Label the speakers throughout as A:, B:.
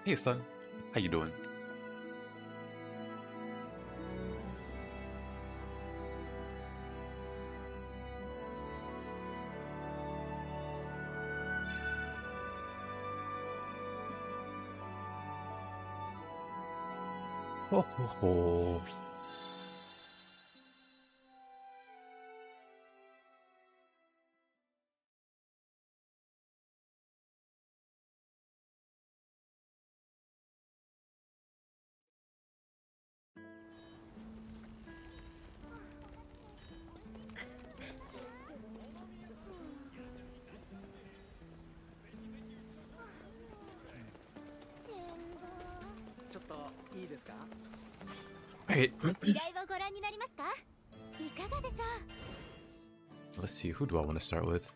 A: Hey son, how you doing? Ho ho ho. Alright. Let's see, who do I want to start with?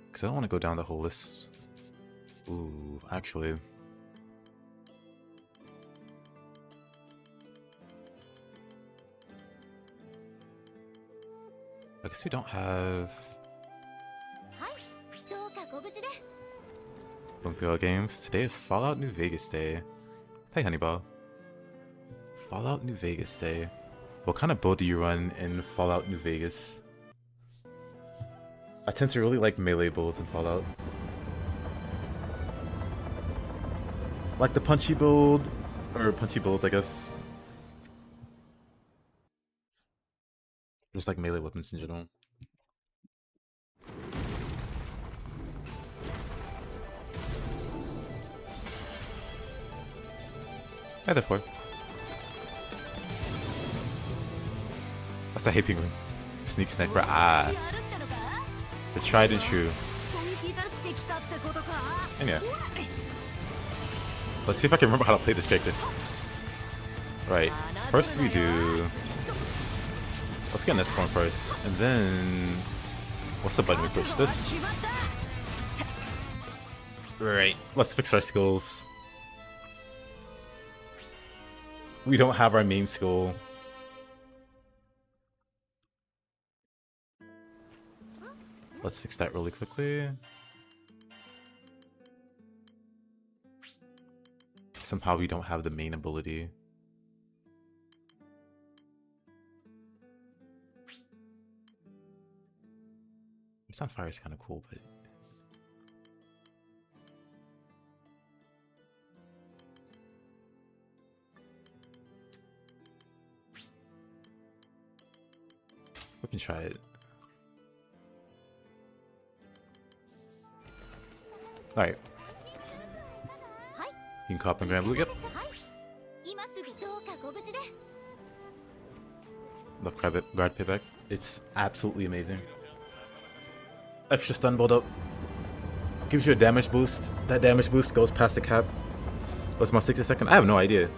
A: Because I don't want to go down the whole list. Ooh, actually. I guess we don't have... Bloomfield games. Today is Fallout New Vegas Day. Hey, Honeyball. Fallout New Vegas Day. What kind of build do you run in Fallout New Vegas? I tend to really like melee builds in Fallout. Like the punchy build, or punchy builds, I guess. Just like melee weapons in general. Hi there, Four. That's the Hay Penguin. Sneak Sniper. Ah. The tried and true. And yeah. Let's see if I can remember how to play this character. Right. First we do... Let's get in this form first. And then... What's the button we push? This? Right. Let's fix our skills. We don't have our main skill. Let's fix that really quickly. Somehow we don't have the main ability. It's on fire is kind of cool, but... We can try it. Alright. You can cop and Granblue, yep. Look, guard payback. It's absolutely amazing. Extra stun build up. Gives you a damage boost. That damage boost goes past the cap. What's my 60-second? I have no idea.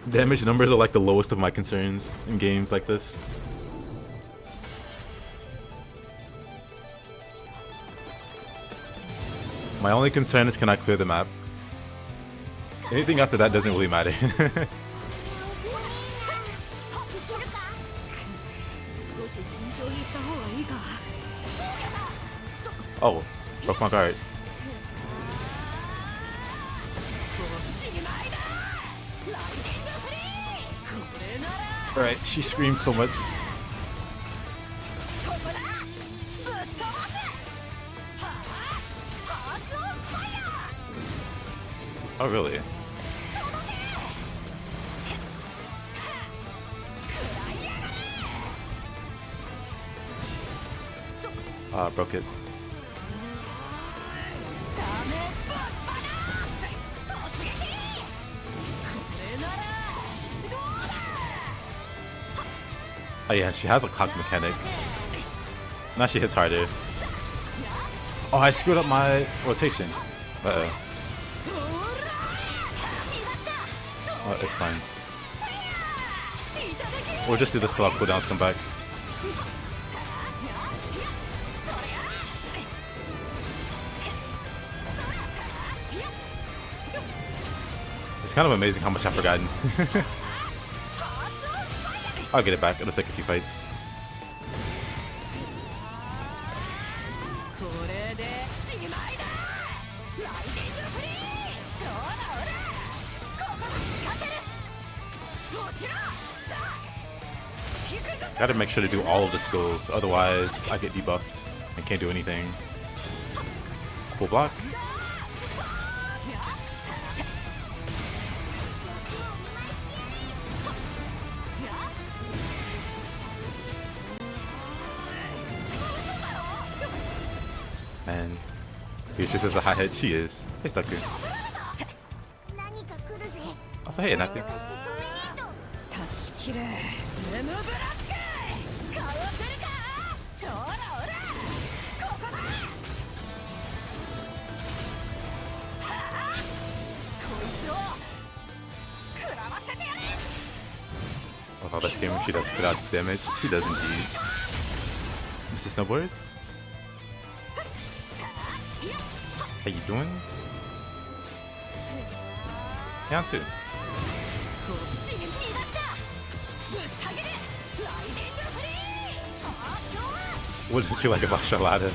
A: Damage numbers are like the lowest of my concerns in games like this. My only concern is, can I clear the map? Anything after that doesn't really matter. Oh, broke my guard. Alright, she screams so much. Oh, really? Broke it. Oh yeah, she has a clock mechanic. Now she hits harder. Oh, I screwed up my rotation. Uh-oh. Oh, it's fine. We'll just do this till our cooldowns come back. It's kind of amazing how much I've forgotten. I'll get it back. It'll take a few fights. Gotta make sure to do all of the skills, otherwise I get debuffed and can't do anything. Cool block. Man, Beatrix is a hothead. She is. Hey, Sucker. Also, hey, nothing. Oh, this game, she does put out damage. She does indeed. Mr. Snowboards? How you doing? Yeah, too. What did she like about Charlotte?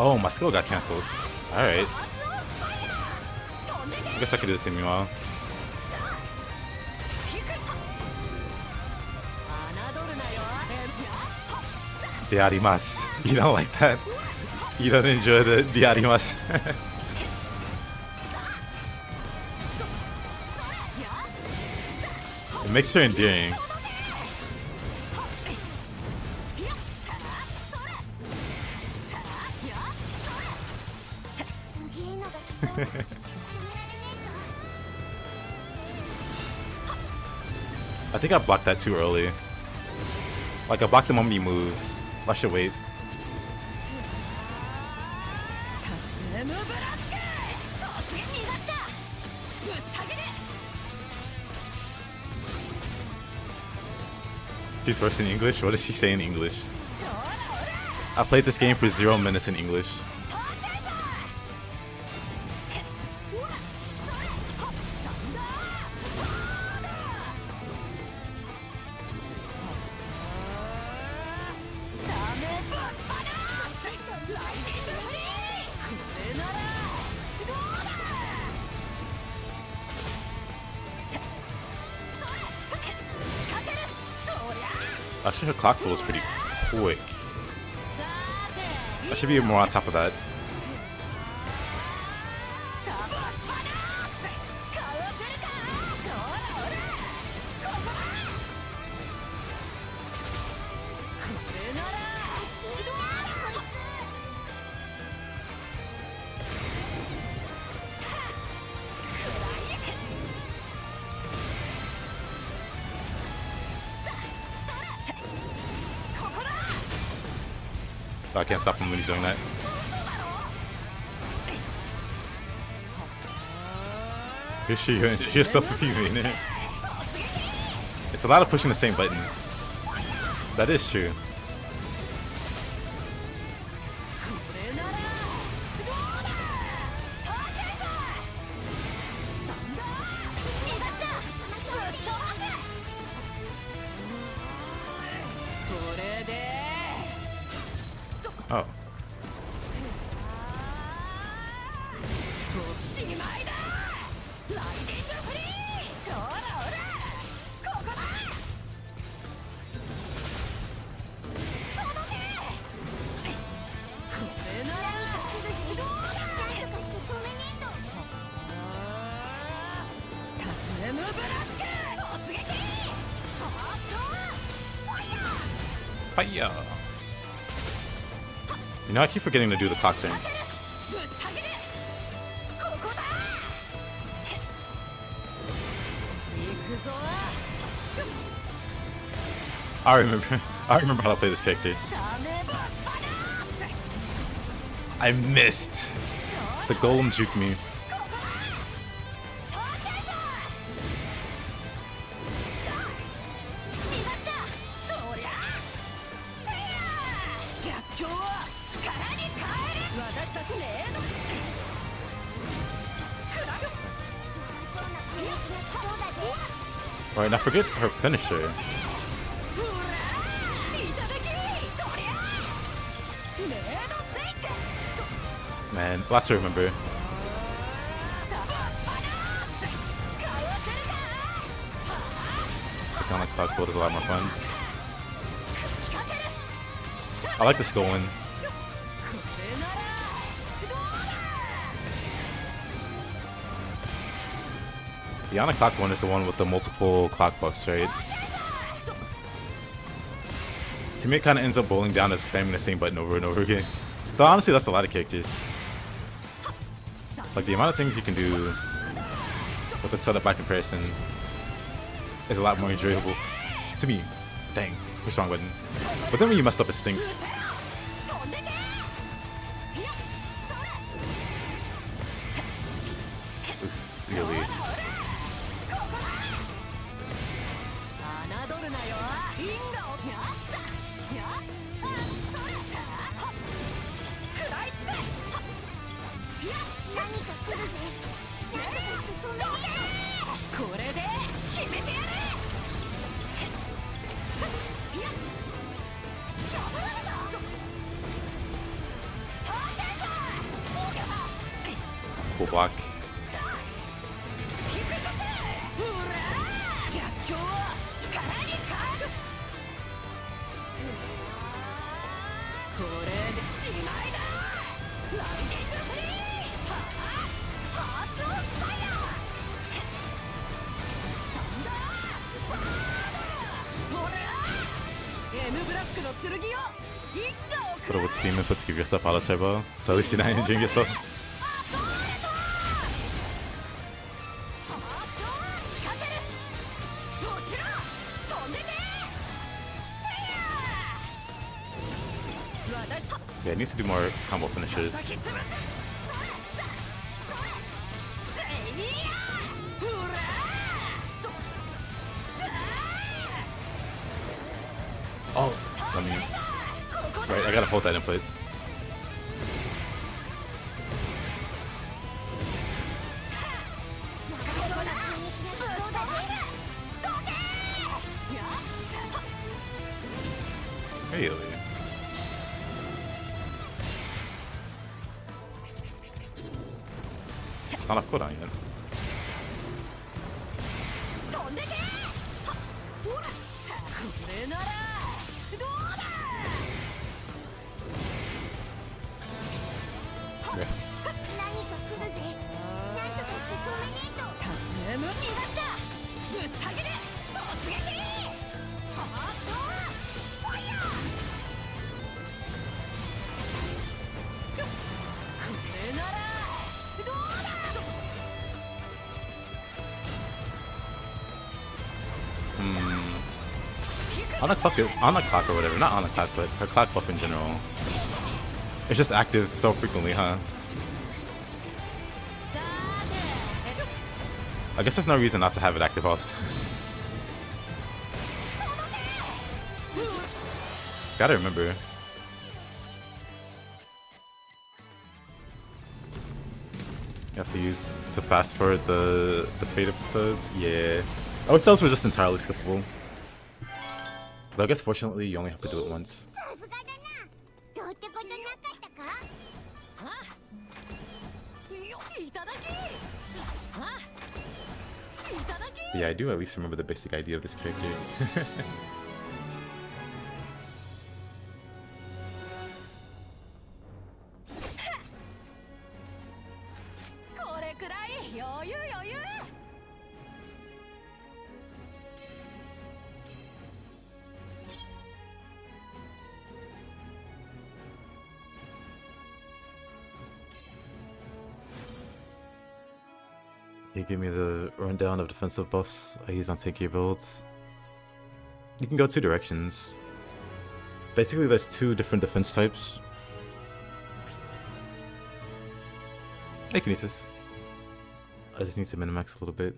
A: Oh, my skill got cancelled. Alright. I guess I could do this in meanwhile. Diarimas. You don't like that? You don't enjoy the diarimas? It makes her endearing. I think I blocked that too early. Like, I blocked the moment he moves. I should wait. She's worse in English? What does she say in English? I played this game for 0 minutes in English. Actually, her clock flow is pretty quick. I should be more on top of that. I can't stop him when he's doing that. You're so confusing. It's a lot of pushing the same button. That is true. Oh. Fire! You know, I keep forgetting to do the clock thing. I remember how to play this character. I missed. The golem juked me. Alright, now forget her finisher. Man, lots to remember. Kind of clock build is a lot more fun. I like the skull one. The on clock one is the one with the multiple clock buffs, right? To me, it kind of ends up boiling down to spamming the same button over and over again. Though honestly, that's a lot of characters. Like the amount of things you can do with the setup by comparison is a lot more enjoyable to me. Dang, push the wrong button. But then when you mess up, it stinks. Oof, really. Cool block. Throw with steam input to give yourself auto turbo, so at least you're not injuring yourself. Yeah, it needs to do more combo finishes. Oh, let me. Right, I gotta hold that input. Really? It's not off cooldown yet. On the clock or whatever, not on the clock, but her clock buff in general. It's just active so frequently, huh? I guess there's no reason not to have it active all the time. Gotta remember. You have to use to fast forward the Fate episodes. Yeah. I would say those were just entirely skippable. Though I guess fortunately you only have to do it once. But yeah, I do at least remember the basic idea of this character. You give me the rundown of defensive buffs I use on tankier builds. You can go two directions. Basically, there's two different defense types. Hey, Kinesis. I just need to minimax a little bit.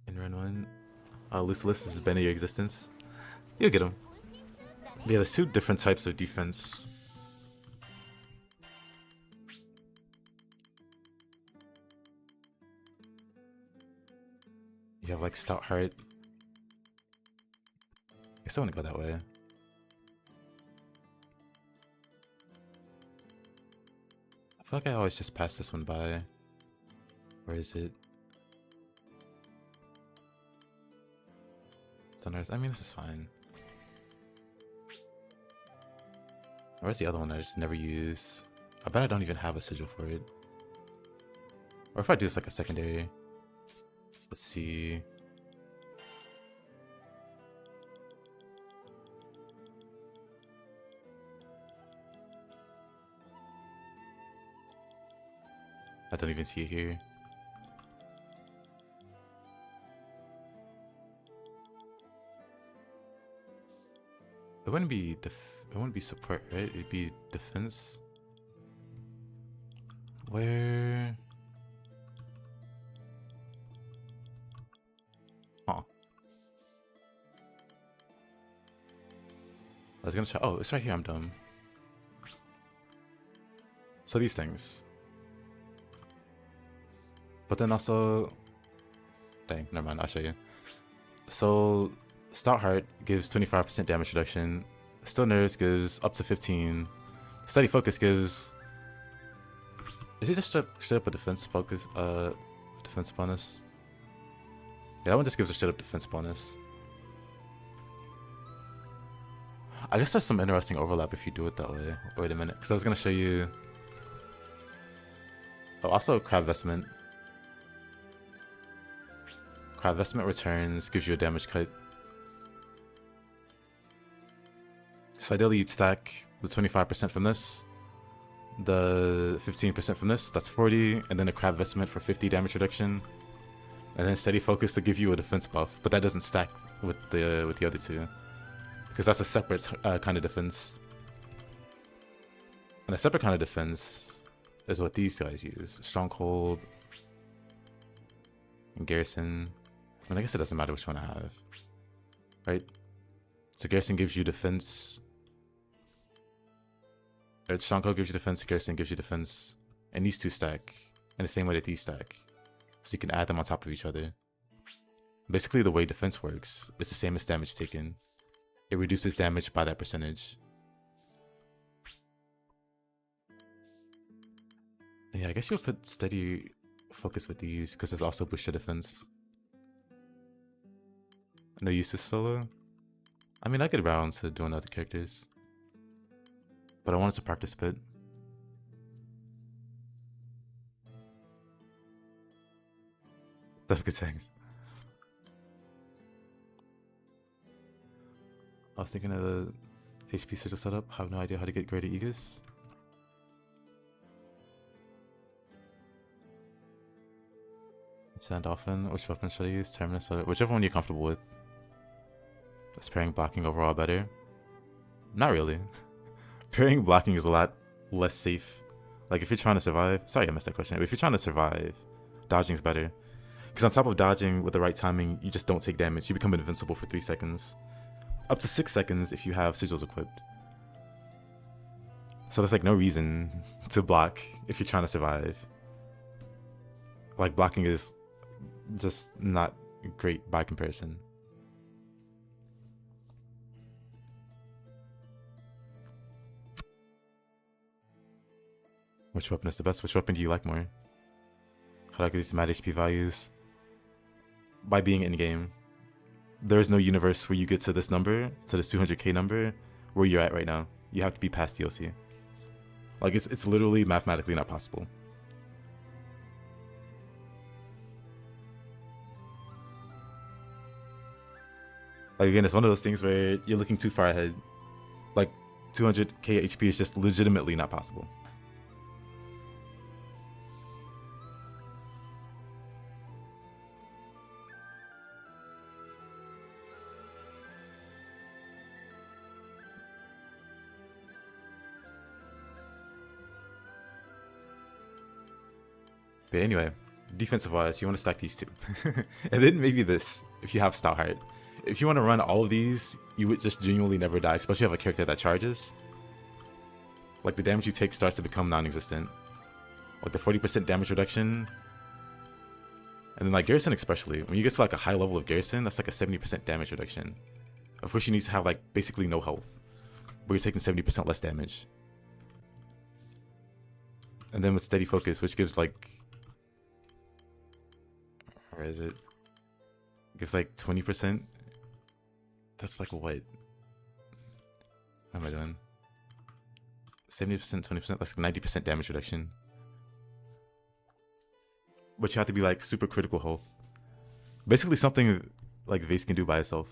A: In run 1. Lucilis is bend your existence. You'll get him. But yeah, there's two different types of defense. You have like Stout Heart. I still want to go that way. I feel like I always just pass this one by. Where is it? Thunders. I mean, this is fine. Where's the other one I just never use? I bet I don't even have a sigil for it. Or if I do, it's like a secondary. Let's see. I don't even see it here. It wouldn't be support, right? It'd be defense. Where? Huh. I was gonna try. Oh, it's right here. I'm dumb. So these things. But then also, dang, never mind. I'll show you. So Stout Heart gives 25% damage reduction. Still Nerves gives up to 15. Steady Focus gives. Is it just straight up a defense focus? Defense bonus. Yeah, that one just gives a straight up defense bonus. I guess there's some interesting overlap if you do it that way. Wait a minute, because I was gonna show you. Oh, also Crab Vestment. Crab Vestment returns, gives you a damage cut. So ideally you'd stack the 25% from this, the 15% from this, that's 40, and then a Crab Vestment for 50 damage reduction. And then Steady Focus to give you a defense buff, but that doesn't stack with the other two. Because that's a separate kind of defense. And a separate kind of defense is what these guys use. Stronghold and Garrison. I mean, I guess it doesn't matter which one I have. Right? So Garrison gives you defense. Right, Stronghold gives you defense, Garrison gives you defense. And these two stack in the same way that these stack. So you can add them on top of each other. Basically, the way defense works is the same as damage taken. It reduces damage by that percentage. Yeah, I guess you'll put Steady Focus with these because there's also boost your defense. No use to solo. I mean, I get around to doing other characters, but I wanted to practice a bit. That's good things. I was thinking of the HP sigil setup. Have no idea how to get greater Aegis. Sand often. Which weapon should I use? Terminus or whichever one you're comfortable with. Is pairing blocking overall better? Not really. Pairing blocking is a lot less safe. Like if you're trying to survive. Sorry, I missed that question. But if you're trying to survive, dodging is better. Because on top of dodging with the right timing, you just don't take damage. You become invincible for 3 seconds. Up to 6 seconds if you have sigils equipped. So there's like no reason to block if you're trying to survive. Like blocking is just not great by comparison. Which weapon is the best? Which weapon do you like more? How do I get these mad HP values? By being in-game. There is no universe where you get to this number, to this 200k number, where you're at right now. You have to be past the OC. Like, it's literally mathematically not possible. Like, again, it's one of those things where you're looking too far ahead. Like, 200k HP is just legitimately not possible. But anyway, defensive-wise, you want to stack these two. And then maybe this, if you have Stout Heart. If you want to run all of these, you would just genuinely never die, especially if you have a character that charges. Like, the damage you take starts to become non-existent. Like, the 40% damage reduction And then like Garrison especially, when you get to like a high level of Garrison, that's like a 70% damage reduction. Of course you need to have like basically no health, but you're taking 70% less damage. And then with Steady Focus, which gives like, where is it? Gives like 20%. That's like what? What am I doing? 70%, 20%, that's like 90% damage reduction. But you have to be like super critical health. Basically something like Vase can do by itself.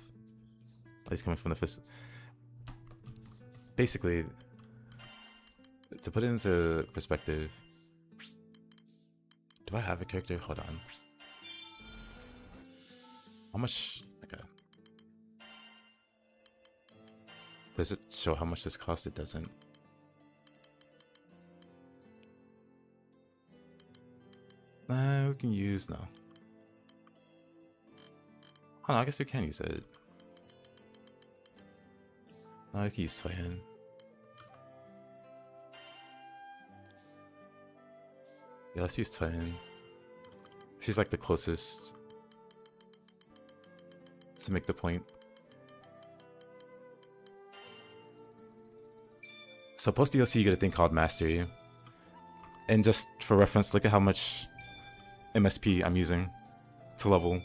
A: He's coming from the fist. Basically, to put it into perspective, do I have a character? Hold on. How much? Okay. Does it show how much this costs? It doesn't. We can use no. Oh, no, I guess we can use it. No, I can use Soyeon. Yeah, let's use Soyeon. She's like the closest to make the point. So post DLC you get a thing called Mastery. And just for reference, look at how much MSP I'm using to level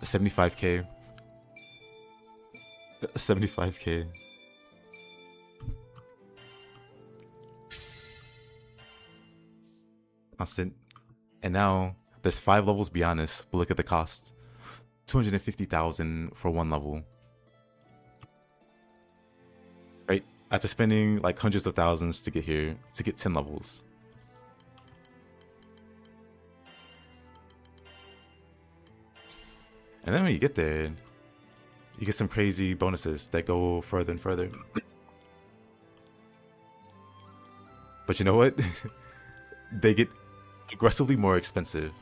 A: 75k. 75k. Constant. And now there's 5 levels beyond this, but look at the cost. 250,000 for 1 level. Right? After spending like hundreds of thousands to get here, to get 10 levels. And then when you get there, you get some crazy bonuses that go further and further. But you know what? They get aggressively more expensive.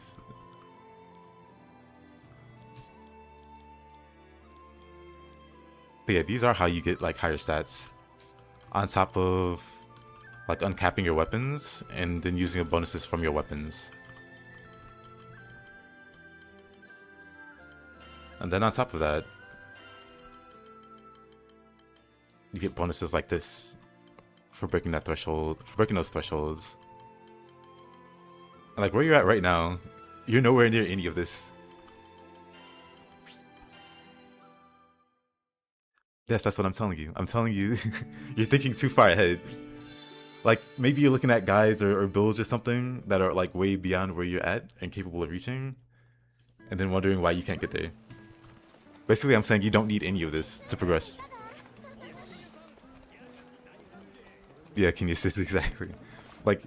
A: But yeah, these are how you get like higher stats. On top of like uncapping your weapons and then using bonuses from your weapons. And then on top of that, you get bonuses like this for breaking that threshold, for breaking those thresholds. And like where you're at right now, you're nowhere near any of this. Yes, that's what I'm telling you. I'm telling you, you're thinking too far ahead. Like maybe you're looking at guides or builds or something that are like way beyond where you're at and capable of reaching, and then wondering why you can't get there. Basically, I'm saying you don't need any of this to progress. Yeah, Kinesis, exactly. Like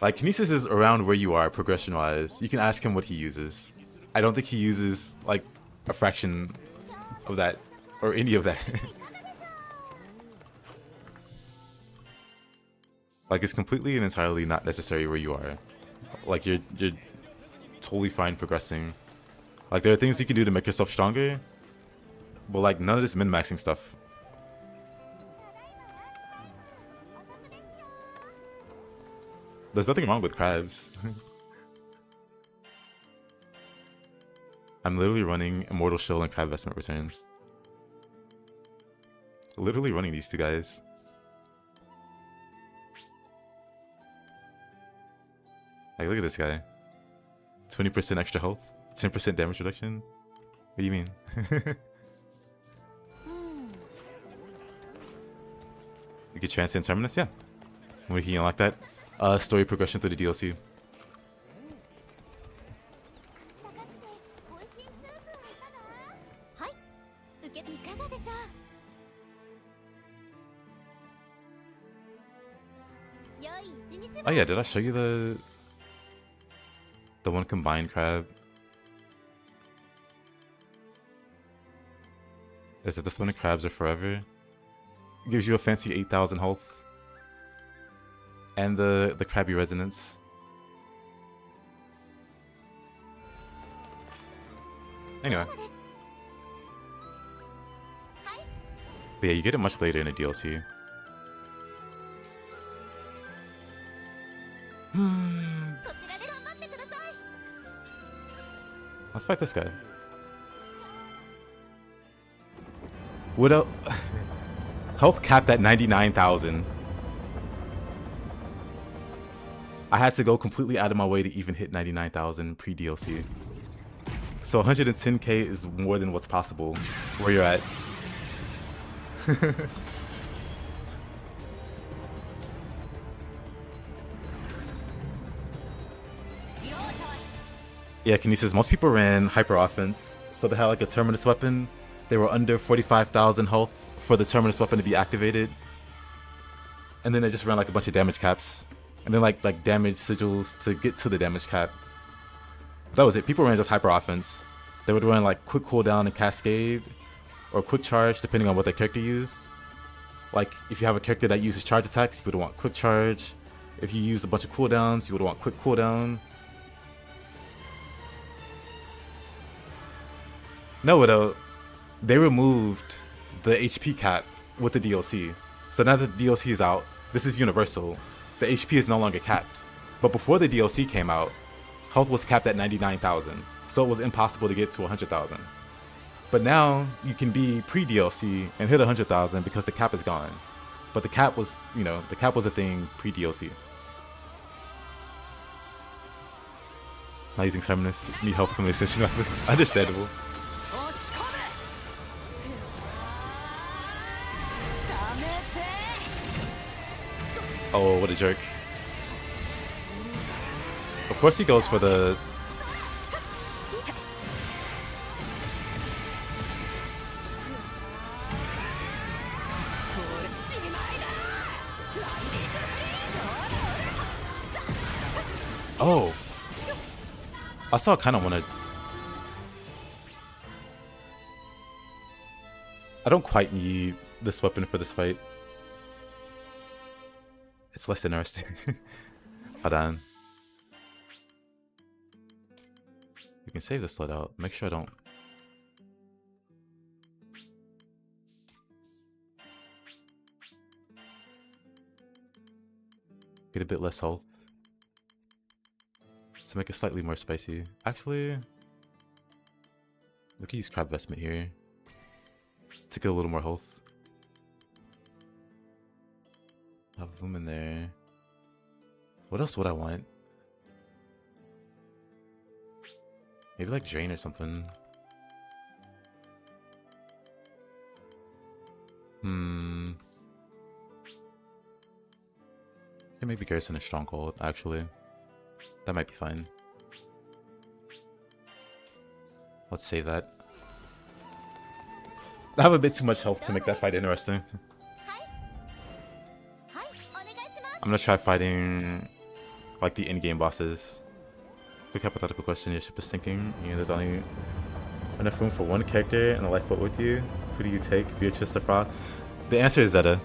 A: Kinesis is around where you are progression-wise. You can ask him what he uses. I don't think he uses, like, a fraction of that, or any of that. Like, it's completely and entirely not necessary where you are. Like, you're totally fine progressing. Like, there are things you can do to make yourself stronger, but, like, none of this min-maxing stuff. There's nothing wrong with crabs. I'm literally running Immortal Shill and Crab Vestment Returns. Literally running these two guys. Like, look at this guy. 20% extra health, 10% damage reduction. What do you mean? You get Transcend Terminus, yeah. We can unlock that. Story progression through the DLC. Oh yeah, did I show you the one combined crab? Is it this one? Crabs are forever. Gives you a fancy 8,000 health. And the crabby resonance. Anyway. But yeah, you get it much later in the DLC. Let's fight this guy. Widow. Health capped at 99,000. I had to go completely out of my way to even hit 99,000 pre-DLC. So 110k is more than what's possible where you're at. Yeah, Kinesis, most people ran hyper offense, so they had like a terminus weapon. They were under 45,000 health for the terminus weapon to be activated. And then they just ran like a bunch of damage caps. And then like damage sigils to get to the damage cap. That was it. People ran just hyper offense. They would run like quick cooldown and cascade, or quick charge depending on what their character used. Like if you have a character that uses charge attacks, you would want quick charge. If you use a bunch of cooldowns, you would want quick cooldown. No, Widow, they removed the HP cap with the DLC. So now that the DLC is out, this is universal. The HP is no longer capped. But before the DLC came out, health was capped at 99,000. So it was impossible to get to 100,000. But now you can be pre-DLC and hit 100,000 because the cap is gone. But the cap was, you know, the cap was a thing pre-DLC. Not using Terminus, need help from the ascension weapon. Understandable. Oh, what a jerk. Of course he goes for the... Oh! I still kind of want to... I don't quite need this weapon for this fight. It's less interesting. Hold on. You can save this loadout. Make sure I don't... Get a bit less health. To make it slightly more spicy. Actually... We can use Crab Vestment here. To get a little more health. Have room in there. What else would I want? Maybe like Drain or something. Can maybe Garrison a Stronghold, actually. That might be fine. Let's save that. I have a bit too much health to make that fight interesting. I'm gonna try fighting like the in-game bosses. Quick hypothetical question: your ship is sinking, and there's only enough room for one character in the lifeboat with you. Who do you take, Beatrix or Fra? The answer is Zeta.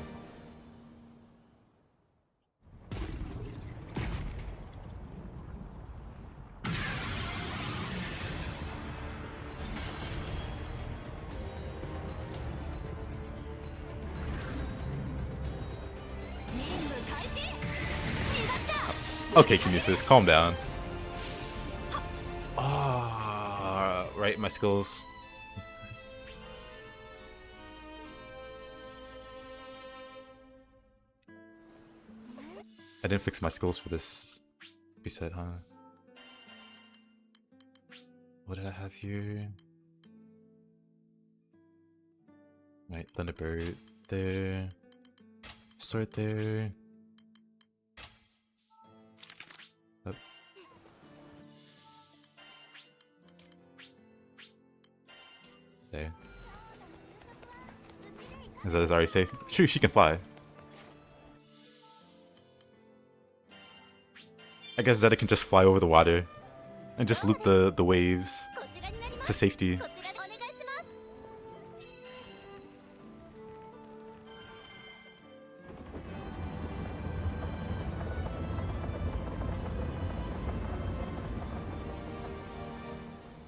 A: Okay, Kinesis, calm down. Ah, right, my skills. I didn't fix my skills for this reset, huh? What did I have here? Right, Thunderbird there. Sword there. Up. There. Is that already safe? True, she can fly. I guess Zeta can just fly over the water and just loop the waves to safety.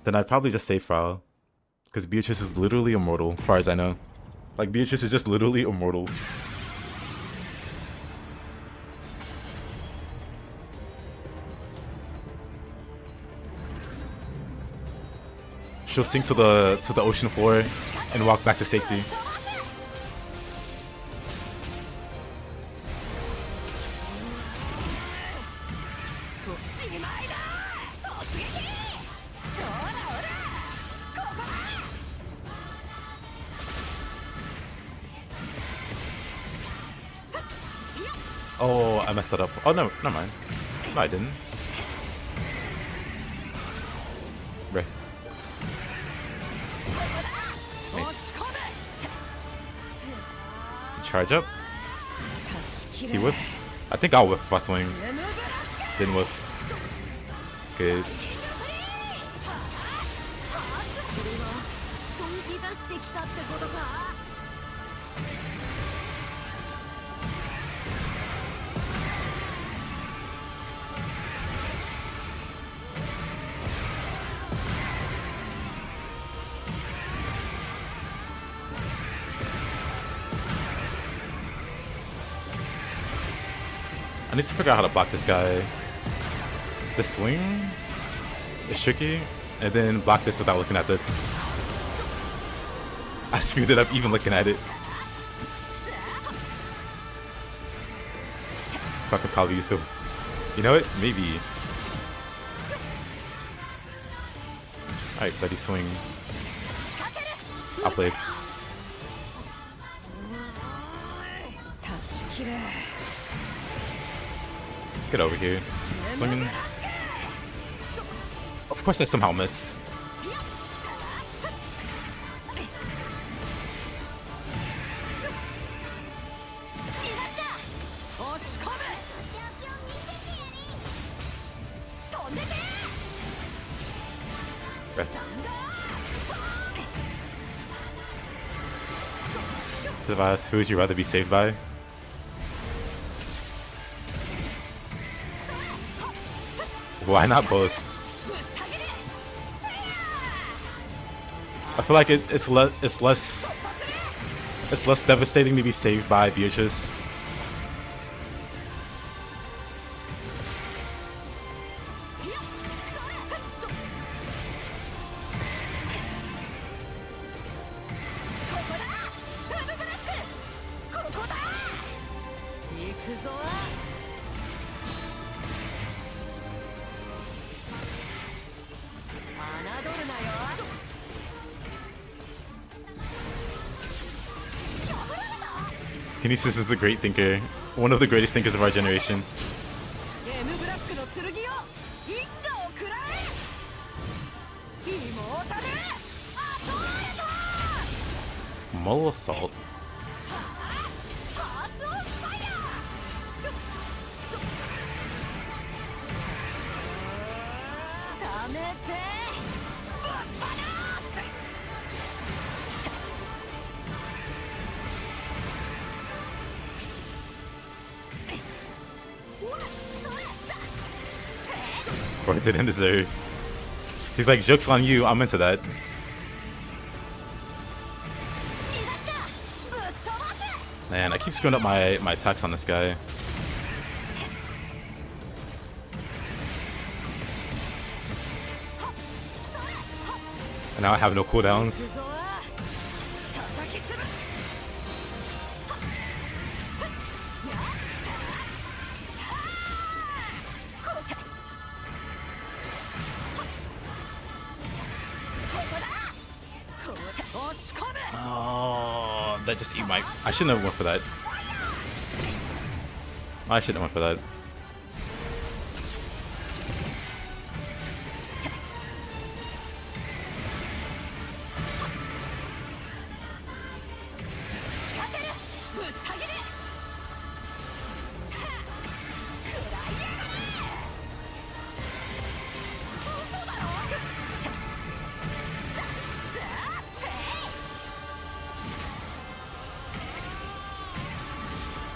A: Then I'd probably just save Frau, because Beatrix is literally immortal, as far as I know. Like, Beatrix is just literally immortal. she'll sink to the ocean floor and walk back to safety. Oh, I messed that up. Oh, no, never mind. No, I didn't. Right. Nice. Charge up. He whiffs. I think I'll whiff if I swing. Didn't whiff. Good. I need to figure out how to block this guy. The swing is tricky, and then block this without looking at this. I screwed it up even looking at it. If I could probably use the... You know what? Maybe. Alright, buddy, swing. I'll play. Get over here. Swinging. Of course I somehow missed. Okay. Devours, who would you rather be saved by? Why not both? I feel like it's less devastating to be saved by Beatrix. Kinesis is a great thinker, one of the greatest thinkers of our generation. Mull assault. Or didn't deserve. He's like, joke's on you, I'm into that. Man, I keep screwing up my attacks on this guy. And now I have no cooldowns. Oh, that just ate my... I shouldn't have went for that. I shouldn't have went for that.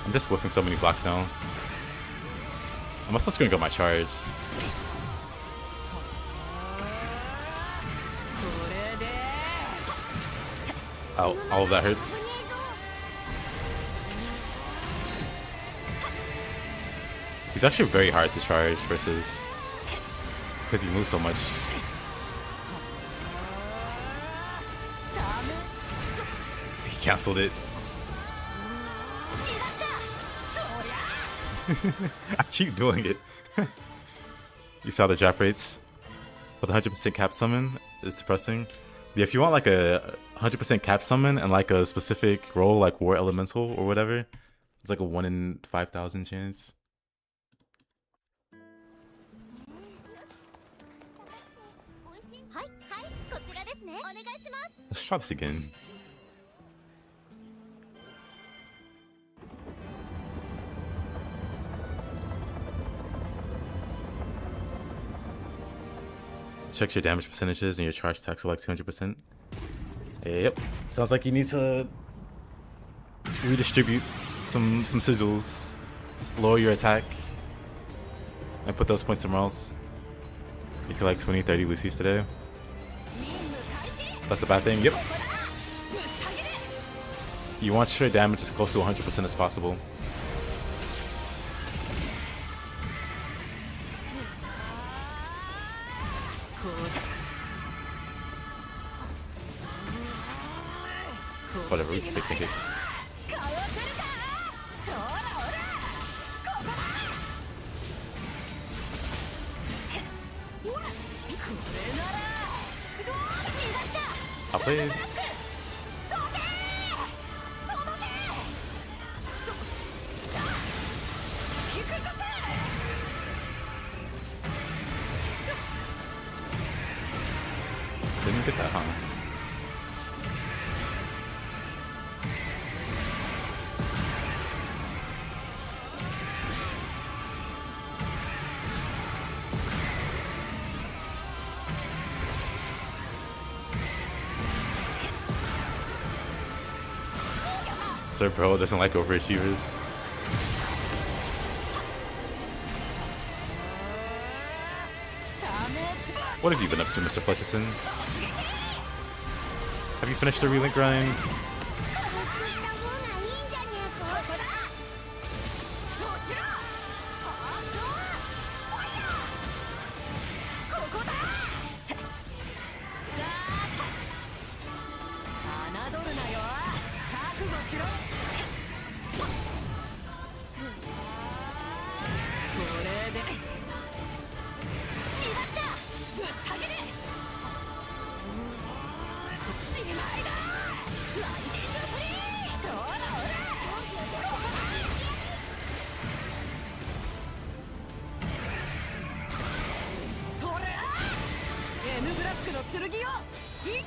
A: I'm just whiffing so many blocks now. I'm also screwing up my charge. Ow, all of that hurts. He's actually very hard to charge versus... because he moves so much. Cancelled it. I keep doing it. You saw the drop rates? With 100% cap summon is depressing. Yeah, if you want like a 100% cap summon and like a specific role like War Elemental or whatever, it's like a 1 in 5,000 chance. Let's try this again. Check your damage percentages and your charge attacks are like 200%. Yep. Sounds like you need to redistribute some sigils, lower your attack, and put those points somewhere else. You feel like 20-30 Lucy's today. That's a bad thing. Yep. You want your damage as close to 100% as possible. Whatever, we can fix it. I'll play it. Didn't get that, huh? Sir Bro doesn't like overachievers. What have you been up to, Mr. Fletcherson? Have you finished the relink grind?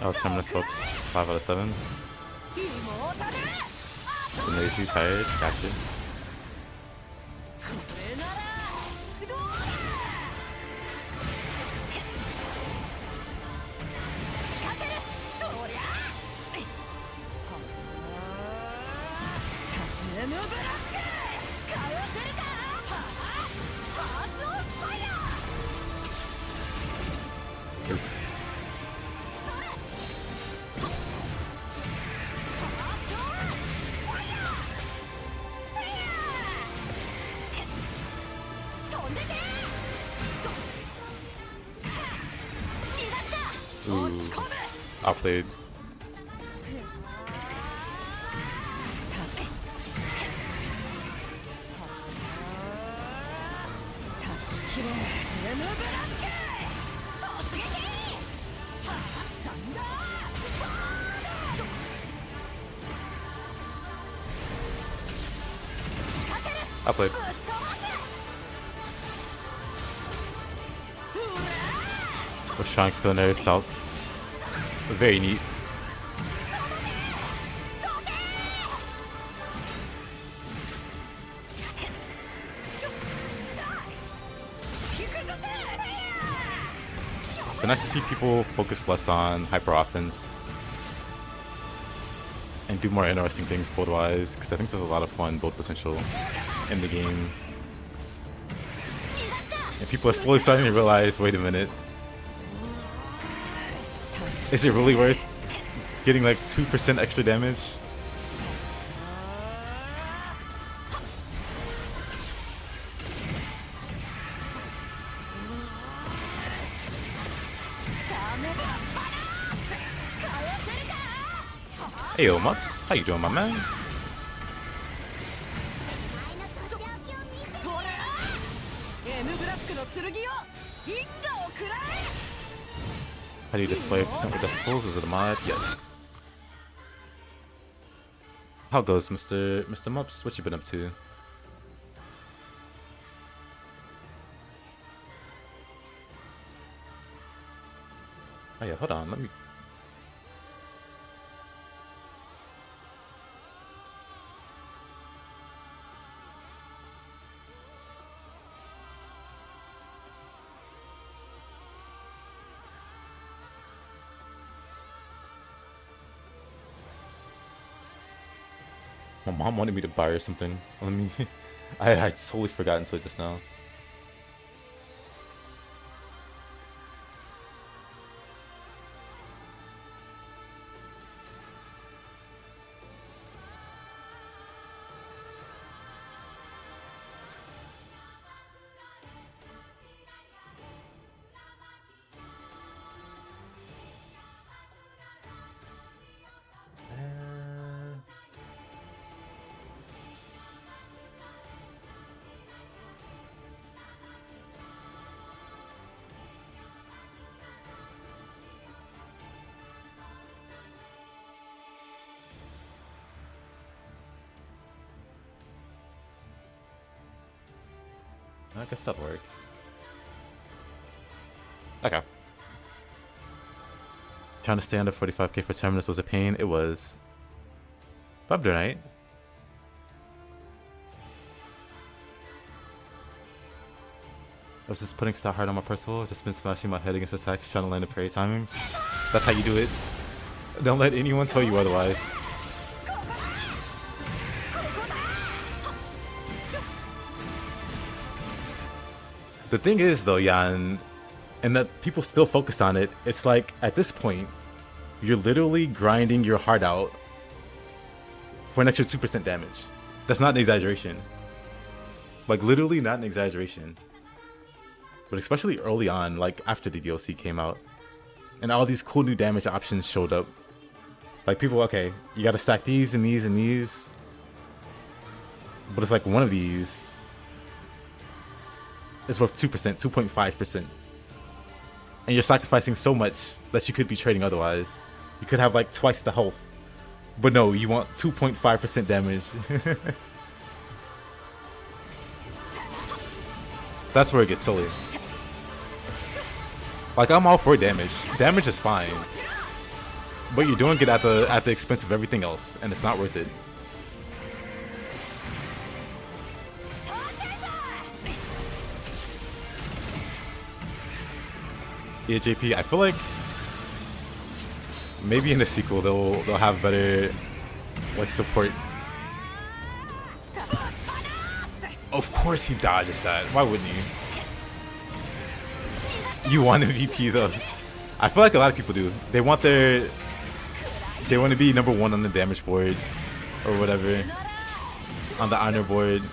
A: Oh, stamina swaps 5 out of 7. Lazy, tired, gotcha. Ooh, outplayed. Outplayed. With Shanks still in there, styles. Very neat. It's been nice to see people focus less on hyper offense and do more interesting things build wise, because I think there's a lot of fun build potential in the game. And people are slowly starting to realize, wait a minute, is it really worth getting like 2% extra damage? Hey yo, Mups. How you doing, my man? How do you display percent with decibels? Is it a mod? Yes. How goes, Mr. Mups? What you been up to? Oh yeah, hold on, let me... My mom wanted me to buy her something. Let me... I totally forgot until just now. I guess that'll work. Okay. Trying to stay under 45k for Terminus was a pain. It was. But I'm doing right. I was just putting stat hard on my personal. I've just been smashing my head against attacks, trying to land the parry timings. That's how you do it. Don't let anyone tell you otherwise. The thing is, though, Jan, and that people still focus on it, it's like, at this point, you're literally grinding your heart out for an extra 2% damage. That's not an exaggeration. Like, literally not an exaggeration. But especially early on, like, after the DLC came out, and all these cool new damage options showed up. Like, people, okay, you gotta stack these and these and these. But it's like one of these is worth 2%, 2.5%. And you're sacrificing so much that you could be trading otherwise. You could have like twice the health. But no, you want 2.5% damage. That's where it gets silly. Like, I'm all for damage. Damage is fine. But you're doing it at the expense of everything else, and it's not worth it. Yeah, JP, I feel like maybe in the sequel they'll have better like support. Of course he dodges that. Why wouldn't you? You want MVP though. I feel like a lot of people do. They want to be number 1 on the damage board or whatever, on the honor board.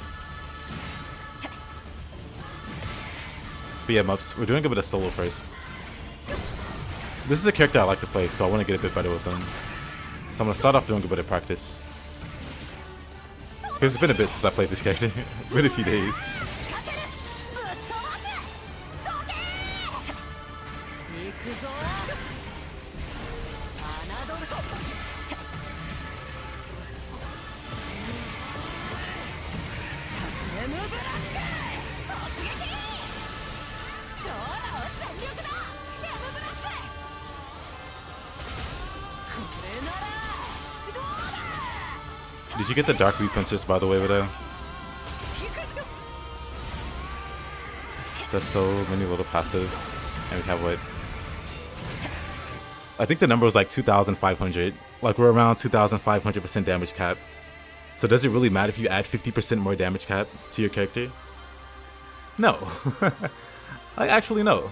A: But yeah, Mups, we're doing a bit of solo first. This is a character I like to play, so I want to get a bit better with them. So I'm going to start off doing a bit of practice. Because it's been a bit since I played this character. It's been a few days. Did you get the Dark Princess, by the way, Widow? There's so many little passives. And we have what? I think the number was like 2,500. Like, we're around 2,500% damage cap. So does it really matter if you add 50% more damage cap to your character? No. Like, actually, no.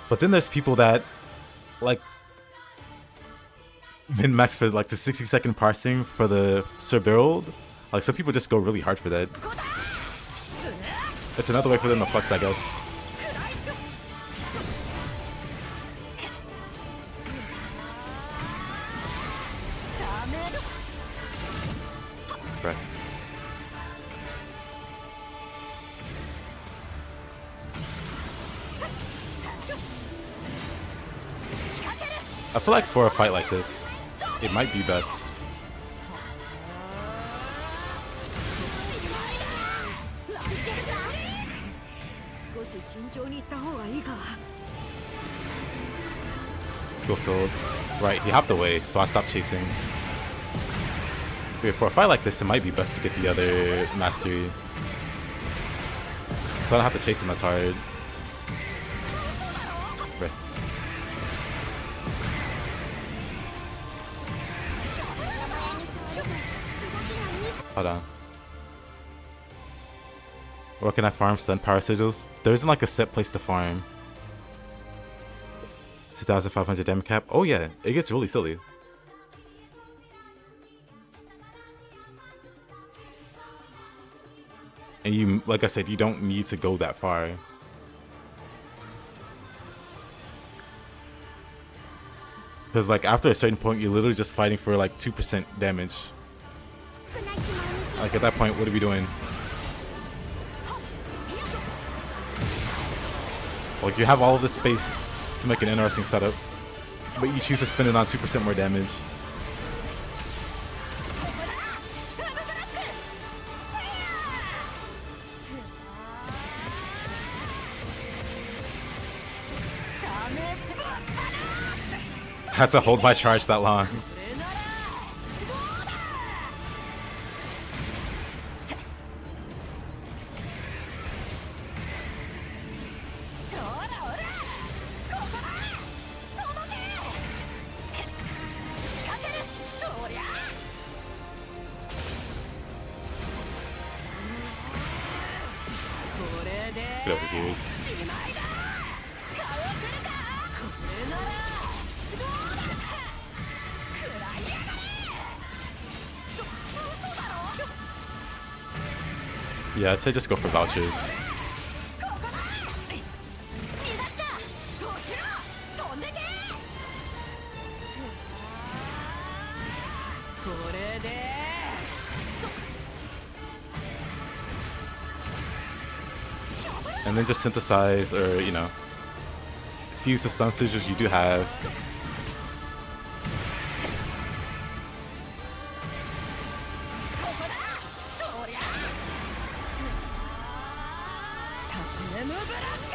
A: But then there's people that, like, min-max for, like, the 60-second parsing for the Sir Build. Like, some people just go really hard for that. It's another way for them to flex, I guess. I feel like for a fight like this, it might be best. Let's go Sword. Right, he hopped away, so I stopped chasing. But for a fight like this, it might be best to get the other mastery. So I don't have to chase him as hard. Right. Hold on. Where can I farm stun power sigils? There isn't like a set place to farm. 2,500 damage cap. Oh yeah, it gets really silly. And you, like I said, you don't need to go that far. Because like after a certain point, you're literally just fighting for like 2% damage. Like at that point, what are we doing? Like you have all of this space to make an interesting setup, but you choose to spend it on 2% more damage. Had to hold my charge that long. Get over here. Yeah, I'd say just go for vouchers. And then just synthesize or, you know, fuse the stun sigils you do have.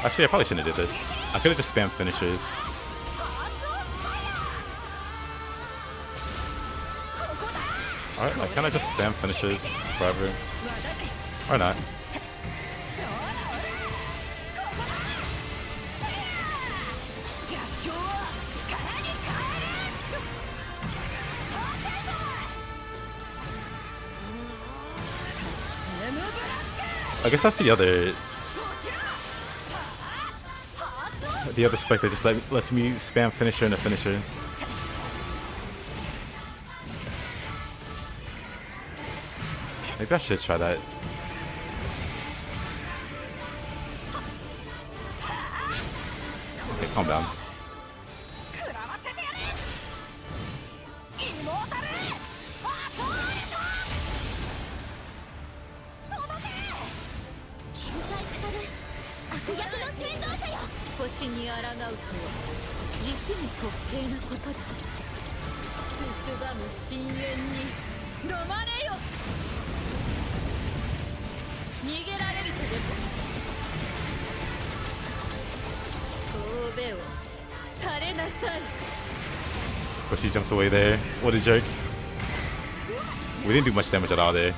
A: Actually, I probably shouldn't have did this. I could have just spammed finishers. Alright, like, can I just spam finishers forever? Or not? I guess that's the other spec that just lets me spam finisher and a finisher. Maybe I should try that. Okay, calm down. But she jumps away there. What a jerk. We didn't do much damage at all there.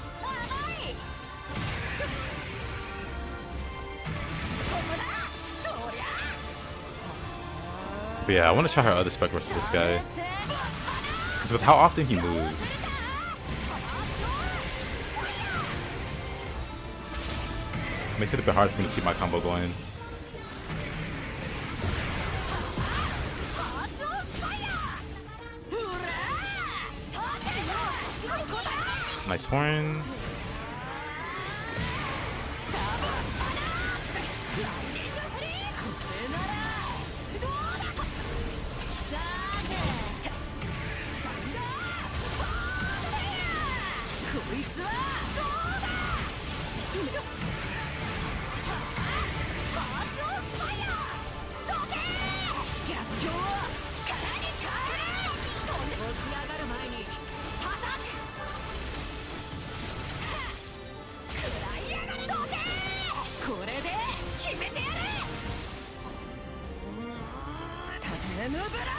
A: But yeah, I want to try her other spec versus this guy. Because with how often he moves. Makes it a bit hard for me to keep my combo going. Nice horn.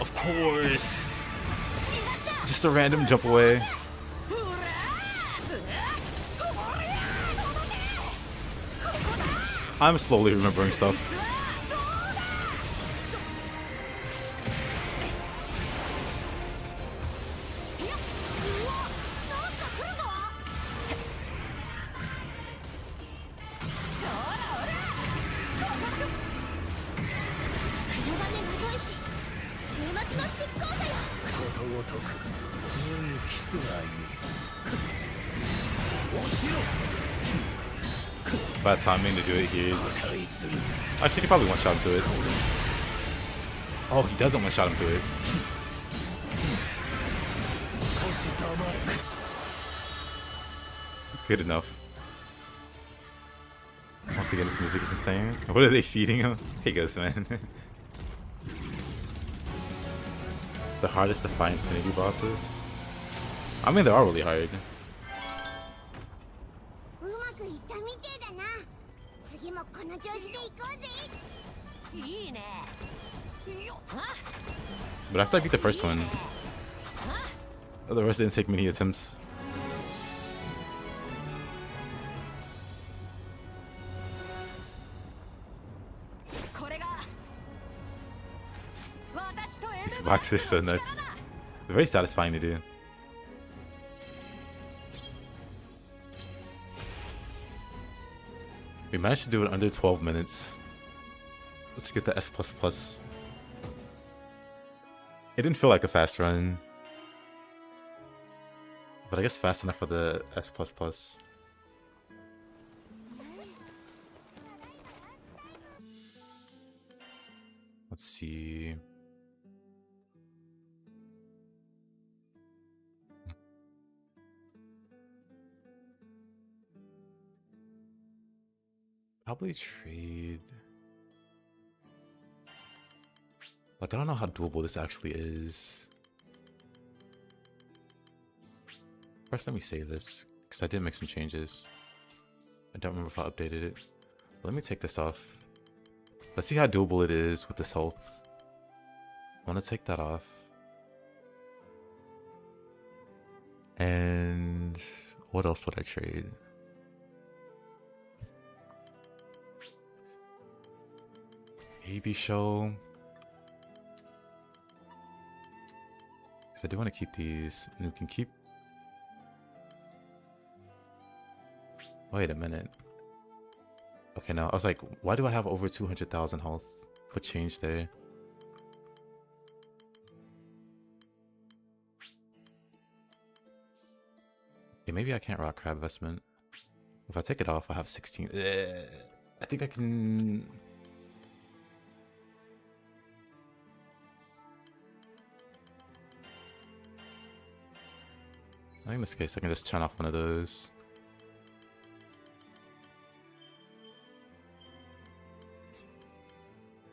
A: Of course! Just a random jump away. I'm slowly remembering stuff. Bad timing to do it here. Actually, he probably one-shot him through it. Oh, he doesn't one-shot him through it. Good enough. Once again, this music is insane. What are they feeding him? Hey, goes, man. The hardest to find Infinity bosses? I mean, they are really hard. But after I beat the first one, the rest didn't take many attempts. These boxes are so nuts. They're very satisfying to do. We managed to do it under 12 minutes. Let's get the S++. It didn't feel like a fast run. But I guess fast enough for the S++. Let's see. Probably trade. Like, I don't know how doable this actually is. First, let me save this, because I did make some changes. I don't remember if I updated it. Let me take this off. Let's see how doable it is with this health. I want to take that off. And what else would I trade? Maybe show. Because I do want to keep these. And we can keep. Wait a minute. Okay, now I was like, why do I have over 200,000 health? What changed there? Okay, maybe I can't rock crab vestment. If I take it off, I have 16. I think I can. I think in this case I can just turn off one of those.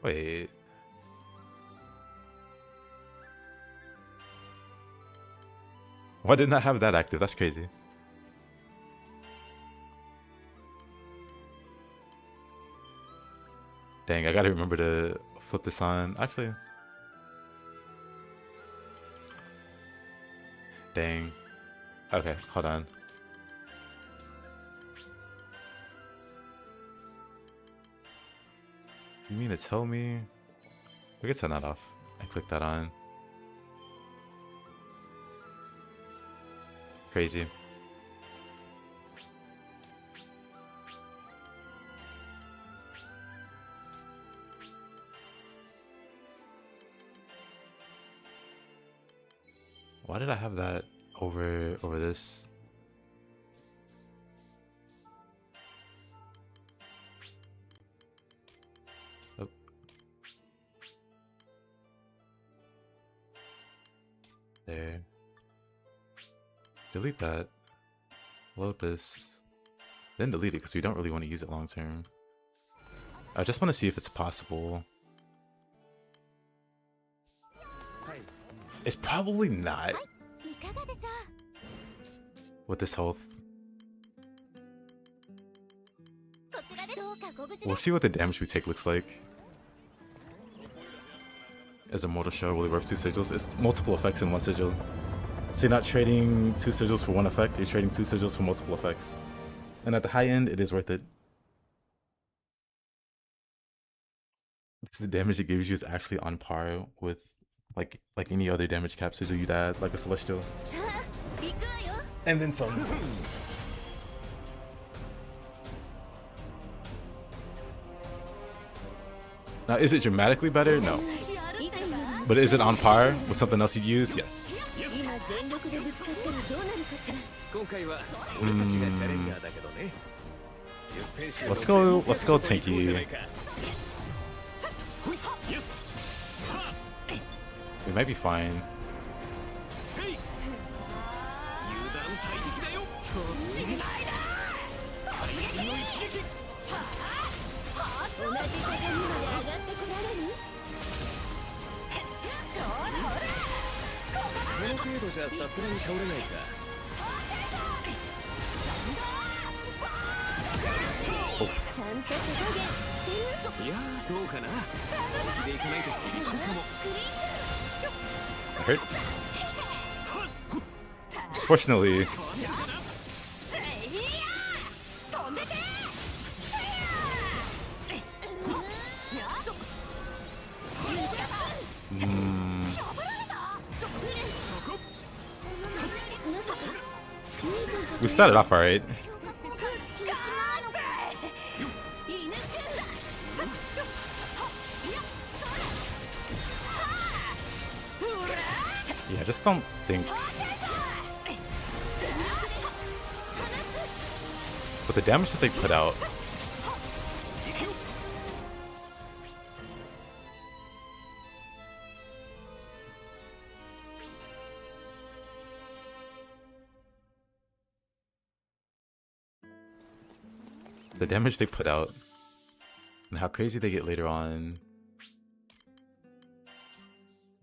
A: Wait. Why didn't I have that active? That's crazy. Dang, I gotta remember to flip this on. Actually. Dang. Okay, hold on. You mean to tell me? We can turn that off and click that on. Crazy. Why did I have that over this? Oh. There. Delete that. Load this. Then delete it because we don't really want to use it long term. I just want to see if it's possible. It's probably not. With this health. We'll see what the damage we take looks like. Is a mortal shell really worth 2 sigils? It's multiple effects in 1 sigil. So you're not trading 2 sigils for 1 effect, you're trading 2 sigils for multiple effects. And at the high end, it is worth it. Because the damage it gives you is actually on par with like any other damage cap sigil you'd add, like a Celestial. And then some. Now, is it dramatically better? No. But is it on par with something else you'd use? Yes. Let's go tanky. We might be fine. It hurts. Fortunately. We started off alright. Yeah, I just don't think. But the damage that they put out. The damage they put out and how crazy they get later on.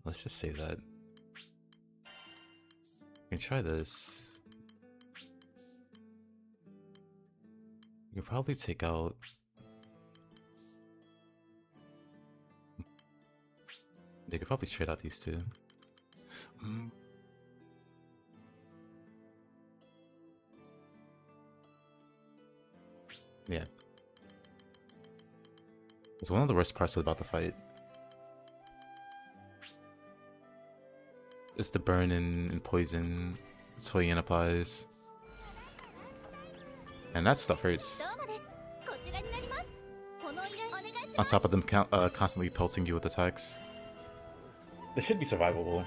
A: Let's just save that. We can try this. You can probably take out. They could probably trade out these two. Yeah. It's one of the worst parts about the fight. It's the burn and poison Soyen applies. And that stuff hurts. On top of them constantly pelting you with attacks. This should be survivable.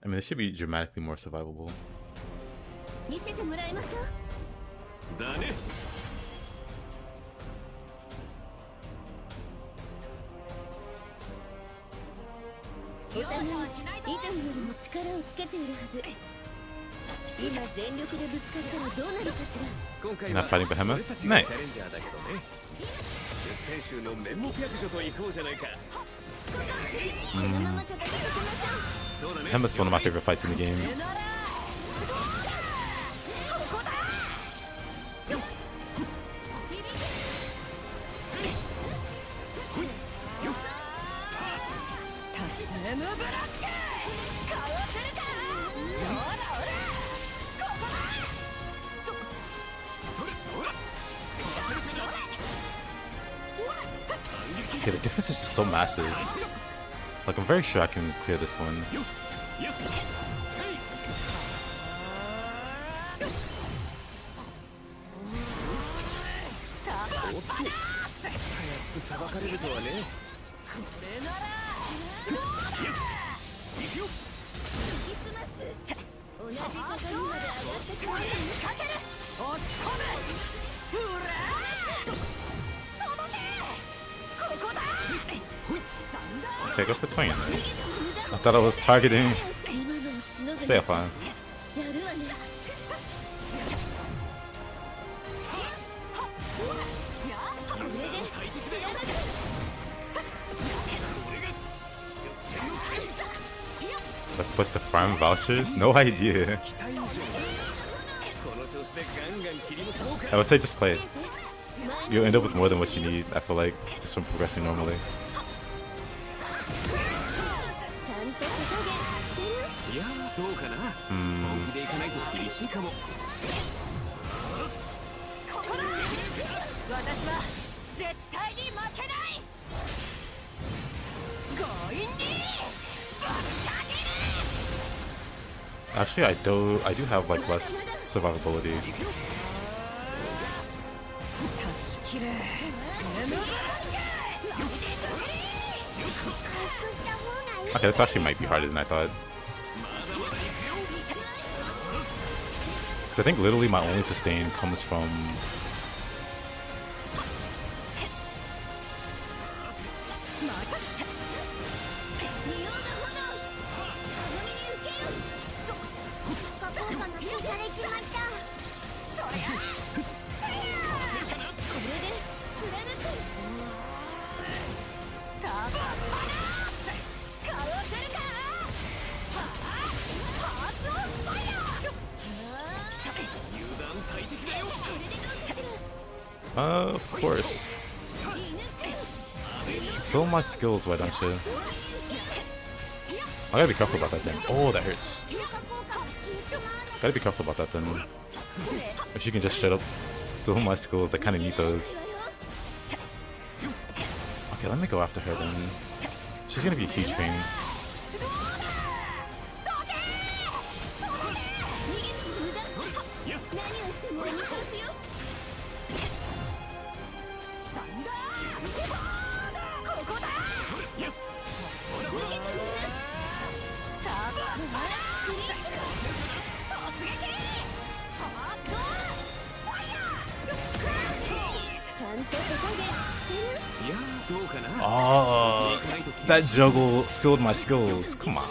A: I mean, this should be dramatically more survivable. You're not fighting Behemoth? Nice. Behemoth's one of my favorite fights in the game. Okay, the difference is just so massive. Like, I'm very sure I can clear this one. Okay, go for swinging. I thought I was targeting Seofan. Best place to farm vouchers? No idea. I would say just play it. You'll end up with more than what you need, I feel like, just from progressing normally. Actually, I do have like less survivability. Okay, this actually might be harder than I thought. Because I think literally my only sustain comes from... Of course. So my skills, why don't you? I gotta be careful about that then. Oh, that hurts. Gotta be careful about that then. If she can just straight up so my skills, I kinda need those. Okay, let me go after her then. She's gonna be a huge pain. Oh, that juggle sealed my skills. Come on.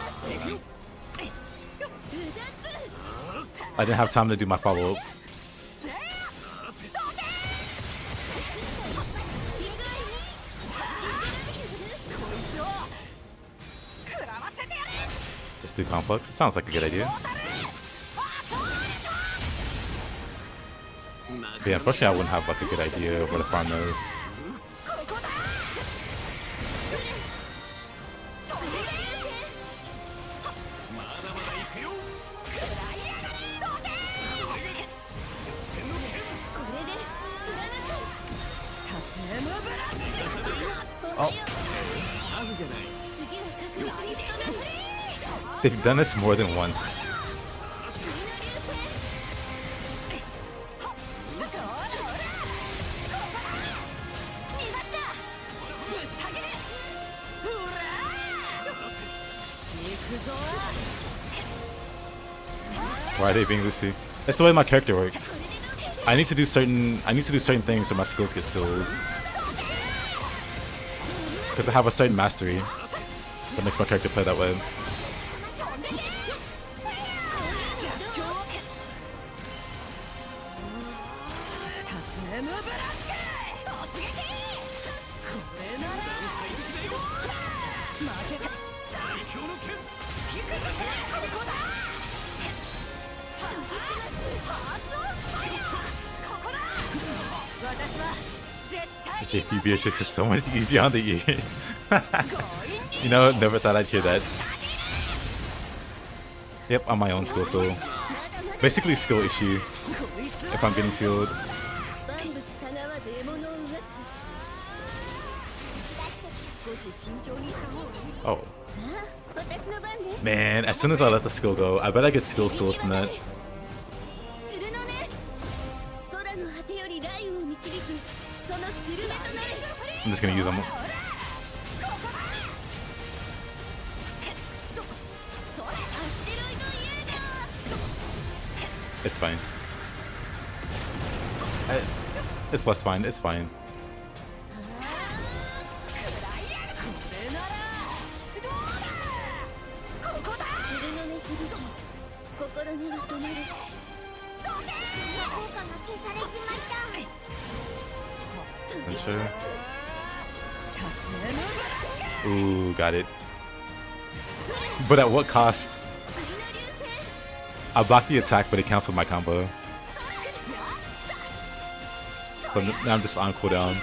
A: I didn't have time to do my follow-up. Just do complex. It sounds like a good idea. But yeah, unfortunately I wouldn't have like a good idea of where to farm those. Oh. They've done this more than once. Why are they being Lucy? That's the way my character works. I need to do certain things so my skills get sealed. Because I have a certain mastery that makes my character play that way. JP Beatrix is so much easier on the ears. You know, never thought I'd hear that. Yep, on my own skill, so basically skill issue if I'm getting sealed. Oh. Man, as soon as I let the skill go, I bet I get skill sealed from that. I'm just gonna use them. It's fine. It's less fine. It's fine. Sure. Ooh, got it. But at what cost? I blocked the attack, but it canceled my combo. so now I'm just on cooldown.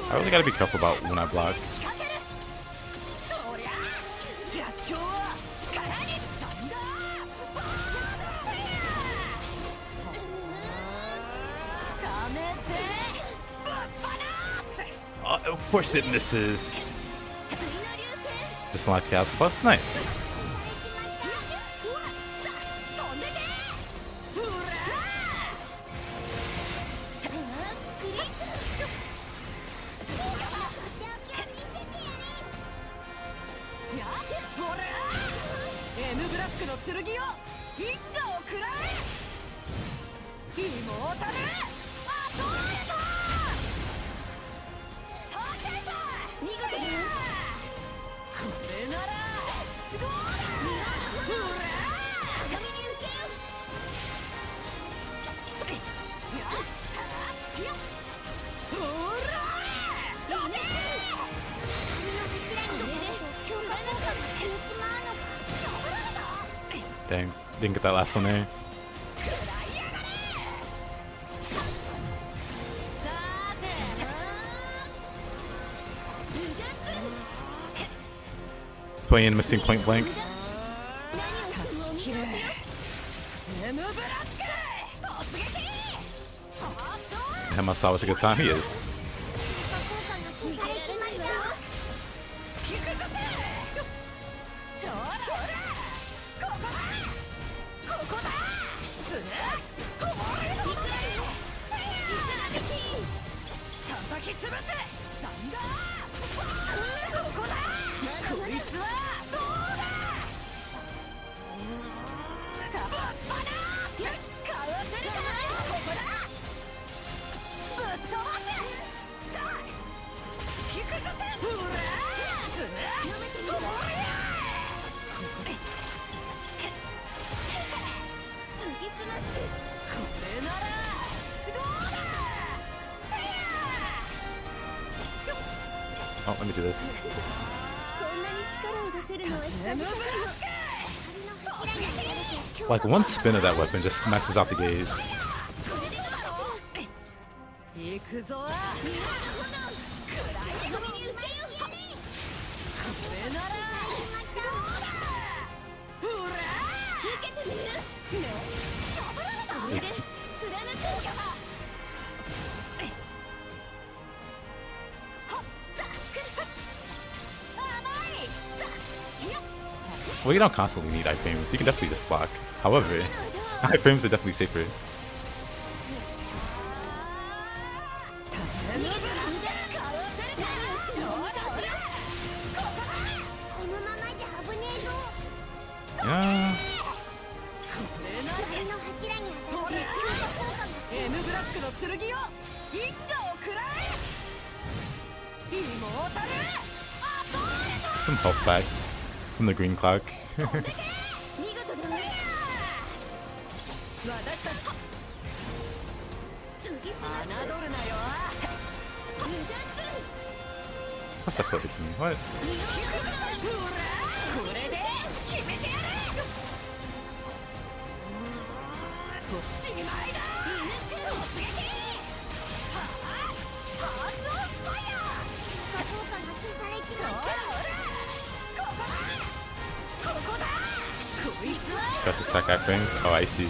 A: I really gotta be careful about when I block. Of course it misses. Just like Chaos Plus, nice. Dang, didn't get that last one there. Sway in, missing point blank. Hemasawa was a good time, he is. Oh, let me do this. Like one spin of that weapon just maxes out the gauge. Well, you don't constantly need iframes. You can definitely just block. However, iframes are definitely safer. Yeah. Some health back from the green clock. What's that still hits me? What? That's attack iframes? Oh, I see.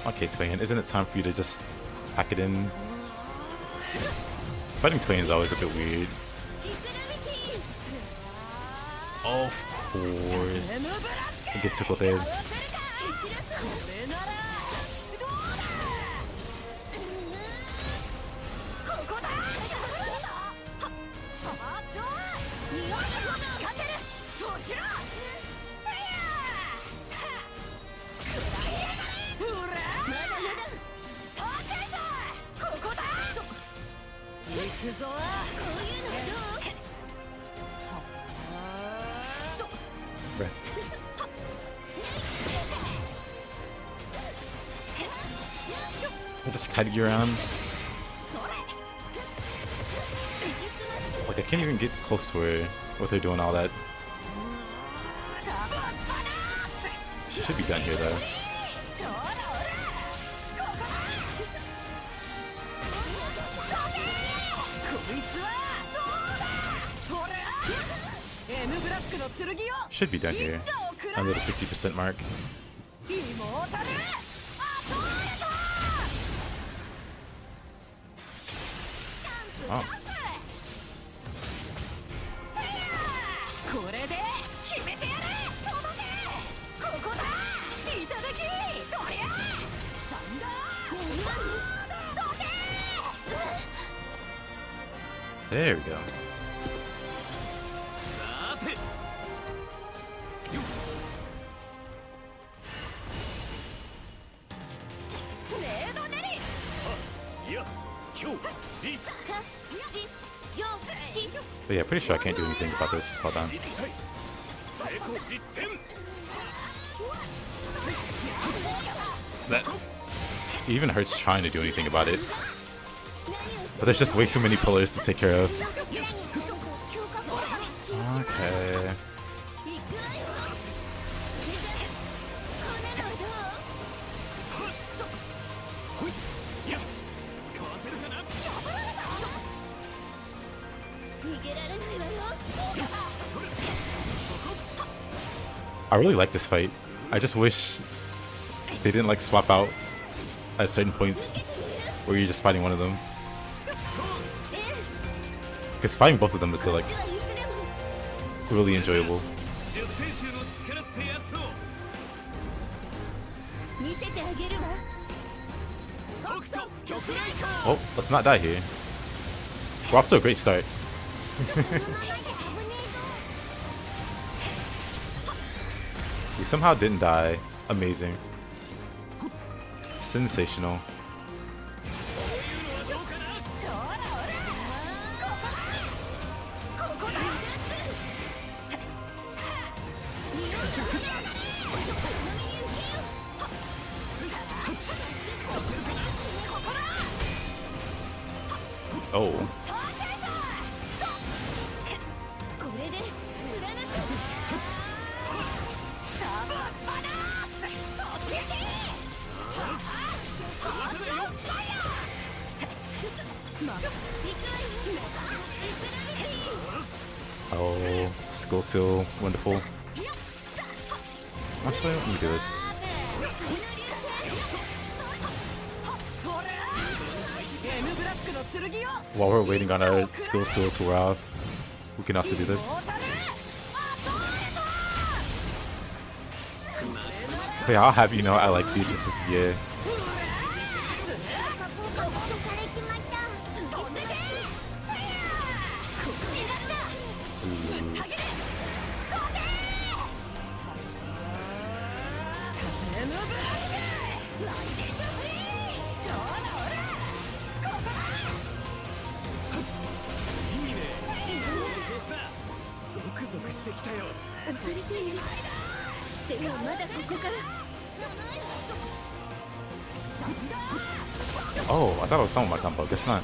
A: Okay, Twain, isn't it time for you to just pack it in? Fighting Twain is always a bit weird. Of course. I get tickled there. Right. I'll just kite you around. Like I can't even get close to her with her doing all that. She should be done here though. Should be done here. Under the 60% mark. Oh. There we go. But yeah, pretty sure I can't do anything about this. Hold on. That it even hurts trying to do anything about it. But there's just way too many pillars to take care of. Okay. I really like this fight. I just wish they didn't like swap out at certain points where you're just fighting one of them. Because fighting both of them is still like really enjoyable. Oh, let's not die here. We're off to a great start. We somehow didn't die. Amazing. Sensational. Oh. Oh, skull seal, wonderful. Actually, let me do this. While we're waiting on our skill seal to wear off, we can also do this. But yeah, I'll have you know I like Beatrix's VA. Oh, I thought it was some of my combo. Guess not.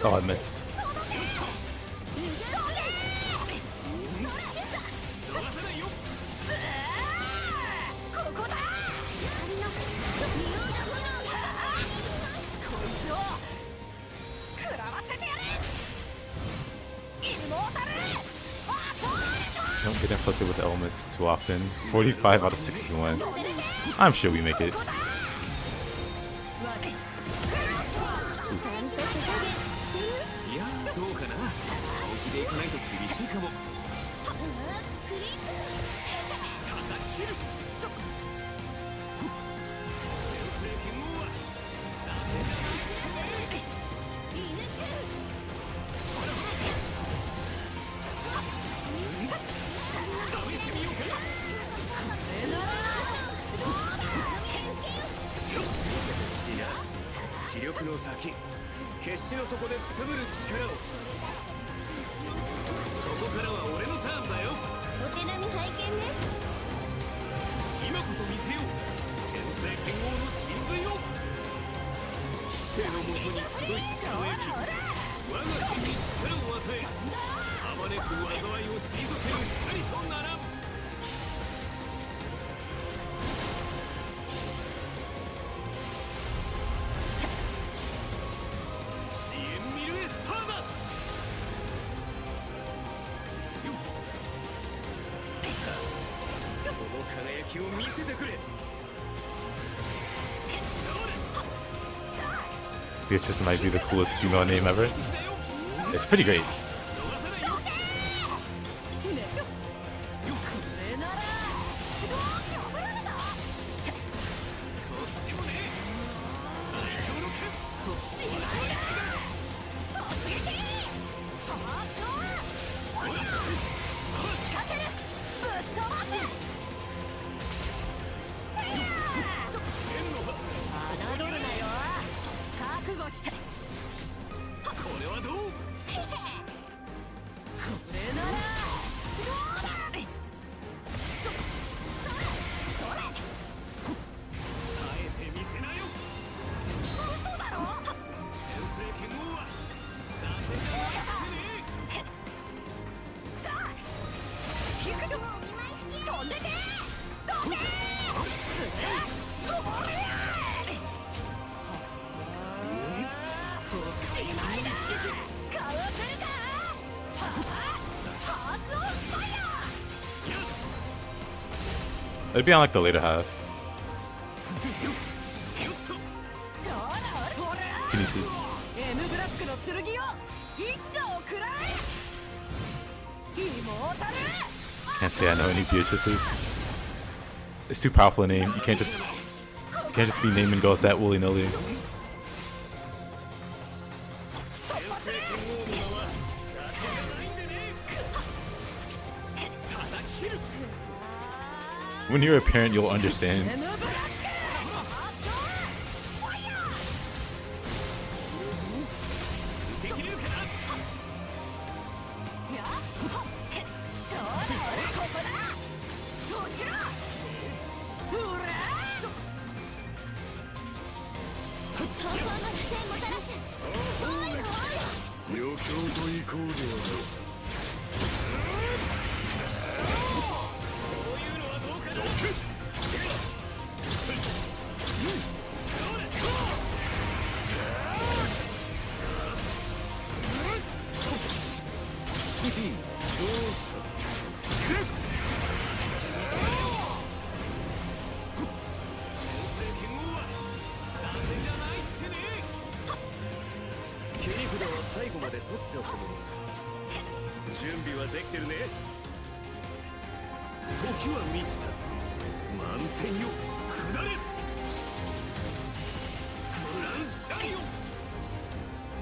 A: Oh, I missed. Don't get inflicted with the elements too often. 45 out of 61. I'm sure we make it. Beatrix might be the coolest female name ever. It's pretty great. It'd be on like the later half. Can you see? Can't say I know any Beatrices. It's too powerful a name. You can't just be naming girls that willy nilly. When you're a parent, you'll understand.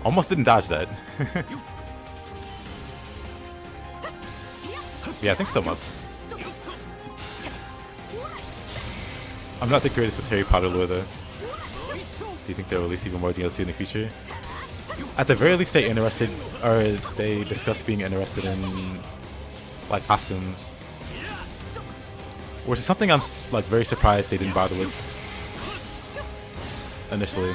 A: Almost didn't dodge that. Yeah, I think some ups. I'm not the greatest with Harry Potter lore though. Do you think they'll release even more DLC in the future? At the very least, they discuss being interested in like costumes, which is something I'm like very surprised they didn't bother with initially.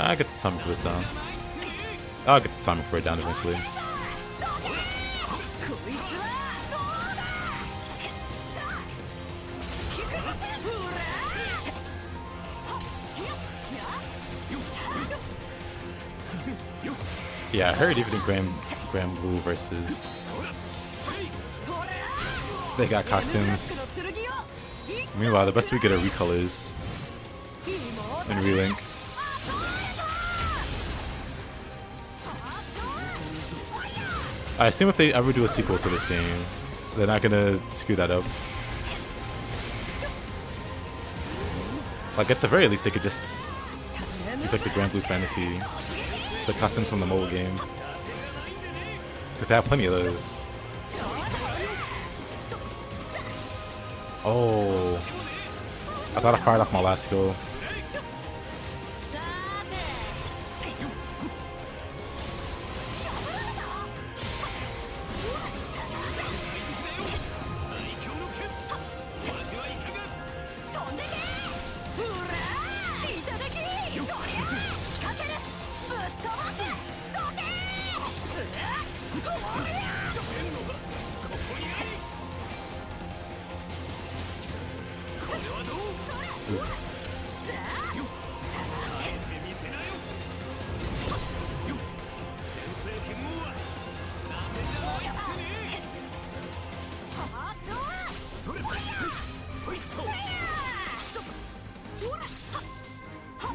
A: I get the timing for this down. I'll get the timing for it down eventually. Yeah, I heard even in Granblue versus they got costumes. Meanwhile, the best we get are recolors in Relink. I assume if they ever do a sequel to this game, they're not gonna screw that up. Like at the very least, they could just use like the Granblue Fantasy, the costumes from the mobile game, because they have plenty of those. Oh, I thought I fired off my last skill.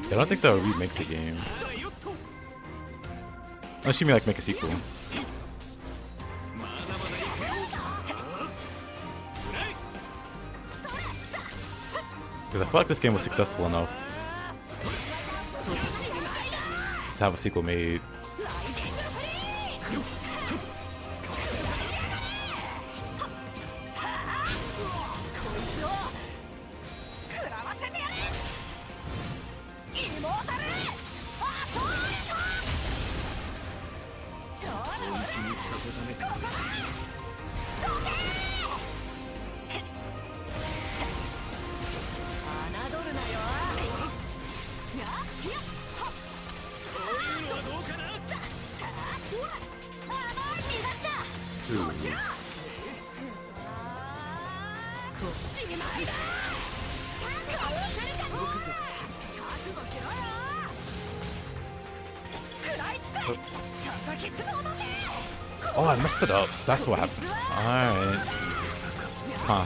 A: I don't think they'll remake the game. Unless you mean like make a sequel. Because I feel like this game was successful enough to have a sequel made. Oh, I messed it up. That's what happened. Alright. Huh.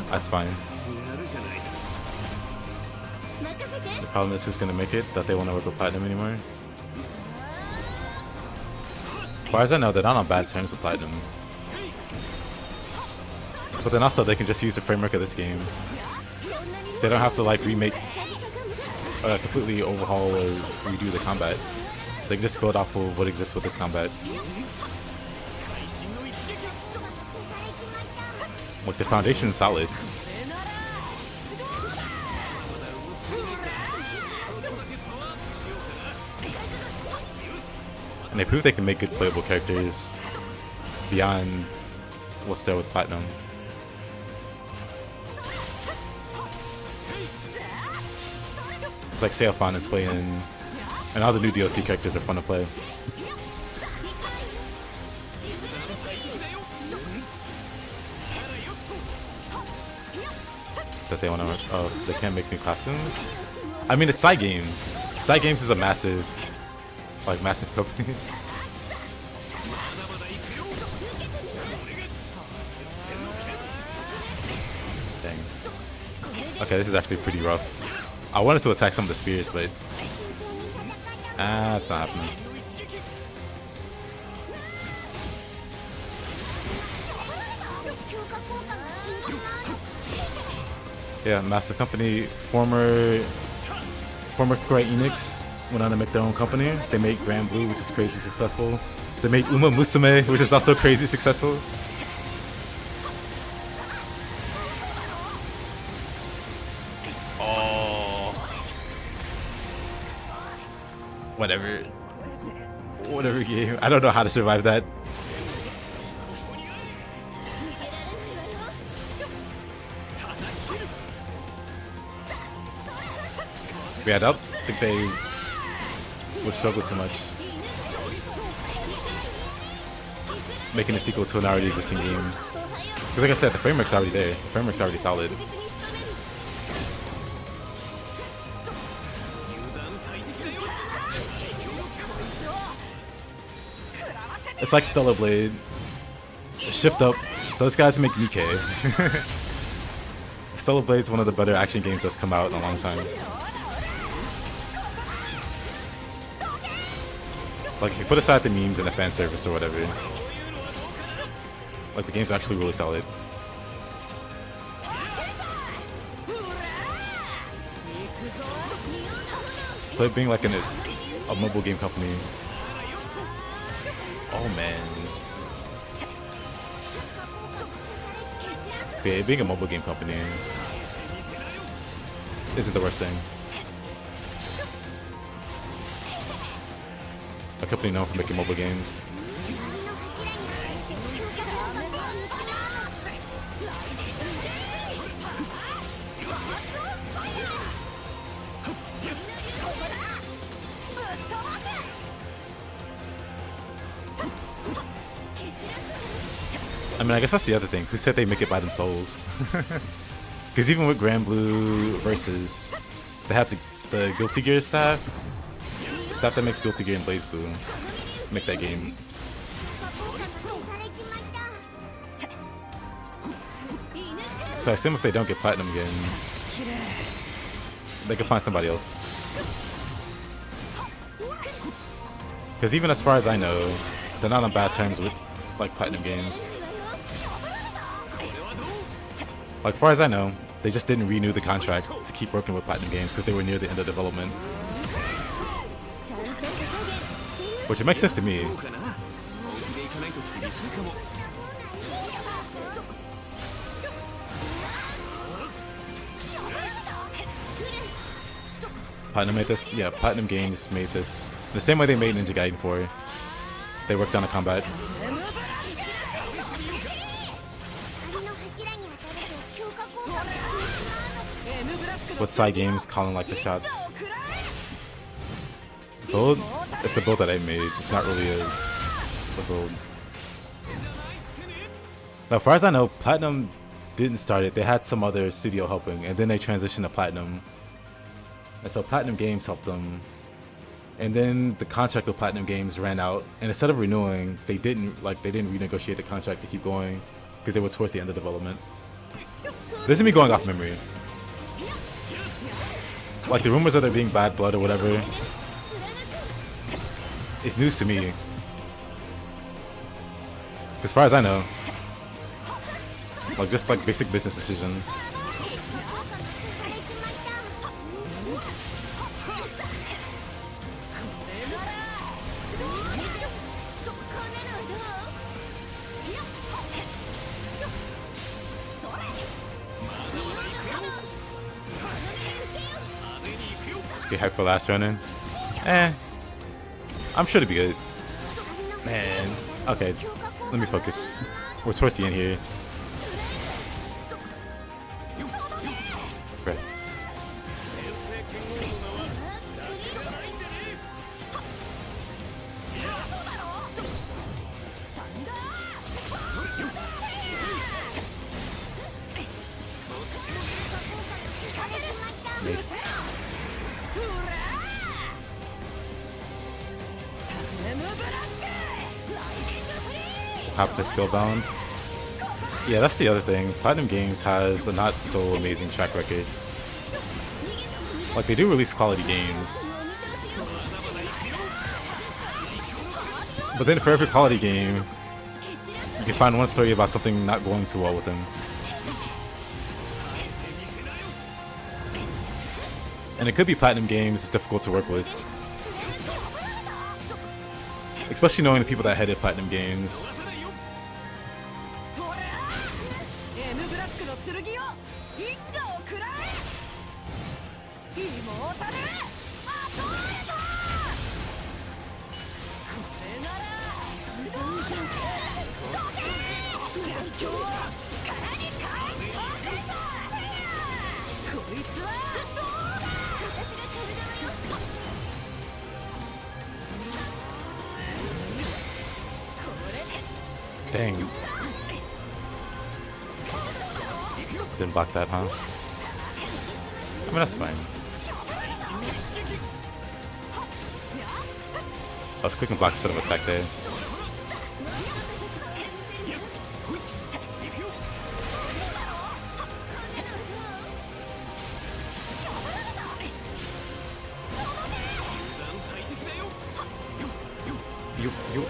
A: That's fine. The problem is who's gonna make it, that they won't work with Platinum anymore. As far as I know, they're not on bad terms with Platinum. But then also, they can just use the framework of this game. They don't have to like remake, completely overhaul or redo the combat. They can just build off of what exists with this combat. Like the foundation is solid. And they prove they can make good playable characters beyond what's there with Platinum. It's like Seofan and Swayin, and all the new DLC characters are fun to play. That they want to, oh, they can't make new costumes? I mean, it's Side Games. Side Games is a massive, like, massive company. Dang. Okay, this is actually pretty rough. I wanted to attack some of the spears, but it's not happening. Yeah, massive company. Former Square Enix went on to make their own company. They made Granblue, which is crazy successful. They made Uma Musume, which is also crazy successful. Oh, whatever game. I don't know how to survive that. Yeah, I don't think they would struggle too much making a sequel to an already existing game. Because like I said, the framework's already there. The framework's already solid. It's like Stellar Blade. Shift Up. Those guys make Nikkei. Stellar Blade is one of the better action games that's come out in a long time. Like, if you put aside the memes and the fan service or whatever, like, the game's actually really solid. So it being like a mobile game company. Oh man. Okay, being a mobile game company isn't the worst thing. A company known for making mobile games. I mean, I guess that's the other thing. Who said they make it by themselves? Because even with Granblue Versus, they had the Guilty Gear staff. The staff that makes Guilty Gear and BlazBlue make that game. So I assume if they don't get Platinum again, they can find somebody else. Because even as far as I know, they're not on bad terms with like Platinum games. Like, far as I know, they just didn't renew the contract to keep working with Platinum games because they were near the end of development. Which it makes sense to me. Platinum made this? Yeah, Platinum Games made this. The same way they made Ninja Gaiden 4. They worked on a combat. With side games calling like the shots. Build? It's a build that I made. It's not really a build. Now, as far as I know, Platinum didn't start it. They had some other studio helping, and then they transitioned to Platinum. And so Platinum Games helped them. And then the contract with Platinum Games ran out, and instead of renewing, they didn't renegotiate the contract to keep going because they were towards the end of development. This is me going off memory. Like, the rumors of there being bad blood or whatever, it's news to me. As far as I know, like, just like basic business decision. Be hyped for last running? I'm sure to be good. Man. Okay, let me focus. We're towards the end here. Right. Nice. Pop the skill bound. Yeah, that's the other thing. Platinum Games has a not so amazing track record. Like, they do release quality games, but then for every quality game, you can find one story about something not going too well with them. And it could be Platinum Games is difficult to work with. Especially knowing the people that headed Platinum Games. Dang. Didn't block that, huh? I mean, that's fine. I was clicking block instead of attack there. You.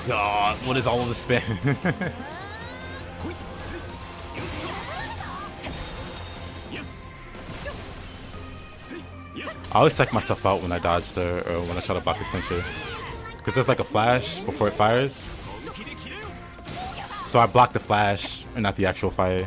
A: God, what is all of this spam? I always psych myself out when I dodge or when I try to block the clincher. Because there's like a flash before it fires. So I block the flash and not the actual fire.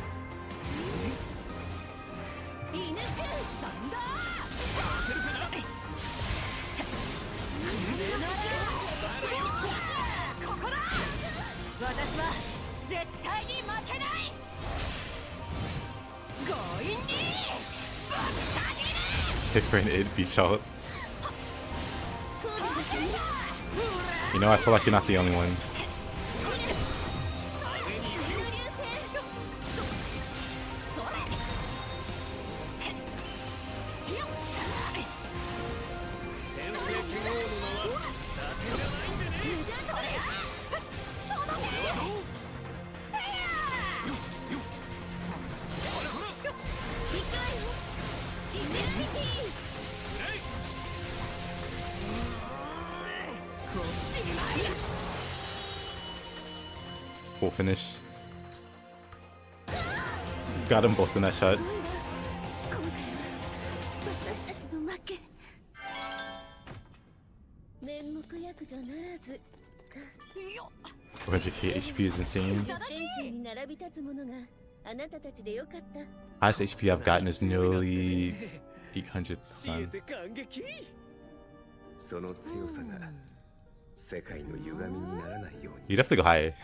A: Hit for an id, beat shot. You know, I feel like you're not the only one. Full finish. Got them both in that shot. $400k HP is insane. Highest HP I've gotten is nearly 800. You definitely go higher.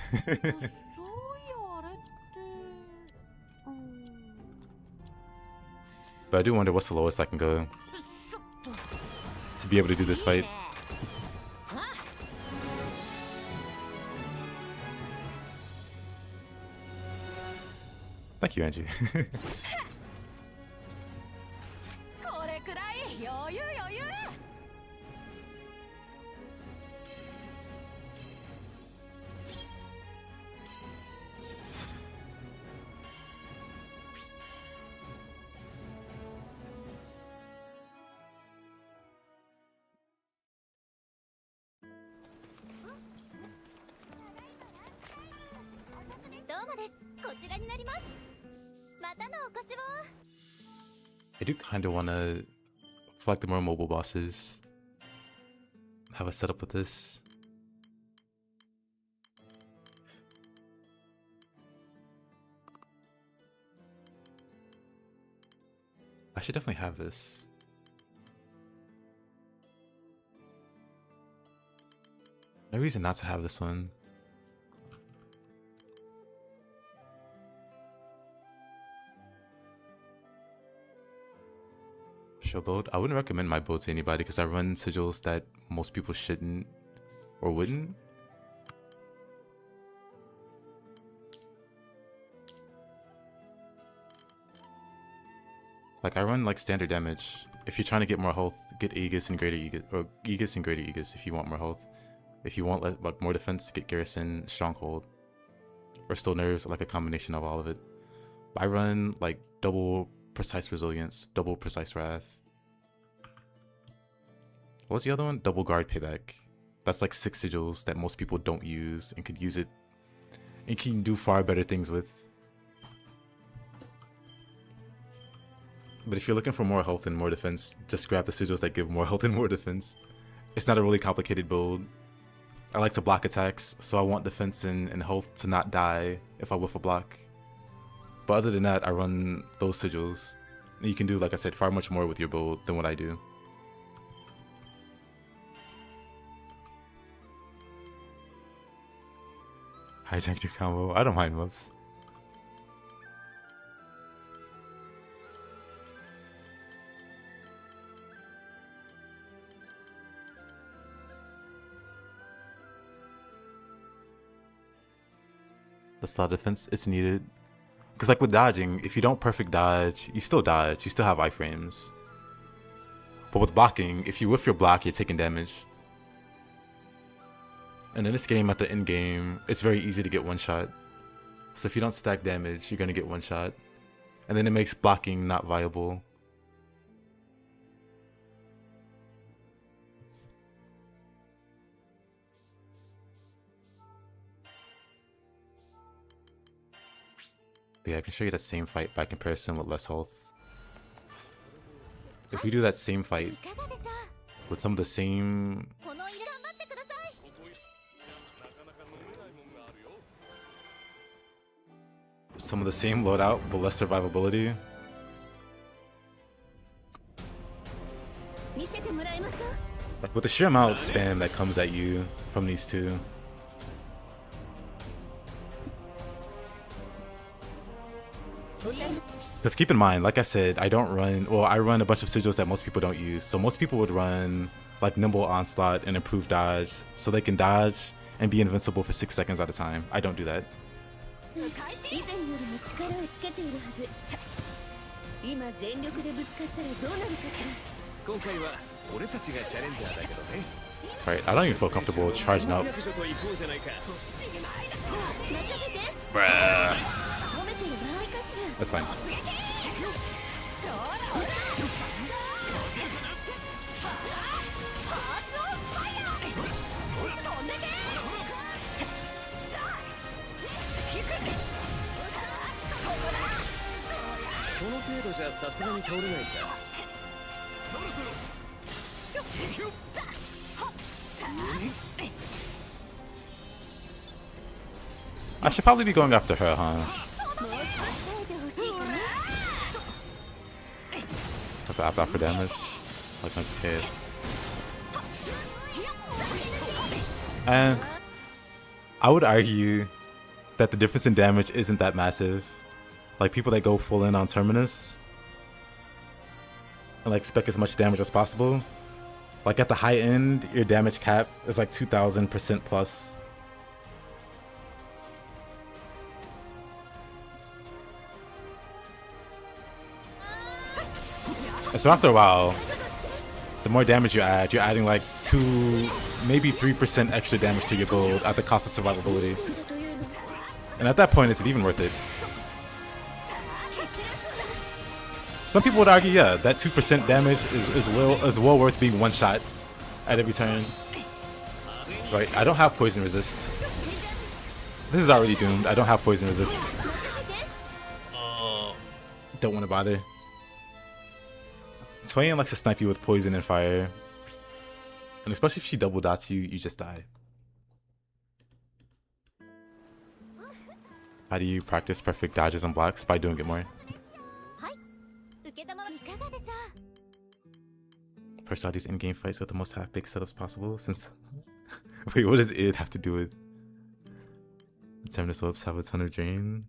A: But I do wonder what's the lowest I can go to be able to do this fight. Thank you, Angie. I do kind of want to, for like the more mobile bosses, have a setup with this. I should definitely have this. No reason not to have this one. Show build. I wouldn't recommend my build to anybody because I run sigils that most people shouldn't or wouldn't. Like I run like standard damage. If you're trying to get more health, get Aegis and greater Aegis, or Aegis and greater Aegis if you want more health. If you want like more defense, get Garrison, Stronghold, or Still Nerves, like a combination of all of it. But I run like double precise resilience, double precise wrath. What's the other one? Double guard payback. That's like 6 sigils that most people don't use and could use it and can do far better things with. But if you're looking for more health and more defense, just grab the sigils that give more health and more defense. It's not a really complicated build. I like to block attacks, so I want defense and health to not die if I whiff a block. But other than that, I run those sigils. You can do, like I said, far much more with your build than what I do. Hijack your combo. I don't mind whoops. The slot defense is needed. Because like with dodging, if you don't perfect dodge, you still dodge. You still have iframes. But with blocking, if you whiff your block, you're taking damage. And in this game, at the end game, it's very easy to get one shot. So if you don't stack damage, you're going to get one shot. And then it makes blocking not viable. But yeah, I can show you that same fight by comparison with less health. If we do that same fight with some of the same... some of the same loadout, but less survivability. Like with the sheer amount of spam that comes at you from these two. Because keep in mind, like I said, I don't run, well, I run a bunch of sigils that most people don't use. So most people would run like Nimble Onslaught and Improved Dodge so they can dodge and be invincible for 6 seconds at a time. I don't do that. Right, I don't even feel comfortable charging up. Bruh. That's fine. I should probably be going after her, huh? Have to opt out for damage. Like my kid. And I would argue that the difference in damage isn't that massive. Like people that go full in on Terminus and like expect as much damage as possible. Like at the high end, your damage cap is like 2000% plus. And so after a while, the more damage you add, you're adding like 2, maybe 3% extra damage to your build at the cost of survivability. And at that point, is it even worth it? Some people would argue, yeah, that 2% damage is well worth being one shot at every turn. Right, I don't have poison resist. This is already doomed. I don't have poison resist. Don't want to bother. Swayan likes to snipe you with poison and fire. And especially if she double dots you, you just die. How do you practice perfect dodges and blocks? By doing it more. First all these in-game fights with the most half-big setups possible since... Wait, what does id have to do with... Terminus whoops have a ton of drain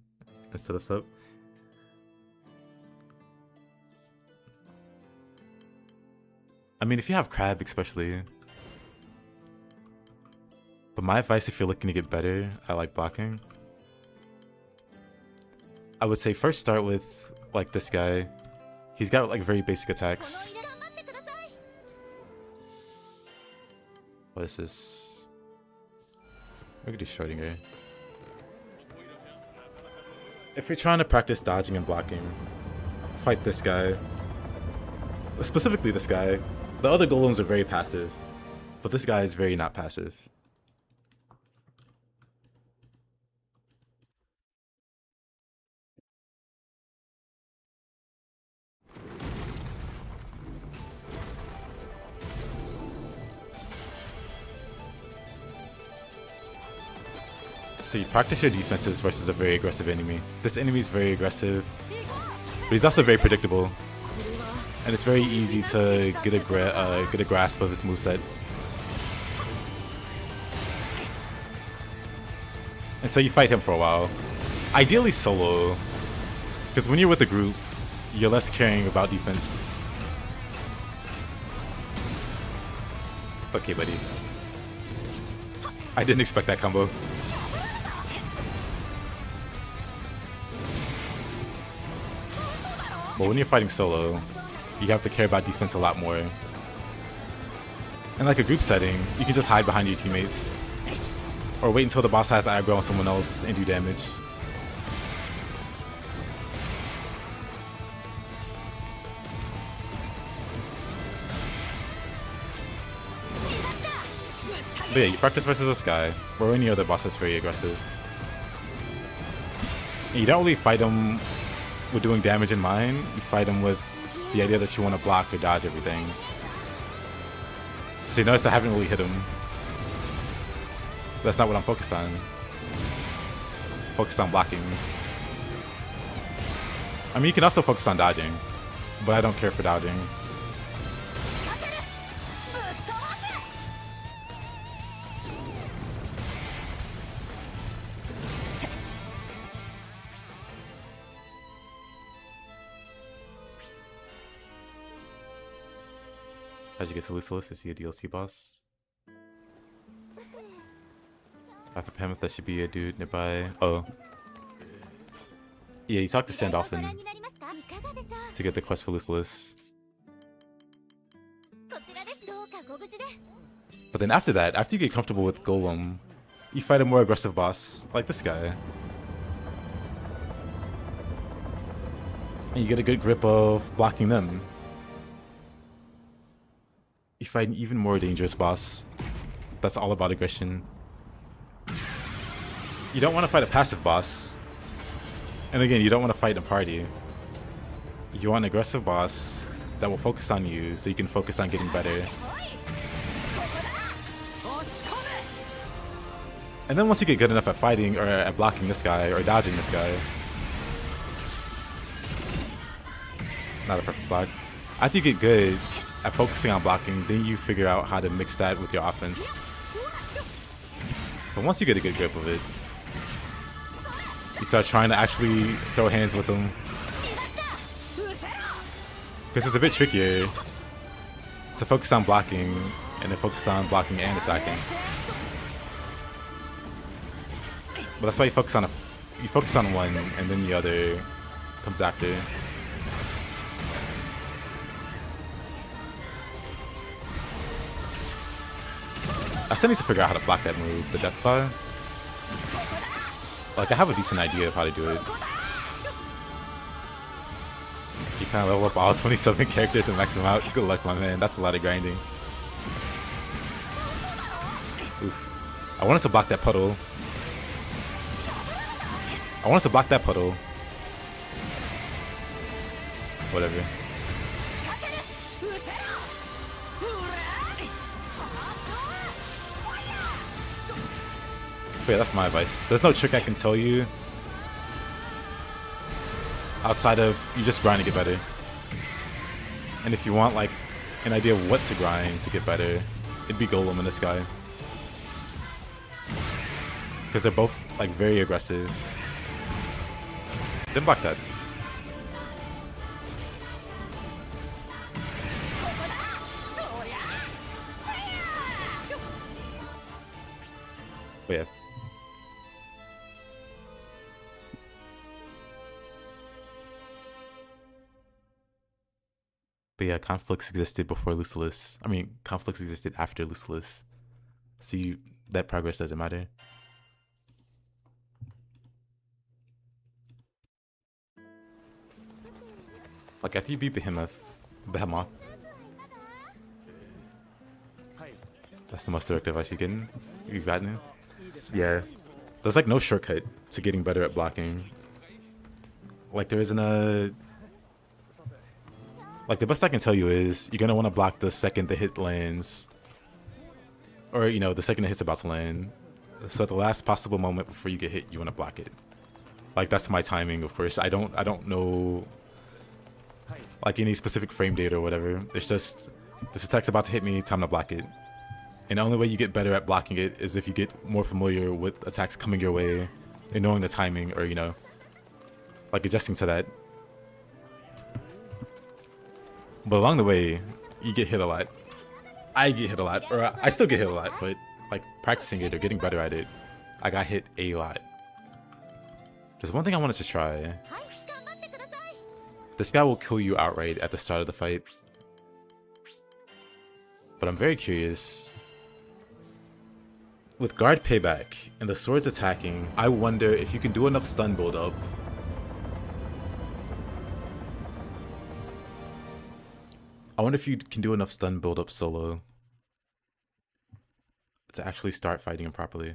A: and setups up? I mean, if you have crab especially. But my advice if you're looking to get better at like blocking, I would say first start with like this guy. He's got like very basic attacks. What is this? We could do Schrodinger. If you're trying to practice dodging and blocking, fight this guy. Specifically this guy. The other golems are very passive, but this guy is very not passive. So you practice your defenses versus a very aggressive enemy. This enemy is very aggressive, but he's also very predictable. And it's very easy to get a grasp of his moveset. And so you fight him for a while. Ideally solo. Because when you're with a group, you're less caring about defense. Okay, buddy. I didn't expect that combo. But when you're fighting solo, you have to care about defense a lot more. In like a group setting, you can just hide behind your teammates. Or wait until the boss has aggro on someone else and do damage. But yeah, you practice versus this guy, or any other boss that's very aggressive. And you don't really fight him with doing damage in mind, you fight him with the idea that you want to block or dodge everything. So you notice I haven't really hit him. That's not what I'm focused on. Focused on blocking. I mean, you can also focus on dodging, but I don't care for dodging. How'd you get to Lucilus? Is he a DLC boss? After Pameth, that should be a dude nearby. Oh. Yeah, you talk to Sandalphon to get the quest for Lucilus. But then after that, after you get comfortable with Golem, you fight a more aggressive boss, like this guy. And you get a good grip of blocking them. You fight an even more dangerous boss that's all about aggression. You don't want to fight a passive boss. And again, you don't want to fight in a party. You want an aggressive boss that will focus on you so you can focus on getting better. And then once you get good enough at fighting or at blocking this guy or dodging this guy. Not a perfect block. After you get good at focusing on blocking, then you figure out how to mix that with your offense. So once you get a good grip of it, you start trying to actually throw hands with them. Because it's a bit trickier to focus on blocking and then focus on blocking and attacking. But that's why you focus on one and then the other comes after. I still need to figure out how to block that move, the Death Claw. Like, I have a decent idea of how to do it. You kind of level up all 27 characters and max them out. Good luck, my man. That's a lot of grinding. Oof. I want us to block that puddle. I want us to block that puddle. Whatever. But yeah, that's my advice. There's no trick I can tell you outside of you just grind to get better. And if you want like an idea of what to grind to get better, it'd be Golem and this guy. Because they're both like very aggressive. Then block that. But yeah. But yeah, conflicts existed before Lucilus. I mean, conflicts existed after Lucilus. So that progress doesn't matter. Like after you beat Behemoth. That's the most direct advice you've gotten. Yeah. There's like no shortcut to getting better at blocking. Like there isn't a... Like the best I can tell you is you're gonna want to block the second the hit lands. Or, you know, the second the hit's about to land. So at the last possible moment before you get hit, you want to block it. Like, that's my timing, of course. I don't know like any specific frame date or whatever. It's just this attack's about to hit me, time to block it. And the only way you get better at blocking it is if you get more familiar with attacks coming your way and knowing the timing, or, you know, like adjusting to that. But along the way, you get hit a lot. I get hit a lot, or I still get hit a lot, but like practicing it or getting better at it, I got hit a lot. There's one thing I wanted to try. This guy will kill you outright at the start of the fight. But I'm very curious. With guard payback and the swords attacking, I wonder if you can do enough stun build up. I wonder if you can do enough stun build up solo to actually start fighting him properly.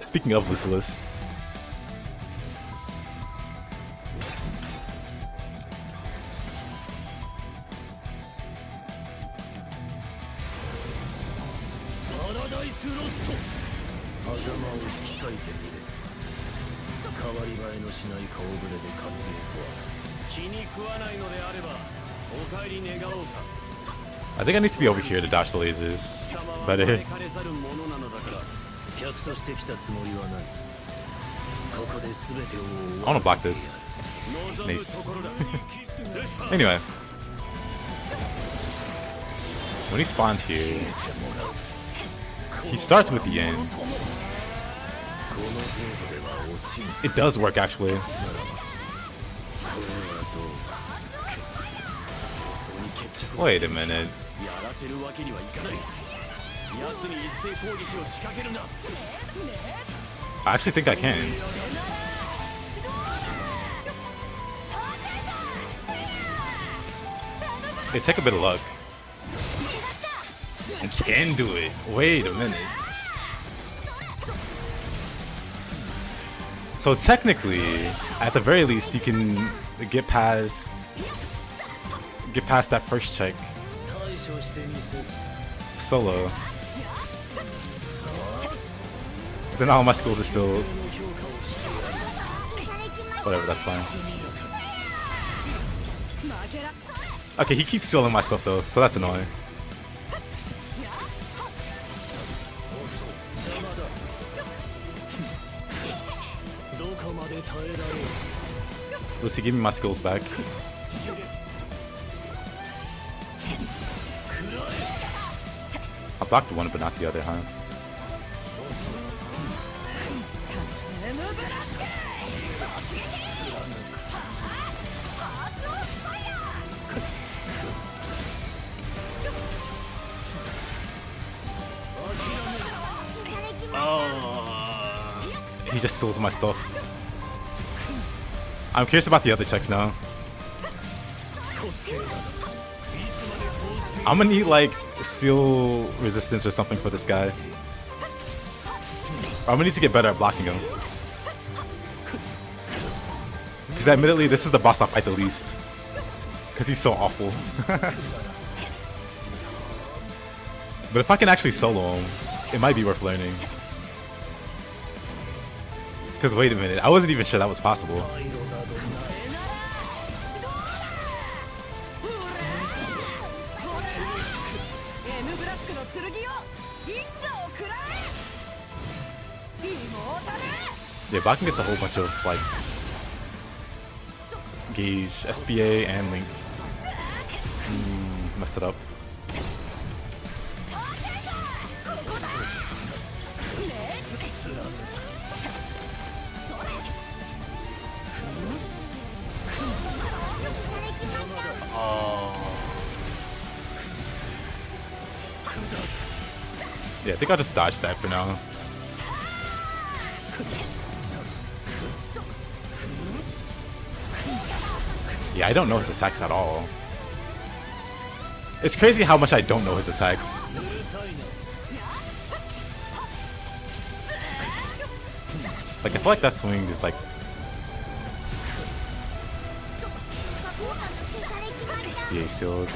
A: Speaking of Ruthless, I think I need to be over here to dodge the lasers better. I want to block this. Nice. Anyway, when he spawns here, he starts with the end. It does work, actually. Wait a minute. I actually think I can. It take a bit of luck. I can do it. Wait a minute. So technically, at the very least, you can get past that first check solo. Then all my skills are still whatever. That's fine. Okay, he keeps stealing my stuff though, so that's annoying. Lucy, give me my skills back. I blocked one, but not the other, huh? Oh, he just steals my stuff. I'm curious about the other checks now. I'm gonna need like seal resistance or something for this guy. I'm gonna need to get better at blocking him. Because admittedly, this is the boss I fight the least. Because he's so awful. But if I can actually solo him, it might be worth learning. Because wait a minute, I wasn't even sure that was possible. Yeah, blocking gets a whole bunch of like gauge, SPA, and link. Messed it up. Yeah, I think I'll just dodge that for now. Yeah, I don't know his attacks at all. It's crazy how much I don't know his attacks. Like, I feel like that swing is like... SPA sealed.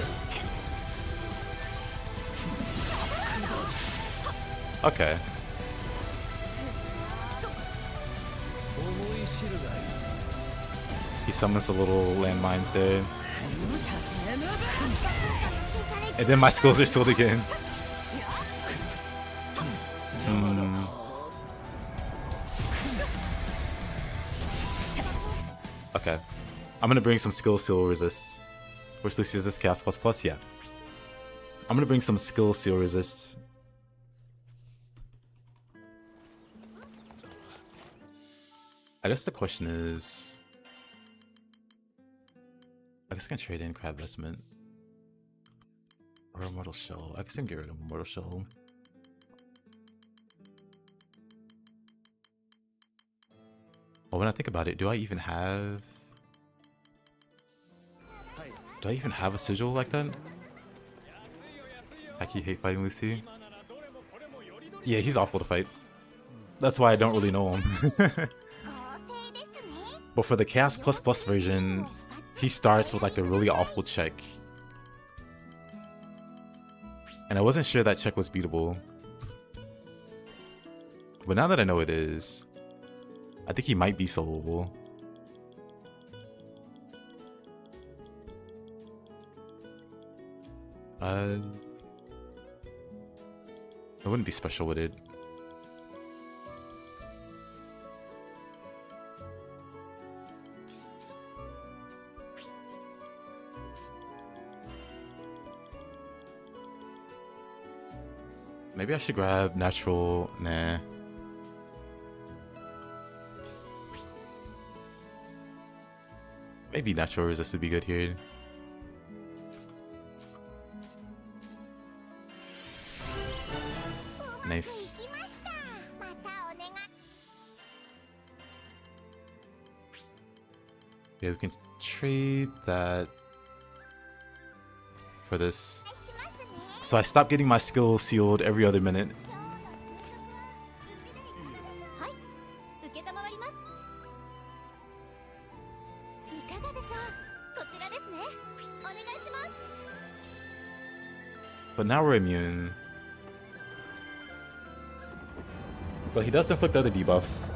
A: Okay. He summons the little landmines there. And then my skills are sealed again. Okay. I'm gonna bring some skill seal resist. Which Lucy is this chaos plus? Yeah. I'm gonna bring some skill seal resist. I guess the question is, I guess I can trade in crab vestment or immortal shell. I guess I can get rid of immortal shell. Oh, when I think about it, do I even have a sigil like that? I hate fighting Lucy. Yeah, he's awful to fight. That's why I don't really know him. But for the Chaos Plus version, he starts with like a really awful check. And I wasn't sure that check was beatable. But now that I know it is, I think he might be soloable. It wouldn't be special with it. Maybe I should grab natural. Nah. Maybe natural resist would be good here. Nice. Yeah, we can trade that for this. So I stopped getting my skill sealed every other minute. But now we're immune. But he does inflict other debuffs.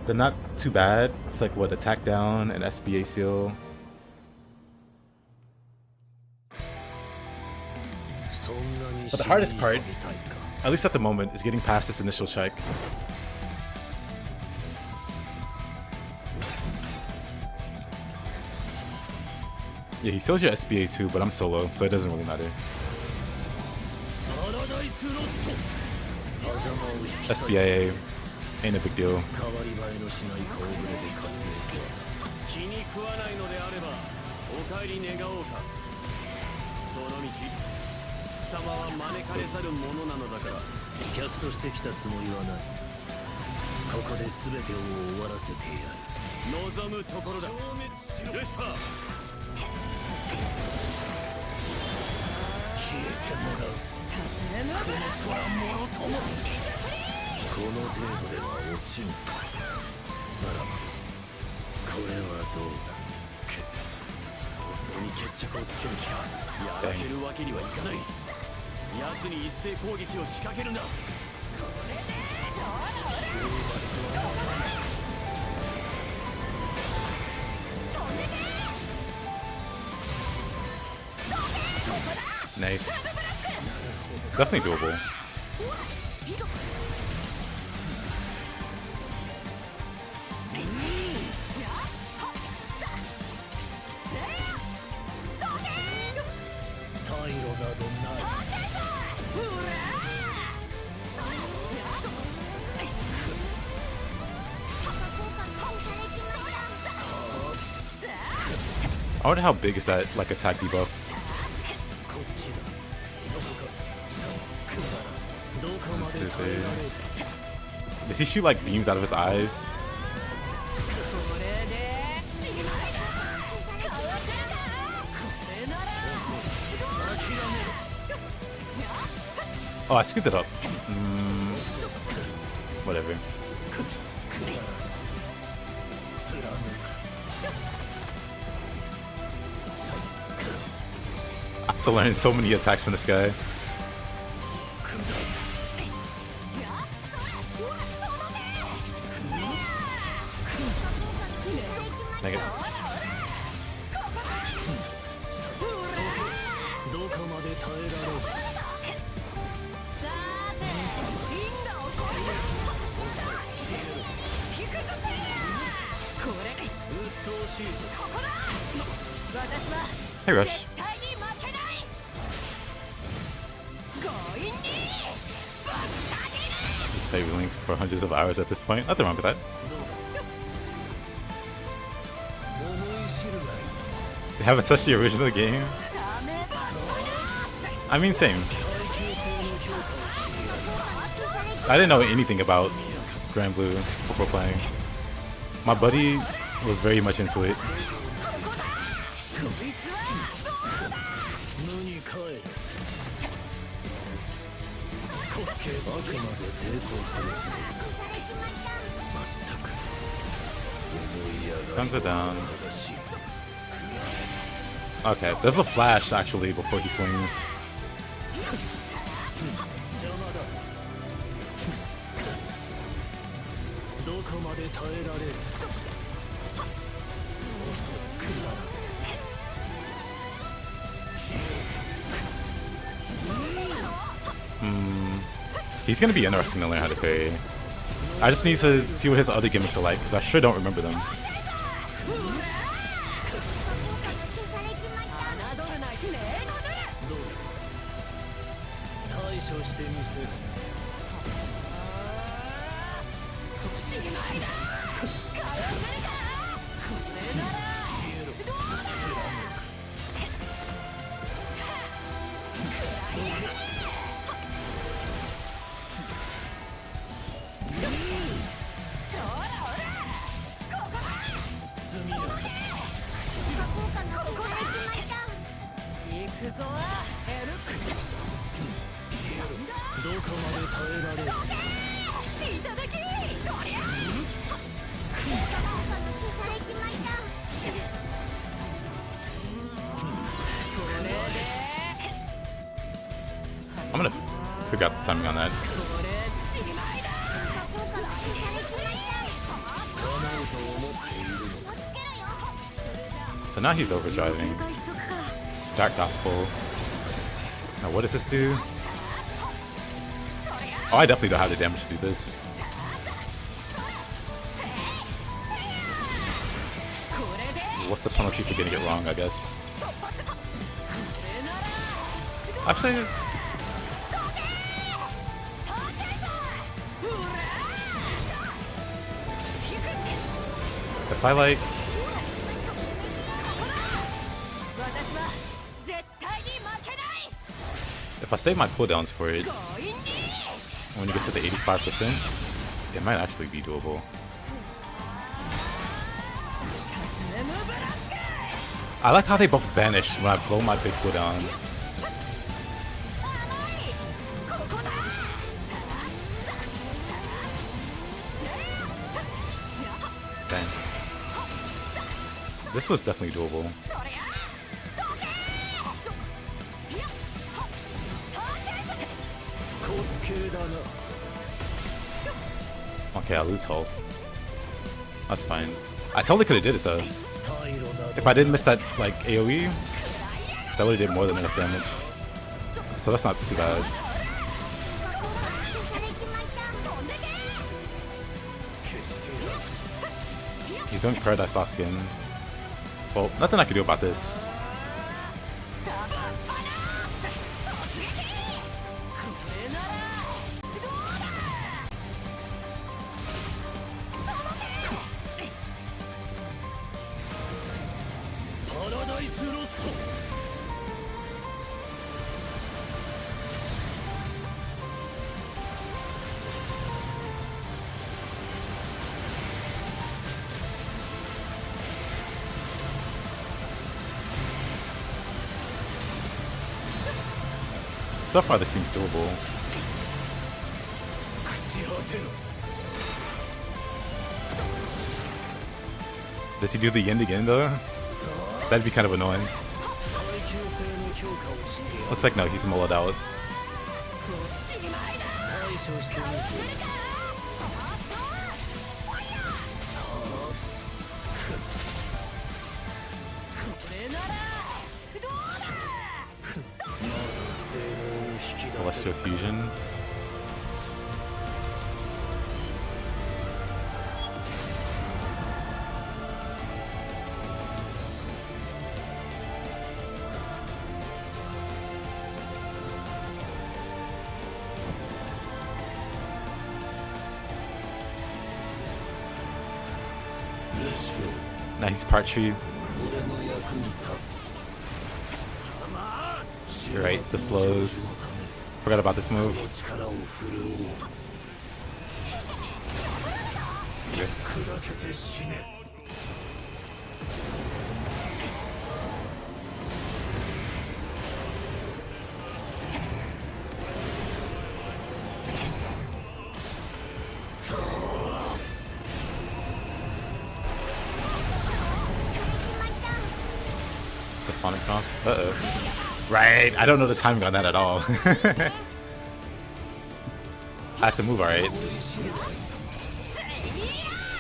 A: They're not too bad. It's like what, attack down and SBA seal. But the hardest part, at least at the moment, is getting past this initial check. Yeah, he sells your SBA too, but I'm solo, so it doesn't really matter. SBA ain't a big deal. Nice. Definitely doable. I wonder how big is that, like, attack debuff? Does he shoot, like, beams out of his eyes? Oh, I scooped it up. Whatever. I have to learn so many attacks from this guy. Hey Rush. Play Relink for hundreds of hours at this point. Nothing wrong with that. They haven't touched the original game. I mean, same. I didn't know anything about Granblue before playing. My buddy was very much into it. Sums are down. Okay, there's a flash actually before he swings. He's gonna be interesting to learn how to parry. I just need to see what his other gimmicks are like, because I sure don't remember them. I'm gonna figure out the timing on that. So now he's overdriving. Dark Gospel. Now what does this do? Oh, I definitely don't have the damage to do this. What's the penalty for getting it wrong, I guess? Actually, if I like... If I save my cooldowns for it, when it gets to the 85%, it might actually be doable. I like how they both vanish when I blow my big cooldown. Dang. This was definitely doable. Okay, I lose health. That's fine. I totally could have did it though. If I didn't miss that like AoE, that would have did more than enough damage. So that's not too bad. He's doing Paradise Lost skin. Well, nothing I can do about this. So far, this seems doable. Does he do the end again, though? That'd be kind of annoying. Looks like no, he's mulled out. Celestial Fusion. Nice part tree. You're right, the slows. Forgot about this move. Okay. Symphonic cross. Uh-oh. Right, I don't know the timing on that at all. That's a move, alright.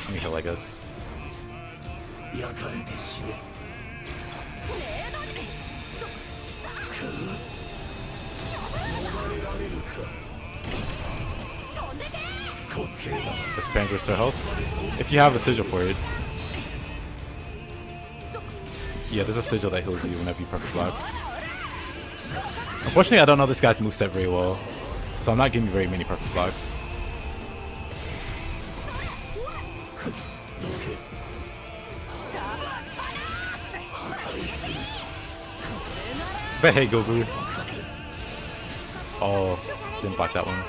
A: Let me heal, I guess. Let's bank restore health. If you have a sigil for it. Yeah, there's a sigil that heals you whenever you perfect block. Unfortunately, I don't know this guy's moveset very well, so I'm not giving you very many perfect blocks. But hey, Goku. Oh, didn't block that one.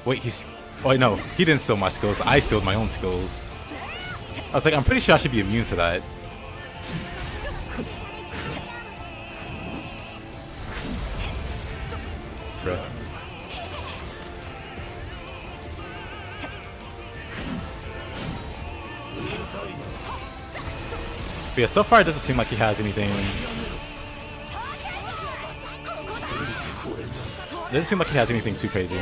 A: Wait, he's... Oh, wait, no. He didn't steal my skills. I stole my own skills. I was like, I'm pretty sure I should be immune to that. Bruh. But yeah, so far it doesn't seem like he has anything. It doesn't seem like he has anything too crazy.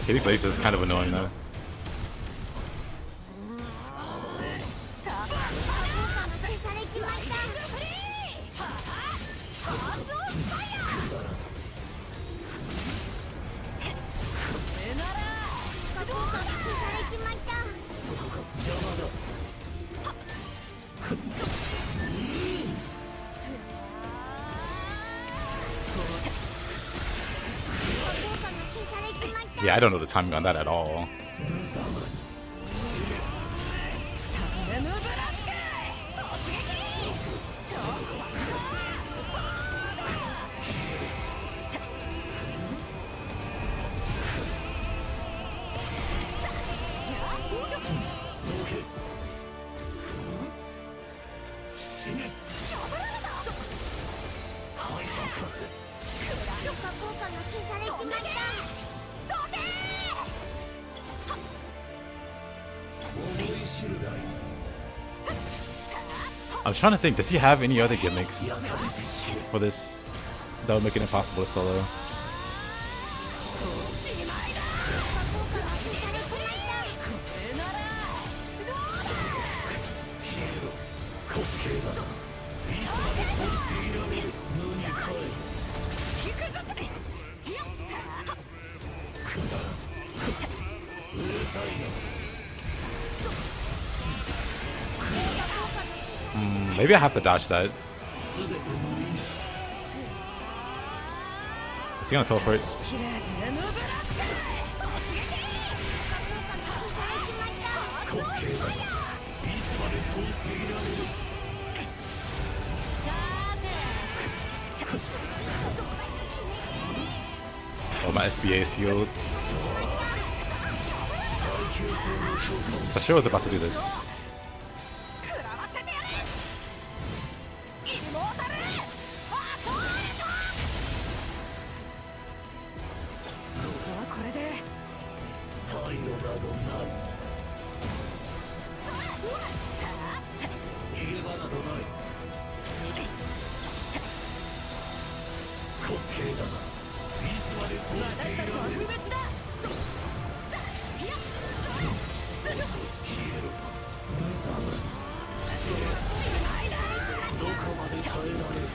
A: Okay, these lasers are kind of annoying though. Yeah, I don't know the timing on that at all. I was trying to think, does he have any other gimmicks for this that would make it impossible to solo? Maybe I have to dodge that. Is he gonna teleport? Oh, my SBA is healed. Sashiro was about to do this.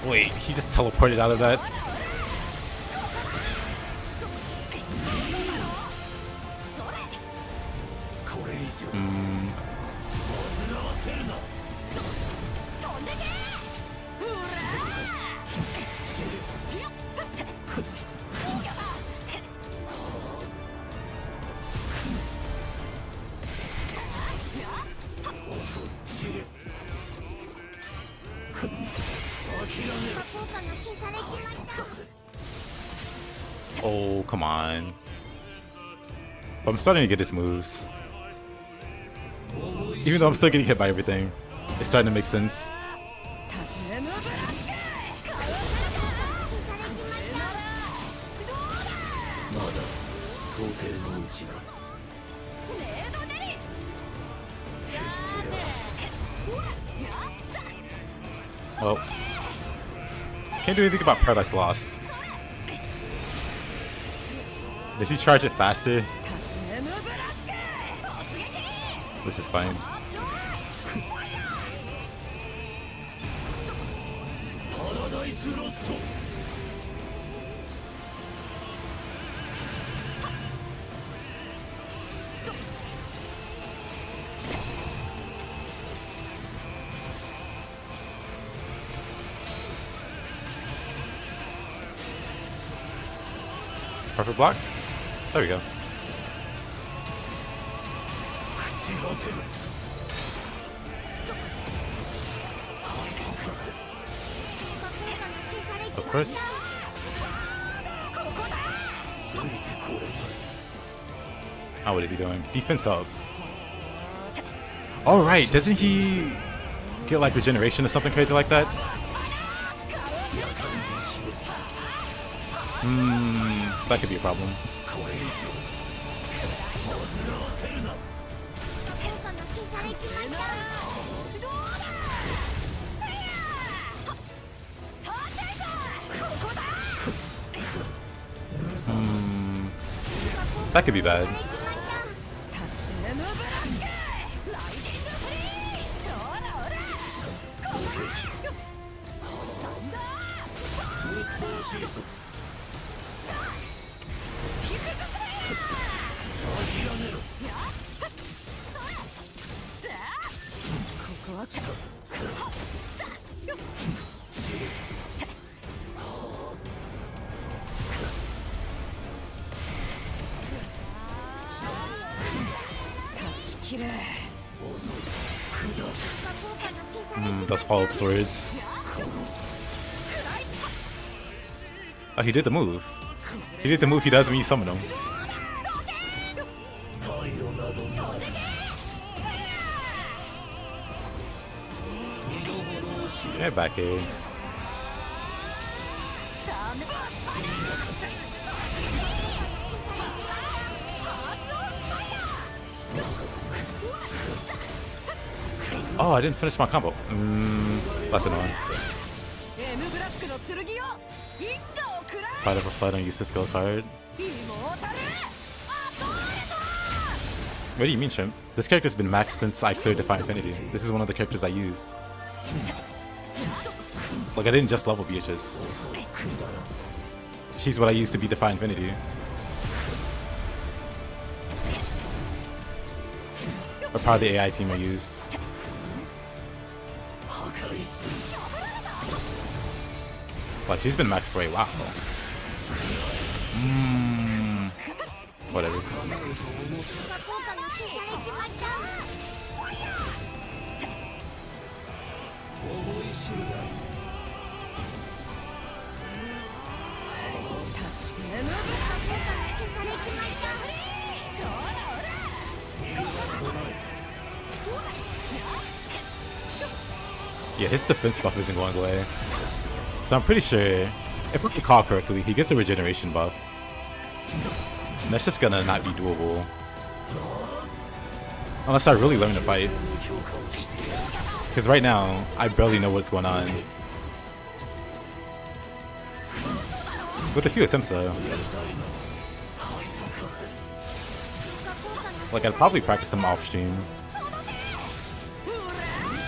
A: Wait, he just teleported out of that? Oh, come on. But I'm starting to get his moves. Even though I'm still getting hit by everything, it's starting to make sense. Well, can't do anything about Paradise Lost. Does he charge it faster? This is fine. Perfect block. There we go. Of course. Oh, what is he doing? Defense up. Oh, right. Doesn't he get like regeneration or something crazy like that? That could be a problem. That could be bad. Those follow-up swords. Oh, he did the move. He did the move he does when you summon him. Get back here. Oh, I didn't finish my combo. That's annoying. Fight over fight on useless goes hard. What do you mean, Shrimp? This character's been maxed since I cleared Defy Infinity. This is one of the characters I use. Like, I didn't just level Beatrix. She's what I used to be Defy Infinity. Or part of the AI team I used. Like, she's been maxed for a while. Whatever. Yeah, his defense buff isn't going away. So I'm pretty sure, if I recall correctly, he gets a regeneration buff. And that's just gonna not be doable. Unless I really learn to fight. Because right now, I barely know what's going on. With a few attempts though. Like, I'd probably practice them off stream.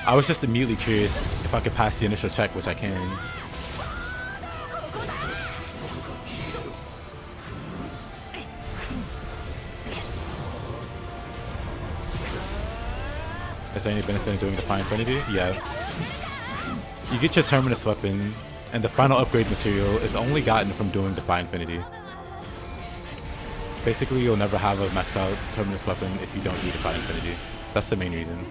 A: I was just immediately curious if I could pass the initial check, which I can. Is there any benefit in doing Defy Infinity? Yeah. You get your Terminus weapon, and the final upgrade material is only gotten from doing Defy Infinity. Basically, you'll never have a maxed out Terminus weapon if you don't do Defy Infinity. That's the main reason.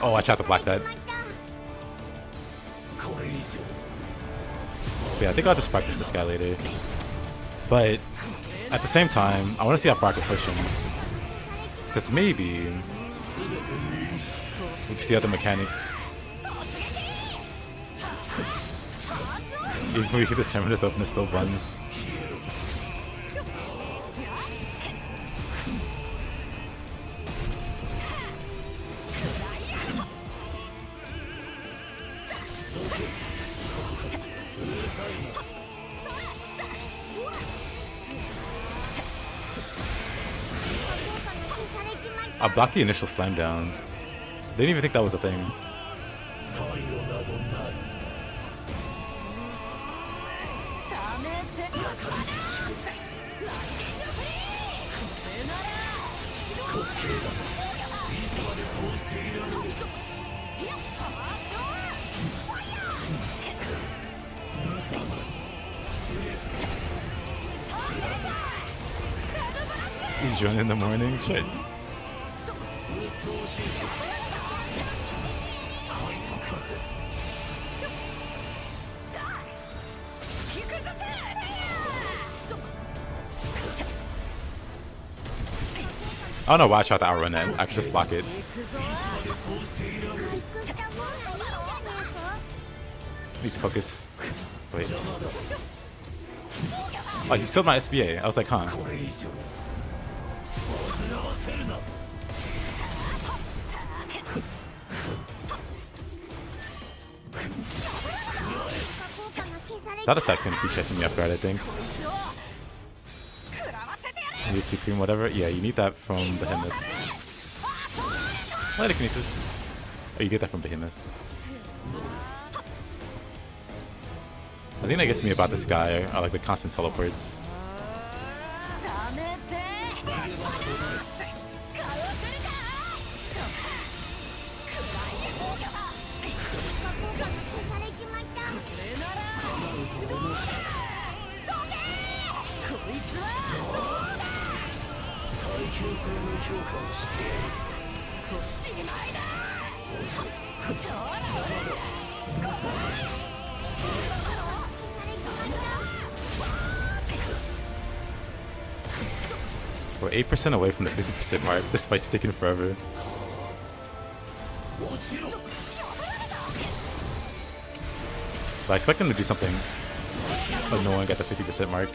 A: Oh, I tried to block that. Yeah, I think I'll just practice this guy later. But at the same time, I want to see how far I can push him. Because maybe we can see other mechanics. Even when we get this Terminus open, it still buns. I blocked the initial slam down. Didn't even think that was a thing. You join in the morning? Shit. I don't know why I tried to outrun that. I could just block it. Need to focus. Wait. Oh, he killed my SBA. I was like, huh. That attack's gonna keep catching me off guard, I think. Maybe Supreme, whatever. Yeah, you need that from Behemoth. Telekinesis. Oh, you get that from Behemoth. I think that gets me about this guy. I like the constant teleports. We're 8% away from the 50% mark. This fight's taking forever. But I expect them to do something annoying at the 50% mark.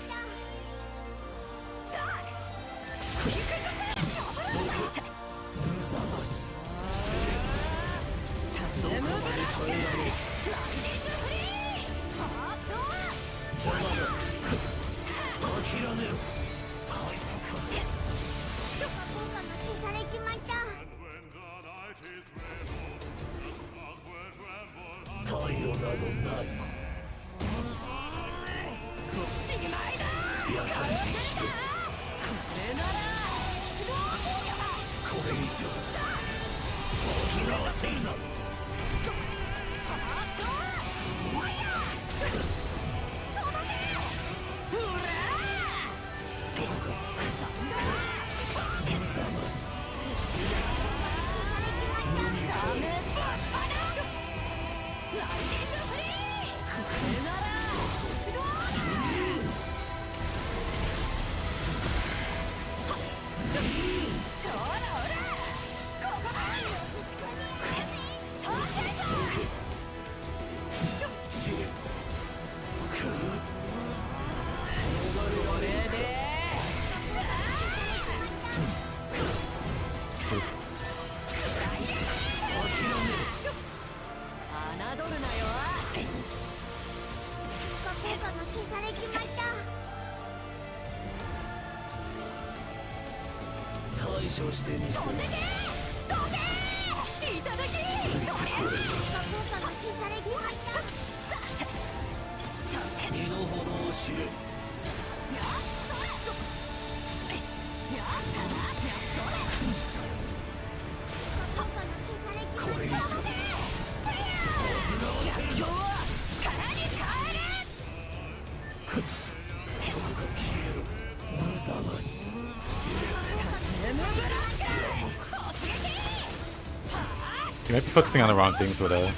A: You might be focusing on the wrong things with a.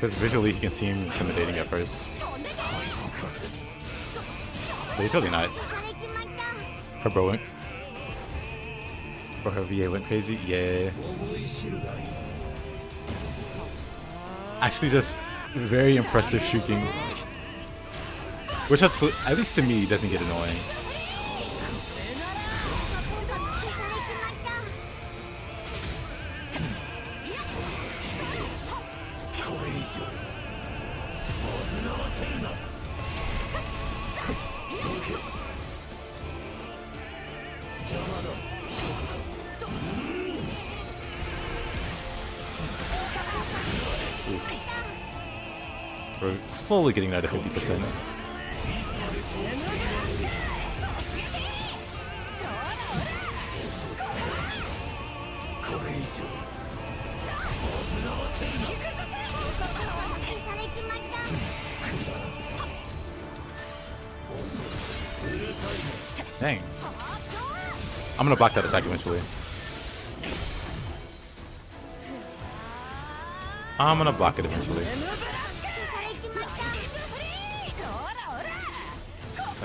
A: Because visually he can seem intimidating at first. But he's really not. Her bro went. Or her VA went crazy? Yeah. Actually just very impressive shrieking. Which has, at least to me, doesn't get annoying. We're slowly getting that to 50%. Dang. I'm gonna block that attack eventually. I'm gonna block it eventually.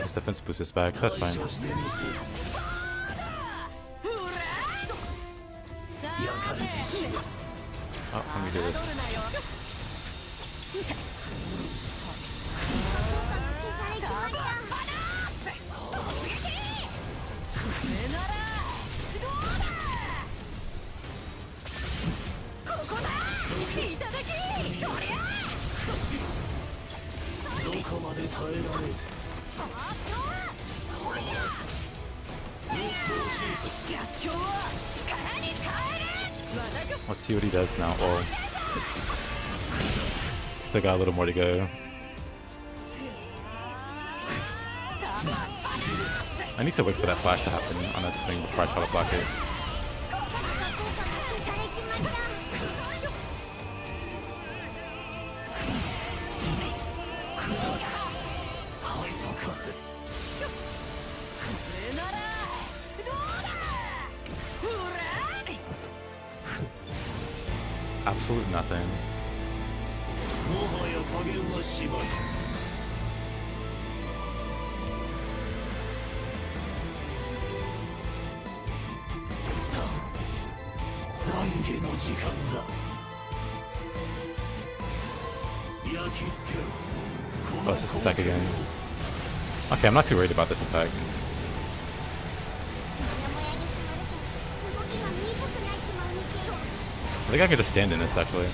A: His defense boost is back, that's fine. Oh, let me do this. Let's see what he does now. Oh, still got a little more to go. I need to wait for that flash to happen on that swing before I try to block it. Absolute nothing. Oh, it's this attack again. Okay, I'm not too worried about this attack. I think I could just stand in this actually.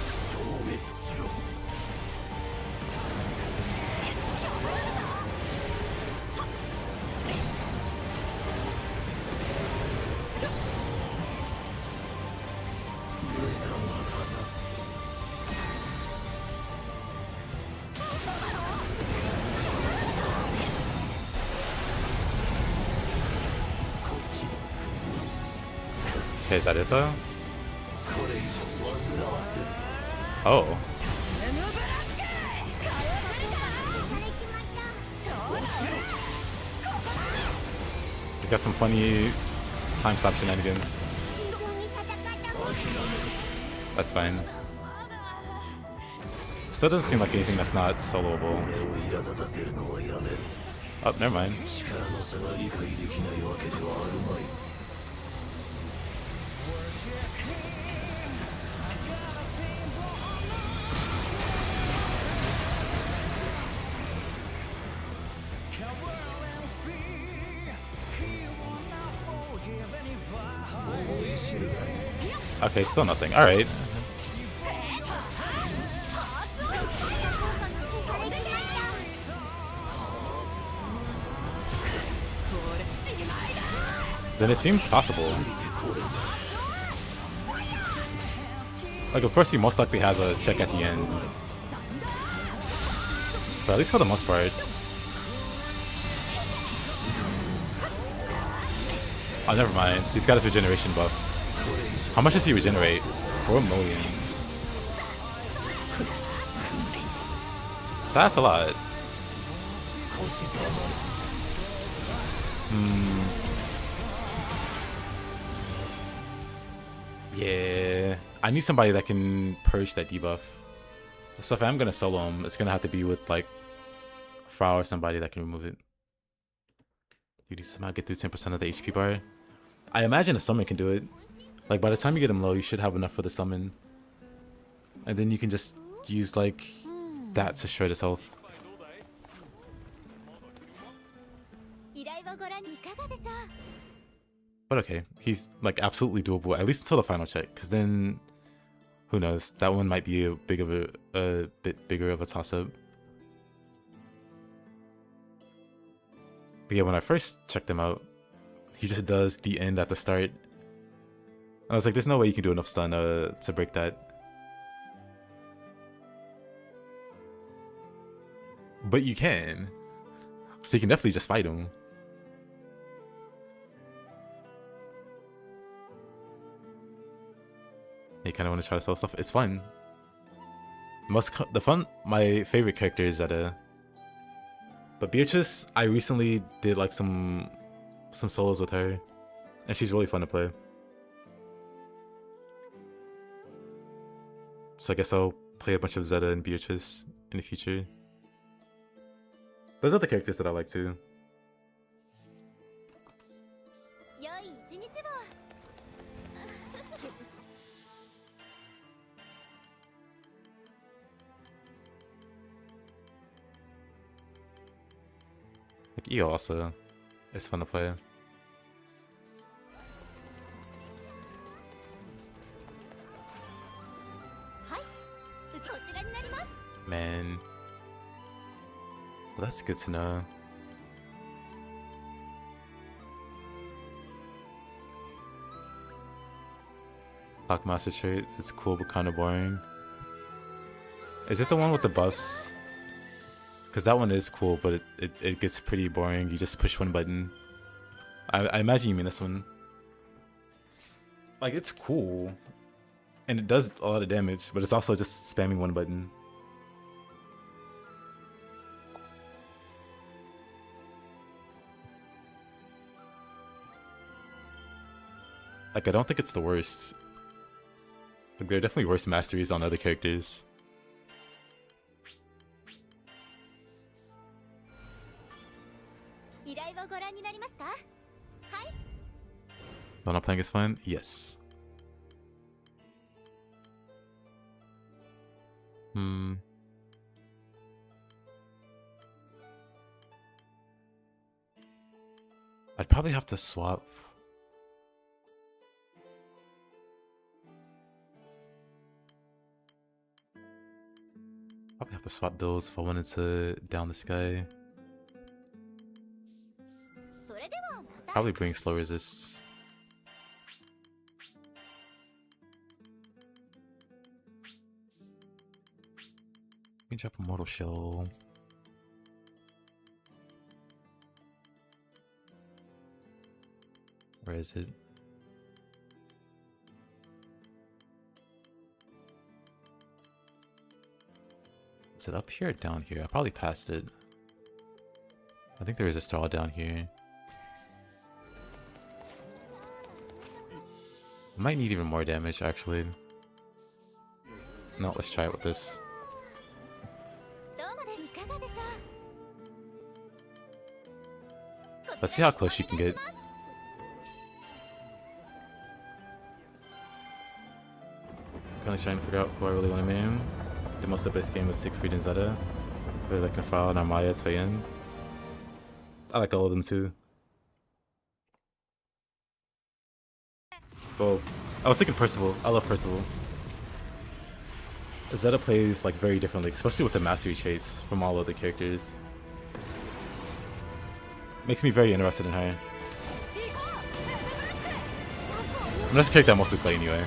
A: Okay, is that it though? Oh. He's got some funny time stop shenanigans. That's fine. Still doesn't seem like anything that's not soloable. Oh, never mind. Okay, still nothing. Alright. Then it seems possible. Like, of course he most likely has a check at the end. But at least for the most part. Oh, never mind. He's got his regeneration buff. How much does he regenerate? 4 million. That's a lot. Yeah. I need somebody that can purge that debuff. So if I'm gonna solo him, it's gonna have to be with like Frau or somebody that can remove it. You need to somehow get through 10% of the HP bar. I imagine a summon can do it. Like by the time you get him low, you should have enough for the summon. And then you can just use like that to shred his health. But okay, he's like absolutely doable, at least until the final check, because then who knows, that one might be a bit bigger of a toss-up. But yeah, when I first checked him out, he just does the end at the start. I was like, there's no way you can do enough stun to break that. But you can. So you can definitely just fight him. You kind of want to try to sell stuff. It's fun. My favorite character is Zeta. But Beatrix, I recently did like some solos with her, and she's really fun to play. So I guess I'll play a bunch of Zeta and Beatrix in the future. There's other characters that I like too. Like EO also is fun to play. Man. Well, that's good to know. Clockmaster trait, it's cool but kind of boring. Is it the one with the buffs? Because that one is cool, but it gets pretty boring. You just push one button. I imagine you mean this one. Like, it's cool. And it does a lot of damage, but it's also just spamming one button. Like, I don't think it's the worst. Like, there are definitely worse masteries on other characters. But not playing is fun? Yes. I'd probably have to swap. Probably have to swap builds if I wanted to down the sky. Probably bring slow resist. You can drop a mortal shell. Where is it? Is it up here or down here? I probably passed it. I think there is a straw down here. Might need even more damage, actually. No, let's try it with this. Let's see how close she can get. Currently trying to figure out who I really want to main. The most of the best game was Siegfried and Zeta. Really like Nafal, Narmaya, Twayen. I like all of them too. Well, I was thinking Percival. I love Percival. Zeta plays like very differently, especially with the mastery traits from all other characters. Makes me very interested in her. And that's a character I mostly play anyway.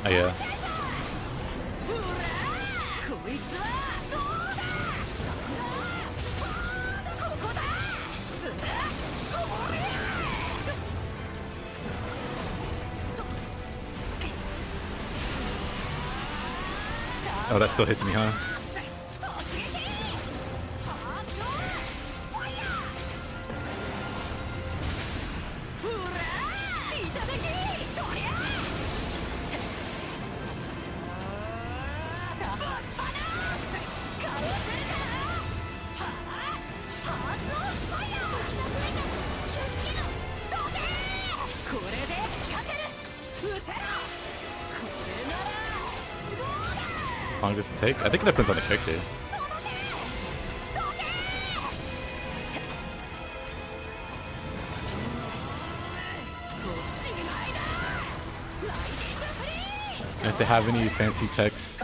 A: Oh yeah. Oh, that still hits me, huh? How long does it take? I think it depends on the character. And if they have any fancy techs.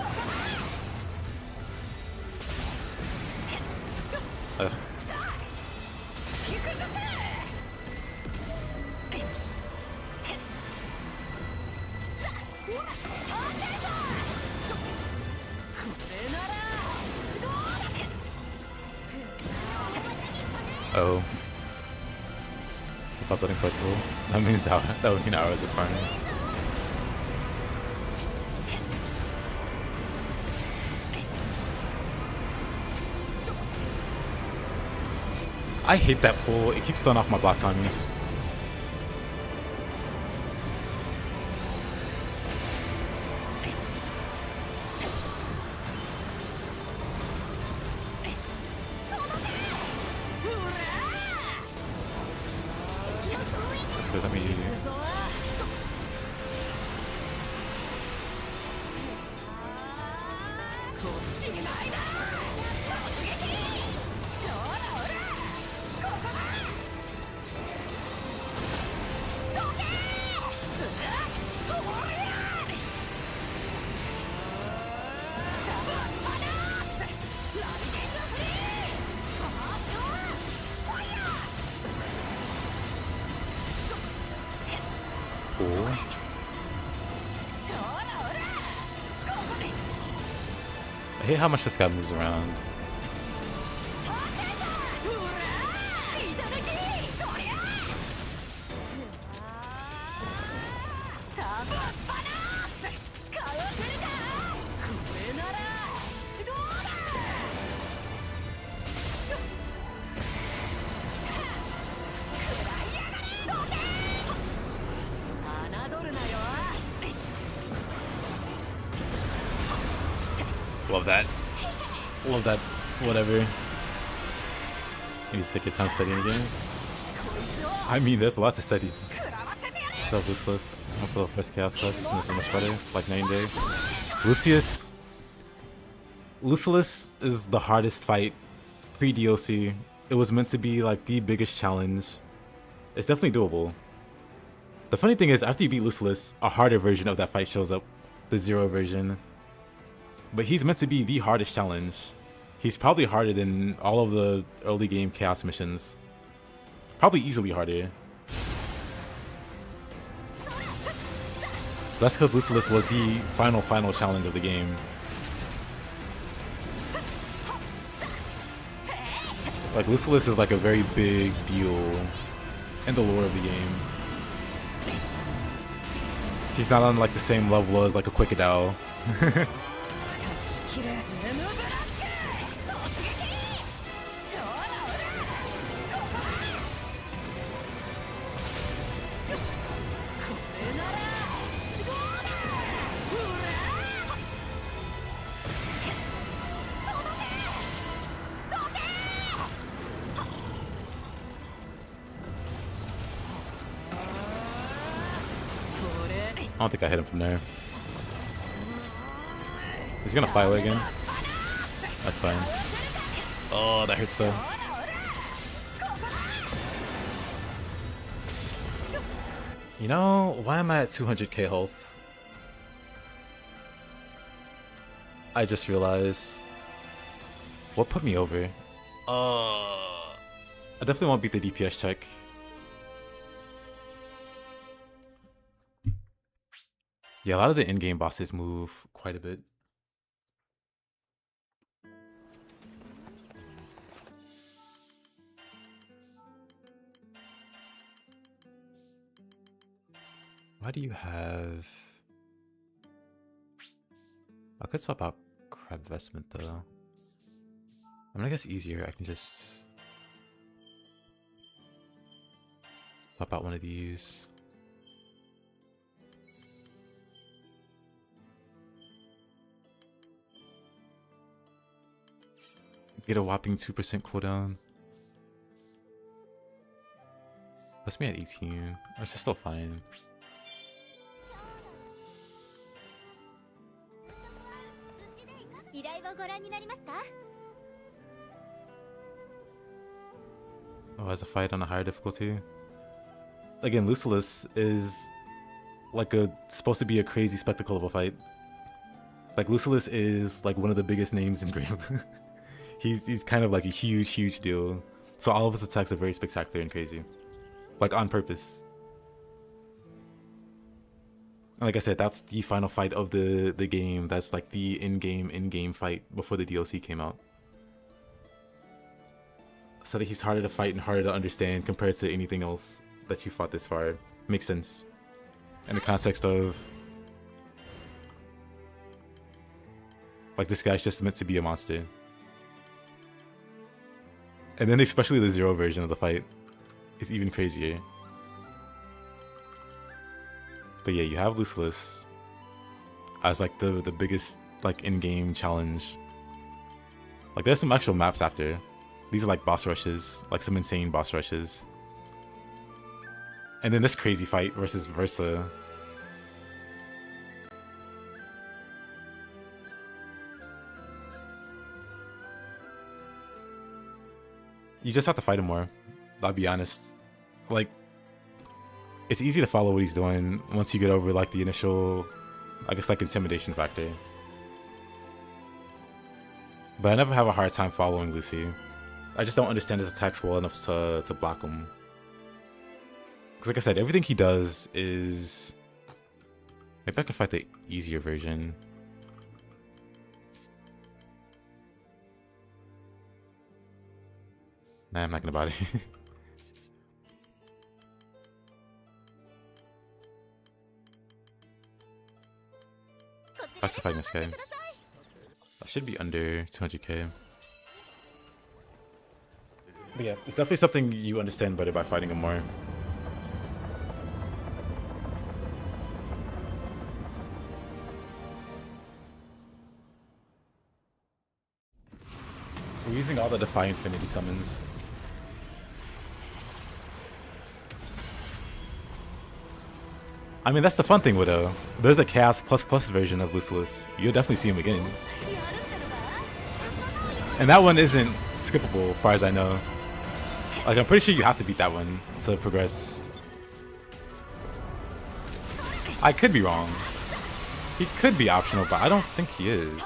A: Oh. If I'm building Percival, that means that would mean hours of farming. I hate that pull. It keeps throwing off my block timings. So let me. Cool. I hate how much this guy moves around. Love that. Love that. Whatever. You need to take your time studying again. I mean, there's lots to study. Self-Ruthless. I'm for the first Chaos class. It's gonna be so much better. Like 9 day. Lucius. Lucilus is the hardest fight pre-DLC. It was meant to be like the biggest challenge. It's definitely doable. The funny thing is, after you beat Lucilus, a harder version of that fight shows up. The Zero version. But he's meant to be the hardest challenge. He's probably harder than all of the early game Chaos missions. Probably easily harder. That's because Lucilus was the final challenge of the game. Like, Lucilus is like a very big deal in the lore of the game. He's not on like the same level as like a Quick Adele. I don't think I hit him from there. He's gonna fly away again. That's fine. Oh, that hurts though. You know, why am I at 200k health? I just realized. What put me over? I definitely won't beat the DPS check. Yeah, a lot of the in-game bosses move quite a bit. Why do you have... I could swap out Crab Vestment though. I mean, I guess easier. I can just swap out one of these. Get a whopping 2% cooldown. That's me at 18. This is still fine. Oh, has a fight on a higher difficulty. Again, Lucilus is like supposed to be a crazy spectacle of a fight. Like Lucilus is like one of the biggest names in Granblue. He's kind of like a huge deal. So all of his attacks are very spectacular and crazy. Like on purpose. And like I said, that's the final fight of the game. That's like the in-game fight before the DLC came out. So that he's harder to fight and harder to understand compared to anything else that you fought this far. Makes sense. In the context of... like this guy's just meant to be a monster. And then especially the Zero version of the fight is even crazier. But yeah, you have Lucilus as like the biggest like in-game challenge. Like there's some actual maps after. These are like boss rushes, like some insane boss rushes. And then this crazy fight versus Versa. You just have to fight him more, I'll be honest. Like, it's easy to follow what he's doing once you get over like the initial, I guess like intimidation factor. But I never have a hard time following Lucy. I just don't understand his attacks well enough to block him. Because like I said, everything he does is... Maybe I can fight the easier version. Nah, I'm not gonna bother. That's to fight this guy. I should be under 200k. But yeah, it's definitely something you understand better by fighting him more. We're using all the Defy Infinity summons. I mean, that's the fun thing with there's a Chaos ++ version of Lucilus. You'll definitely see him again. And that one isn't skippable, as far as I know. Like, I'm pretty sure you have to beat that one to progress. I could be wrong. He could be optional, but I don't think he is.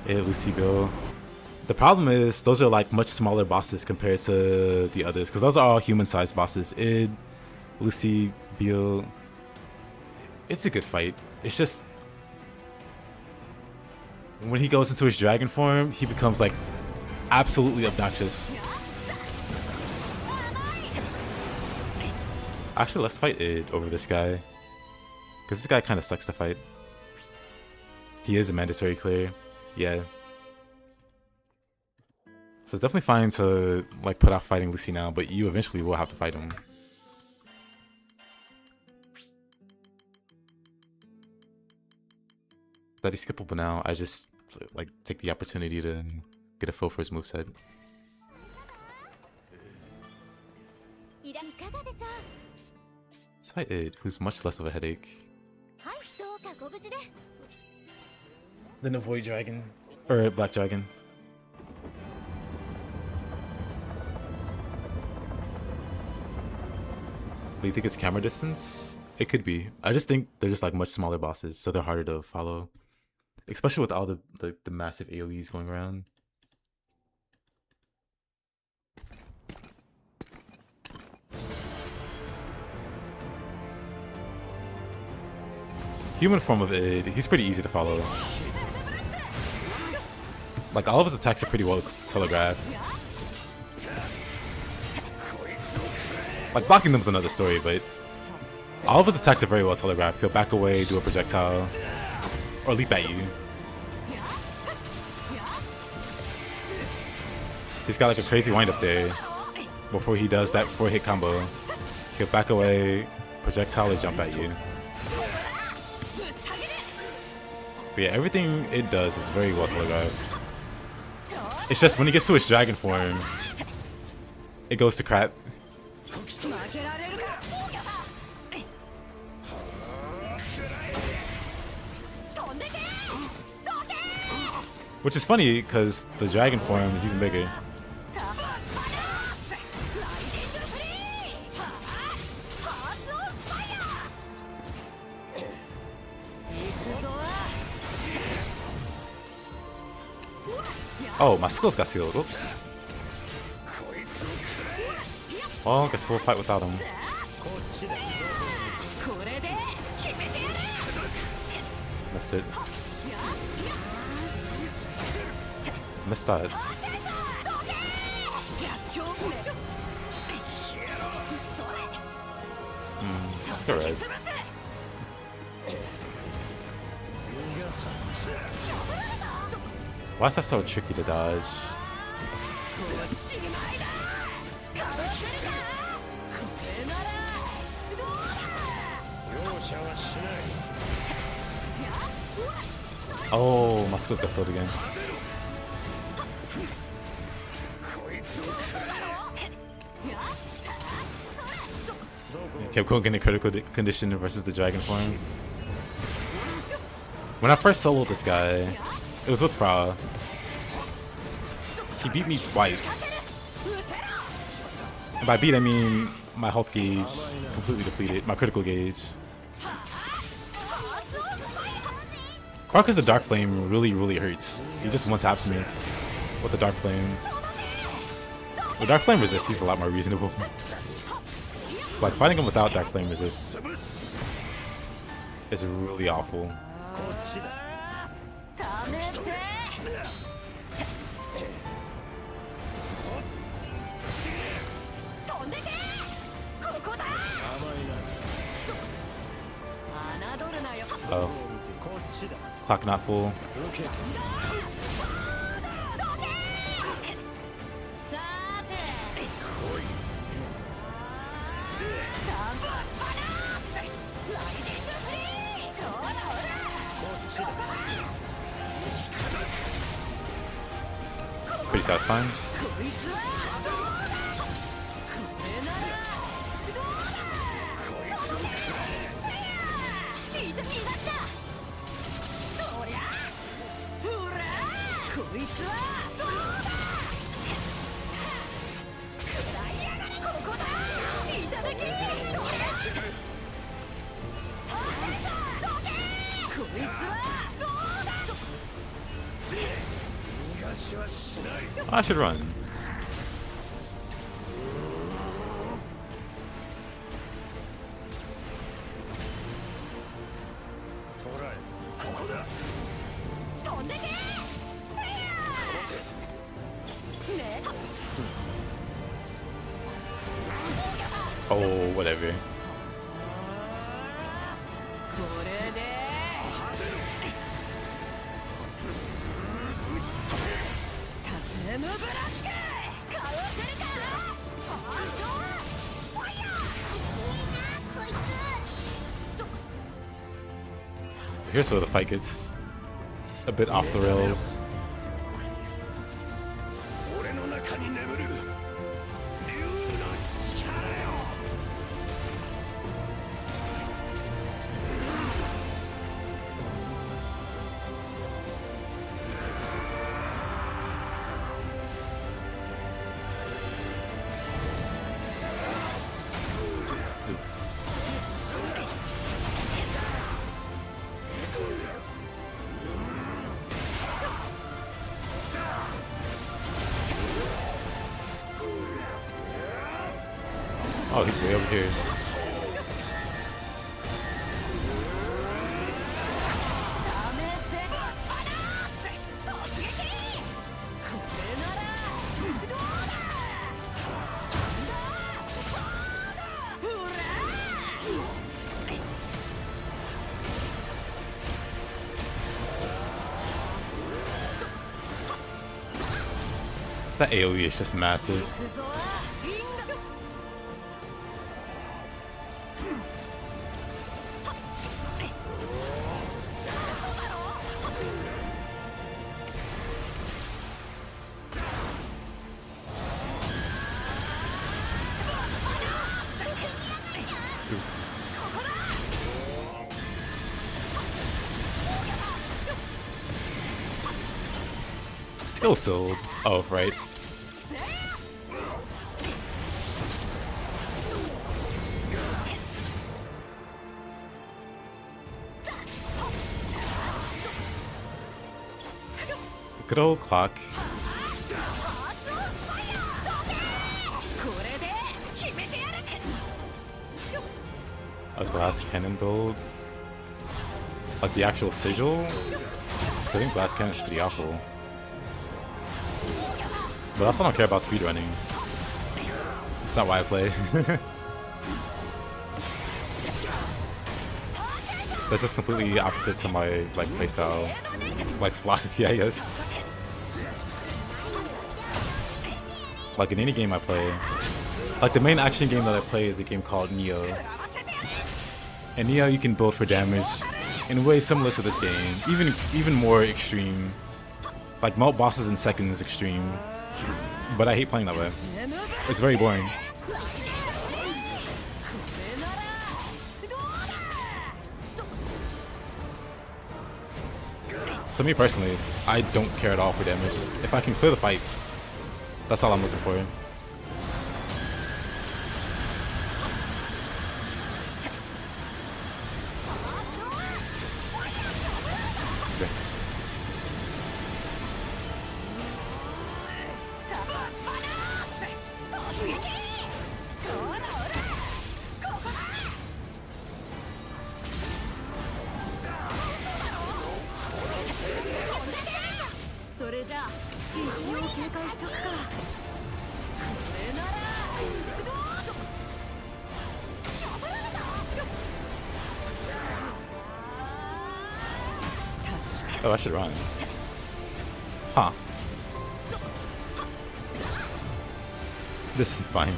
A: Hey, Lucy, go. The problem is, those are like much smaller bosses compared to the others, because those are all human-sized bosses. Id, Lucy, Beal. It's a good fight. It's just when he goes into his dragon form, he becomes like absolutely obnoxious. Actually, let's fight it over this guy, because this guy kind of sucks to fight. He is a mandatory clear, yeah. So it's definitely fine to like put off fighting Lucy now, but you eventually will have to fight him. That he's skippable now. I just like take the opportunity to get a feel for his moveset. Let's fight it, who's much less of a headache than a void dragon or a black dragon. Do you think it's camera distance? It could be. I just think they're just like much smaller bosses, so they're harder to follow. Especially with all the massive AoEs going around. Human form of Id, he's pretty easy to follow. Like all of his attacks are pretty well telegraphed. Like blocking them's another story, but all of his attacks are very well telegraphed. He'll back away, do a projectile, or leap at you. He's got like a crazy wind up there before he does that 4-hit combo. He'll back away, projectile, or jump at you. But yeah, everything it does is very well telegraphed. It's just when he gets to his dragon form, it goes to crap. Which is funny, because the dragon form is even bigger. Oh, my skills got sealed. Oops. Well, I guess we'll fight without him. Missed it. Missed that. Let's go red. Why is that so tricky to dodge? Oh, my skills got sold again. Kept going in a critical condition versus the dragon form. When I first soloed this guy, it was with Fra. He beat me twice. And by beat, I mean my health gauge completely depleted, my critical gauge. Quarkus the Dark Flame really hurts. He just one-taps me with the Dark Flame. The Dark Flame resist, he's a lot more reasonable. Like fighting him without Dark Flame resist is really awful. Oh. Clock not full. Pretty satisfying. I should run. Oh, whatever. Here's where the fight gets a bit off the rails. Oh, he's way over here. That AoE is just massive. Skill sold. Oh, right. Good old clock. A glass cannon build. Like the actual sigil? Because I think glass cannon is pretty awful. But I also don't care about speedrunning. It's not why I play. That's just completely opposite to my like playstyle, like philosophy, I guess. Like in any game I play, like the main action game that I play is a game called Neo. And Neo you can build for damage in ways similar to this game, even more extreme. Like melt bosses in seconds extreme. But I hate playing that way. It's very boring. So me personally, I don't care at all for damage. If I can clear the fights, that's all I'm looking for. Oh, I should run. Huh. This is fine.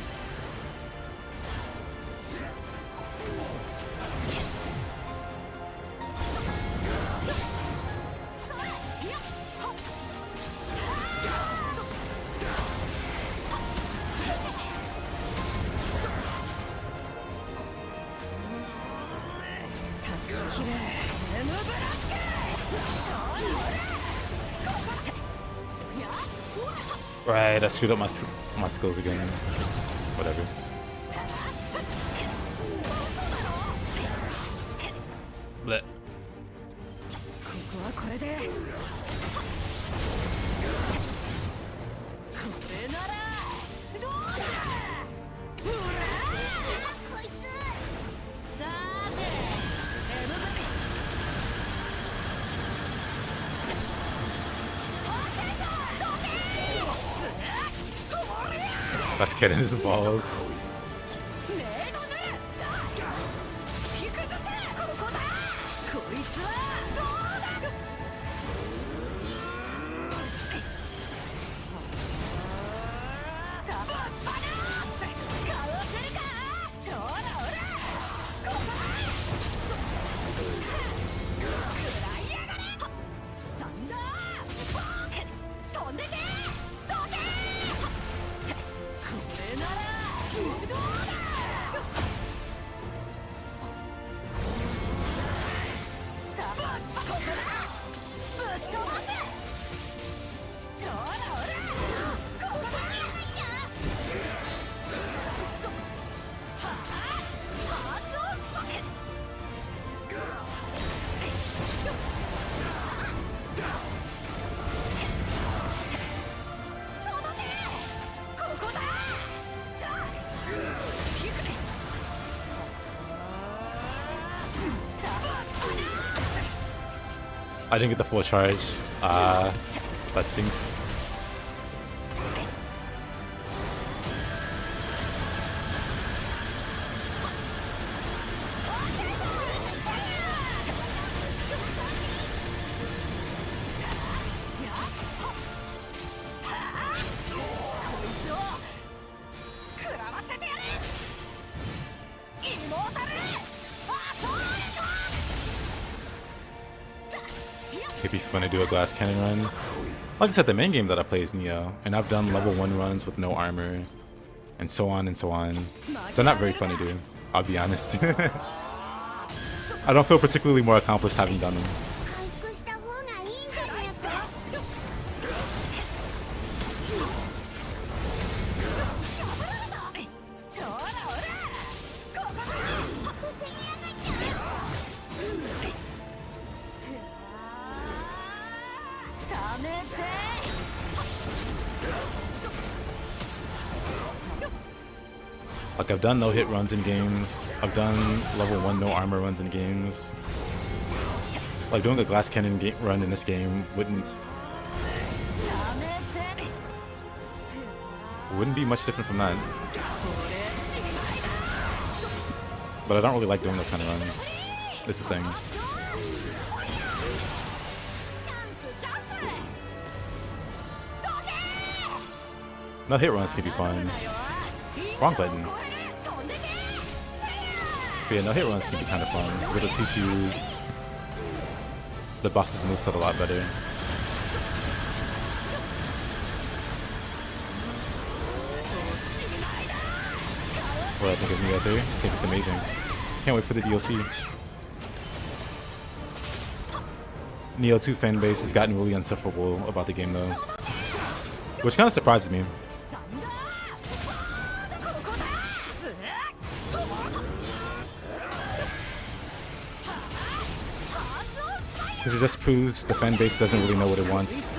A: Right, I screwed up my skills again. Whatever. Blech. Let's get in his balls. I didn't get the full charge. That stinks. Maybe if I'm gonna do a glass cannon run. Like I said, the main game that I play is Neo, and I've done level 1 runs with no armor, and so on and so on. They're not very fun to do, I'll be honest. I don't feel particularly more accomplished having done them. Like, I've done no hit runs in games. I've done level 1 no armor runs in games. Like, doing a glass cannon run in this game wouldn't be much different from that. But I don't really like doing those kind of runs. That's the thing. No hit runs can be fun. Wrong button. But yeah, no hit runs can be kind of fun. It'll teach you the boss's moveset a lot better. What I think of Neo 3? I think it's amazing. Can't wait for the DLC. Neo 2 fanbase has gotten really insufferable about the game though, which kind of surprises me. Because it just proves the fan base doesn't really know what it wants.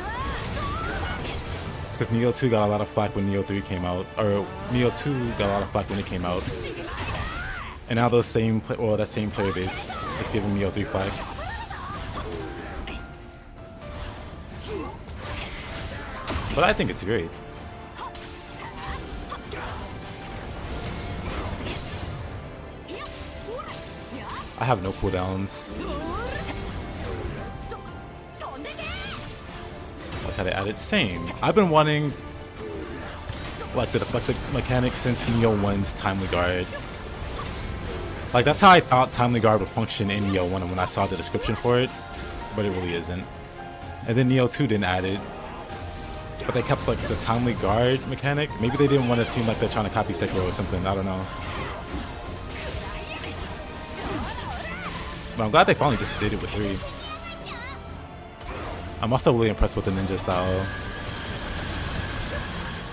A: Because Neo 2 got a lot of flack when Neo 3 came out, or Neo 2 got a lot of flack when it came out. And now that same player base is giving Neo 3 flack. But I think it's great. I have no cooldowns. Like how they added same. I've been wanting like the deflected mechanic since Neo 1's Timely Guard. Like that's how I thought Timely Guard would function in Neo 1 when I saw the description for it, but it really isn't. And then Neo 2 didn't add it, but they kept like the Timely Guard mechanic. Maybe they didn't want to seem like they're trying to copy Sekiro or something, I don't know. But I'm glad they finally just did it with 3. I'm also really impressed with the ninja style.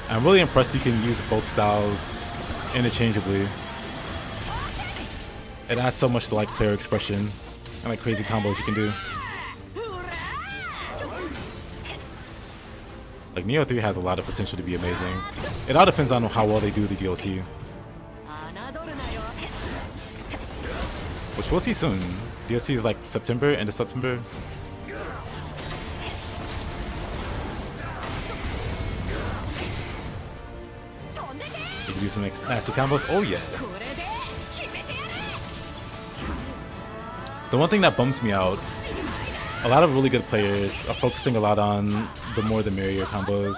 A: I'm really impressed you can use both styles interchangeably. It adds so much to like player expression and like crazy combos you can do. Like Neo 3 has a lot of potential to be amazing. It all depends on how well they do the DLC, which we'll see soon. DLC is like September, end of September. do some nasty combos. Oh yeah. The one thing that bums me out, a lot of really good players are focusing a lot on the more the merrier combos,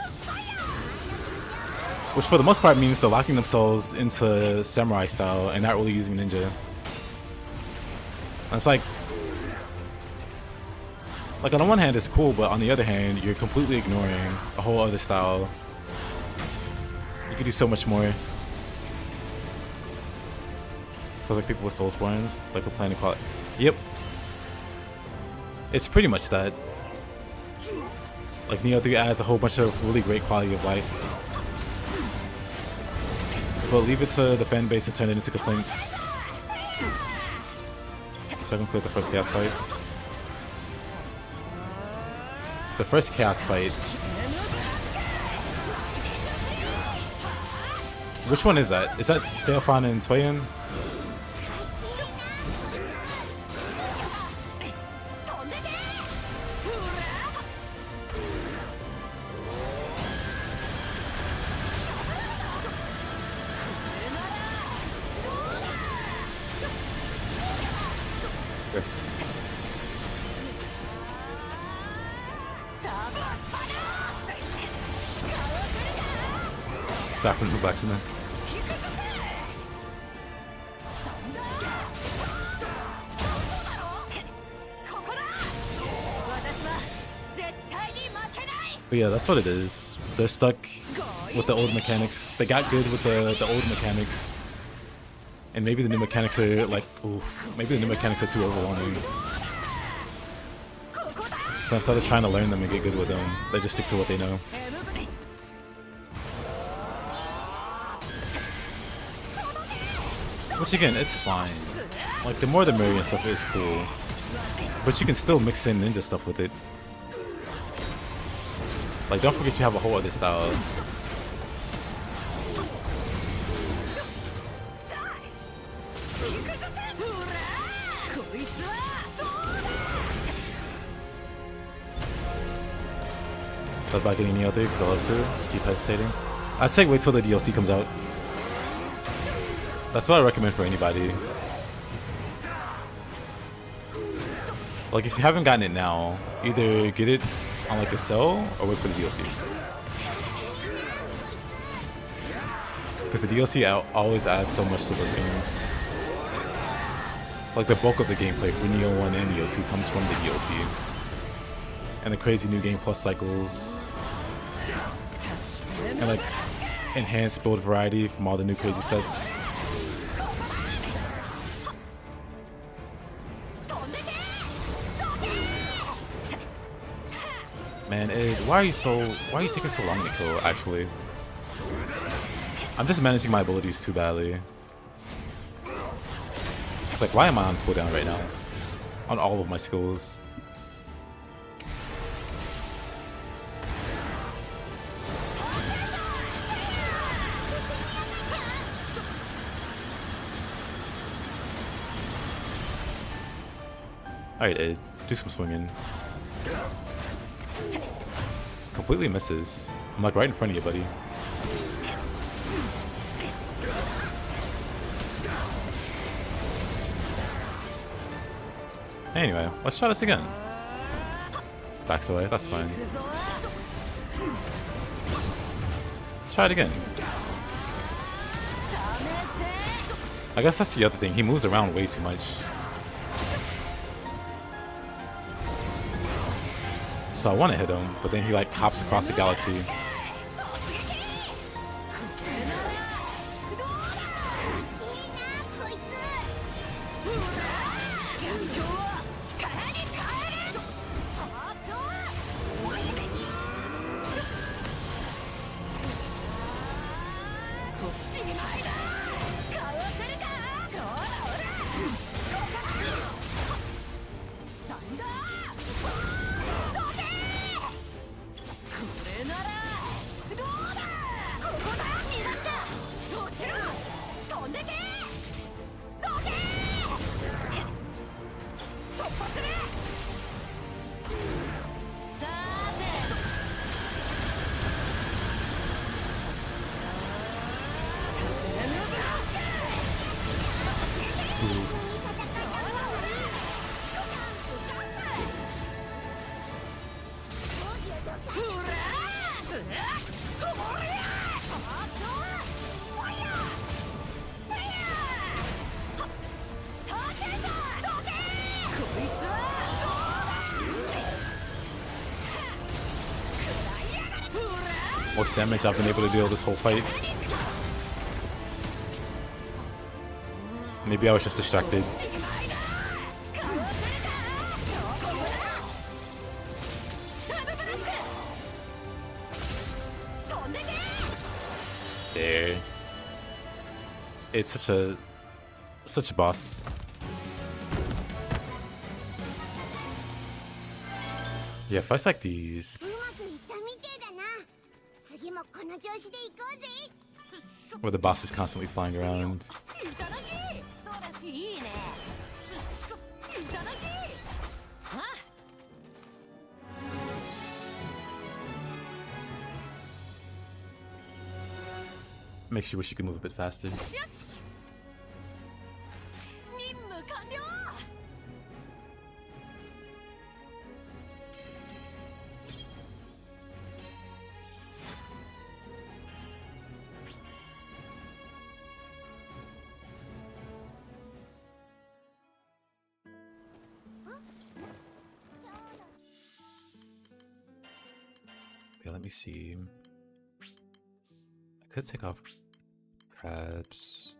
A: which for the most part means they're locking themselves into samurai style and not really using ninja. And it's like on the one hand it's cool, but on the other hand you're completely ignoring a whole other style. You could do so much more. Feels like people with Soulsborns, like we're playing quality. Yep. It's pretty much that. Like Neo 3 adds a whole bunch of really great quality of life. But leave it to the fan base to turn it into complaints. So I can clear the first chaos fight. The first chaos fight. Which one is that? Is that Seofan and Toyen? Back from the blacksmith. But yeah, that's what it is. They're stuck with the old mechanics. They got good with the old mechanics. And maybe the new mechanics are like, oof, maybe the new mechanics are too overwhelming. So instead of trying to learn them and get good with them, they just stick to what they know. Which again, it's fine. Like the more the merrier stuff is cool. But you can still mix in ninja stuff with it. Like don't forget you have a whole other style. Thought about getting Neo 3 because I love to. Just keep hesitating. I'd say wait till the DLC comes out. That's what I recommend for anybody. Like if you haven't gotten it now, either get it on like a sale or wait for the DLC. Because the DLC always adds so much to those games. Like the bulk of the gameplay for Neo 1 and Neo 2 comes from the DLC. And the crazy new game plus cycles. And like enhanced build variety from all the new crazy sets. Man, Ed, why are you taking so long to kill, actually? I'm just managing my abilities too badly. It's like, why am I on cooldown right now? On all of my skills. Alright, Ed, do some swinging. Completely misses. I'm like right in front of you, buddy. Anyway, let's try this again. Backs away, that's fine. Try it again. I guess that's the other thing, he moves around way too much. So I want to hit him, but then he like hops across the galaxy. Most damage I've been able to deal this whole fight. Maybe I was just distracted. There. It's such a boss. Yeah, fights like these. Where the boss is constantly flying around. Makes you wish you could move a bit faster. Okay, let me see. I could take off crabs.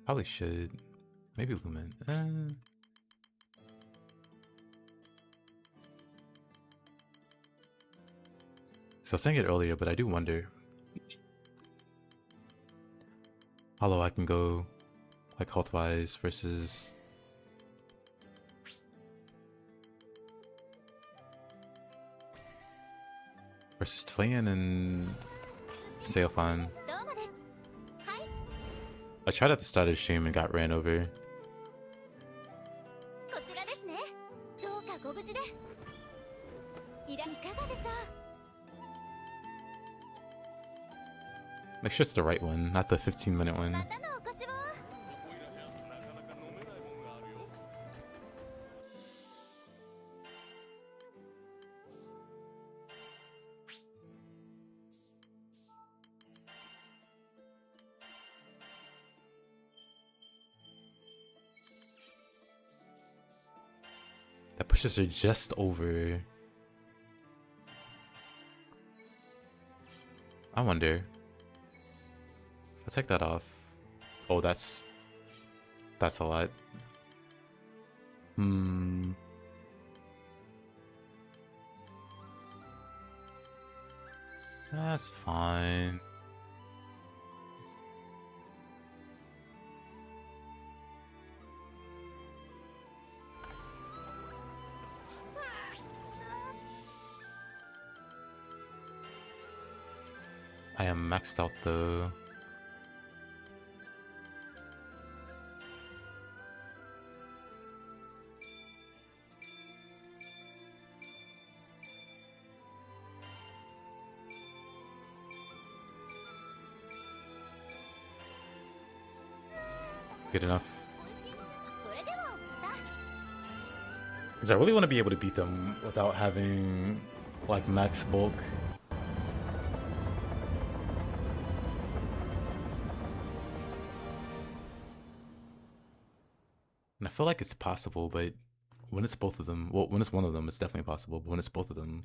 A: Probably should. Maybe Lumen. So I was saying it earlier, but I do wonder. How low I can go, like health-wise, versus Tlayan and Seofan. I tried at the start of the stream and got ran over. Make sure it's the right one, not the 15-minute one. That pushes her just over. I wonder. I'll take that off. Oh, that's a lot. That's fine. I am maxed out though. Good enough. Because I really want to be able to beat them without having like max bulk. And I feel like it's possible, but when it's both of them, well, when it's one of them, it's definitely possible, but when it's both of them.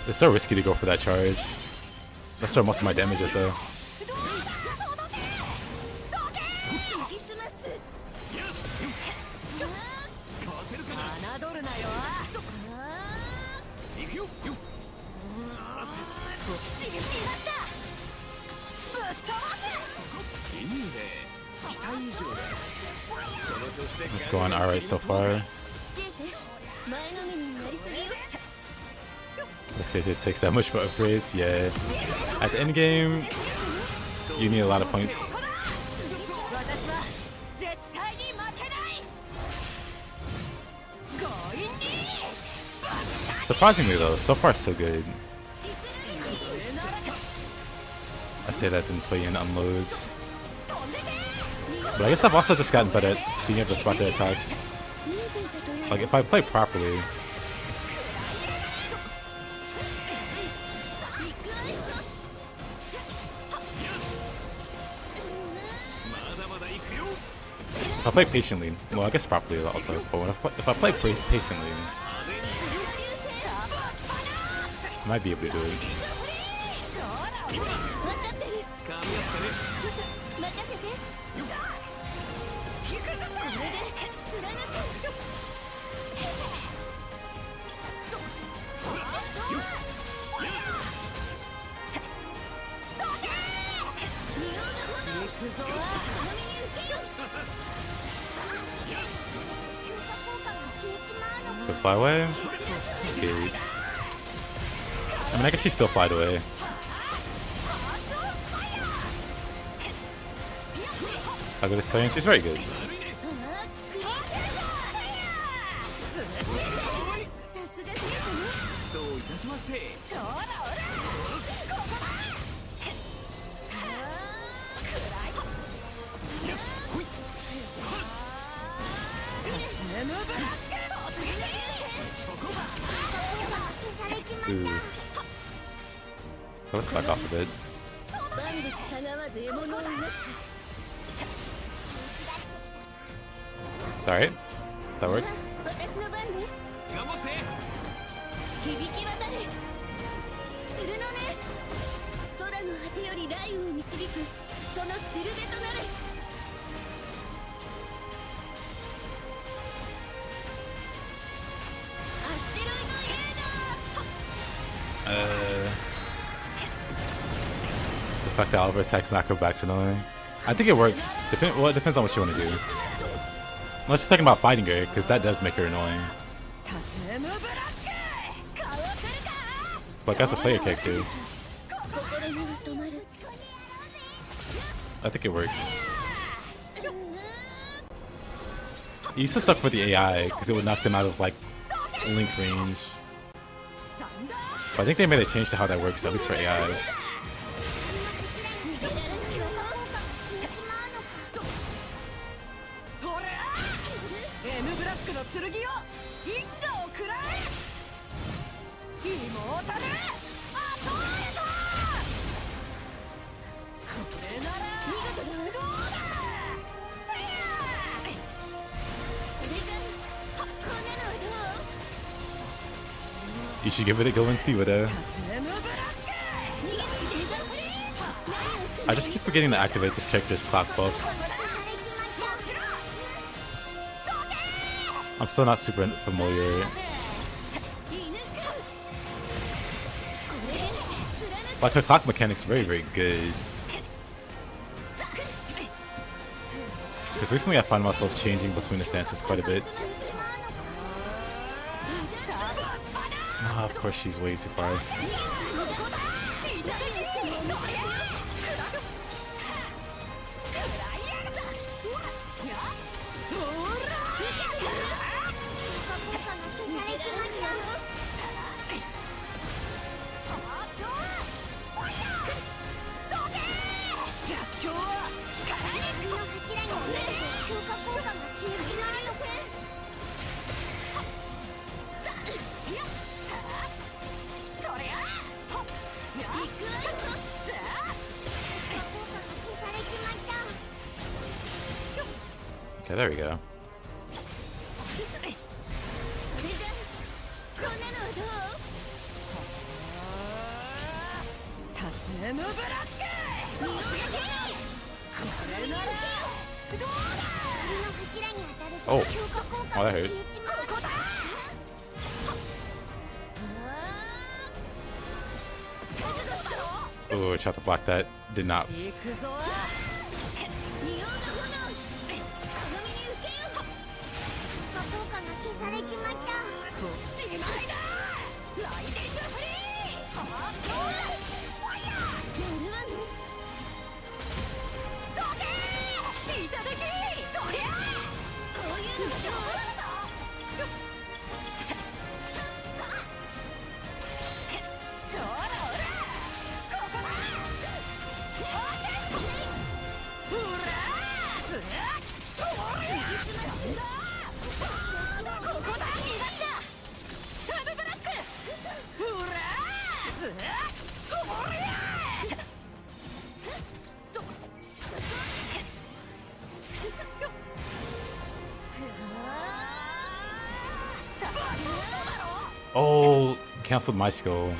A: It's so risky to go for that charge. That's where most of my damage is though. It's going alright so far. This case it takes that much for upgrades, yeah. At the end game, you need a lot of points. Surprisingly though, so far so good. I say that until you unloads. But I guess I've also just gotten better at being able to spot the attacks. Like if I play properly. If I play patiently, well I guess properly also, but if I play patiently, I might be able to do it. The flyway? Okay. I mean, I guess she still flied away. I'll go to Soyeon, she's very good. Ooh. Let's back off a bit. Alright, that works. The fact that Oliver attacks not go back's annoying. I think it works. Well, it depends on what you want to do. Let's just talk about fighting her, because that does make her annoying. Like as a player character, I think it works. It used to suck for the AI, because it would knock them out of like link range. But I think they made a change to how that works, at least for AI. You should give it a go and see what I just keep forgetting to activate this character's clock buff. I'm still not super familiar. Like her clock mechanic's very, very good. Because recently I find myself changing between the stances quite a bit. Of course she's way too far. Okay, there we go. Oh, oh, that hurt. Oh, I tried to block that. Did not. Oh, canceled my skill.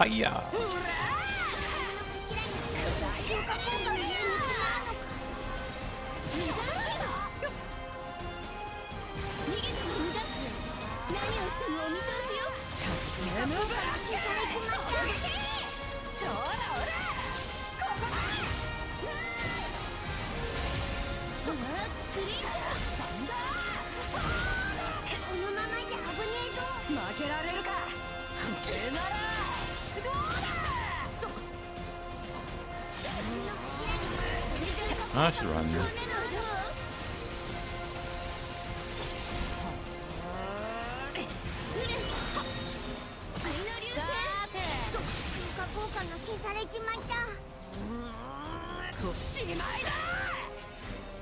A: Hiya. I should run.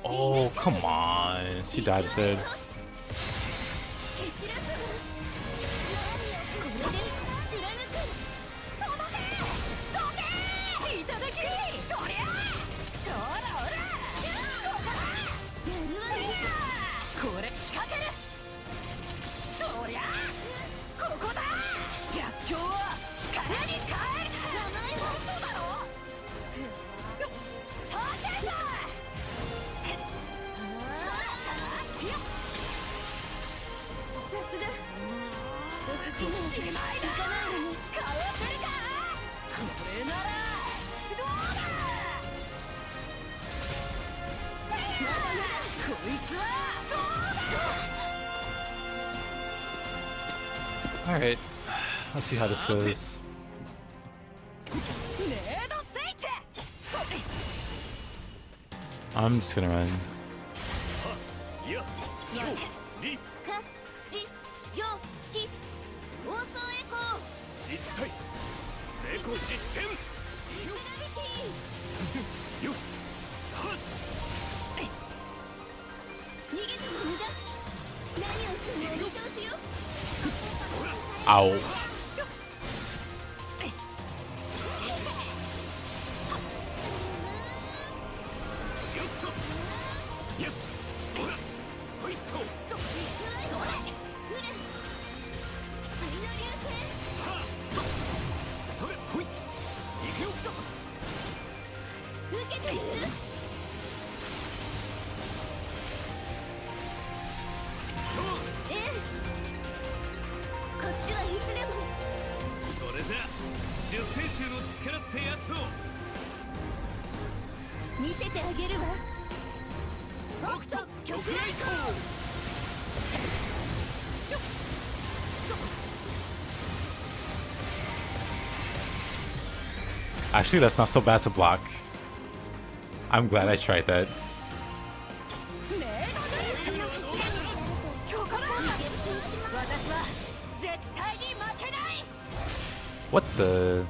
A: Oh, come on. She died instead. Alright, let's see how this goes. I'm just gonna run. Ow. Actually, that's not so bad to block. I'm glad I tried that. What the?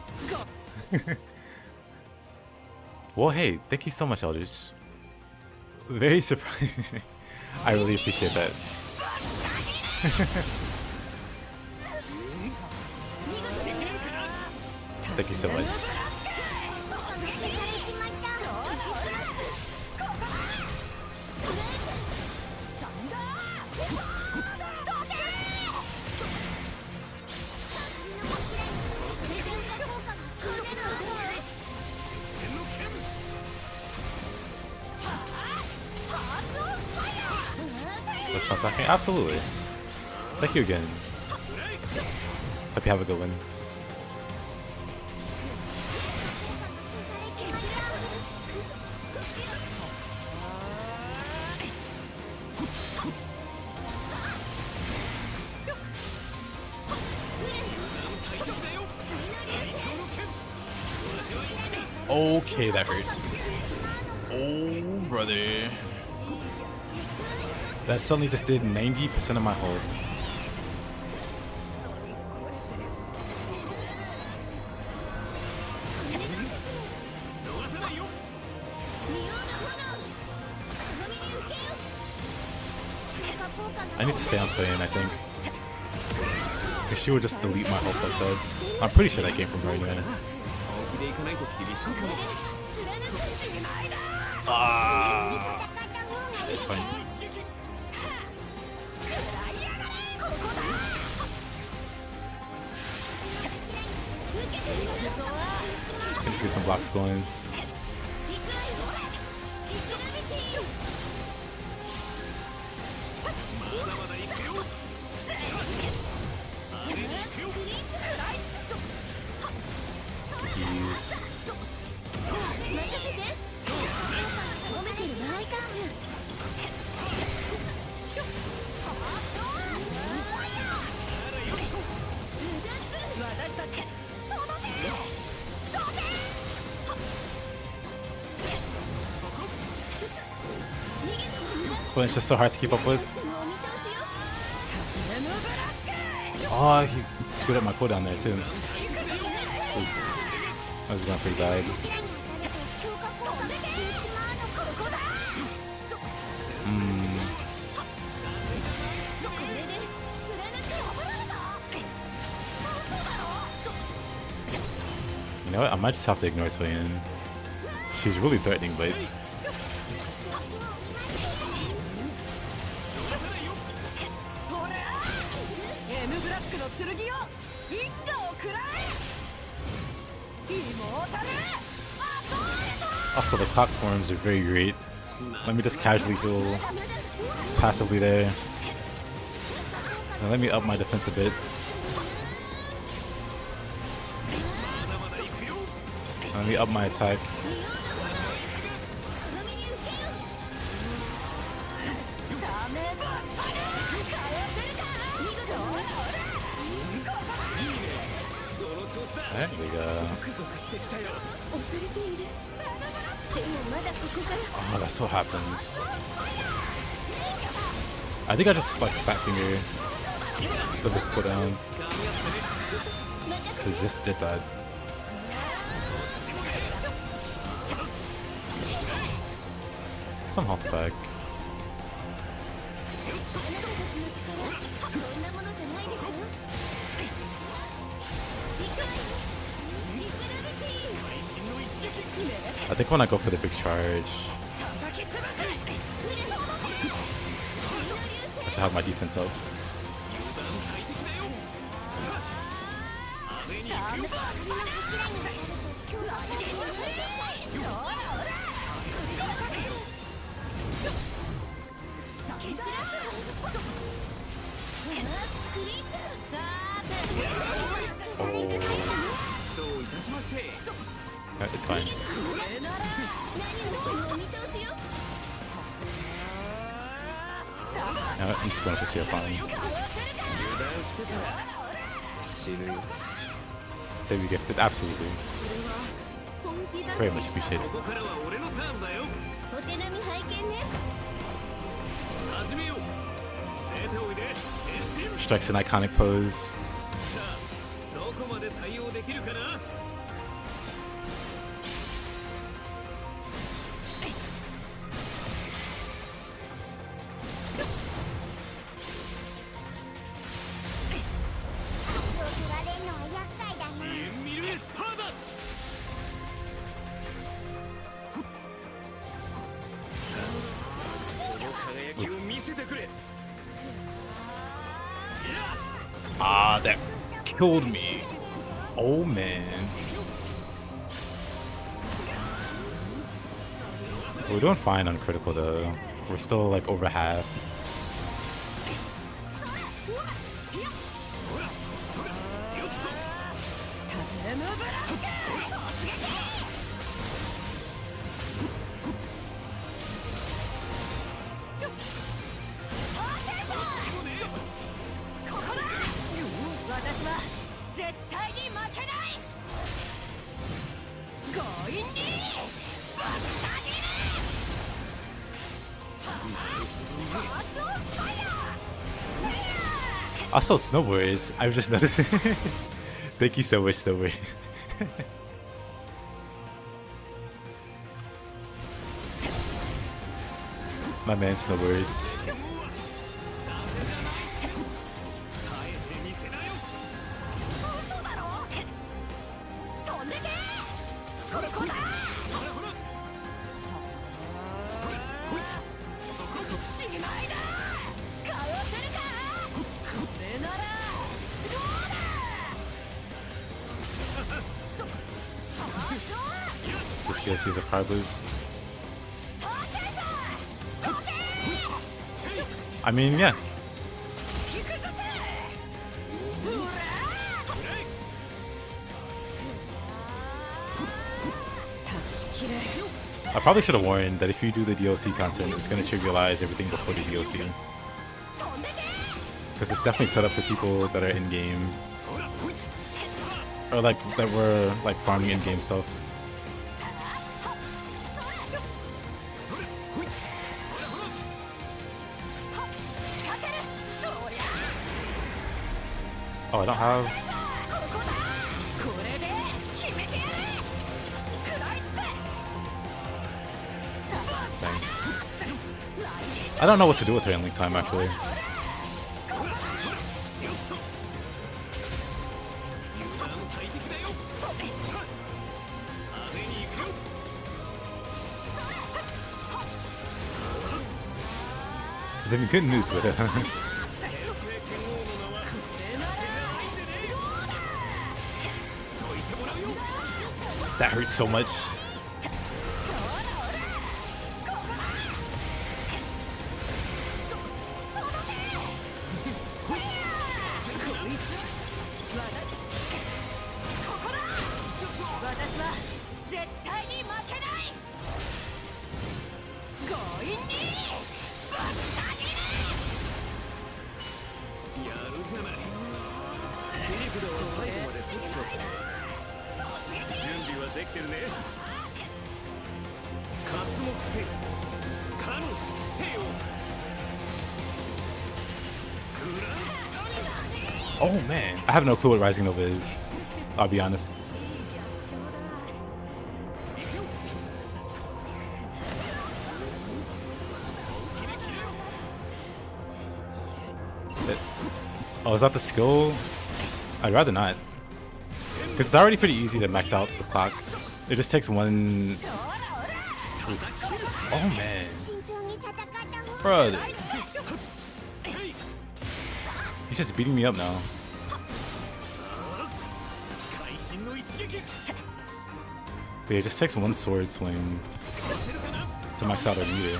A: Well, hey, thank you so much, Elders. Very surprising. I really appreciate that. Thank you so much. That's not talking. Absolutely. Thank you again. Hope you have a good one. Okay, that hurt. Oh, brother. That suddenly just did 90% of my health. I need to stay on Sayan, I think. Because she would just delete my health like that. I'm pretty sure that came from her anyway. Ah, it's fine. Can just get some blocks going. It's just so hard to keep up with. Oh, he screwed up my cooldown there too. I was going for he died. You know what? I might just have to ignore Toyin. She's really threatening, but also the cock forms are very great. Let me just casually heal passively there. Now let me up my defense a bit. Let me up my attack. There we go. Oh, that's what happens. I think I just like fat finger the big cooldown. Cause it just did that. Let's get some health back. I think when I go for the big charge, I should have my defense up. Oh. It's fine. I'm just going to see her fine. Baby gifted, absolutely. Very much appreciated. Strikes an iconic pose. Ah, that killed me. Oh man. We're doing fine on critical though. We're still like over half. Also, snowboarders. I've just noticed. Thank you so much, snowboard. My man, snowboards. Just use a power boost. I mean, yeah. I probably should have warned that if you do the DLC content, it's going to trivialize everything before the DLC. Because it's definitely set up for people that are in-game. Or like, that were like farming in-game stuff. Oh, I don't have... Dang. I don't know what to do with her in Link Time, actually. Then good news with it. That hurts so much. Oh man, I have no clue what Rising Nova is. I'll be honest. Oh, is that the skill? I'd rather not. Because it's already pretty easy to max out the clock. It just takes one... Oh man. Bro. He's just beating me up now. But yeah, it just takes one sword swing to max out our meter.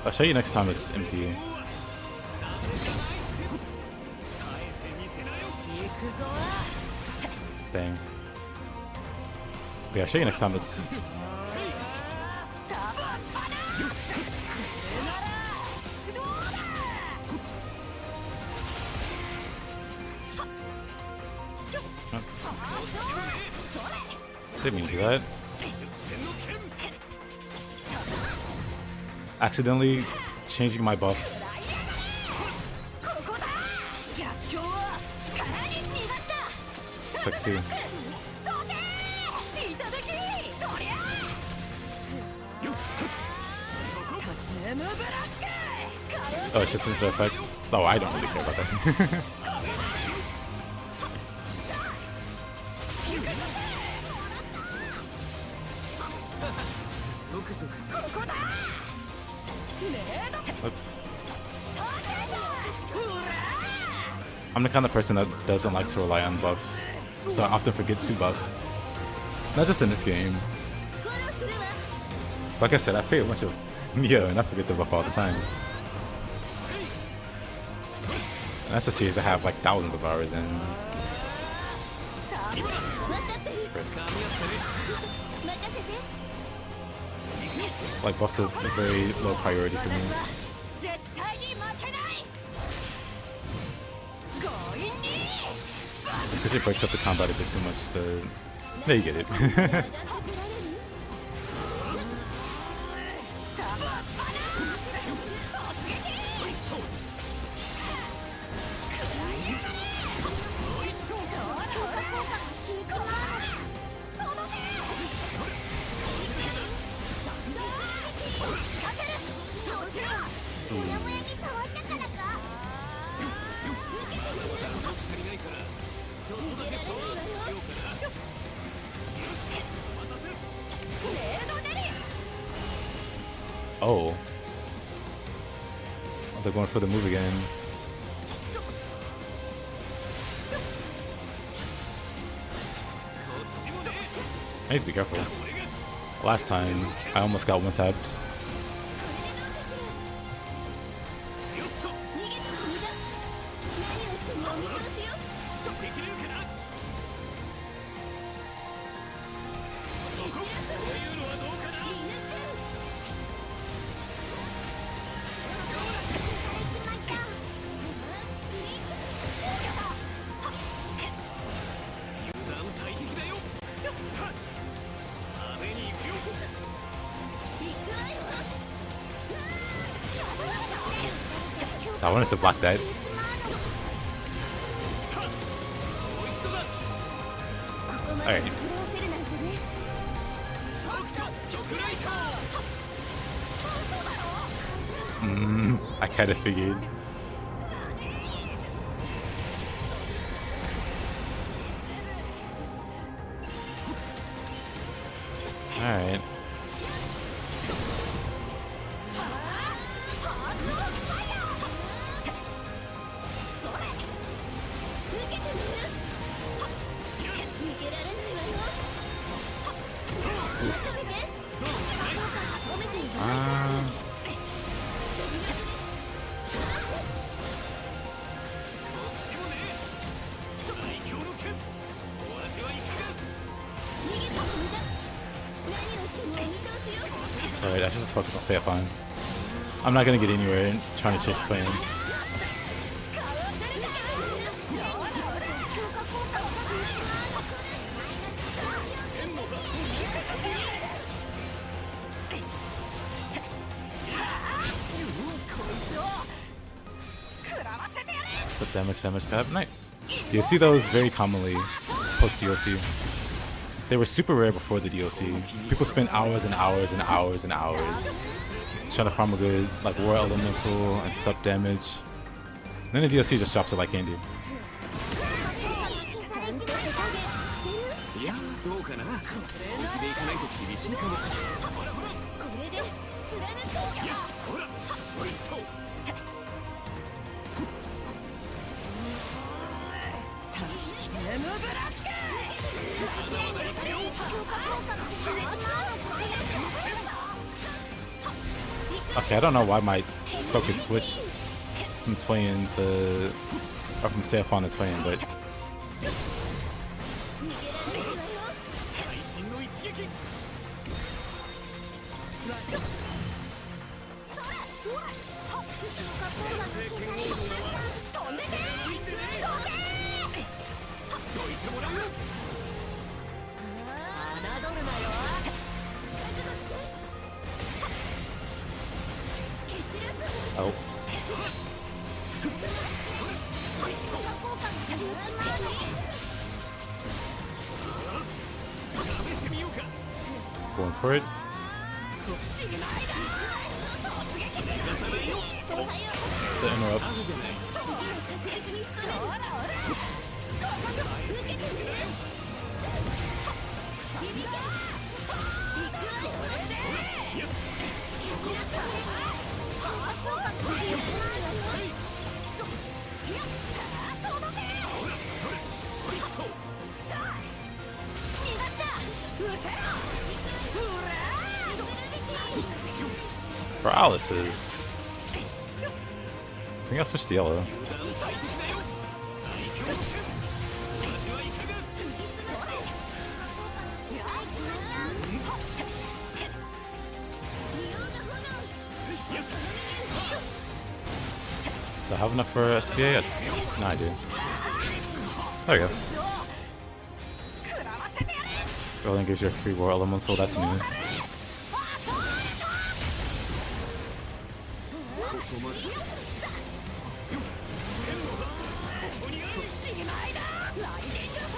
A: I'll show you next time it's empty. Dang. But yeah, I'll show you next time it's... Didn't mean to do that. Accidentally changing my buff. Sexy. Oh, shift into effects. Oh, I don't really care about that. Oops. I'm the kind of person that doesn't like to rely on buffs, so I often forget to buff. Not just in this game. Like I said, I play a bunch of Neo and I forget to buff all the time. And that's a series I have like thousands of hours in. Like buffs are a very low priority for me. Because it breaks up the combat a bit too much to... There you get it. Oh. They're going for the move again. I need to be careful. Last time, I almost got one tapped. I want us to block that. Alright. I kinda figured. Alright. Alright, I should just focus on Seifon. I'm not gonna get anywhere trying to chase Twain. Damage cap. Nice. You'll see those very commonly post DLC. They were super rare before the DLC. People spent hours and hours and hours and hours trying to farm a good like War Elemental and sub damage. Then the DLC just drops it like candy. Okay, I don't know why my focus switched from Twain to... or from Seifon to Twain, but... Oh. Going for it. The interrupt. Paralysis. I think I'll switch to yellow. Do I have enough for SPA? No, I do. There we go. Relink gives you a free war elemental, that's new.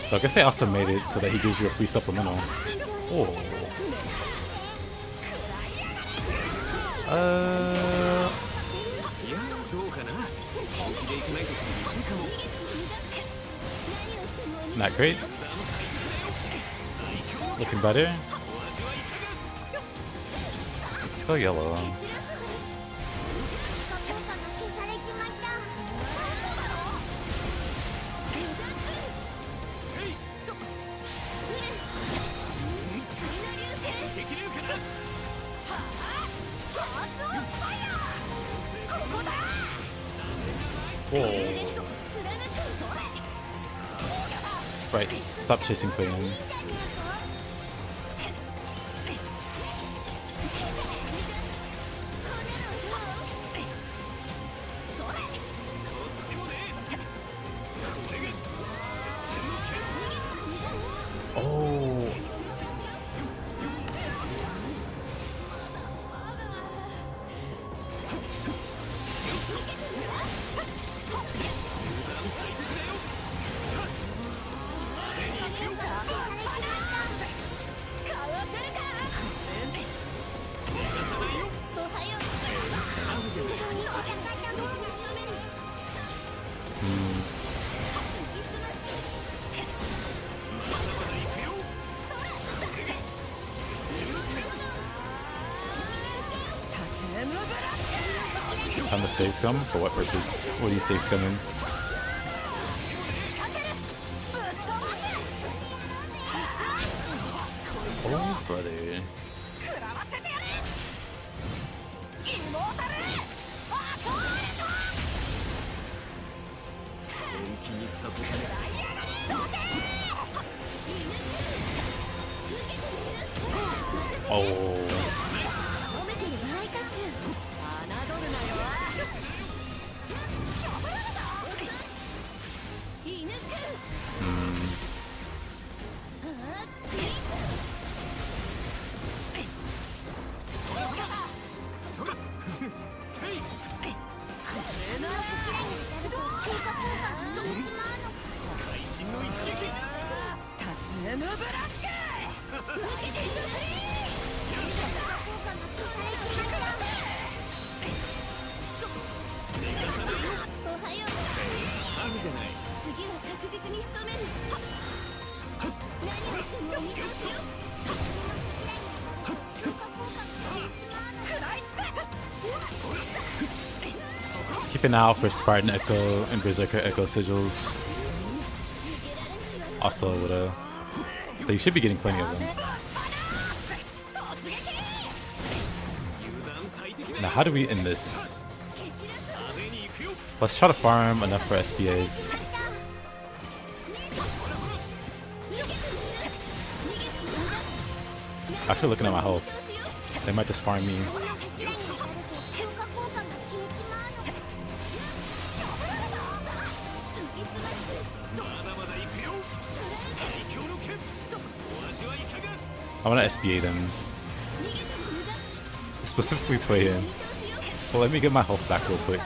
A: So I guess they also made it so that he gives you a free supplemental. Oh. Not great. Looking better. Let's go yellow. Whoa. Right, stop chasing Toyin. Oh. Time the saves come? For what purpose? What do you saves come in? Oh, brother. Oh. Keep an eye out for Spartan Echo and Berserker Echo sigils. Also with a... But you should be getting plenty of them. Now how do we end this? Let's try to farm enough for SPA. Actually looking at my health. They might just farm me. I want to SPA them. Specifically Toyin. Well, let me get my health back real quick.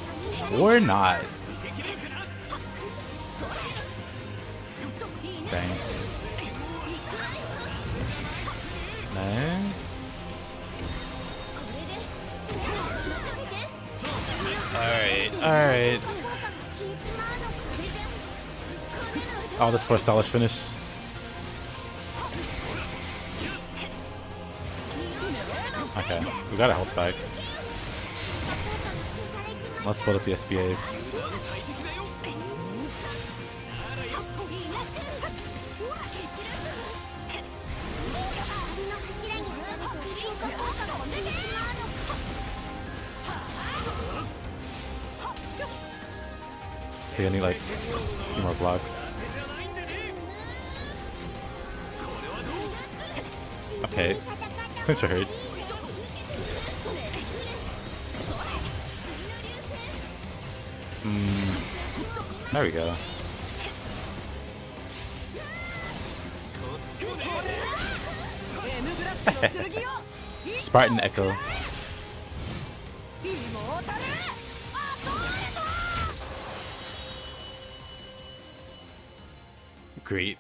A: Or not. Dang. Nice. Alright. Oh, this for a stylish finish. Okay, we got a health back. Let's split up the SBA. Okay, I need like a few more blocks. Okay, clincher hurt. There we go. Spartan Echo. Great.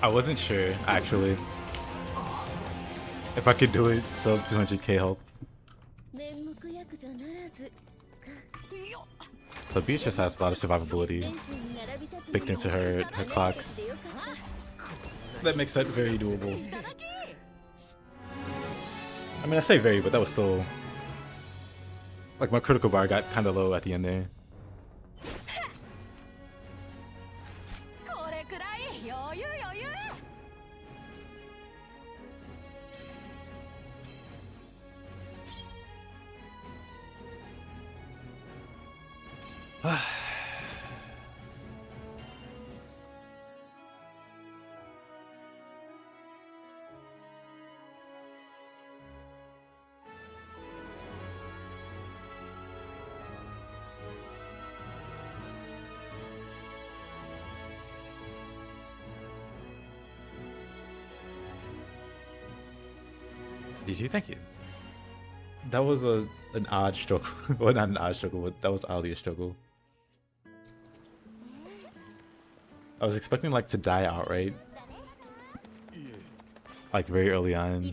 A: I wasn't sure, actually, if I could do it sub 200k health. But Beatrix has a lot of survivability baked into her clocks. That makes that very doable. I mean, I say very, but that was still... Like, my critical bar got kind of low at the end there. GG, thank you. That was an odd struggle. Well, not an odd struggle, but that was oddly a struggle. I was expecting like to die outright, like very early on.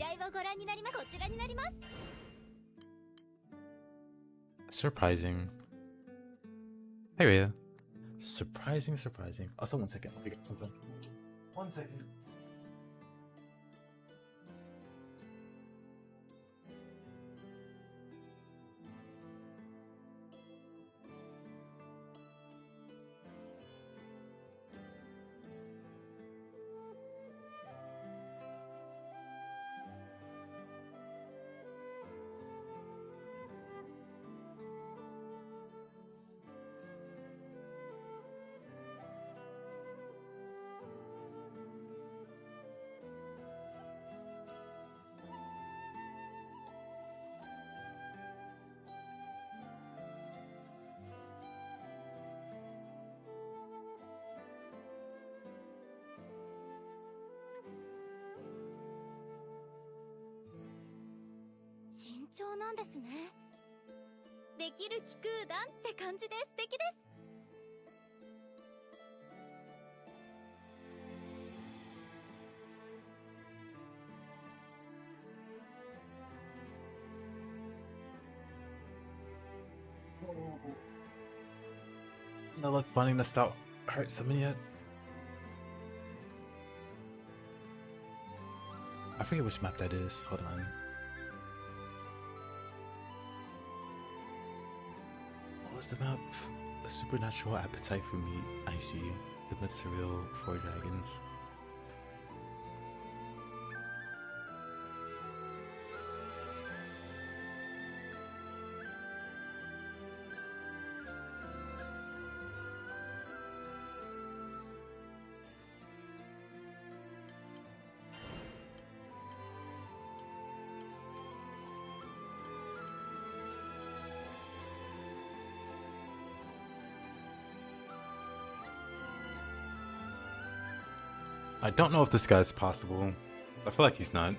A: Surprising. Hey Rhea. Surprising. Also, 1 second. Let me get something. 1 second. No luck finding the stout hurt summon yet. I forget which map that is. Hold on. What was the map? A supernatural appetite for meat. I see. The myths are real. 4 dragons. I don't know if this guy's possible. I feel like he's not.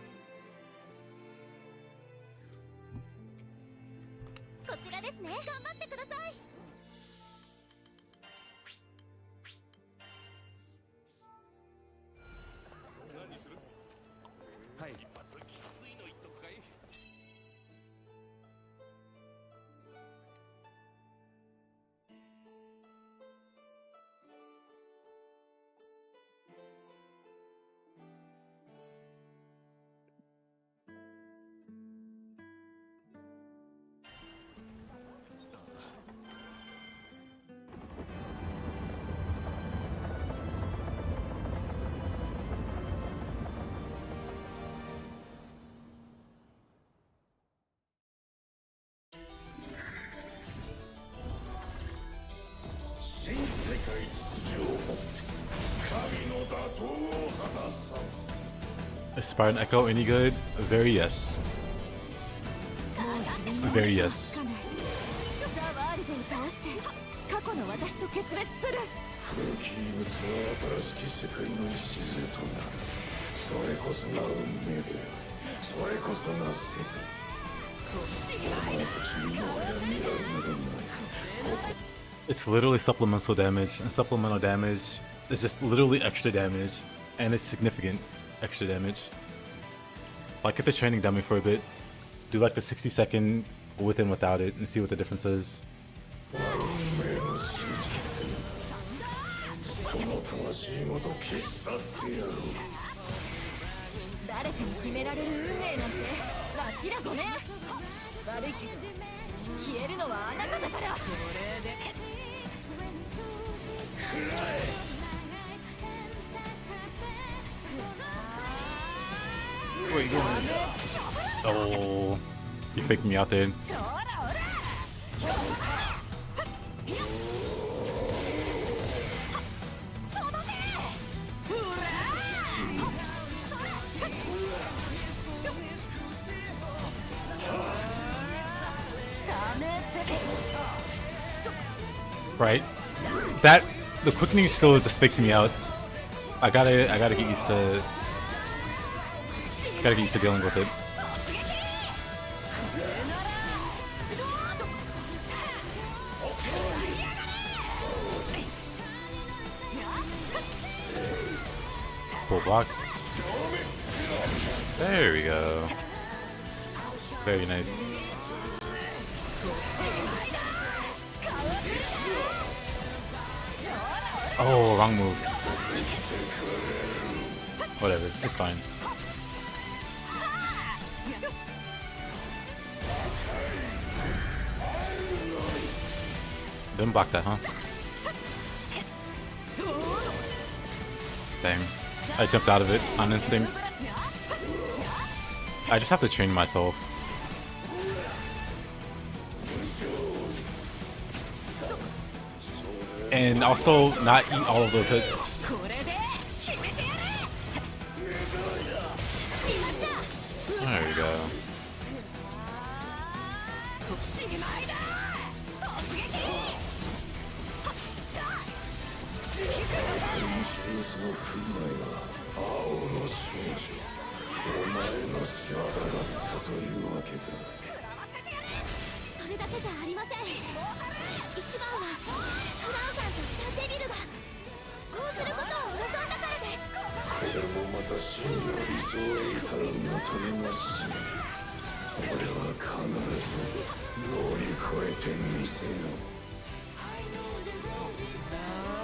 A: Is Spartan Echo any good? Very yes. Very yes. It's literally supplemental damage, and supplemental damage is just literally extra damage, and it's significant extra damage. Like, get the training dummy for a bit, do like the 60-second with and without it, and see what the difference is. Wait, oh, you faked me out there. Right, that the quickening still just fakes me out. I gotta get used to dealing with it. Full block. There we go. Very nice. Oh, wrong move. Whatever, it's fine. Didn't block that, huh? Dang. I jumped out of it on instinct. I just have to train myself. And also not eat all of those hits. There we go.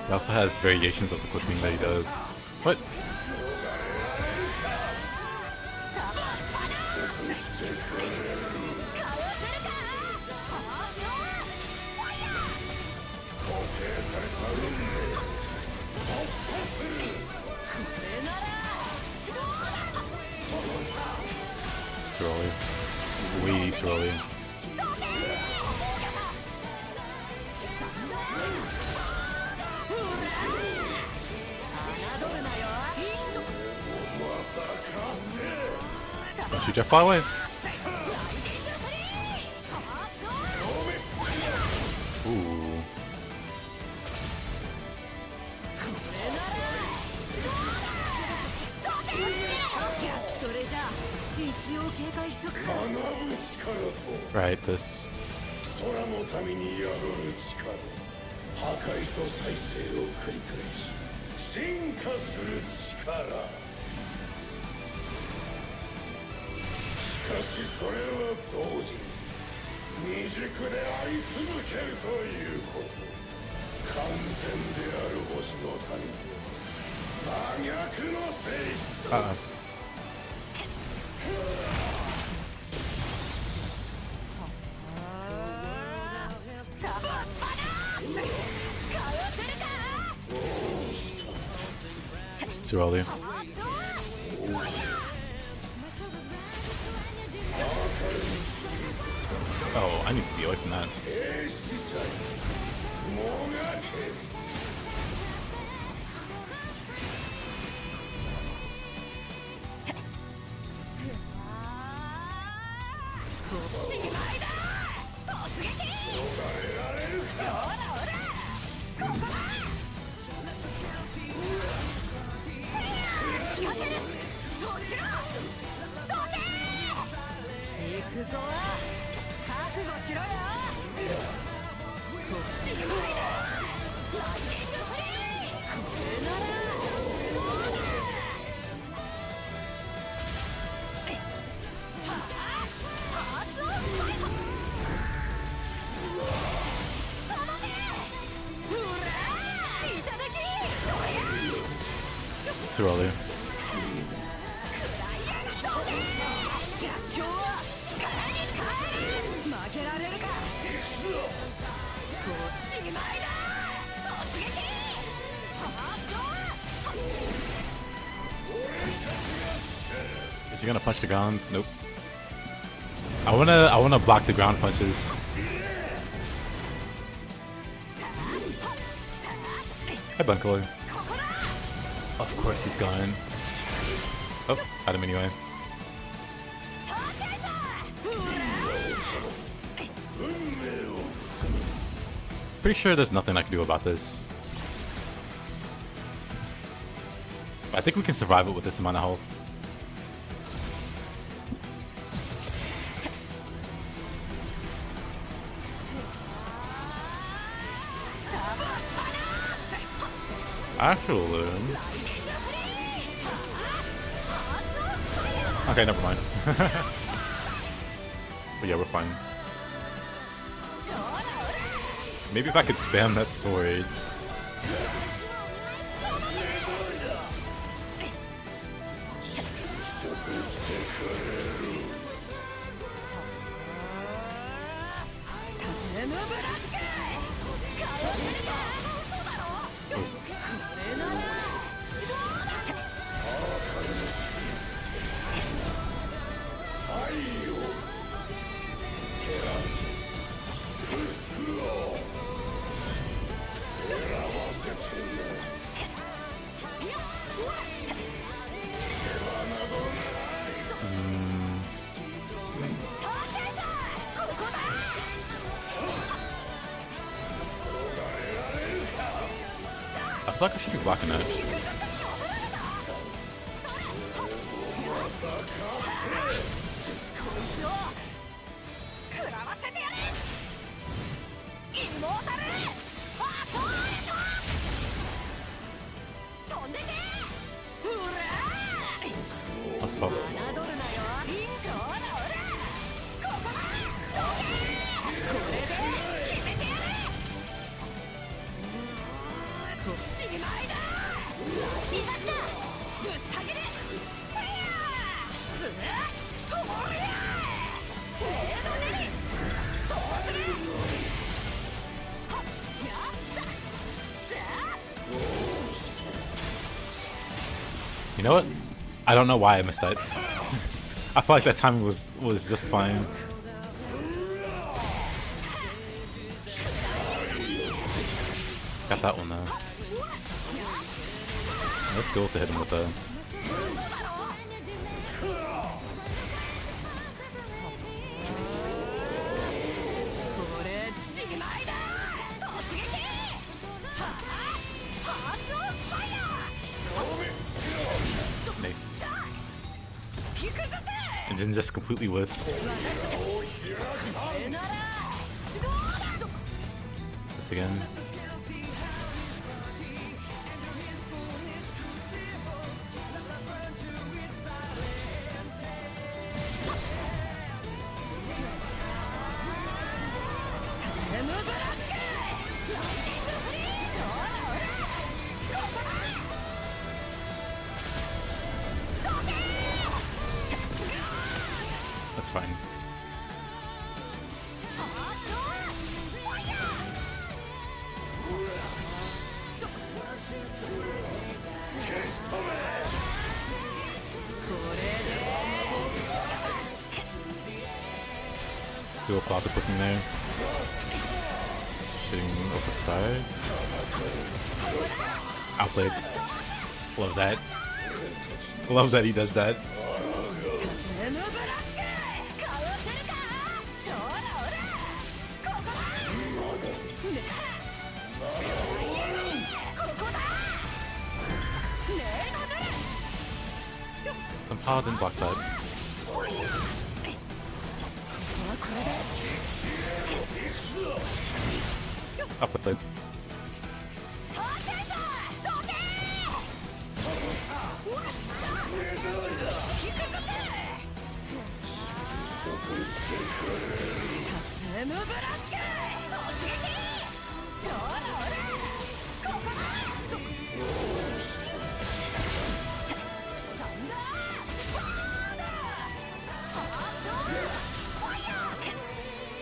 A: He also has variations of the quickening that he does. What? Too early. Way too early. Don't shoot Jeff far away. Ooh. Right, this. Uh-oh. Too early. Oh, I need to be away from that. Too early. Is he gonna punch the ground? Nope. I wanna block the ground punches. Hi, Bunkler. Of course he's gone. Oh, had him anyway. Pretty sure there's nothing I can do about this. I think we can survive it with this amount of health. Actually... Okay, never mind. But yeah, we're fine. Maybe if I could spam that sword. I feel like I should be blocking that. Let's go. You know what? I don't know why I missed that. I feel like that timing was just fine. Got that one though. Let's go to hit him with the. Nice. And then just completely whiffs. This again. That's fine. Do a flopper clicking there. Shooting off the side. Outplayed. Love that. Love that he does that. Somehow didn't block that. Upload.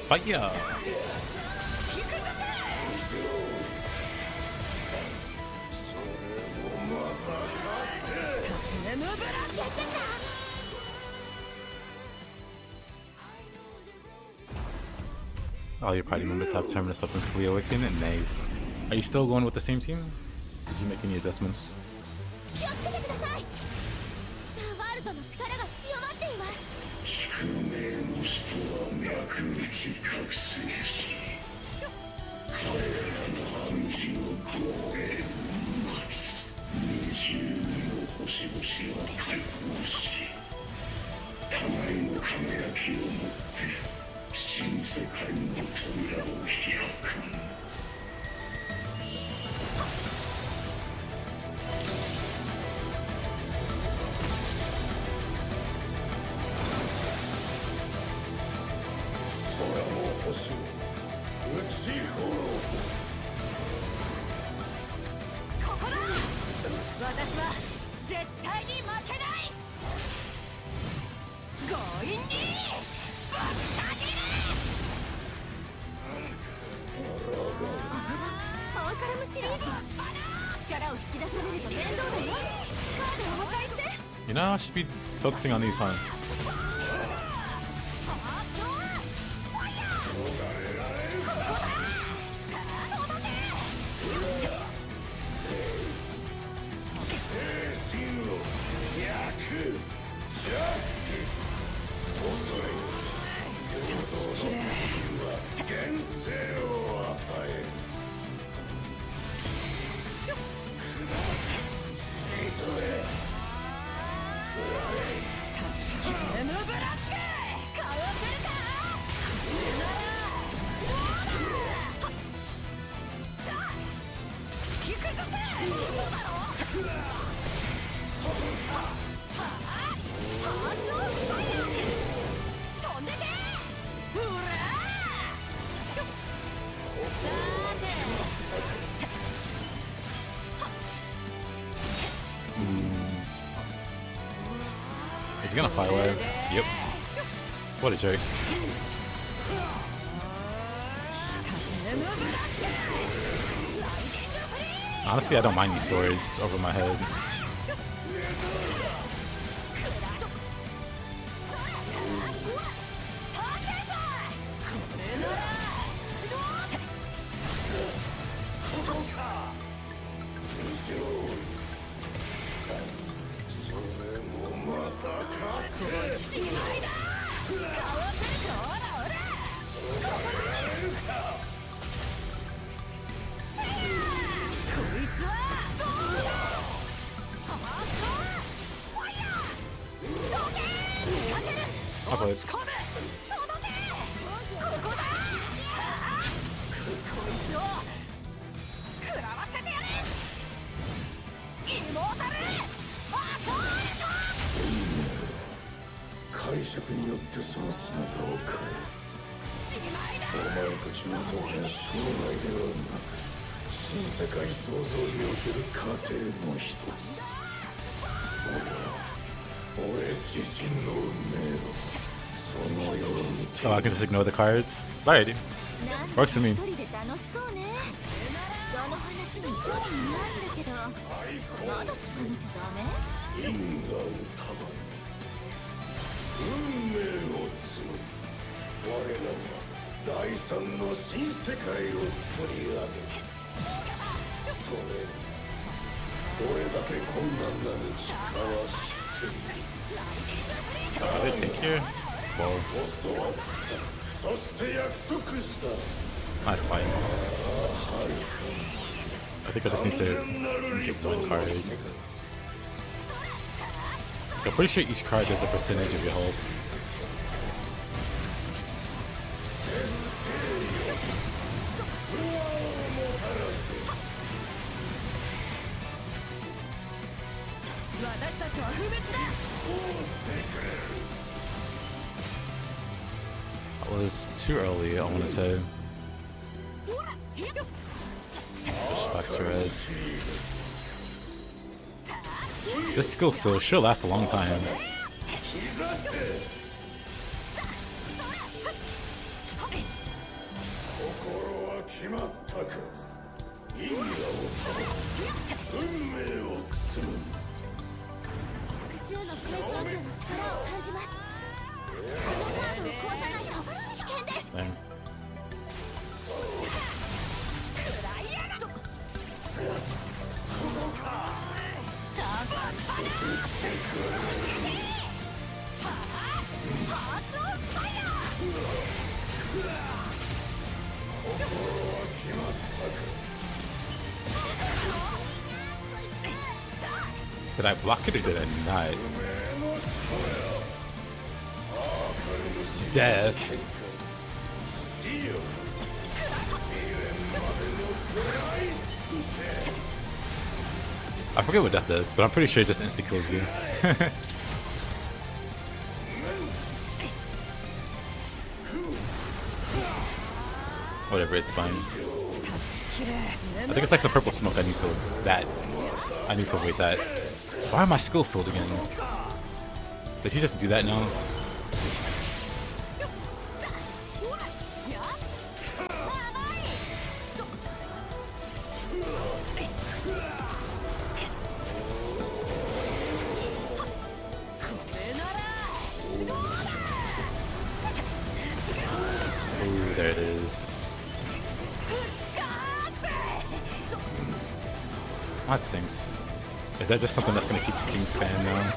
A: Fire! All your party members have terminus weapons fully awakened. Nice. Are you still going with the same team? Did you make any adjustments? You know, I should be focusing on these, huh? Is he gonna fly away? Yep. What a joke. Honestly, I don't mind these swords over my head. Oh, I can just ignore the cards? Alrighty. Works for me. What did they take here? Whoa. That's fine. I think I just need to get one card. I'm pretty sure each card does a percentage of your health. was too early, I want to say. Switch back to red. This skill still should last a long time. Dang. Did I block it or did I not? Death. I forget what death does, but I'm pretty sure it just insta kills you. Whatever, it's fine. I think it's like some purple smoke I need to avoid that. Why are my skills sold again? Does he just do that now? Ooh, there it is. That stinks. Is that just something that's gonna keep getting spammed now?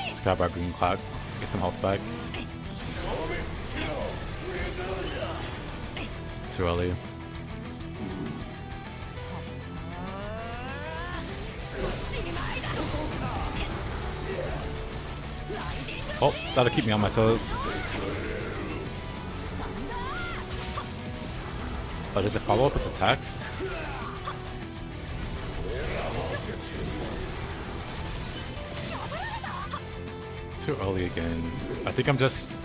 A: Let's grab our green clock, get some health back. Too early. Oh, that'll keep me on my toes. Oh, does it follow up his attacks? Too early again. I think I'm just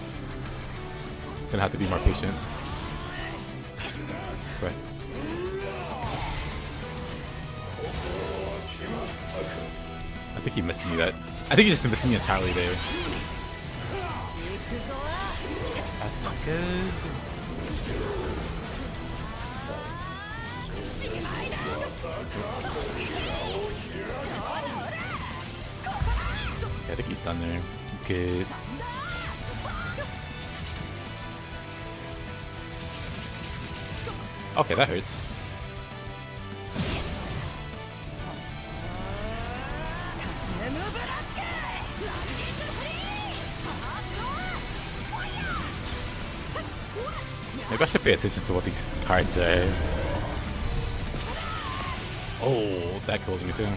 A: gonna have to be more patient. Right. I think he missed me that. I think he just missed me entirely there. That's not good. Yeah, I think he's done there. Good. Okay, that hurts. Maybe I should pay attention to what these cards say. Oh, that kills me too.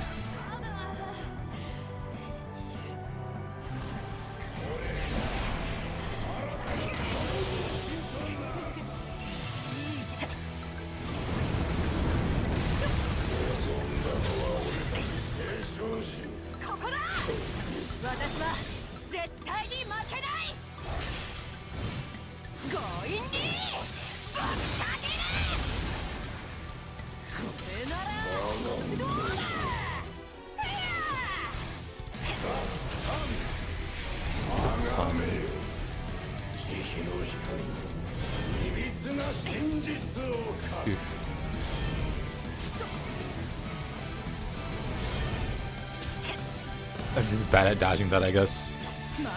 A: I'm just bad at dodging that, I guess. And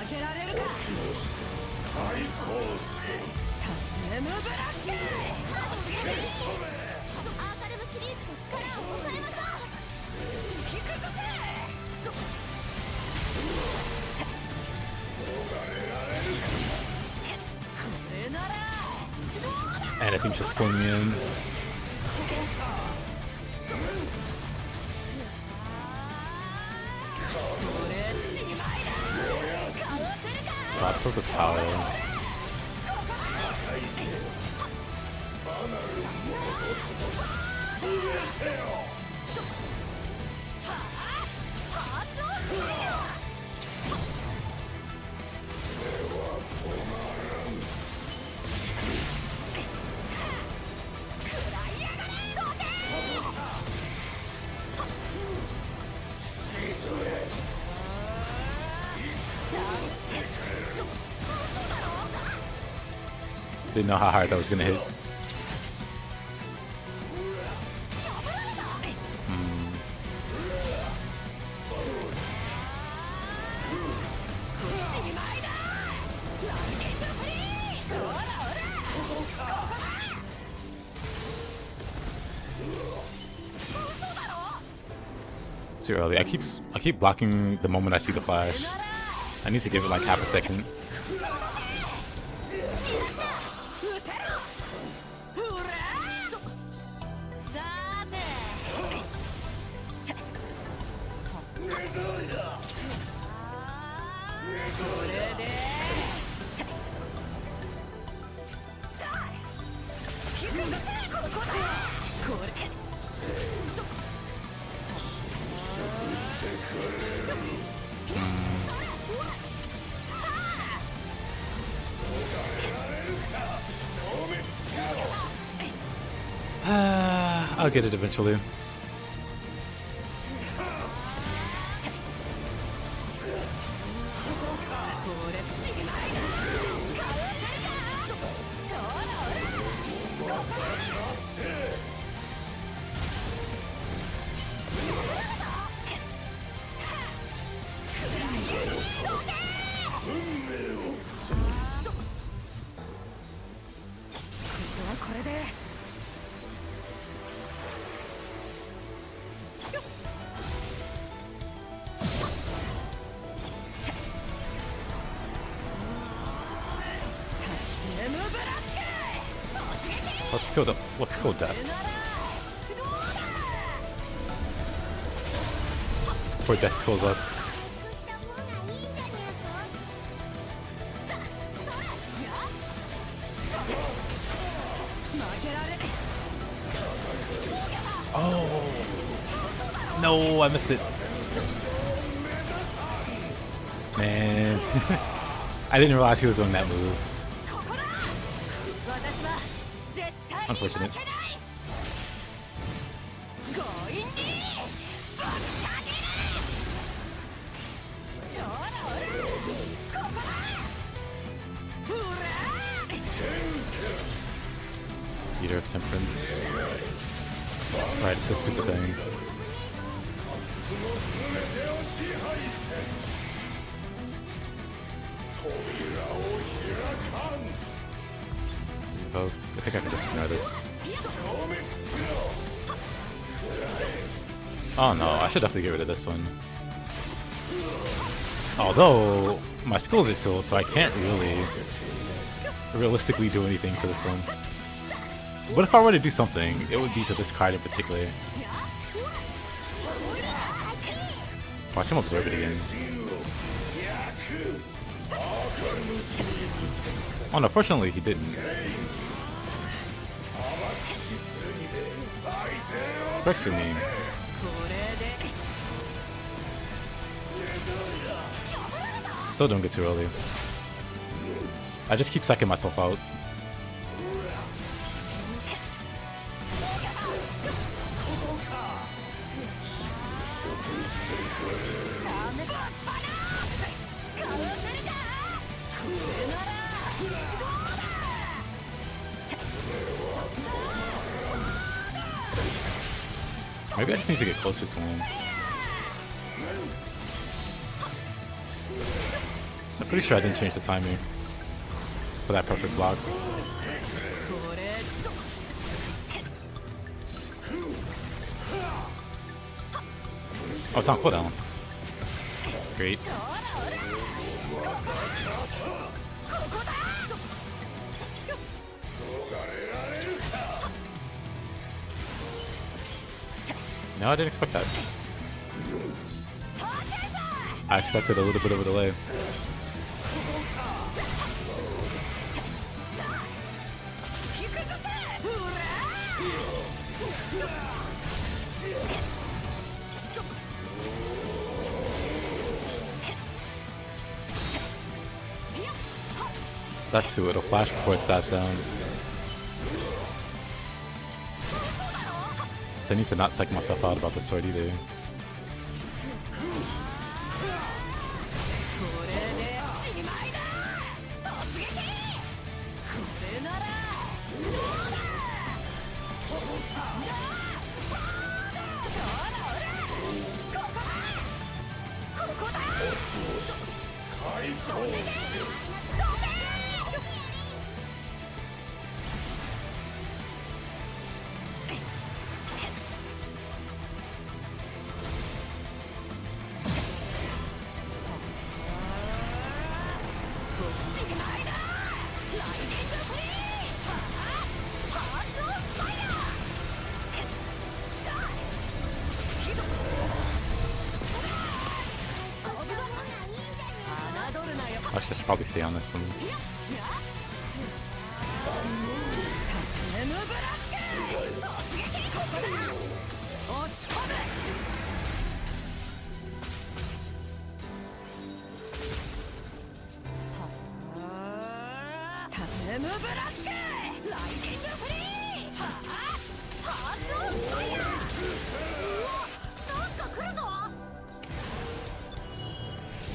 A: I think she's pulling me in. Drops with the tower. Didn't know how hard that was gonna hit. Too early. I keep blocking the moment I see the flash. I need to give it like half a second. I'll get it eventually. Let's kill Death. Before Death kills us. Oh no, I missed it. Man. I didn't realize he was doing that move. Unfortunate. Eater of Temperance. Alright, it's a stupid thing. Oh, I think I can just ignore this. Oh no, I should definitely get rid of this one. Although, my skills are sealed, so I can't really realistically do anything to this one. But if I were to do something, it would be to this card in particular. Watch him absorb it again. Oh no, fortunately he didn't. Works for me. Still don't get too early. I just keep psyching myself out. Maybe I just need to get closer to him. I'm pretty sure I didn't change the timing for that perfect block. Oh, it's on cooldown. Great. No, I didn't expect that. I expected a little bit of a delay. That's who it'll flash before it stats down. So I need to not psych myself out about the sword either. I should probably stay on this one.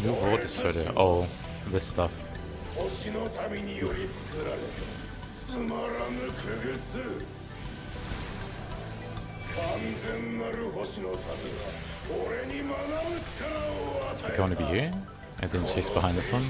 A: New world disorder. Oh, this stuff. I want to be here and then chase behind this one.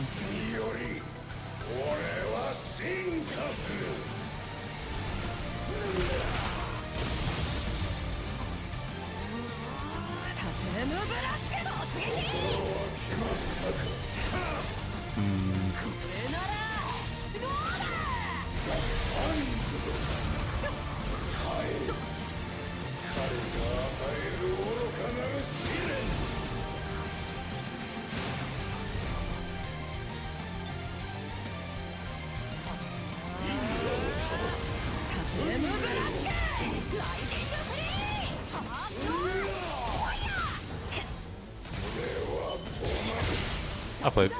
A: I'll play.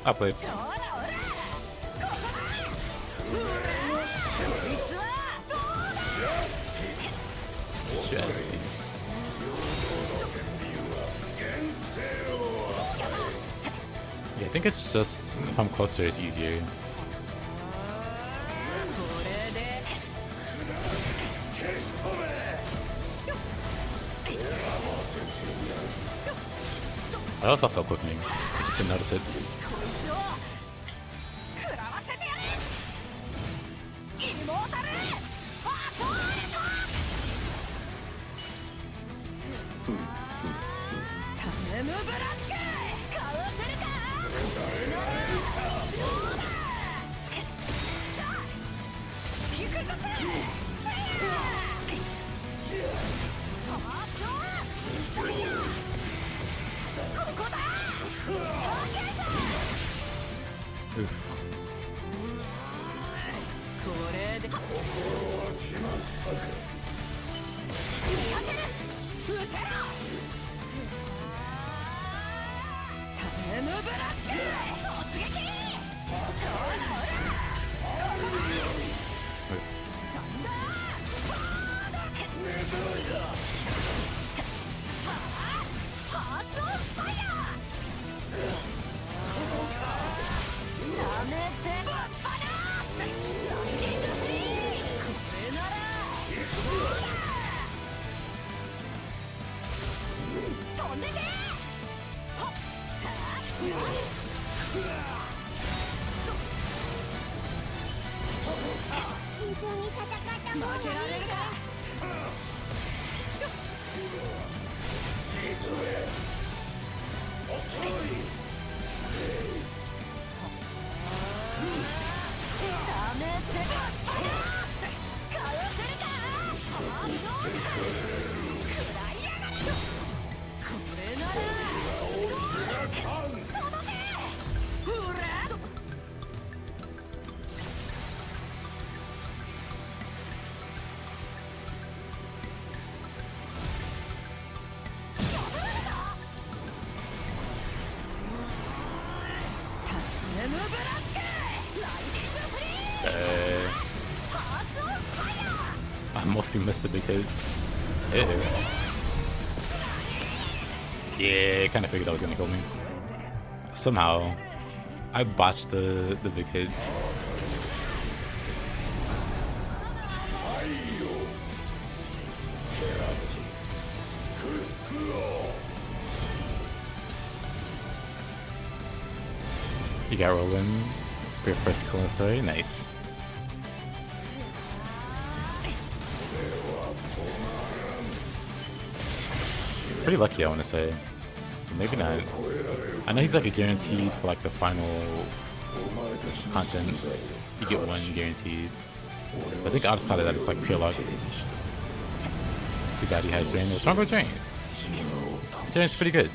A: I'll play. Justice. Yeah, I think it's just if I'm closer, it's easier. I also saw quickening. I just didn't notice it. mostly missed the big hit. Ew. Yeah, kind of figured that was gonna kill me. Somehow, I botched the big hit. You got rolling for your first kill in the story. Nice. Pretty lucky, I want to say. Maybe not. I know he's like a guaranteed for like the final content. You get one guaranteed. I think outside of that, it's like pure luck. Too bad he has Drain. What's wrong with Drain? Drain's pretty good.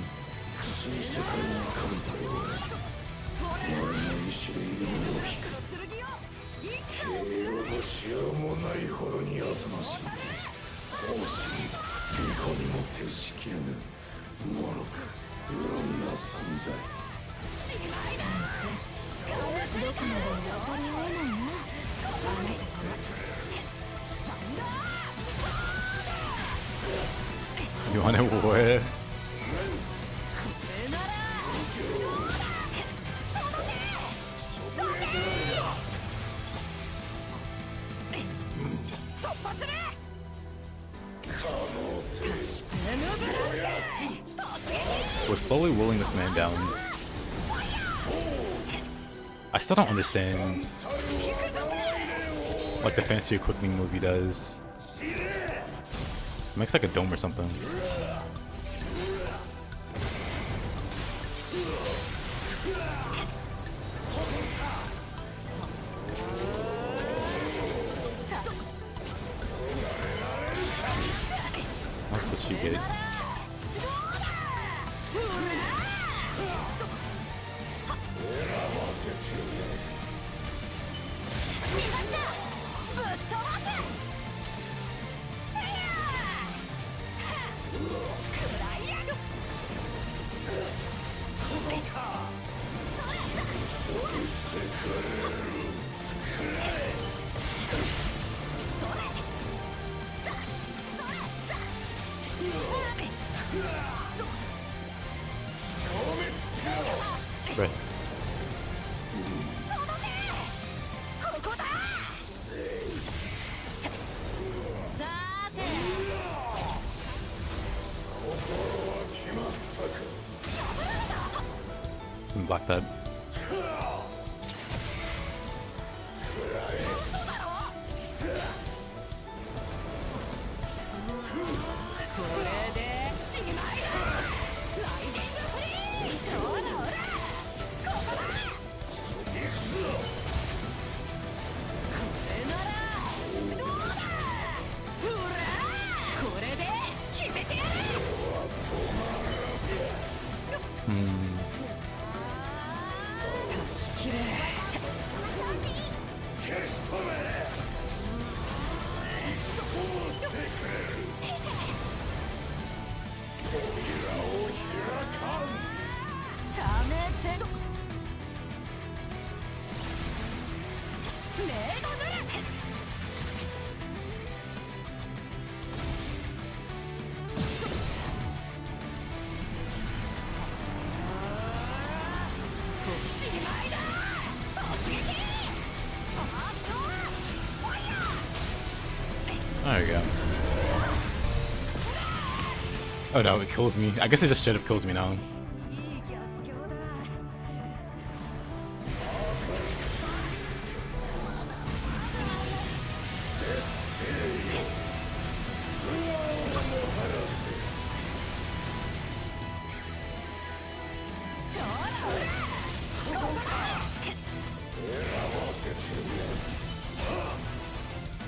A: You want it war? We're slowly wooling this man down. I still don't understand like the fancy equipment movie does. It makes like a dome or something. That's what you get. Right. Block that. There we go. Oh no, it kills me. I guess it just straight up kills me now.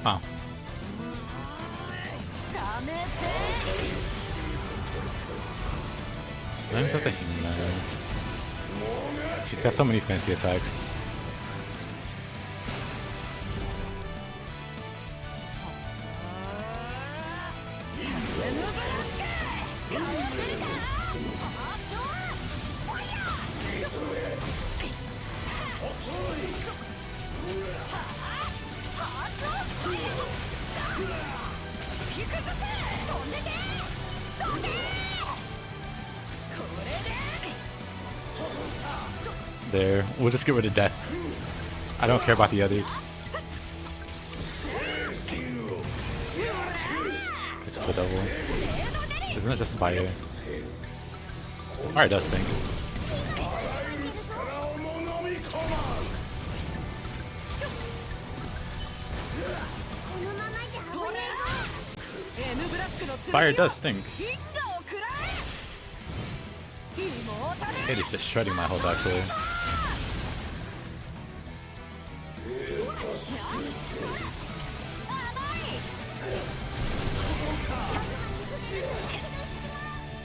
A: Huh. Name's not the human. She's got so many fancy attacks. There. We'll just get rid of death. I don't care about the others. It's the double. Isn't it just fire? Fire does stink. Fire does stink. It is just shredding my whole actually.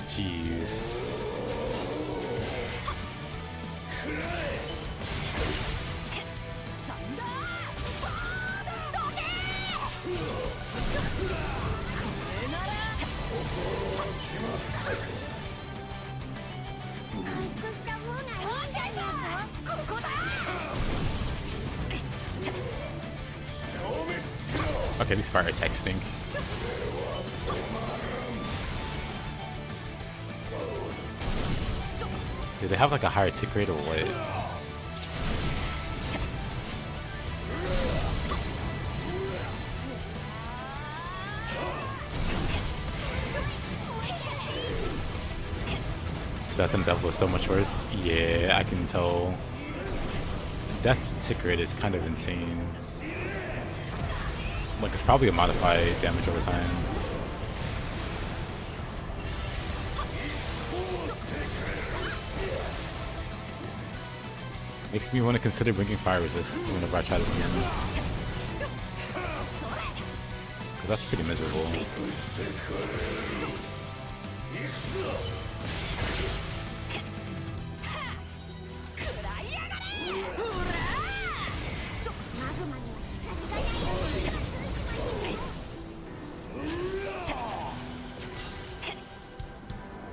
A: Jeez. Okay, these fire attacks stink. Do they have like a higher tick rate or what? Death and Devil is so much worse. Yeah, I can tell. Death's tick rate is kind of insane. Like, it's probably a modified damage over time. Makes me want to consider bringing fire resist whenever I try this again. Cause that's pretty miserable.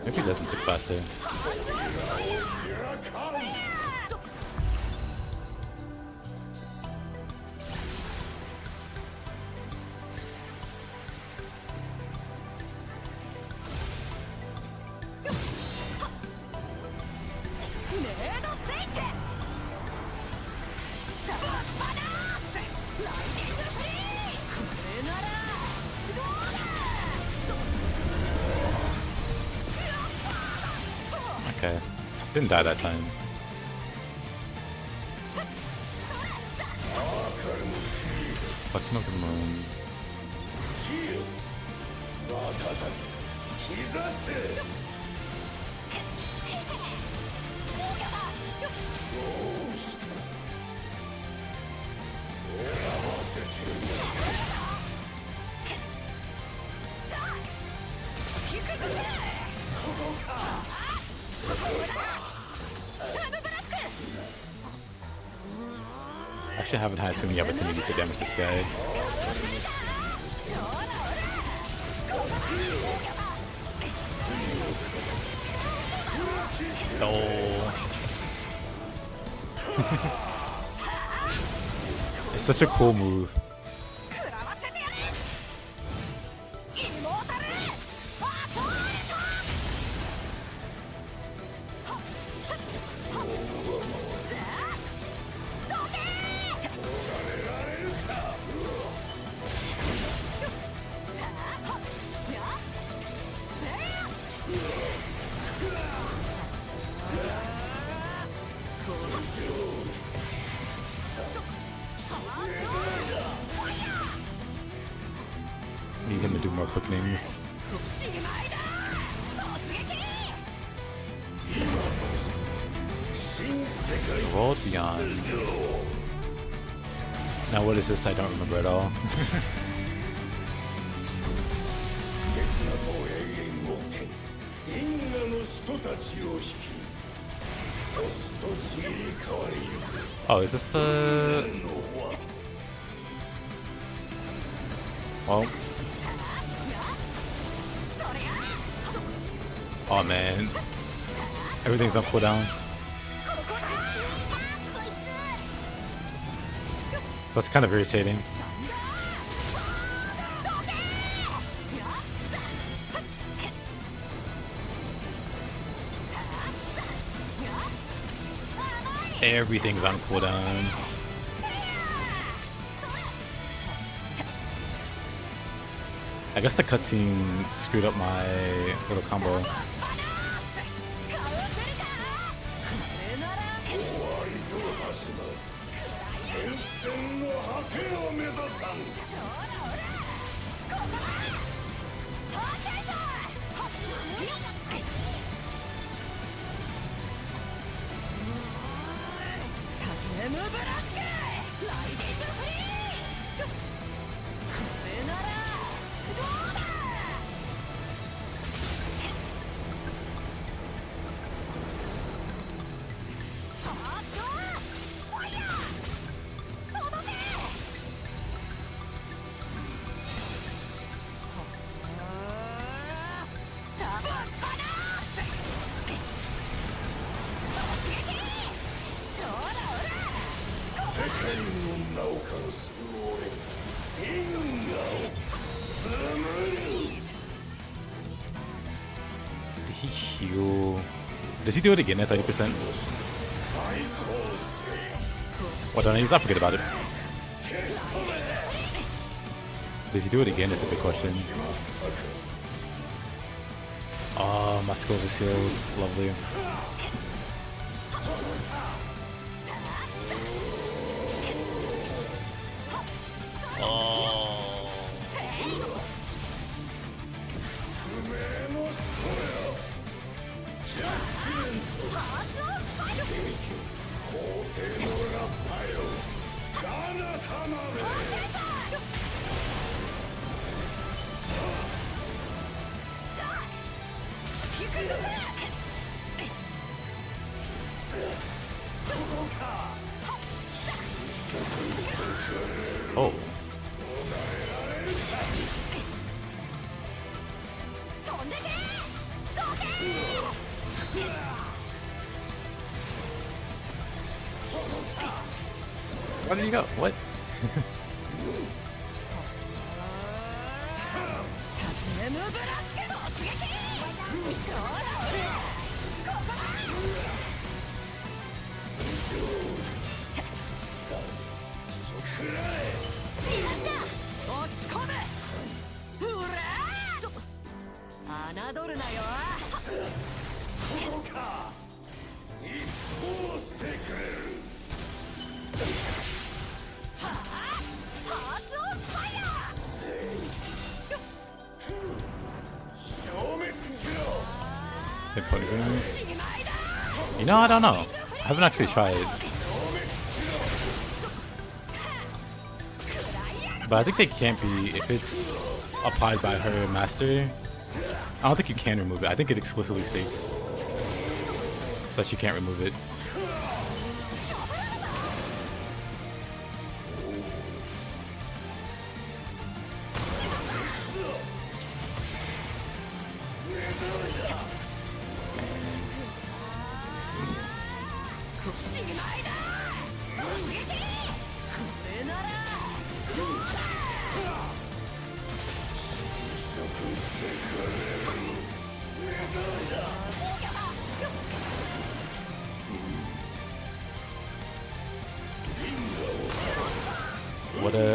A: Maybe it doesn't tick faster. Okay. Didn't die that time. Reflection of the Moon. Actually, I haven't had too many opportunities to damage this guy. Oh. It's such a cool move. Need him to do more quickenings. World Beyond. Now what is this? I don't remember at all. Oh, is this the... Well... Oh man. Everything's on cooldown. That's kind of irritating. Everything's on cooldown. I guess the cutscene screwed up my little combo. Does he do it again at 30%? What don't I use? I forget about it. Does he do it again? Is the big question. Oh, my skills are sealed. Lovely. Oh. Where did he go? What? You know, I don't know. I haven't actually tried. But I think they can't be, if it's applied by her master, I don't think you can remove it. I think it explicitly states that you can't remove it.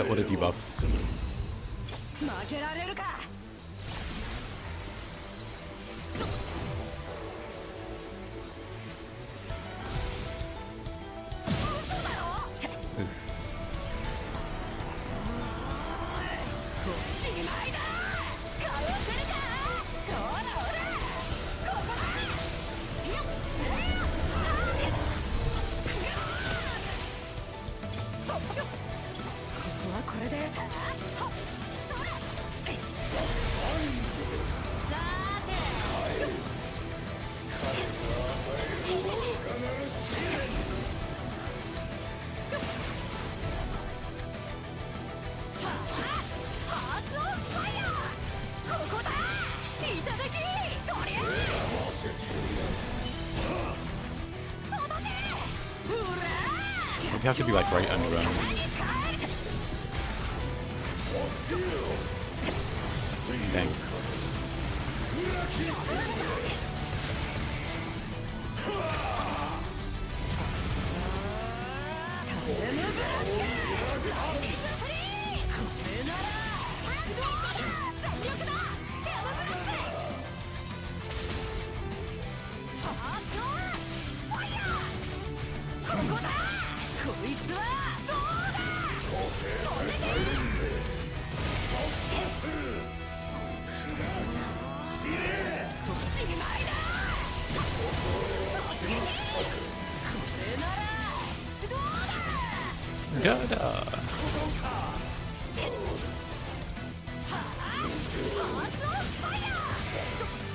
A: What a debuff. You have to be like right underground. Dang.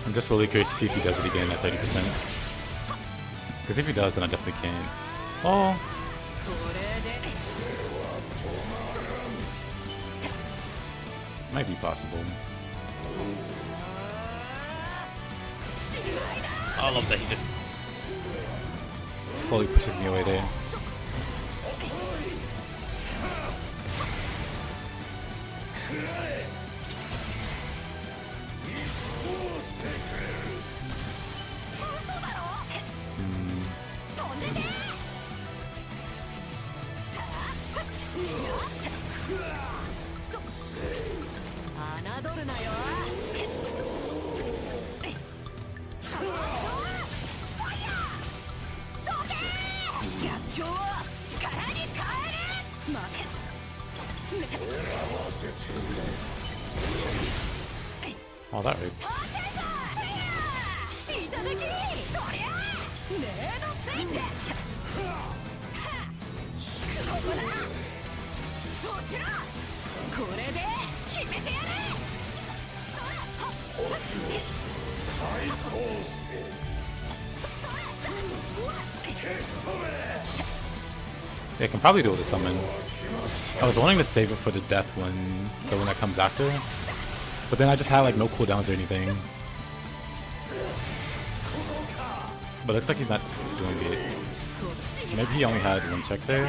A: I'm just really curious to see if he does it again at 30%. Because if he does, then I definitely can't. Oh. Might be possible. I love that he just slowly pushes me away there. Oh, that ripped. Yeah, I can probably do it with a summon. I was wanting to save it for the death one, the one that comes after. But then I just had like no cooldowns or anything. But it looks like he's not doing it. So maybe he only had one check there.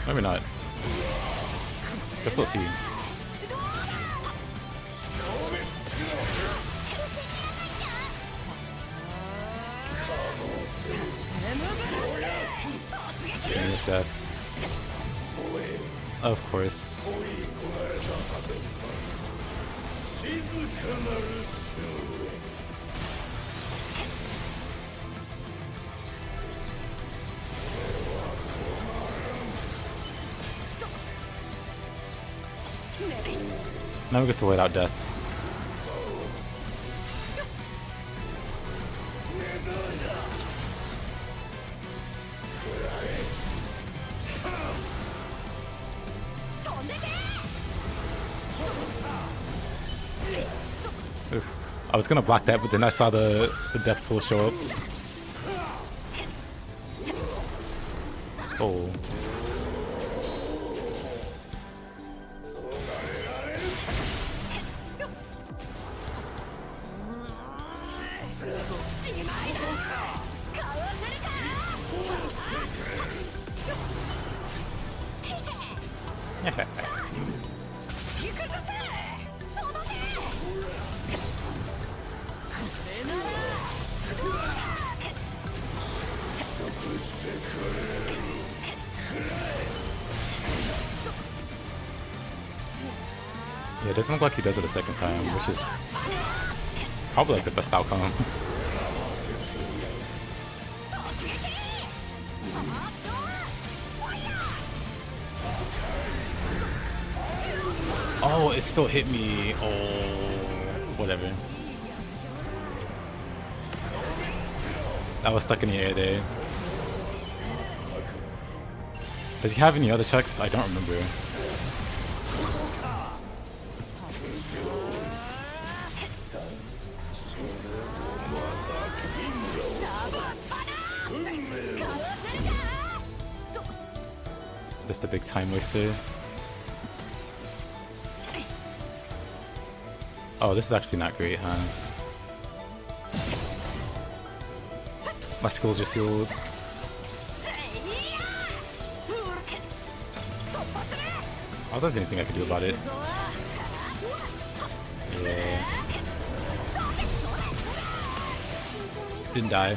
A: Maybe not. Guess we'll see. That. Of course. Now we get to wait out death. I was gonna block that, but then I saw the death pool show up. Oh. Yeah, it doesn't look like he does it a second time, which is probably like the best outcome. Oh, it still hit me. Oh, whatever. I was stuck in the air there. Does he have any other checks? I don't remember. Just a big time waster. Oh, this is actually not great, huh? My skills are sealed. Oh, there's anything I can do about it. Yeah. Didn't die.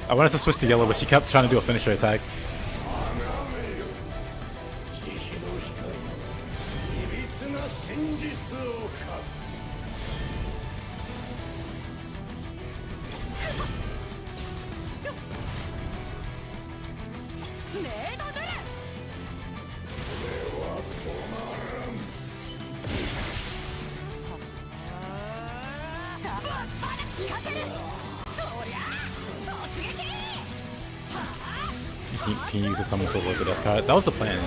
A: I wanted to switch to yellow, but she kept trying to do a finisher attack. Can you use a summon sword with the death card? That was the plan.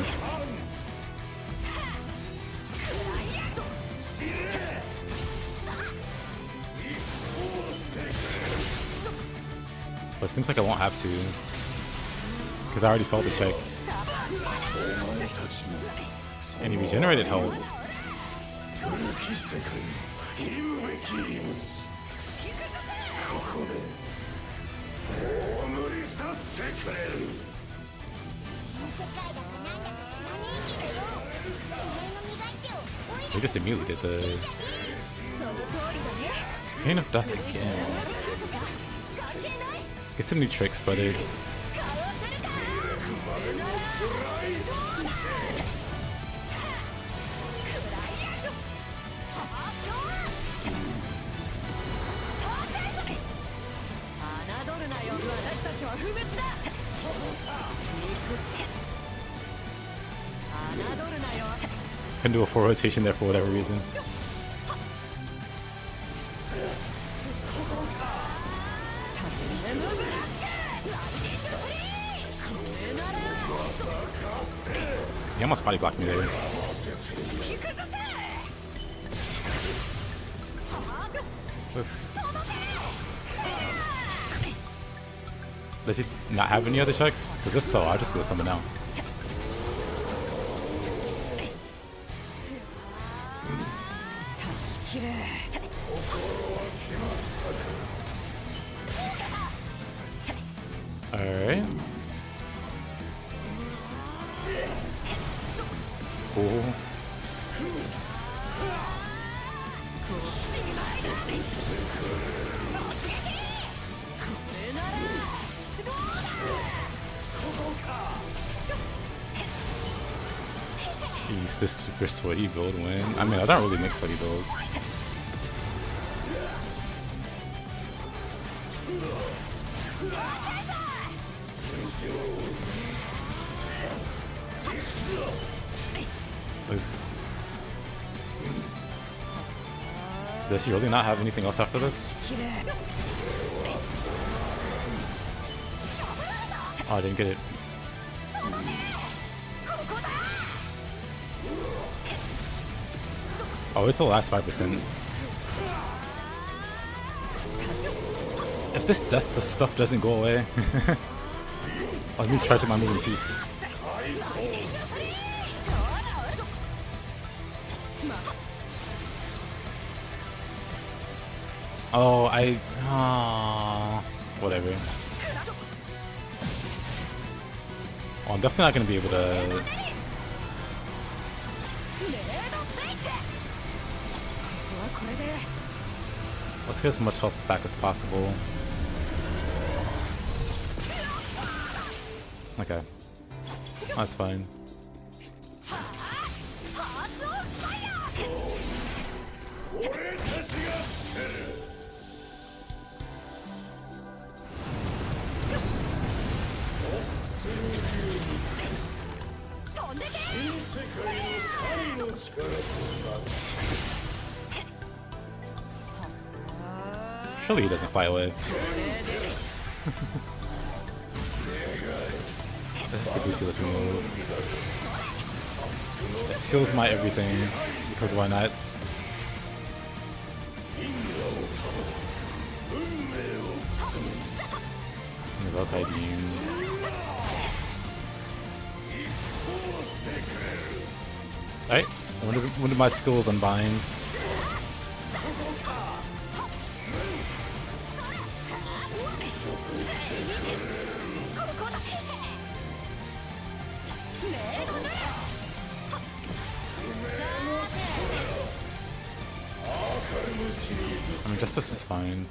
A: But it seems like I won't have to, because I already felt the check. And he regenerated health. They just immediately did the Pain of Death again. Get some new tricks, brother. Can do a 4 rotation there for whatever reason. He almost body blocked me there. Does he not have any other checks? Because if so, I'll just do a summon now. Alright. Cool. Use this super sweaty build win. I mean, I don't really make sweaty builds. Does he really not have anything else after this? Oh, I didn't get it. Oh, it's the last 5%. If this death stuff doesn't go away, let me try to my move in peace. Oh, whatever. Oh, I'm definitely not gonna be able to. Let's get as much health back as possible. Okay, that's fine. Surely he doesn't fly away. This is the goofy looking move. It seals my everything, because why not? Valkyrie beam. Alright, when do my skills unbind? Justice is fine.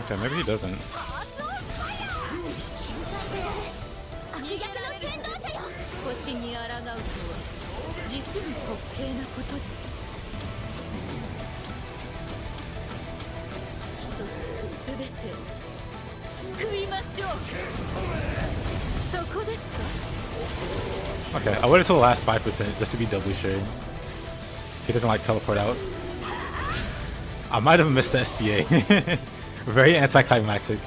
A: Okay, maybe he doesn't. Okay, I waited till the last 5% just to be doubly sure. He doesn't like teleport out. I might have missed the SPA. Very anticlimactic.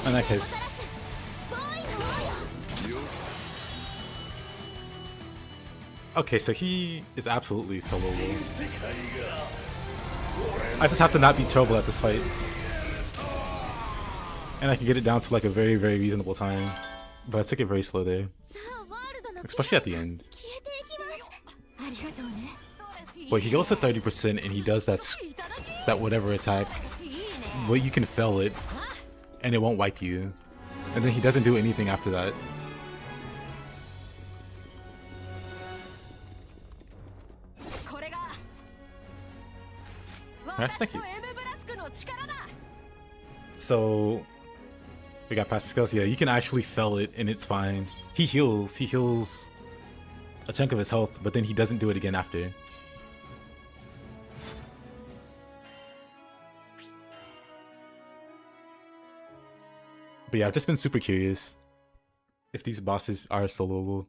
A: In that case. Okay, so he is absolutely soloable. I just have to not be terrible at this fight. And I can get it down to like a very, very reasonable time. But I took it very slow there. Especially at the end. But he goes to 30% and he does that whatever attack. But you can fail it. And it won't wipe you. And then he doesn't do anything after that. Nice, thank you. So we got past the skills. Yeah, you can actually fell it and it's fine. He heals a chunk of his health, but then he doesn't do it again after. But yeah, I've just been super curious if these bosses are soloable.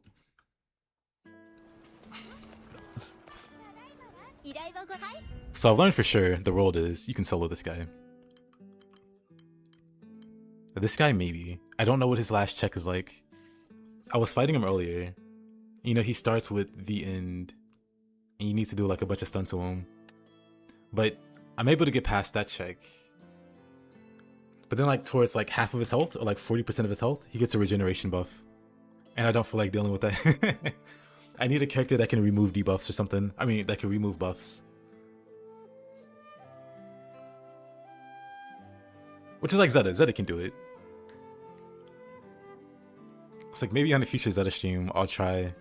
A: So I've learned for sure the world is you can solo this guy. This guy maybe. I don't know what his last check is like. I was fighting him earlier. You know, he starts with the end. And you need to do like a bunch of stunts to him. But I'm able to get past that check. But then like towards like half of his health, or like 40% of his health, he gets a regeneration buff. And I don't feel like dealing with that. I need a character that can remove debuffs or something. I mean, that can remove buffs. Which is like Zeta. Zeta can do it. It's like maybe on the future Zeta stream, I'll try.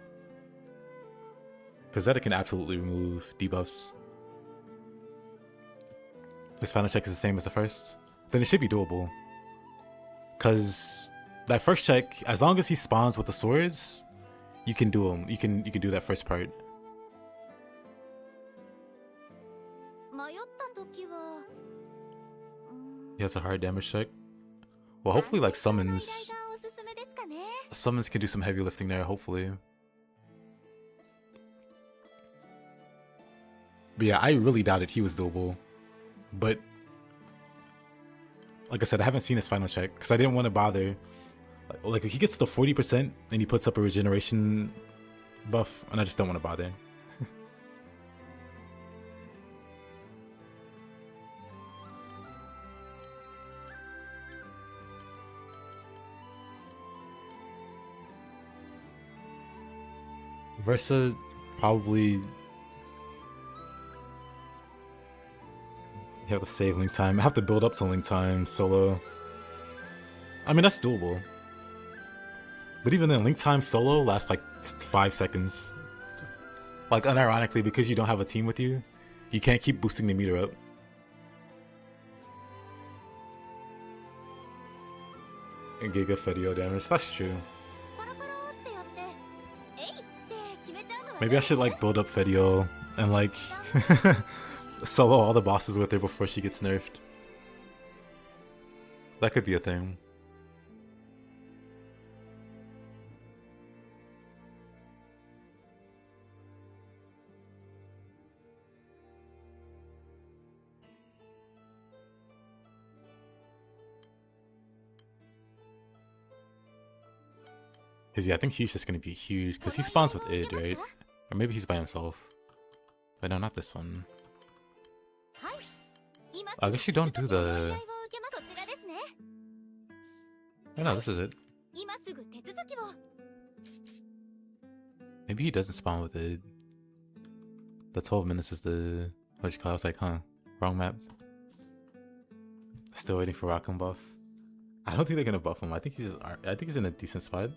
A: Because Zeta can absolutely remove debuffs. This final check is the same as the first. Then it should be doable. Because that first check, as long as he spawns with the swords, you can do them. You can do that first part. He has a hard damage check. Well, hopefully like summons can do some heavy lifting there, hopefully. But yeah, I really doubted he was doable. But like I said, I haven't seen his final check because I didn't want to bother. Like if he gets to 40% and he puts up a regeneration buff, and I just don't want to bother. Versa probably. You have to save link time. I have to build up to link time solo. I mean, that's doable. But even then, link time solo lasts like 5 seconds. Like, unironically, because you don't have a team with you, you can't keep boosting the meter up. And Giga Fedio damage. That's true. Maybe I should like build up Fedio and like solo all the bosses with her before she gets nerfed. That could be a thing. Cause yeah, I think he's just gonna be huge because he spawns with id, right? Or maybe he's by himself. But no, not this one. I guess you don't do the... Oh no, this is it. Maybe he doesn't spawn with it. The 12 minutes is the what you call it? I was like, huh, wrong map. Still waiting for Rackham buff. I don't think they're gonna buff him. I think he's in a decent spot.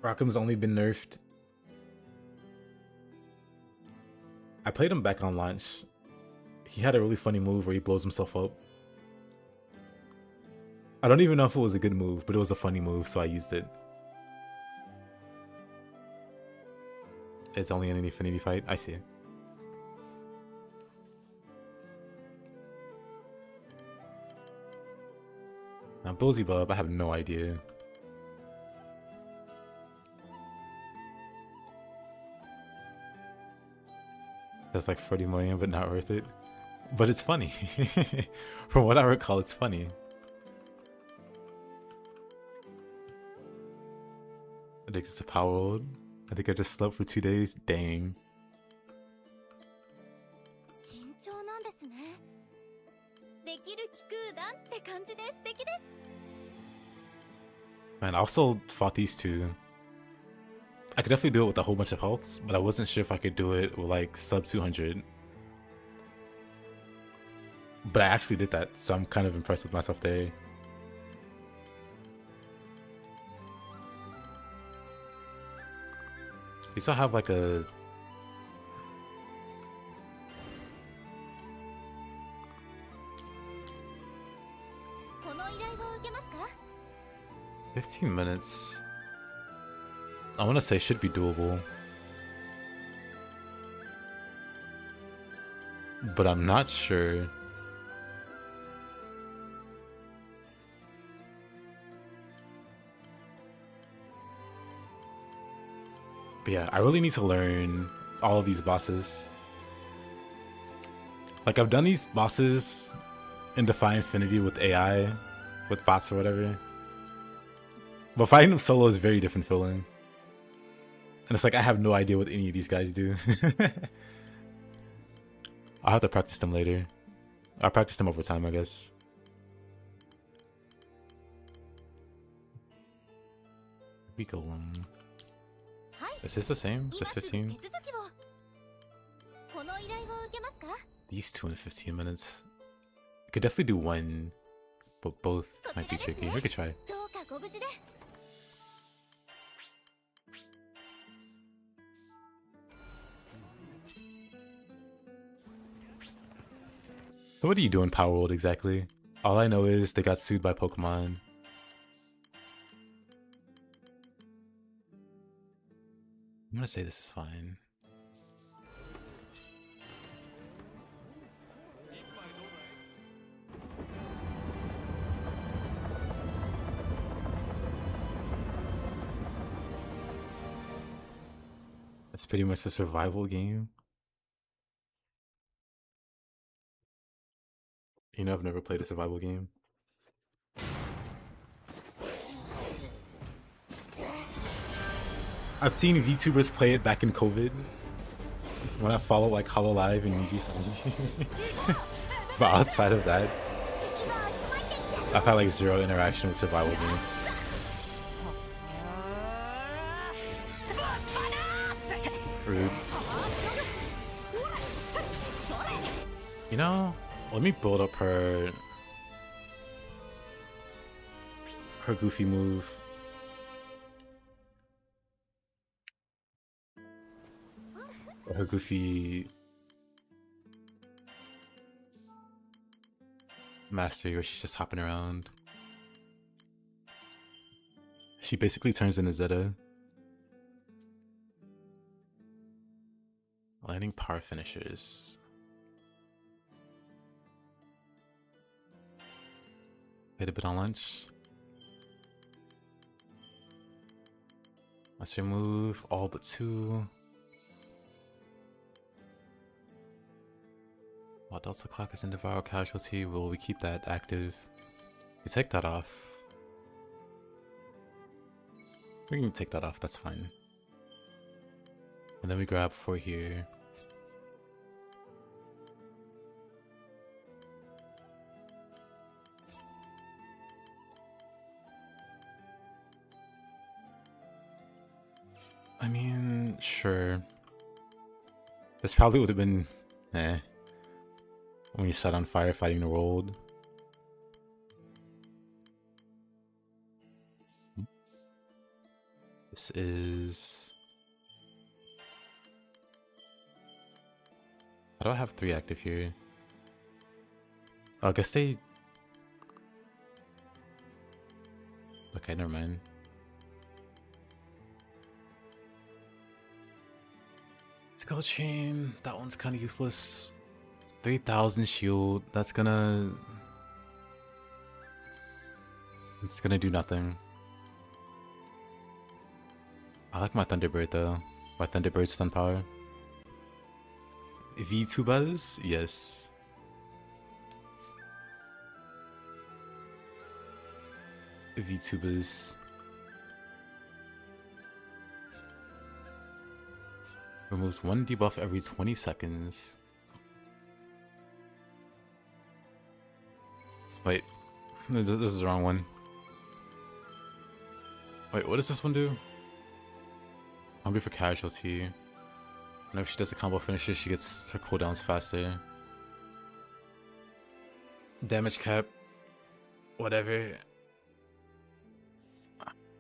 A: Rackham's only been nerfed. I played him back on launch. He had a really funny move where he blows himself up. I don't even know if it was a good move, but it was a funny move, so I used it. It's only an infinity fight. I see. Now, Beelzebub, I have no idea. That's like 40 million, but not worth it. But it's funny. From what I recall, it's funny. I think it's a power old. I think I just slept for 2 days. Dang. Man, I also fought these two. I could definitely do it with a whole bunch of healths, but I wasn't sure if I could do it with like sub 200. But I actually did that, so I'm kind of impressed with myself there. You still have like a... "15 minutes. I want to say should be doable. But I'm not sure. But yeah, I really need to learn all of these bosses. Like, I've done these bosses in Defy Infinity with AI, with bots or whatever. But fighting them solo is a very different feeling. And it's like, I have no idea what any of these guys do. I'll have to practice them later. I'll practice them over time, I guess. We go Is this the same? Just 15? These two in 15 minutes. I could definitely do one, but both might be tricky. We could try. So what do you do in Power World exactly? All I know is they got sued by Pokemon. I'm gonna say this is fine. It's pretty much a survival game. You know, I've never played a survival game. I've seen VTubers play it back in COVID. When I follow like HoloLive and UG. But outside of that, I've had like zero interaction with survival games. Rude. You know, let me build up her goofy move. Or her goofy mastery where she's just hopping around. She basically turns into Zeta. Landing power finishers. Played a bit on lunch. Master move, all but 2. While Delta Clock is in Devour Casualty, will we keep that active? You take that off. We can take that off, that's fine. And then we grab 4 here. I mean, Sure. This probably would have been when you set on fire fighting the world. This is... How do I have 3 active here? Oh, I guess they... Okay, never mind. Skull chain, that one's kind of useless. 3000 shield, that's gonna... It's gonna do nothing. I like my Thunderbird though. My Thunderbird stun power. VTubers? Yes. VTubers. Removes 1 debuff every 20 seconds. Wait, this is the wrong one. Wait, what does this one do? Hungry for casualty. Whenever she does a combo finisher, she gets her cooldowns faster. Damage cap. Whatever.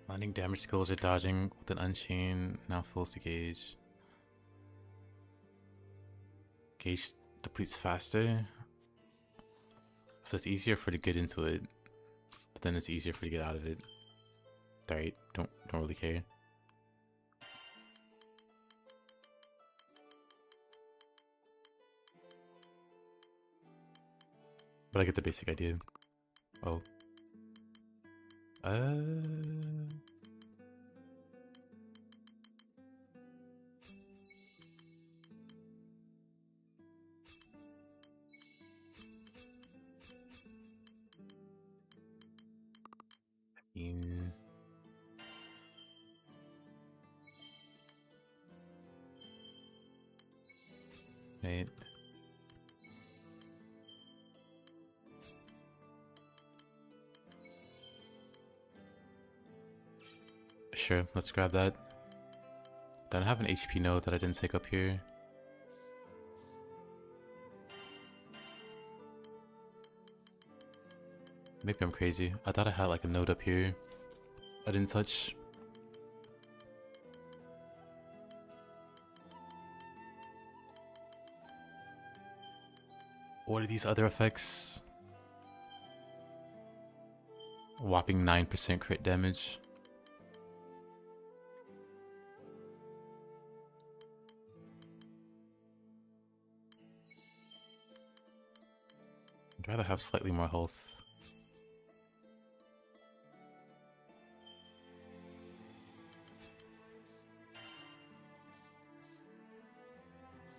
A: Landing damage skills or dodging with an unchain now fills the gauge. Gauge depletes faster. So it's easier for to get into it, but then it's easier for to get out of it. Alright, don't really care. But I get the basic idea. Oh. Right. Sure, let's grab that. Then I have an HP node that I didn't take up here. Maybe I'm crazy. I thought I had like a node up here I didn't touch. What are these other effects? Whopping 9% crit damage. I'd rather have slightly more health.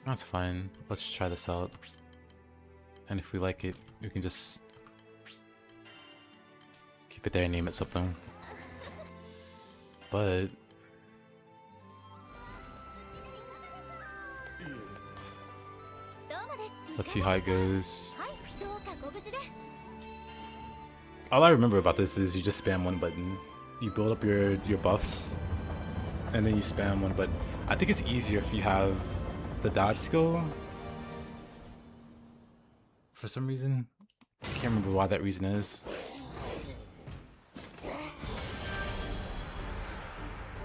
A: That's fine. Let's try this out. And if we like it, we can just keep it there and name it something. But let's see how it goes. All I remember about this is you just spam one button. You build up your buffs, and then you spam one button. I think it's easier if you have the dodge skill. For some reason, I can't remember why that reason is.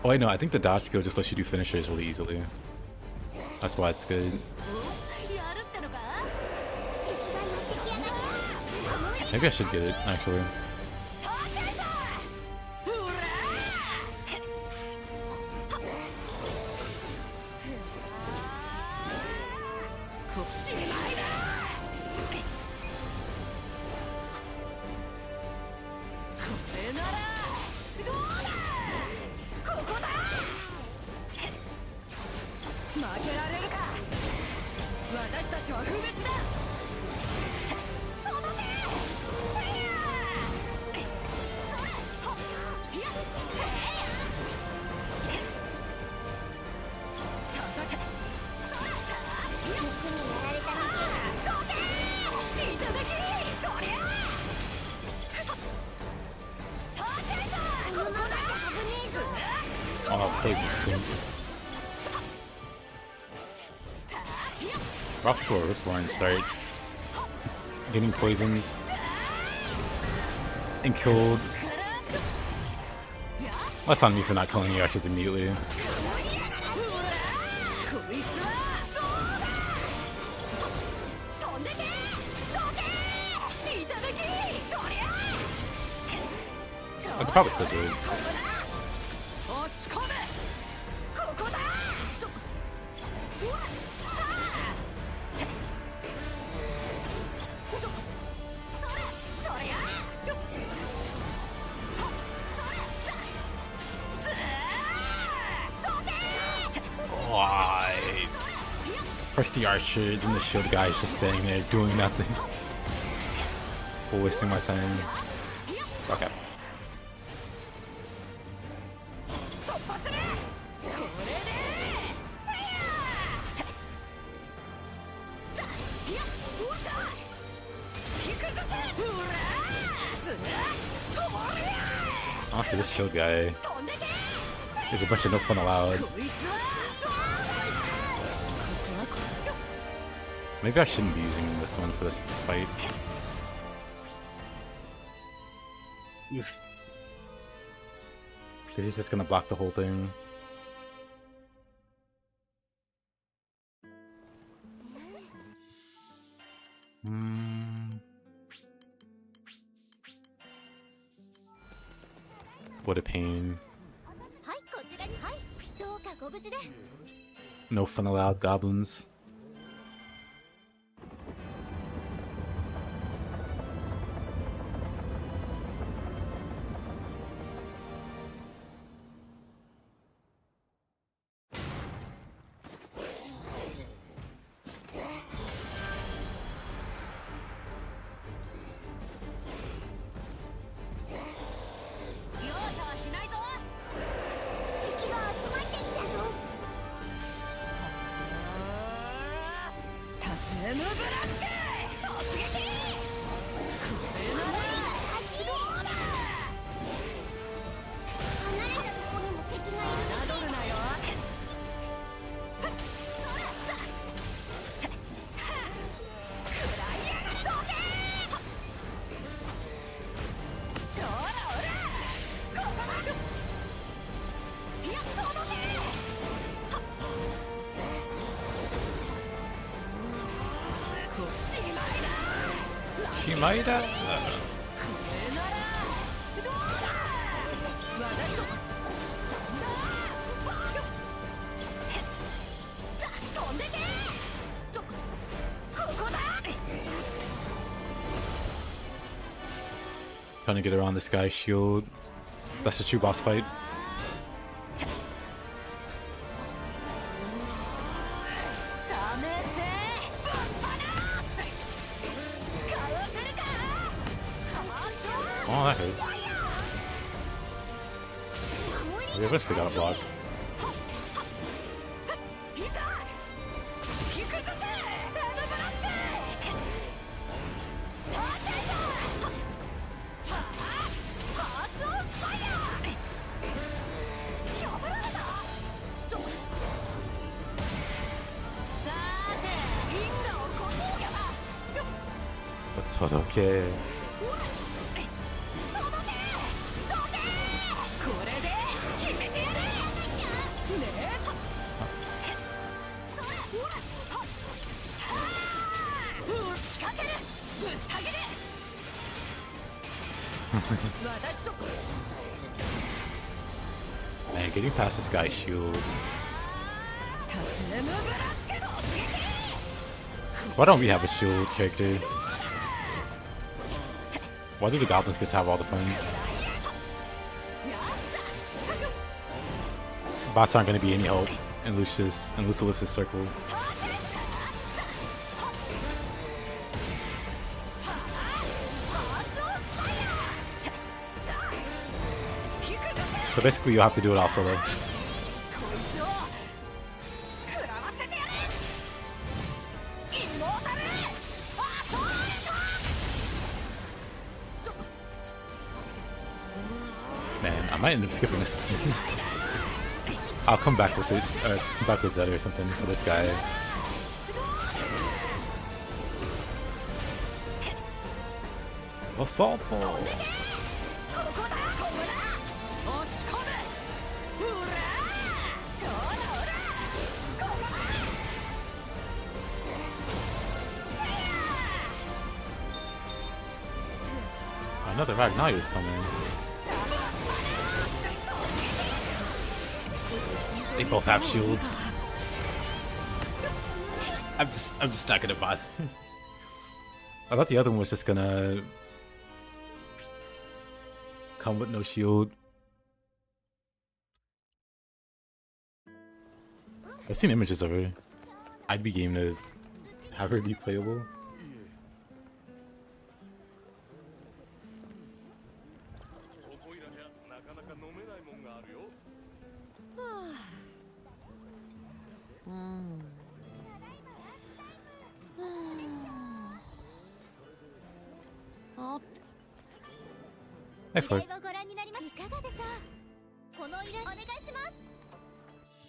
A: Oh wait, no, I think the dodge skill just lets you do finishers really easily. That's why it's good. Maybe I should get it, actually. Oh, poison stings. Off to a rip-roaring start. Getting poisoned. And killed. That's on me for not killing the archers immediately. I could probably still do it. Why? First the archer, then the shield guy is just standing there doing nothing. Wasting my time. Okay. Honestly, this shield guy is a bunch of no fun allowed. Maybe I shouldn't be using this one for this fight. Because he's just gonna block the whole thing. What a pain. No fun allowed, goblins. Trying to get around this guy's shield. That's a true boss fight. Oh, that hurts. We eventually got a block. That's okay. Man, getting past this guy's shield. Why don't we have a shield character? Why do the goblins get to have all the fun? Bots aren't going to be any help in Lucius's circle. So basically you'll have to do it all solo. Man, I might end up skipping this one. I'll come back with it, or come back with Zeta or something for this guy. Assault! Another Ragnalia is coming. They both have shields. I'm just not gonna bother. I thought the other one was just gonna come with no shield. I've seen images of her. I'd be game to have her be playable. Hey, Ford.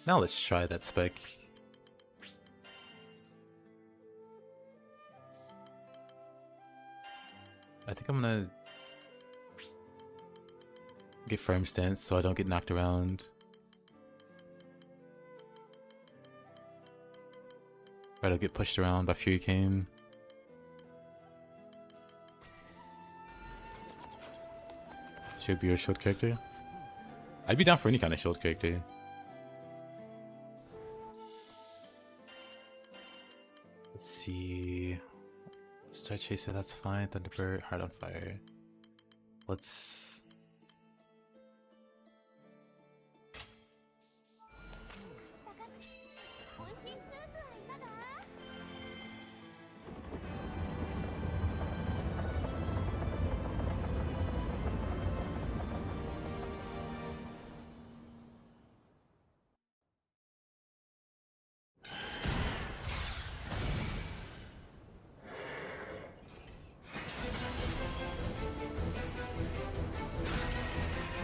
A: Now let's try that spec. I think I'm gonna get firm stance so I don't get knocked around. I don't get pushed around by Fury Cane. Should be your shield character. I'd be down for any kind of shield character. Let's see. Star Chaser, that's fine. Thunderbird, Heart on Fire. Let's.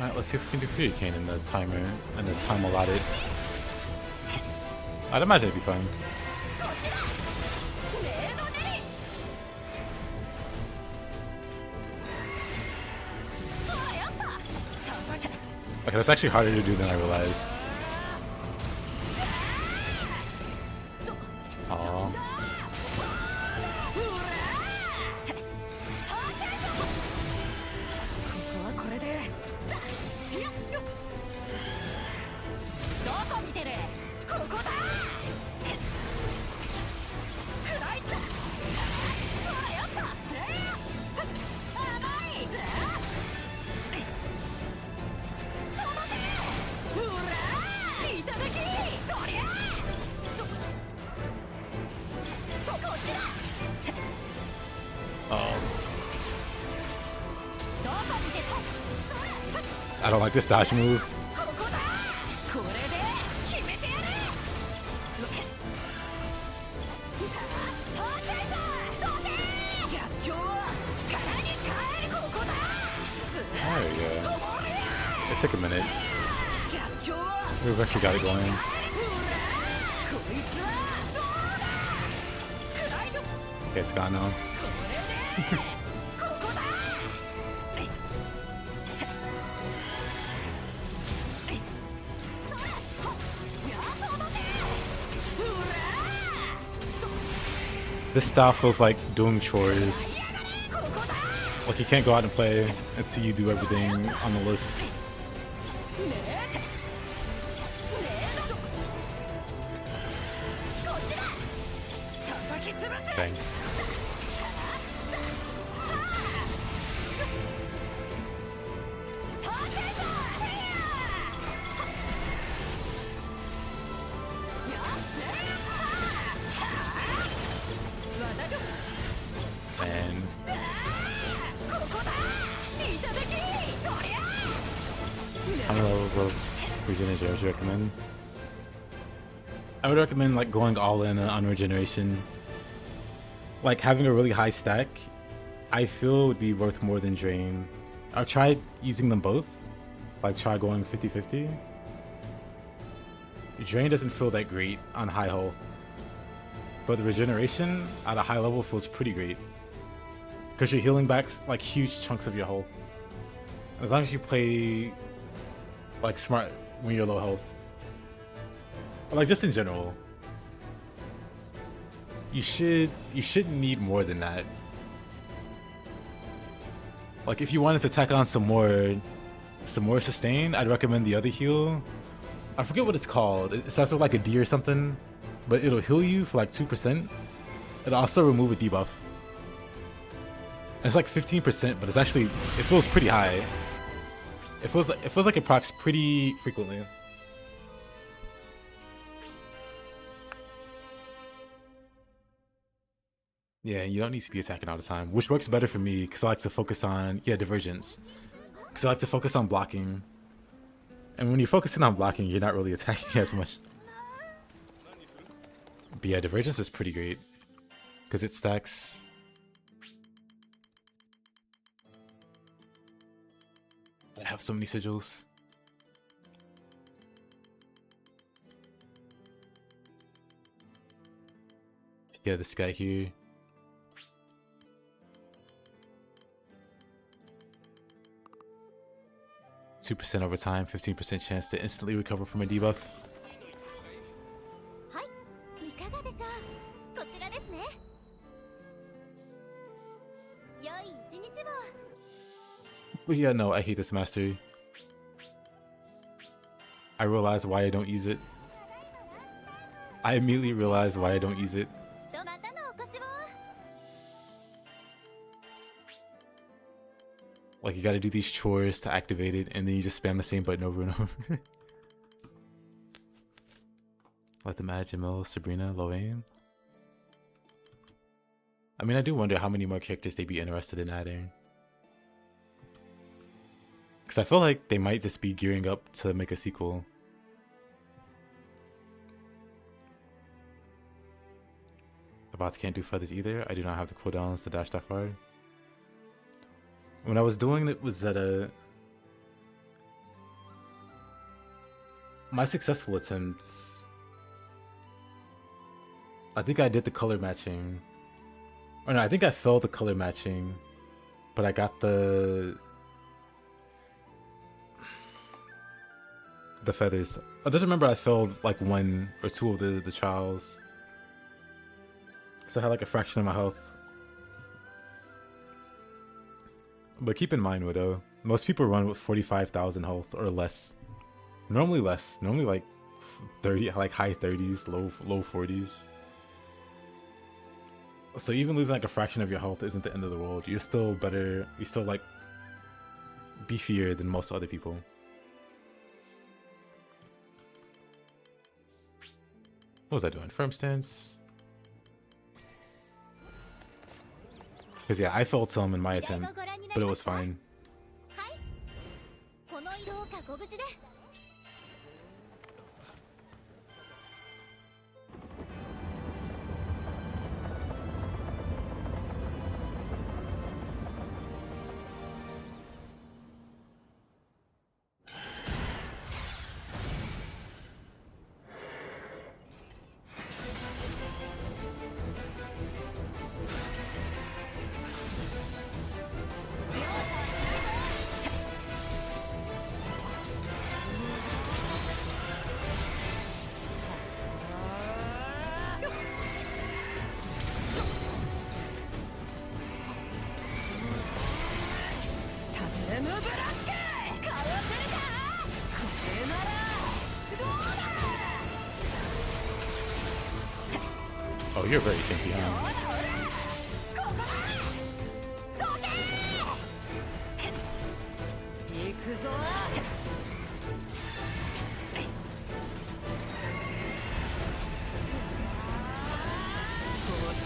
A: Alright, let's see if we can do Fury Cane in the timer, and the time allotted. I'd imagine it'd be fun. Okay, that's actually harder to do than I realized. Aww. I don't like this dodge move. There we go. It took a minute. We've actually got it going. Okay, it's gone now. This style feels like doing chores. Like you can't go out and play and see you do everything on the list. Bang. And how many levels of regeneration would you recommend? I would recommend like going all in on regeneration. Like having a really high stack, I feel would be worth more than drain. I've tried using them both. Like try going 50-50. Drain doesn't feel that great on high health, but the regeneration at a high level feels pretty great. because you're healing back like huge chunks of your health. As long as you play like smart when you're low health, or, like just in general, you shouldn't need more than that. Like if you wanted to tack on some more sustain, I'd recommend the other heal. I forget what it's called. It starts with like a D or something, but it'll heal you for like 2%. It'll also remove a debuff. And it's like 15%, but it's actually, it feels pretty high. It feels like it procs pretty frequently. Yeah, you don't need to be attacking all the time, which works better for me because I like to focus on, divergence. Because I like to focus on blocking. And when you're focusing on blocking, you're not really attacking as much. But yeah, divergence is pretty great because it stacks. I have so many sigils. Yeah, this guy here. %2 over time, 15% chance to instantly recover from a debuff. But yeah, no, I hate this mastery. I realize why I don't use it. I immediately realize why I don't use it. Like, you gotta do these chores to activate it, and then you just spam the same button over and over. Let them add Jamil, Sabrina, low aim. I mean, I do wonder how many more characters they'd be interested in adding. Because I feel like they might just be gearing up to make a sequel. The bots can't do feathers either. I do not have the cooldowns to dash that far. When I was doing it was at my successful attempts, I think I did the color matching. Or no, I think I failed the color matching, but I got the feathers. I just remember I failed like 1 or 2 of the trials. So I had like a fraction of my health. But keep in mind, Widow, most people run with 45,000 health or less. Normally less. Normally like 30, like high 30s, low 40s. So even losing like a fraction of your health isn't the end of the world. You're still better. You're still like beefier than most other people. What was I doing? Firm stance. Because yeah, I failed some in my attempt, but it was fine. Oh, you're very tanky, huh?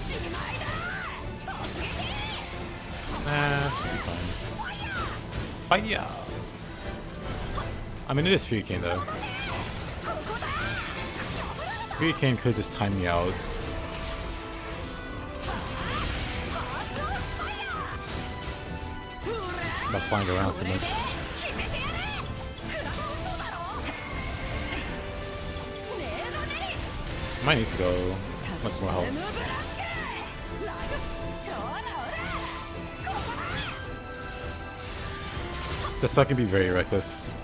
A: Should be fine. Fire! I mean, it is Furicane though. Furicane could just time me out. Not flying around so much. Might need to go much more help. Just so I can be very reckless.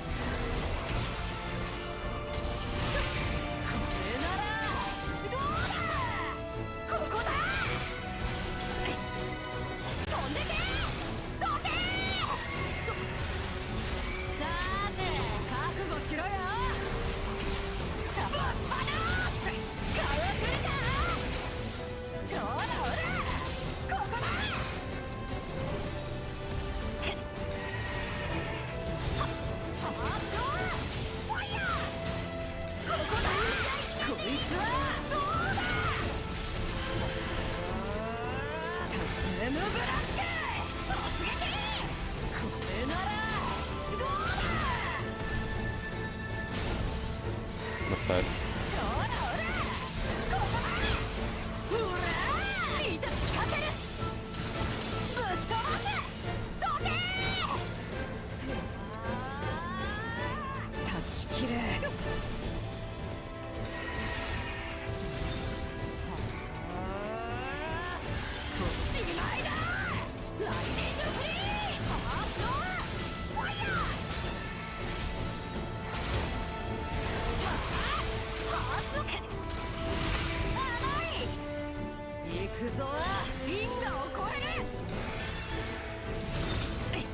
A: What's that?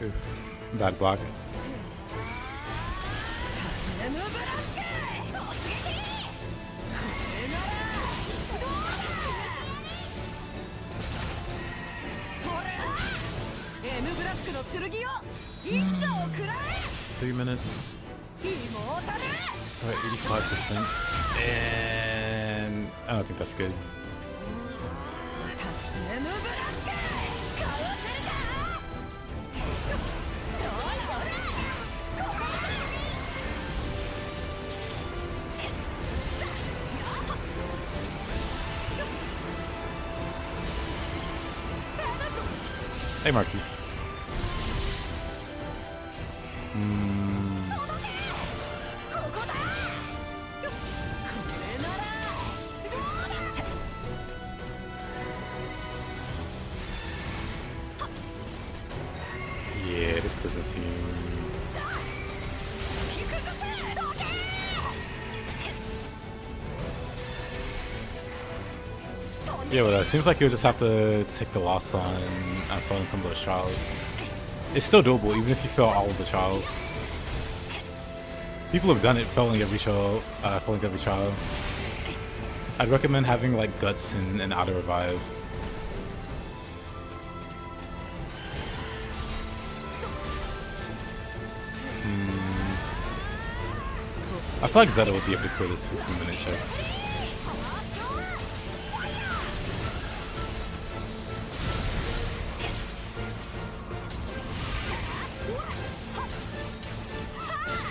A: Oof. Bad block. Three minutes. Alright, 85%. And I don't think that's good. Hey, Marquise. Yeah, this doesn't seem... Yeah, but it seems like you'll just have to take the loss on failing some of those trials. It's still doable, even if you fail all of the trials. People have done it, failing every trial. I'd recommend having like guts and auto revive. I feel like Zeta would be able to clear this 15-minute check.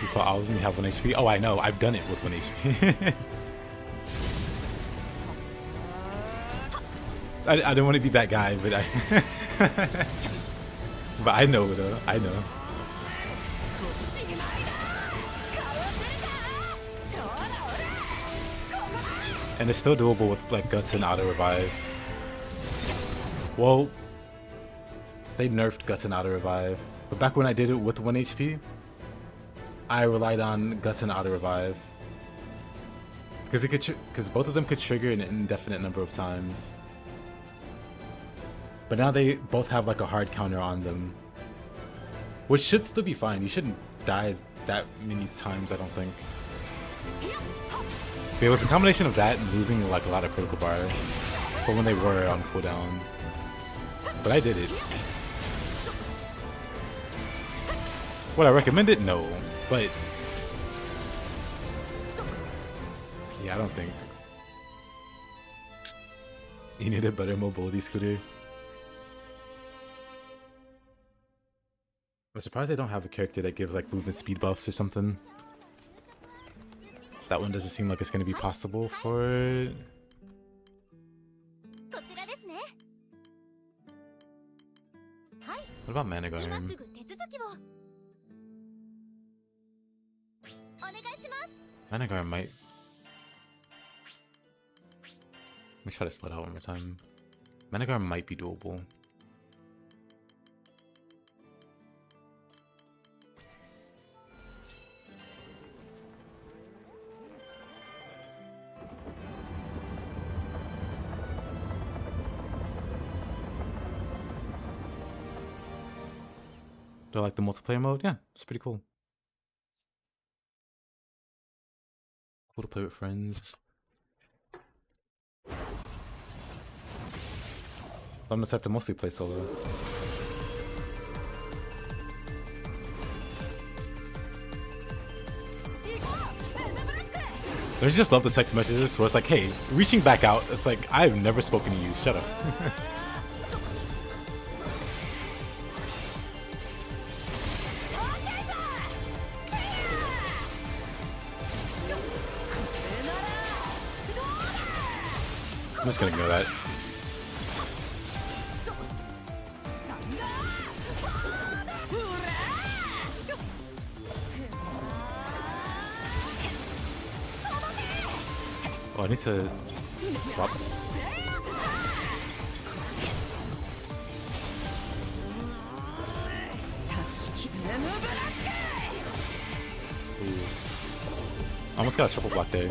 A: You thought I was gonna have 1 HP? Oh, I know. I've done it with 1 HP. I don't want to be that guy, but but I know though. I know. And it's still doable with like guts and auto revive. Well, they nerfed guts and auto revive, but back when I did it with 1 HP, I relied on guts and auto revive because both of them could trigger an indefinite number of times. But now they both have like a hard counter on them, which should still be fine. You shouldn't die that many times, I don't think. It was a combination of that and losing like a lot of critical bar for when they were on cooldown. But I did it. Would I recommend it? No. But yeah, I don't think you need a better mobility scooter. I'm surprised they don't have a character that gives like movement speed buffs or something. That one doesn't seem like it's going to be possible for... What about Managarm? Managarm might... Let me try to slow it out one more time. Managarm might be doable. Do I like the multiplayer mode? Yeah, it's pretty cool. Cool to play with friends. I'm the type to mostly play solo. Don't you just love the text messages where it's like, hey, reaching back out, it's like, I've never spoken to you, shut up. I'm just gonna ignore that. Oh, I need to swap. Ooh. Almost got a triple block there.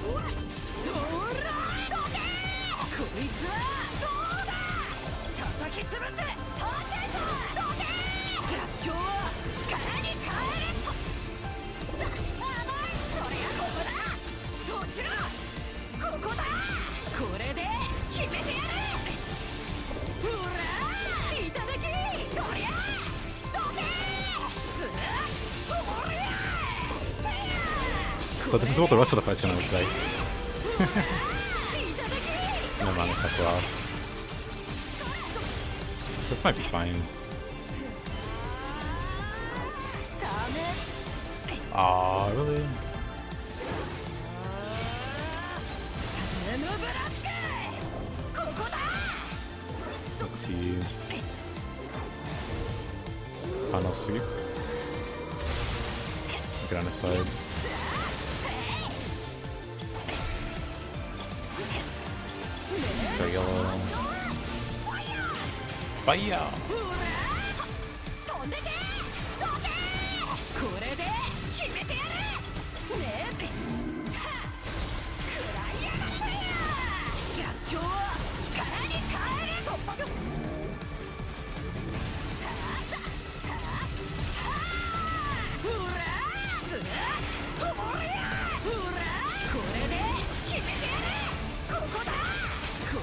A: So this is what the rest of the fight's gonna look like. No mana effect off. This might be fine. Aw, really? Let's see. Final sweep. Get on the side. Yellow. Fire!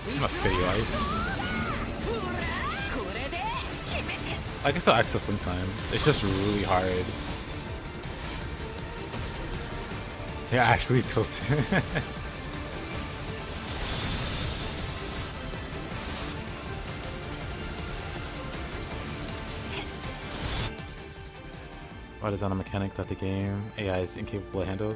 A: I'm not scared of you, Ice. I can still access link time. It's just really hard. Yeah, actually tilted. What is that a mechanic that the game AI is incapable of handle?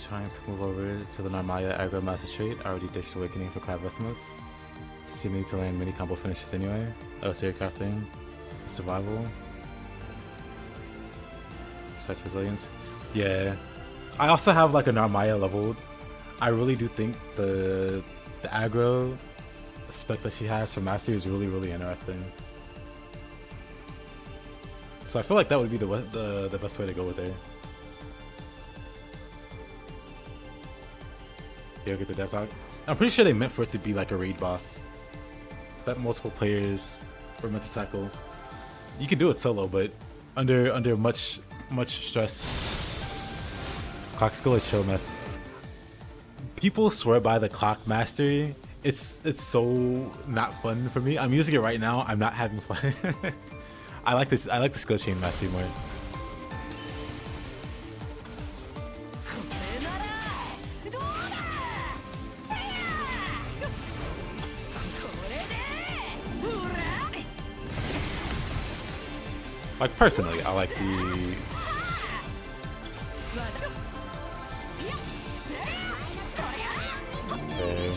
A: Trying to move over to the Narmaya aggro master trait. Already dished awakening for crab vessels. So you need to land mini combo finishes anyway. Series crafting, survival, besides resilience. Yeah, I also have like a Narmaya leveled. I really do think the aggro spec that she has for mastery is really interesting. So I feel like that would be the best way to go with her. Yeah, get the death dog. I'm pretty sure they meant for it to be like a raid boss that multiple players were meant to tackle. You can do it solo, but under much stress. Clock skill is show master. People swear by the clock mastery. It's so not fun for me. I'm using it right now. I'm not having fun. I like this. I like the skill chain mastery more. Like personally, I like the. Okay.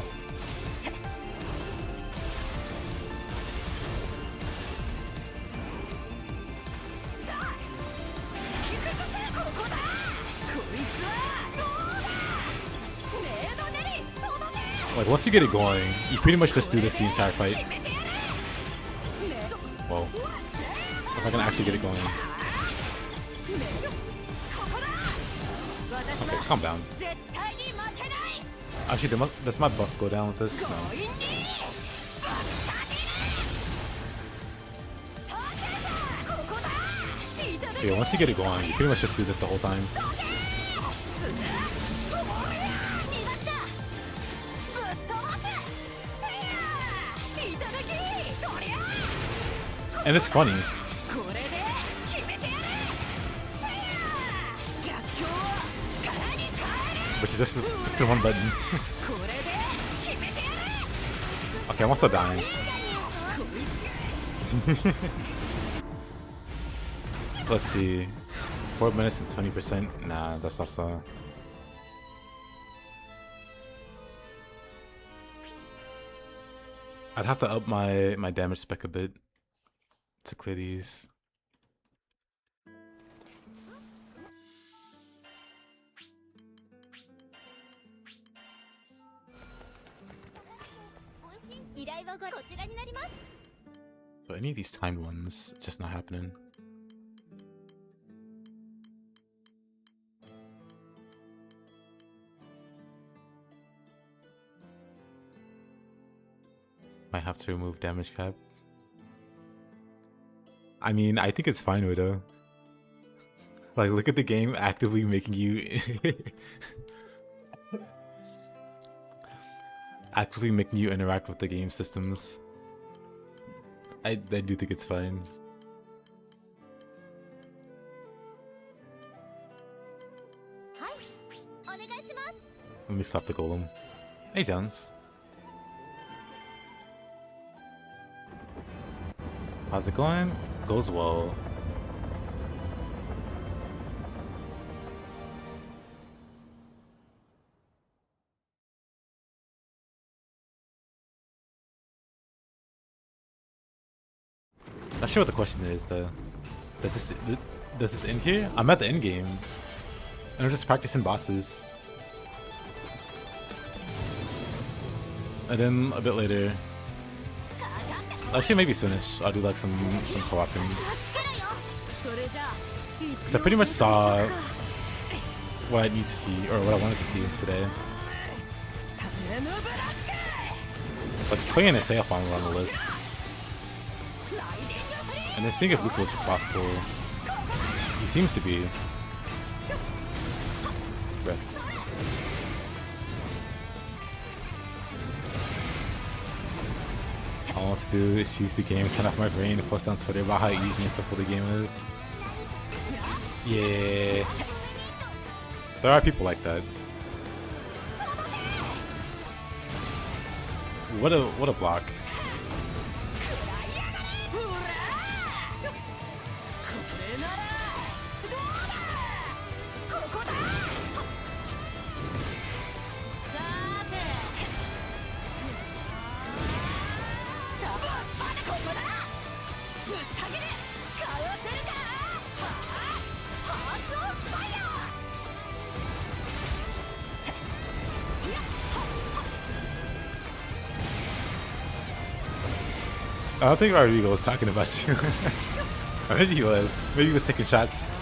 A: Like once you get it going, you pretty much just do this the entire fight. Whoa. If I can actually get it going. Okay, calm down. Actually, does my buff go down with this? No. Yeah, once you get it going, you pretty much just do this the whole time. And it's funny. Which is just the one button. Okay, I'm also dying. Let's see. 4 minutes and 20%. Nah, that's also. I'd have to up my damage spec a bit to clear these. So any of these timed ones, just not happening. Might have to remove damage cap. I mean, I think it's fine with it. Like, look at the game actively making you actively making you interact with the game systems. I do think it's fine. Let me stop the golem. Hey, Jones. How's it going? Goes well. Not sure what the question is though. Does this end here? I'm at the end game. And I'm just practicing bosses. And then a bit later. Actually maybe soonish. I'll do like some co-oping. Cause I pretty much saw what I need to see or what I wanted to see today. But playing a safe on the list. And then seeing if Lucilus is possible. He seems to be. Breath. All I want to do is choose the game, turn off my brain, and post on Twitter about how easy and simple the game is. Yeah. There are people like that. What a block. I don't think Rodrigo was talking about you. Or maybe he was. Maybe he was taking shots.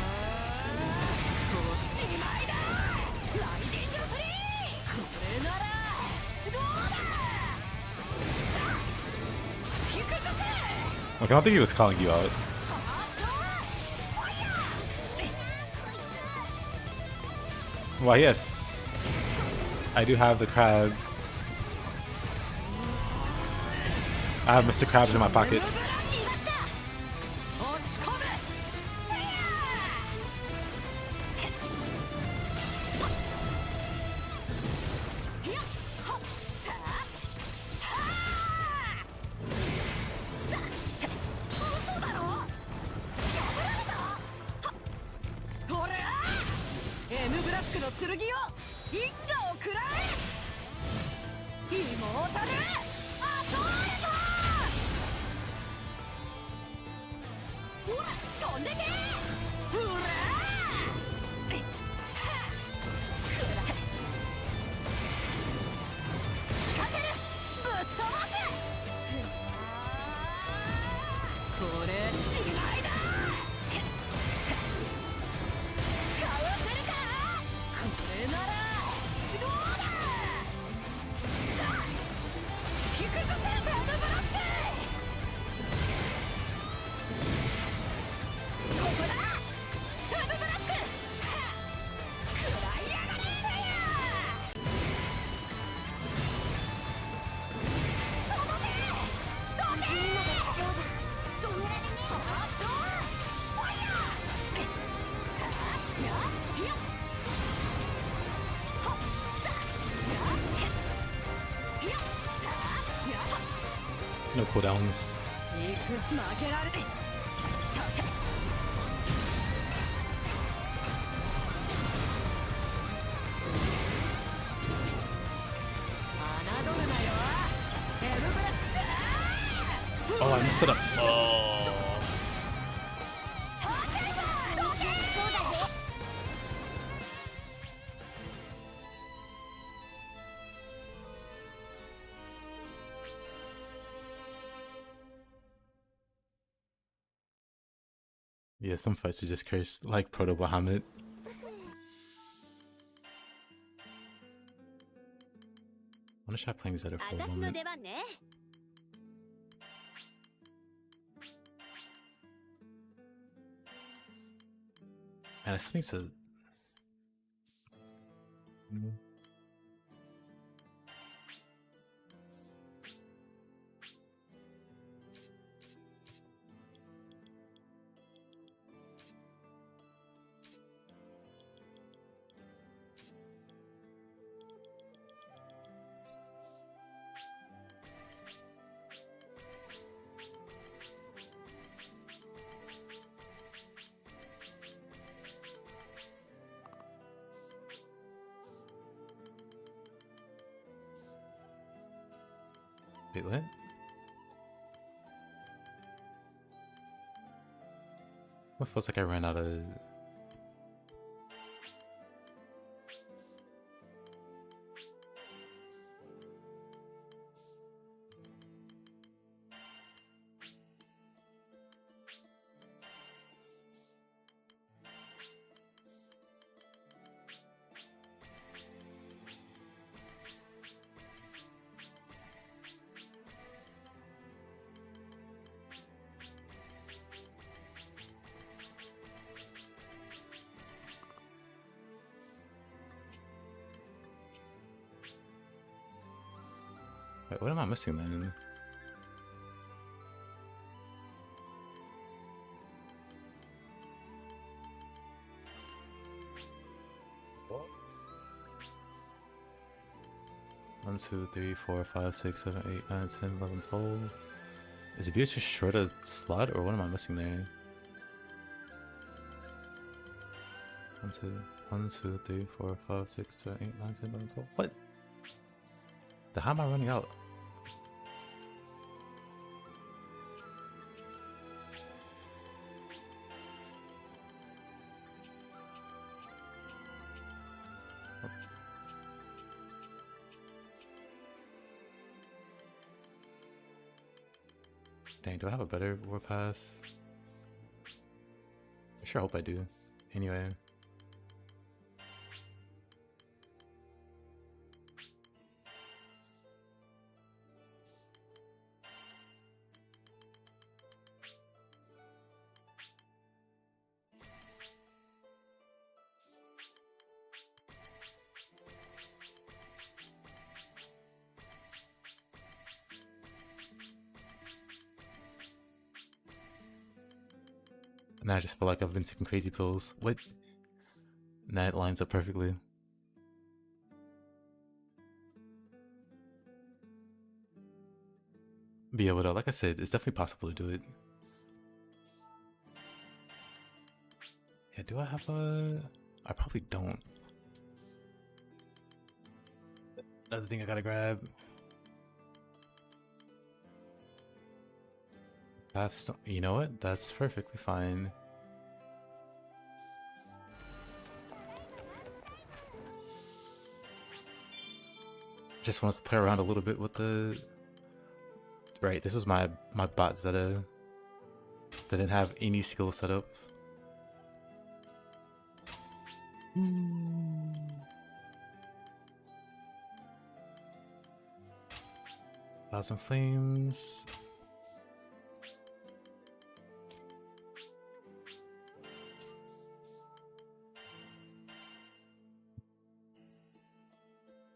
A: Okay, I don't think he was calling you out. Why, yes. I do have the crab. I have Mr. Krabs in my pocket. No cooldowns. Oh, I messed it up. Oh. Yeah, some fights are just cursed, like Proto Bahamut. I wanna try playing Zeta for a moment. And I still need to... Wait, what? It feels like I ran out of... Wait, what am I missing then? What? 1, 2, 3, 4, 5, 6, 7, 8, 9, 10, 11, 12. Is the Beatrix short a slot, or what am I missing there? 1, 2, 3, 4, 5, 6, 7, 8, 9, 10, 11, 12. What? How am I running out? Dang, do I have a better warpath? I sure hope I do. Anyway. Now I just feel like I've been taking crazy pills. What? Nah, it lines up perfectly. But yeah, but like I said, it's definitely possible to do it. Yeah, do I have a... I probably don't. Another thing I gotta grab. Pathstone. You know what? That's perfectly fine. Just wants to play around a little bit with the... Right, this was my bot Zeta that didn't have any skill set up. Thousand Flames.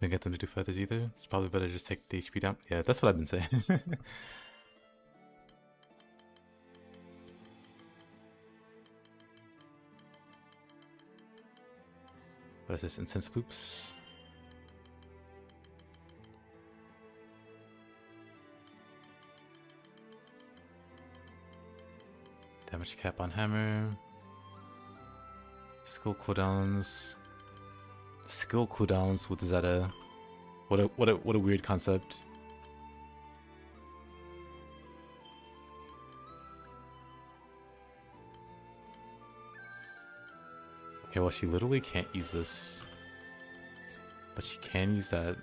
A: Didn't get them to do feathers either. It's probably better to just take the HP down. Yeah, that's what I've been saying. What is this? Intense loops? Damage cap on hammer. Skill cooldowns. Skill cooldowns with Zeta. What a weird concept. Okay, well she literally can't use this. But she can use that.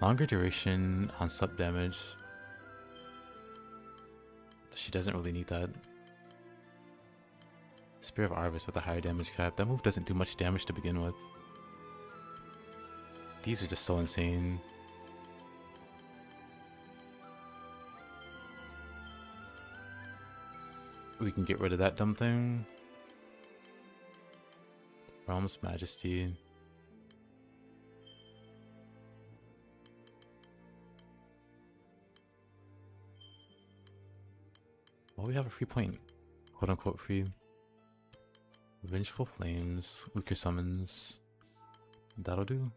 A: Longer duration on sub damage. She doesn't really need that. Spear of Arvis with a higher damage cap. That move doesn't do much damage to begin with. These are just so insane. We can get rid of that dumb thing. Realm's Majesty. Well, we have a free point. Quote unquote free. Vengeful Flames. Weaker Summons. That'll do.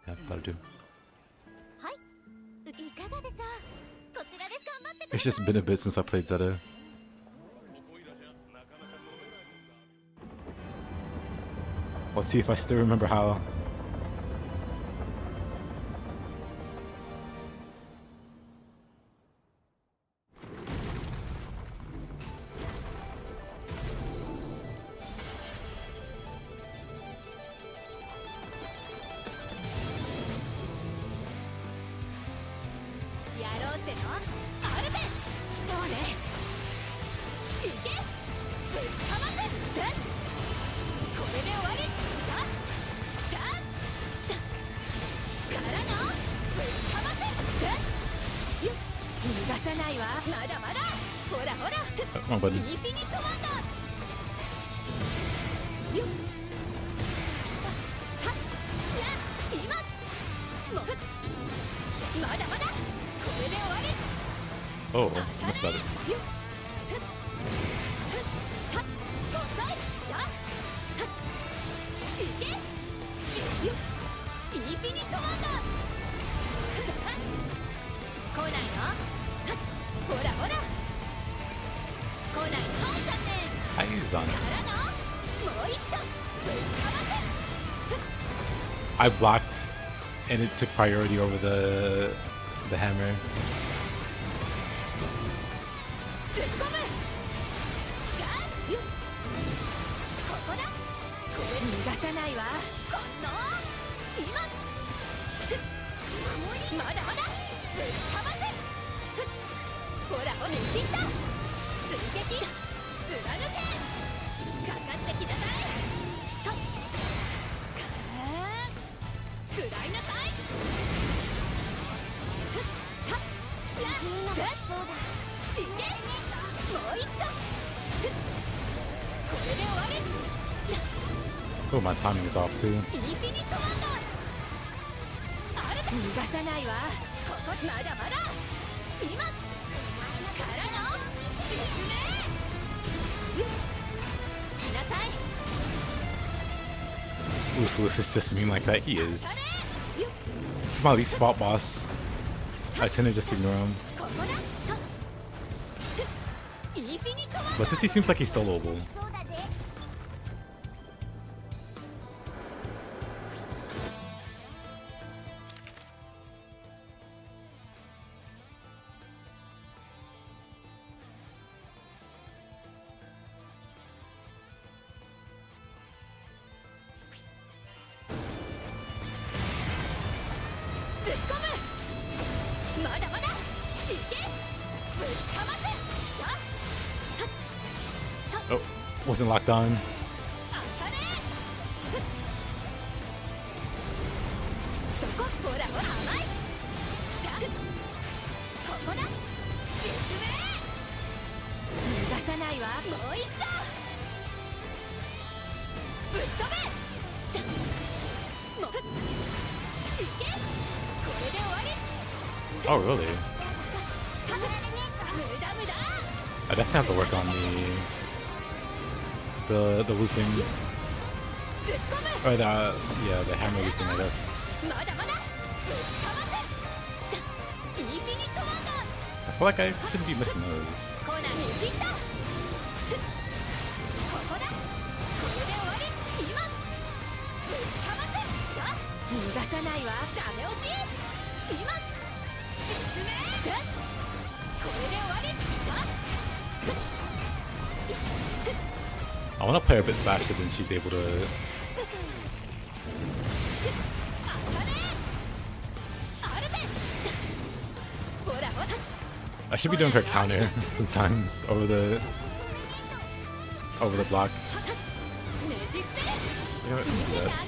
A: Yeah, that'll do. It's just been a bit since I played Zeta. Let's see if I still remember how. Wrong button. Oh, missed that. Eyes on it. I blocked and it took priority over the hammer. Oh, my timing is off too. Useless is just mean like that. He is. It's my least fault boss. I tend to just ignore him. But since he seems like he's soloable. Oh, wasn't locked on. Oh, really? I definitely have to work on the looping. Or the yeah, the hammer thing, I guess. So I feel like I shouldn't be missing those. I want to play her a bit faster than she's able to. I should be doing her counter sometimes over the block. You know what, do that.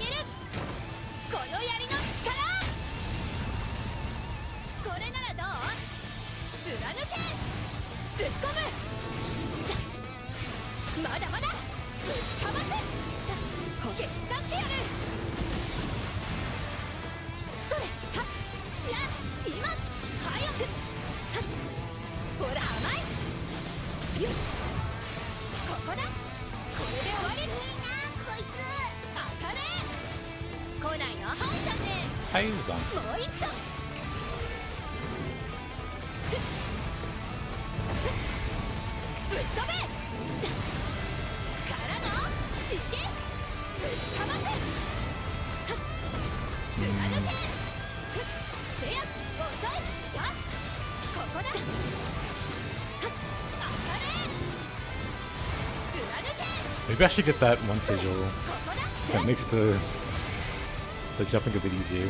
A: Eyes on. Maybe I should get that one sigil. That makes the jumping a bit easier.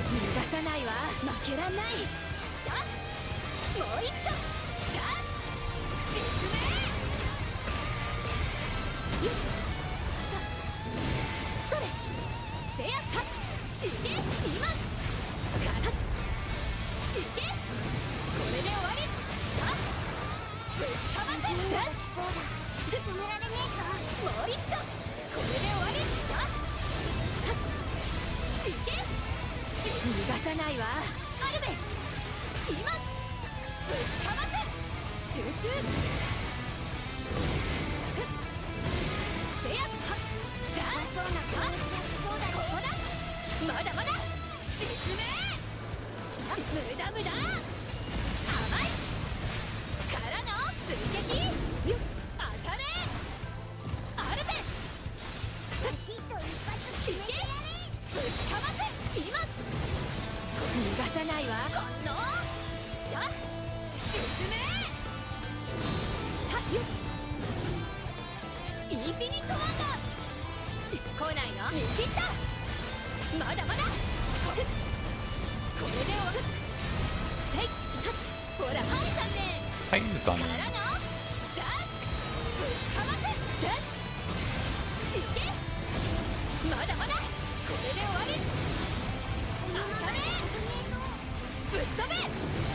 A: Eyes on.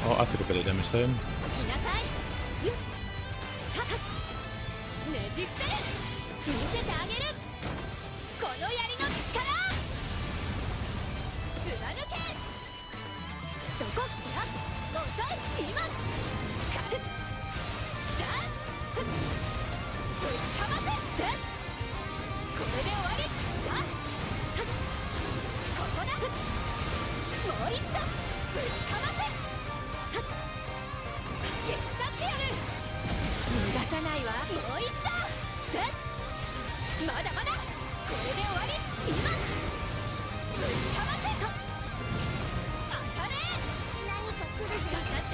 A: Oh, I took a bit of damage then.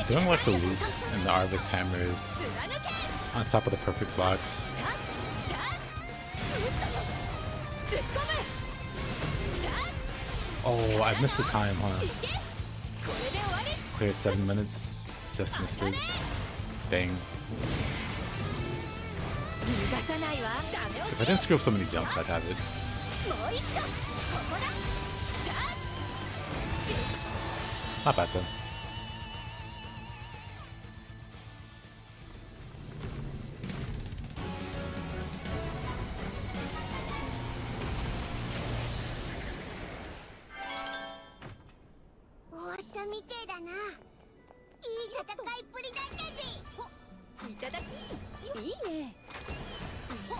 A: Doing like the loops and the Arvis hammers on top of the perfect blocks. Oh, I missed the time, huh? Clear 7 minutes. Just missed it. Dang. If I didn't screw up so many jumps, I'd have it. Not bad though.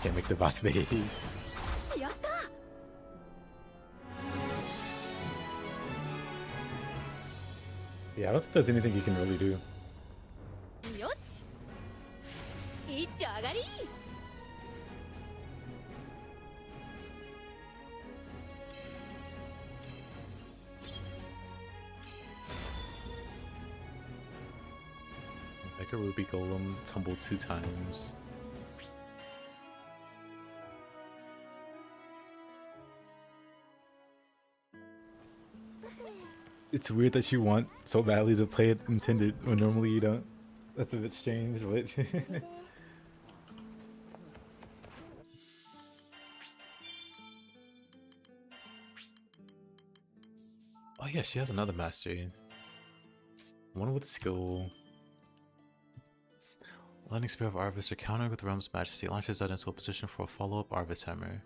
A: Can't make the boss baby. Yeah, I don't think there's anything you can really do. Make a ruby golem tumble 2 times. It's weird that you want so badly to play it intended when normally you don't. That's a bit strange, but oh yeah, she has another mastery. One with skill. Lightning Spear of Arvis, or counter with Realm's Majesty, launches that into a position for a follow-up Arvis Hammer.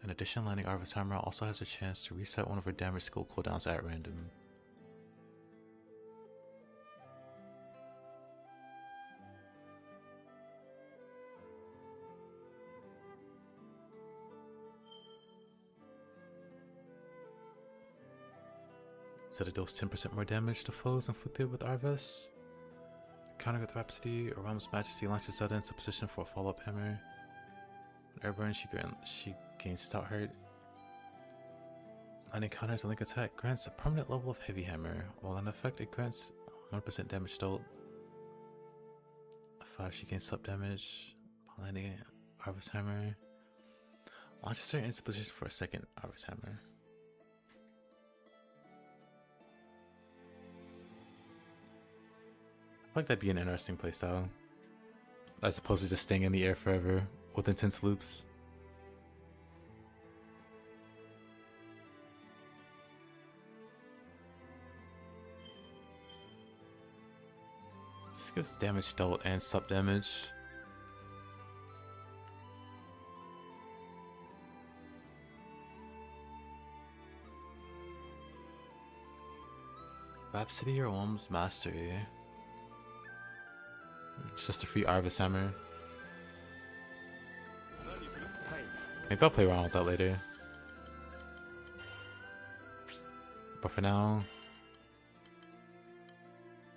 A: In addition, landing Arvis Hammer also has a chance to reset one of her damage skill cooldowns at random. Instead it deals 10% more damage to foes inflicted with Arvis. Counter with Rhapsody, or Realm's Majesty launches that into position for a follow-up hammer. Airburn, she gains stout hurt. And encounters a link attack grants a permanent level of heavy hammer. While in effect, it grants 100% damage dealt. 5, she gains sub damage. While landing Arvis Hammer, launches her into position for a second Arvis Hammer. I feel like that'd be an interesting playstyle, as opposed to just staying in the air forever with intense loops. This gives damage dealt and sub damage. Rhapsody or Realm's Mastery. It's just a free Arvis Hammer. Maybe I'll play around with that later. But for now,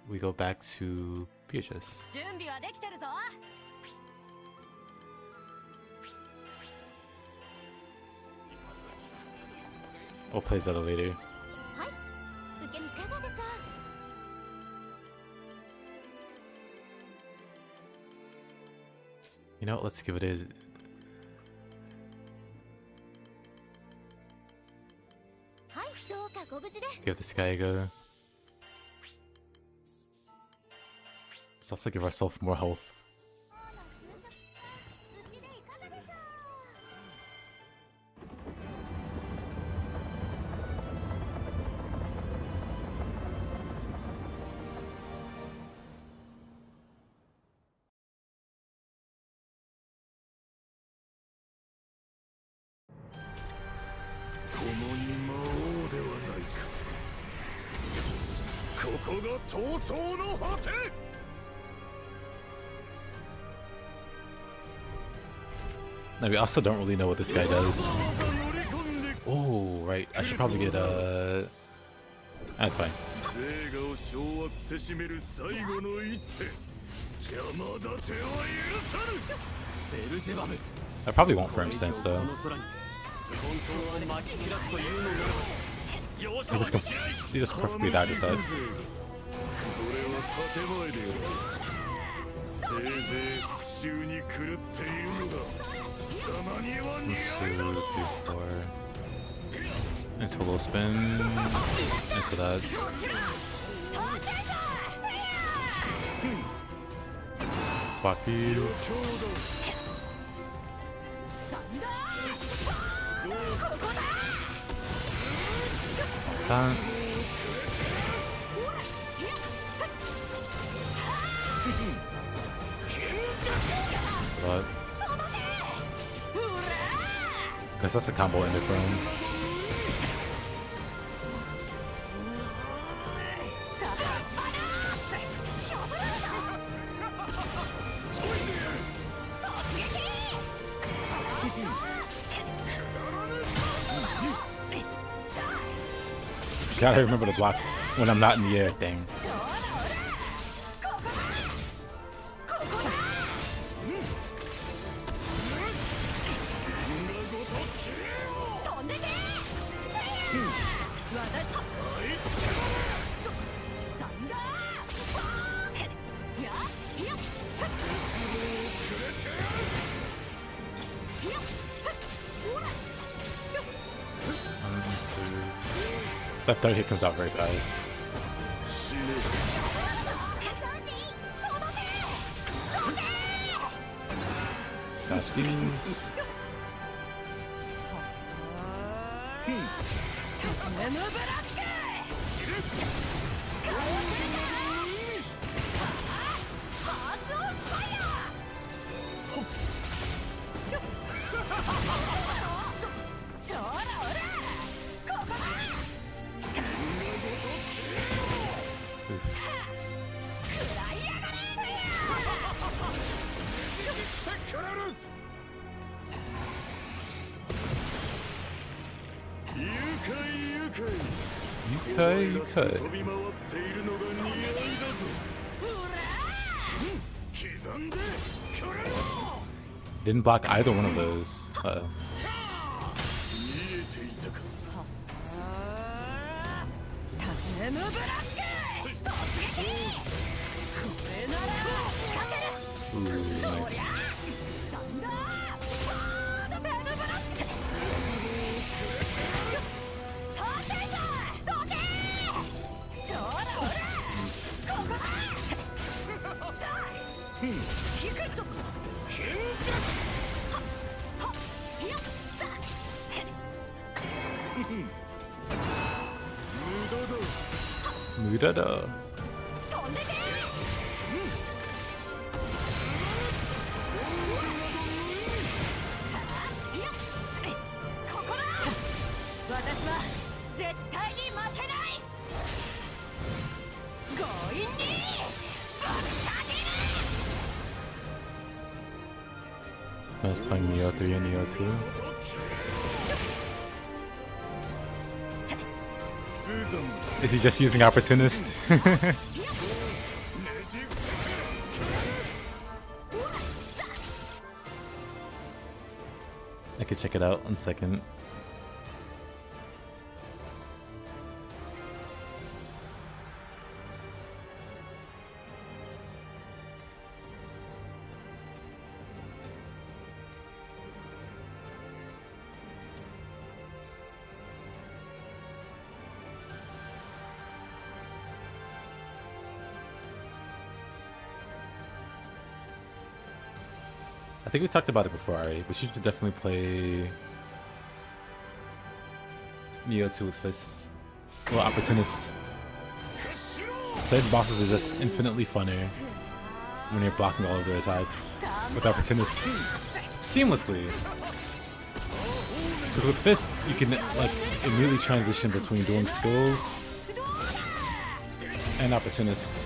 A: we go back to Beatrix. We'll play Zelda later. You know what, let's give it a... Give this guy a go. Let's also give ourselves more health. Now, we also don't really know what this guy does. Oh, right. I should probably get that's fine. I probably won't firm stance though. He just perfectly dodges that. 4. Into a little spin. Into that. Block these. That. But guess that's a combo ended for him. Gotta remember to block when I'm not in the air thing. That third hit comes out very fast. Dodge these. You could. Didn't block either one of those. Ooh, nice. Mudada. I was playing Neo 3 and Neo 2. Is he just using Opportunist? I could check it out 1 second. I think we talked about it before, Ari, but you should definitely play Neo 2 with Fist. Well, Opportunist. Certain bosses are just infinitely funner when you're blocking all of their attacks with Opportunist seamlessly. Because with Fist, you can like immediately transition between doing skills and Opportunist.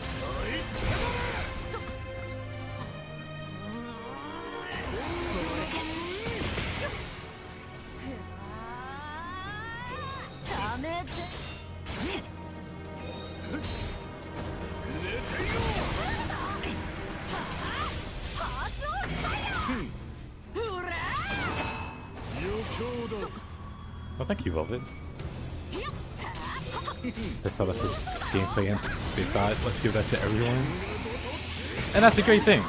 A: Well, thank you, Velvet. That's how the first gameplay and they thought, let's give that to everyone. And that's a great thing.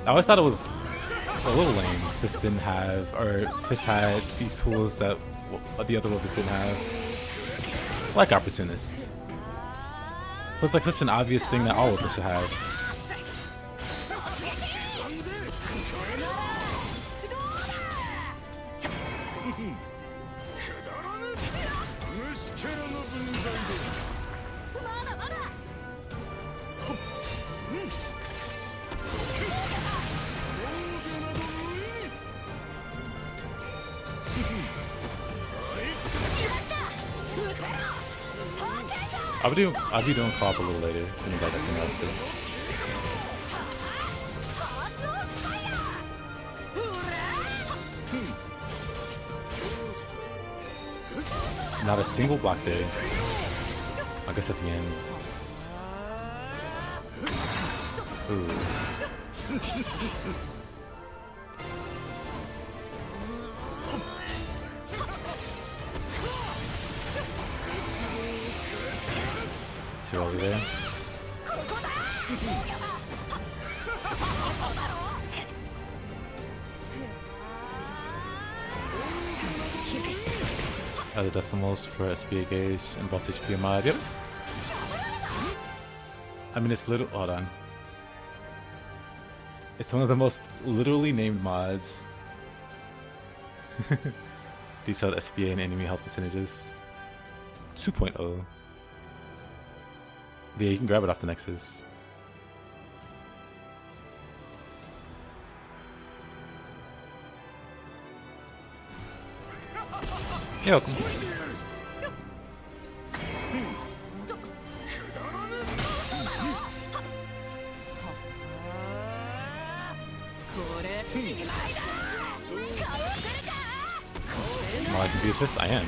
A: I always thought it was a little lame. Fist didn't have, or Fist had these tools that the other weapons didn't have. Like Opportunist. It was like such an obvious thing that all weapons should have. I'll be doing co-op a little later. I think I got something else to do. Not a single block there. I guess at the end. Ooh. Too early there. Other decimals for SBA gauge and boss HP mod. Yep. I mean, it's little. Hold on. It's one of the most literally named mods. Detailed SBA and enemy health percentages. 2.0. Yeah, you can grab it off the Nexus. You're welcome. Am I liking Beatrix? I am.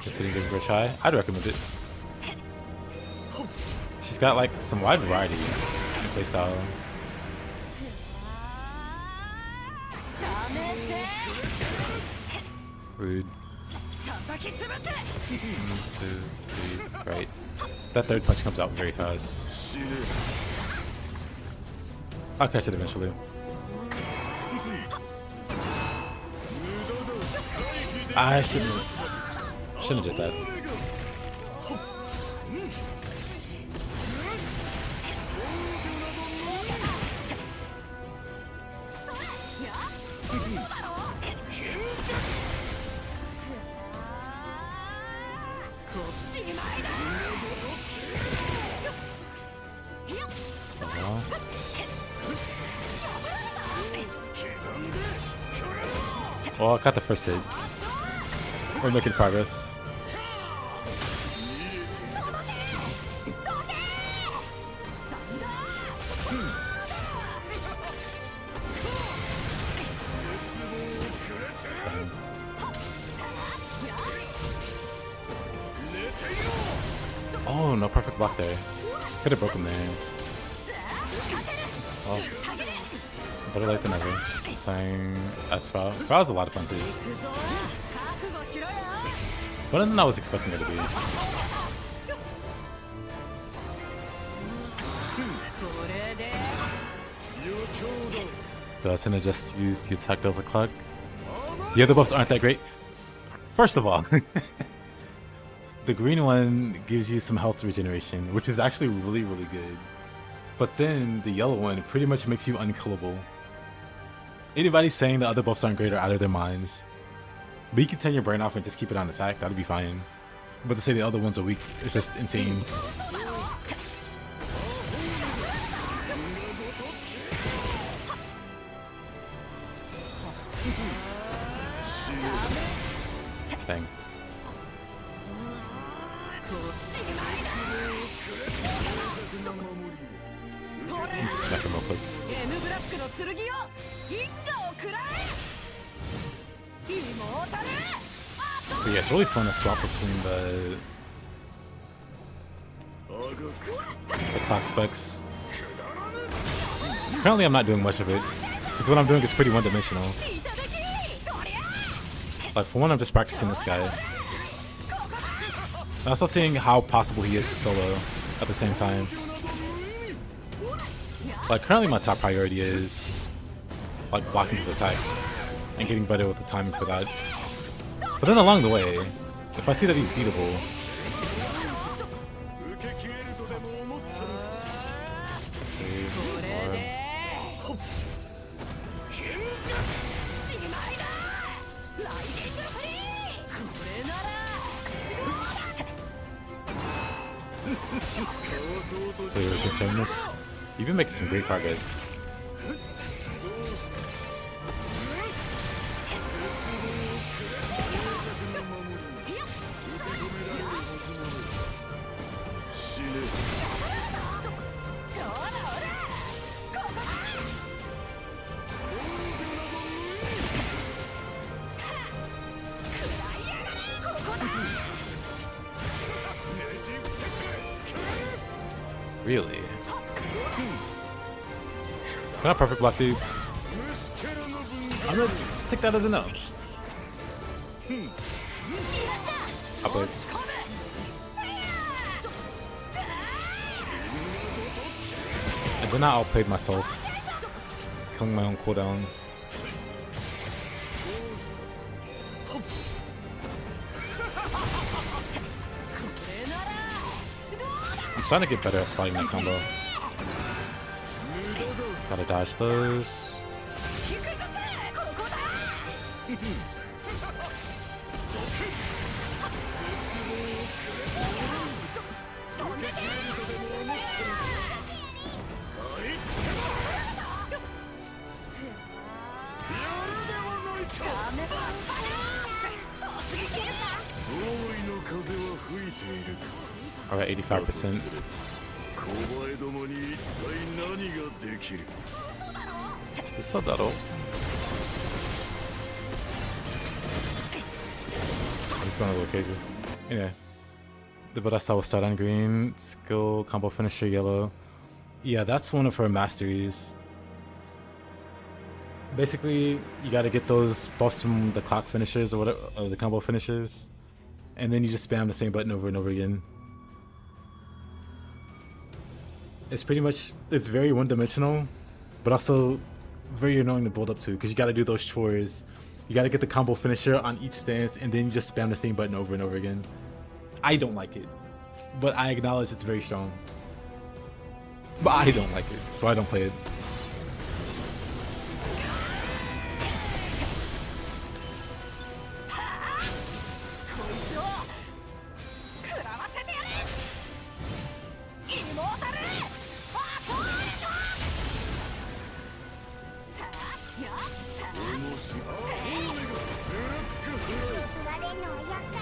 A: Just hitting Bridge High. I'd recommend it. She's got like some wide variety in playstyle. Rude. 1, 2, 3, right. That third punch comes out very fast. I'll catch it eventually. I shouldn't have did that. Well, I got the first hit. We're making progress. Oh, no perfect block there. Could have broken there. Oh. Better late than never. Playing Asphalt. That was a lot of fun too. Better than I was expecting it to be. The Ascendant just used the attack does a clock. The other buffs aren't that great. First of all, the green one gives you some health regeneration, which is actually really, really good. But then the yellow one pretty much makes you unkillable. Anybody saying the other buffs aren't great are out of their minds. But you can turn your brain off and just keep it on attack, that'd be fine. But to say the other ones are weak, it's just insane. Dang. Let me just smack him real quick. But yeah, it's really fun to swap between the clock specs. Currently I'm not doing much of it, because what I'm doing is pretty one-dimensional. Like, for one, I'm just practicing this guy. I'm also seeing how possible he is to solo at the same time. Like, currently my top priority is like blocking his attacks and getting better with the timing for that. But then along the way, if I see that he's beatable, so you're concerned this? You've been making some great progress. Really? Can I perfect block these? I'm gonna take that as a no. I'll play. And then I outplayed myself, killing my own cooldown. I'm starting to get better at spotting that combo. Gotta dodge those. Alright, 85%. It's not that old. It's gonna go crazy. Yeah. But that's how we'll start on green. Skill, combo finisher, yellow. Yeah, that's one of her masteries. Basically, you gotta get those buffs from the clock finishers or whatever, or the combo finishers. And then you just spam the same button over and over again. It's pretty much, it's very one-dimensional, but also very annoying to build up to, because you gotta do those chores. You gotta get the combo finisher on each stance, and then you just spam the same button over and over again. I don't like it, but I acknowledge it's very strong. But I don't like it, so I don't play it.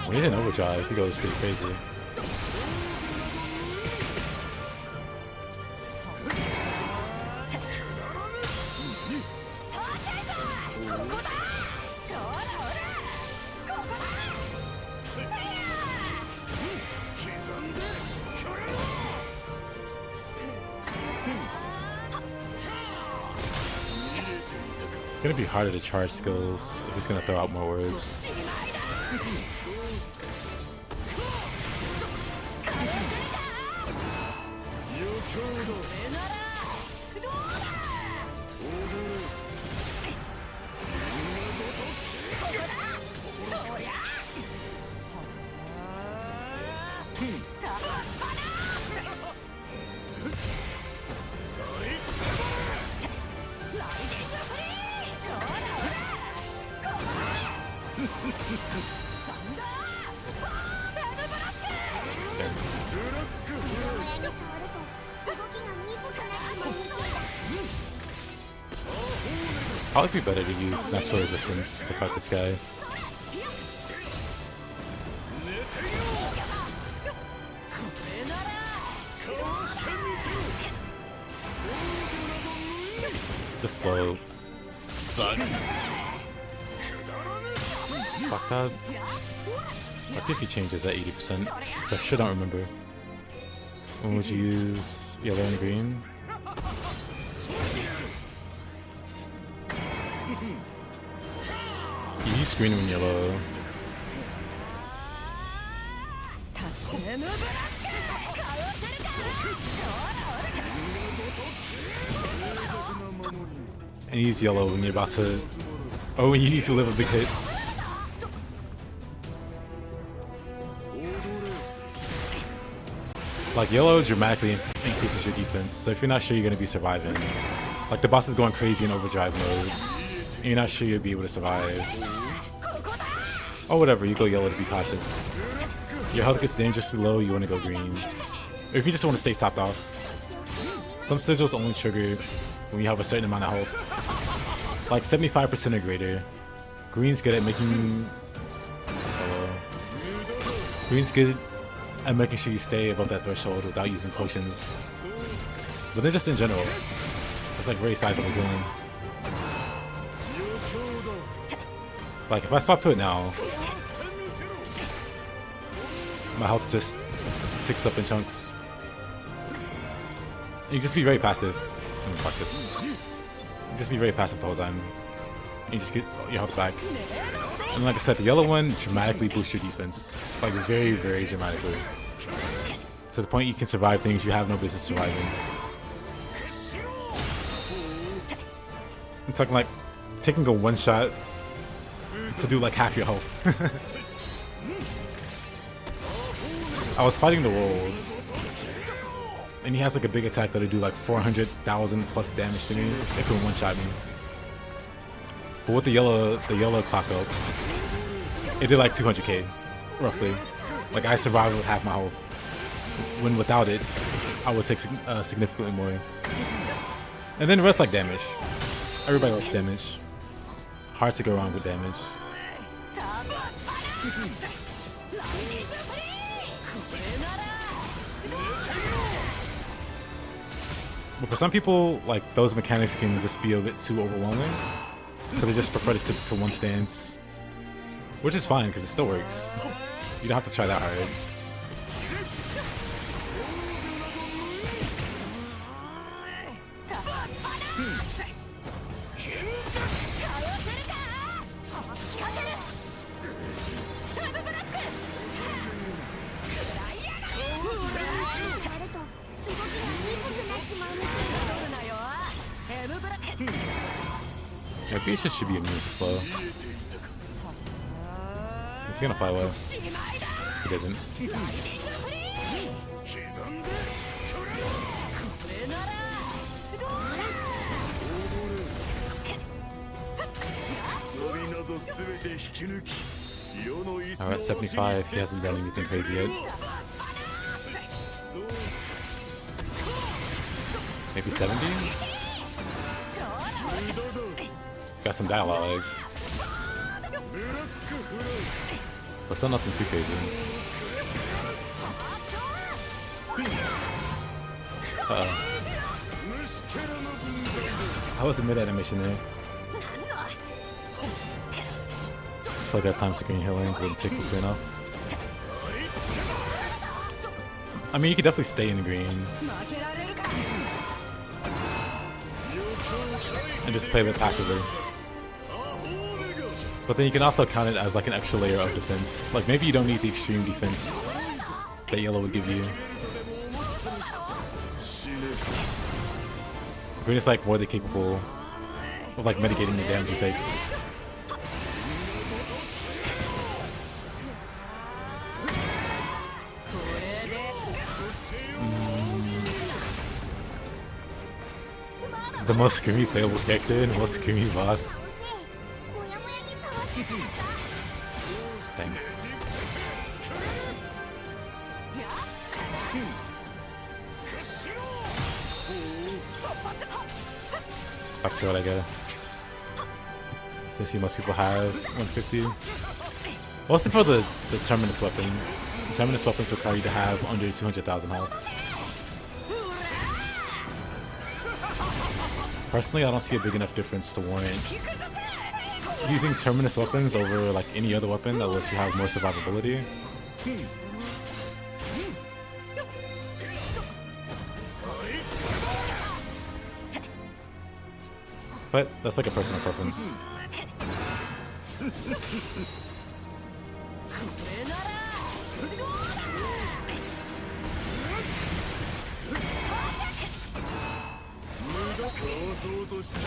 A: When he's in overdrive, he goes pretty crazy. It's gonna be harder to charge skills if he's gonna throw out more words. Probably be better to use natural resistance to fight this guy. The slow sucks. Fuck that. Let's see if he changes at 80%. Because I sure don't remember. When would you use yellow and green? You use green and yellow. And use yellow when you're about to... Oh, when you need to live a big hit. Like, yellow dramatically increases your defense, so if you're not sure you're going to be surviving, like the boss is going crazy in overdrive mode, and you're not sure you'll be able to survive, or whatever, you go yellow to be cautious. Your health gets dangerously low, you want to go green. Or if you just want to stay stopped off. Some sigils only trigger when you have a certain amount of health. Like 75% or greater. Green's good at making... Green's good at making sure you stay above that threshold without using potions. But then just in general, it's like very sizable healing. Like if I swap to it now, my health just ticks up in chunks. You just be very passive in practice. You just be very passive the whole time. You just get your health back. And like I said, the yellow one dramatically boosts your defense. Like very, very dramatically. To the point you can survive things you have no business surviving. I'm talking like taking a one shot to do like half your health. I was fighting the world, and he has like a big attack that'll do like 400,000 plus damage to me. They couldn't one shot me. But with the yellow clock up, it did like 200k, roughly. Like I survived with half my health. When without it, I would take significantly more. And then the rest like damage. Everybody likes damage. Hard to go wrong with damage. But for some people, like those mechanics can just be a bit too overwhelming. So they just prefer to stick to one stance. Which is fine, because it still works. You don't have to try that hard. Yeah, Beatrix should be immune to slow. Is he gonna fly away? He doesn't. Alright, 75. He hasn't done anything crazy yet. Maybe 70? Got some dialogue. But still nothing too crazy. Uh-oh. How was the mid animation there? I feel like that time screen healing wouldn't take the green off. I mean, you could definitely stay in the green. And just play a bit passively. But then you can also count it as like an extra layer of defense. Like maybe you don't need the extreme defense that yellow would give you. Green is like more than capable of like mitigating the damage you take. The most screamy playable character and the most screamy boss. Dang. Back to what I get. So I see most people have 150. Mostly for the terminus weapon. The terminus weapons require you to have under 200,000 health. Personally, I don't see a big enough difference to warrant using terminus weapons over like any other weapon that lets you have more survivability. But that's like a personal preference.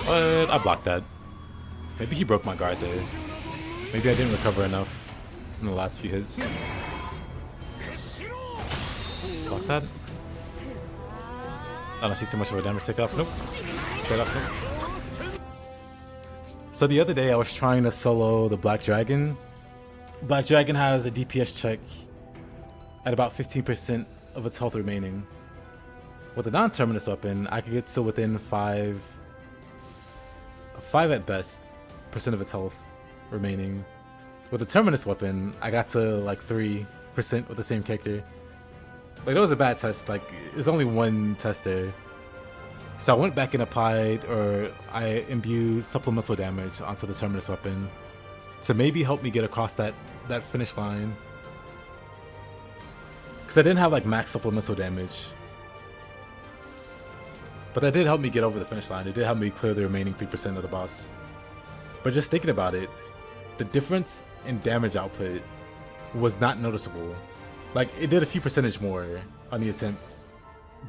A: But I blocked that. Maybe he broke my guard there. Maybe I didn't recover enough in the last few hits. Block that. I don't see too much of a damage take off. Nope. Straight off, nope. So the other day I was trying to solo the Black Dragon. Black Dragon has a DPS check at about 15% of its health remaining. With a non-terminus weapon, I could get to within 5 at best % of its health remaining. With a terminus weapon, I got to like 3% with the same character. Like that was a bad test. Like there's only one test there. So I went back and applied, or I imbued supplemental damage onto the terminus weapon to maybe help me get across that finish line. Because I didn't have like max supplemental damage. But that did help me get over the finish line. It did help me clear the remaining 3% of the boss. But just thinking about it, the difference in damage output was not noticeable. Like, it did a few percentage more on the attempt,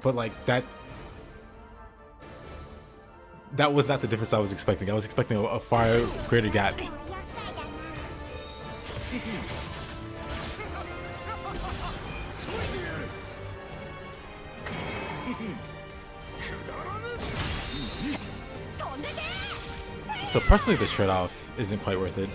A: but like that was not the difference I was expecting. I was expecting a far greater gap. So personally, the trade-off isn't quite worth it.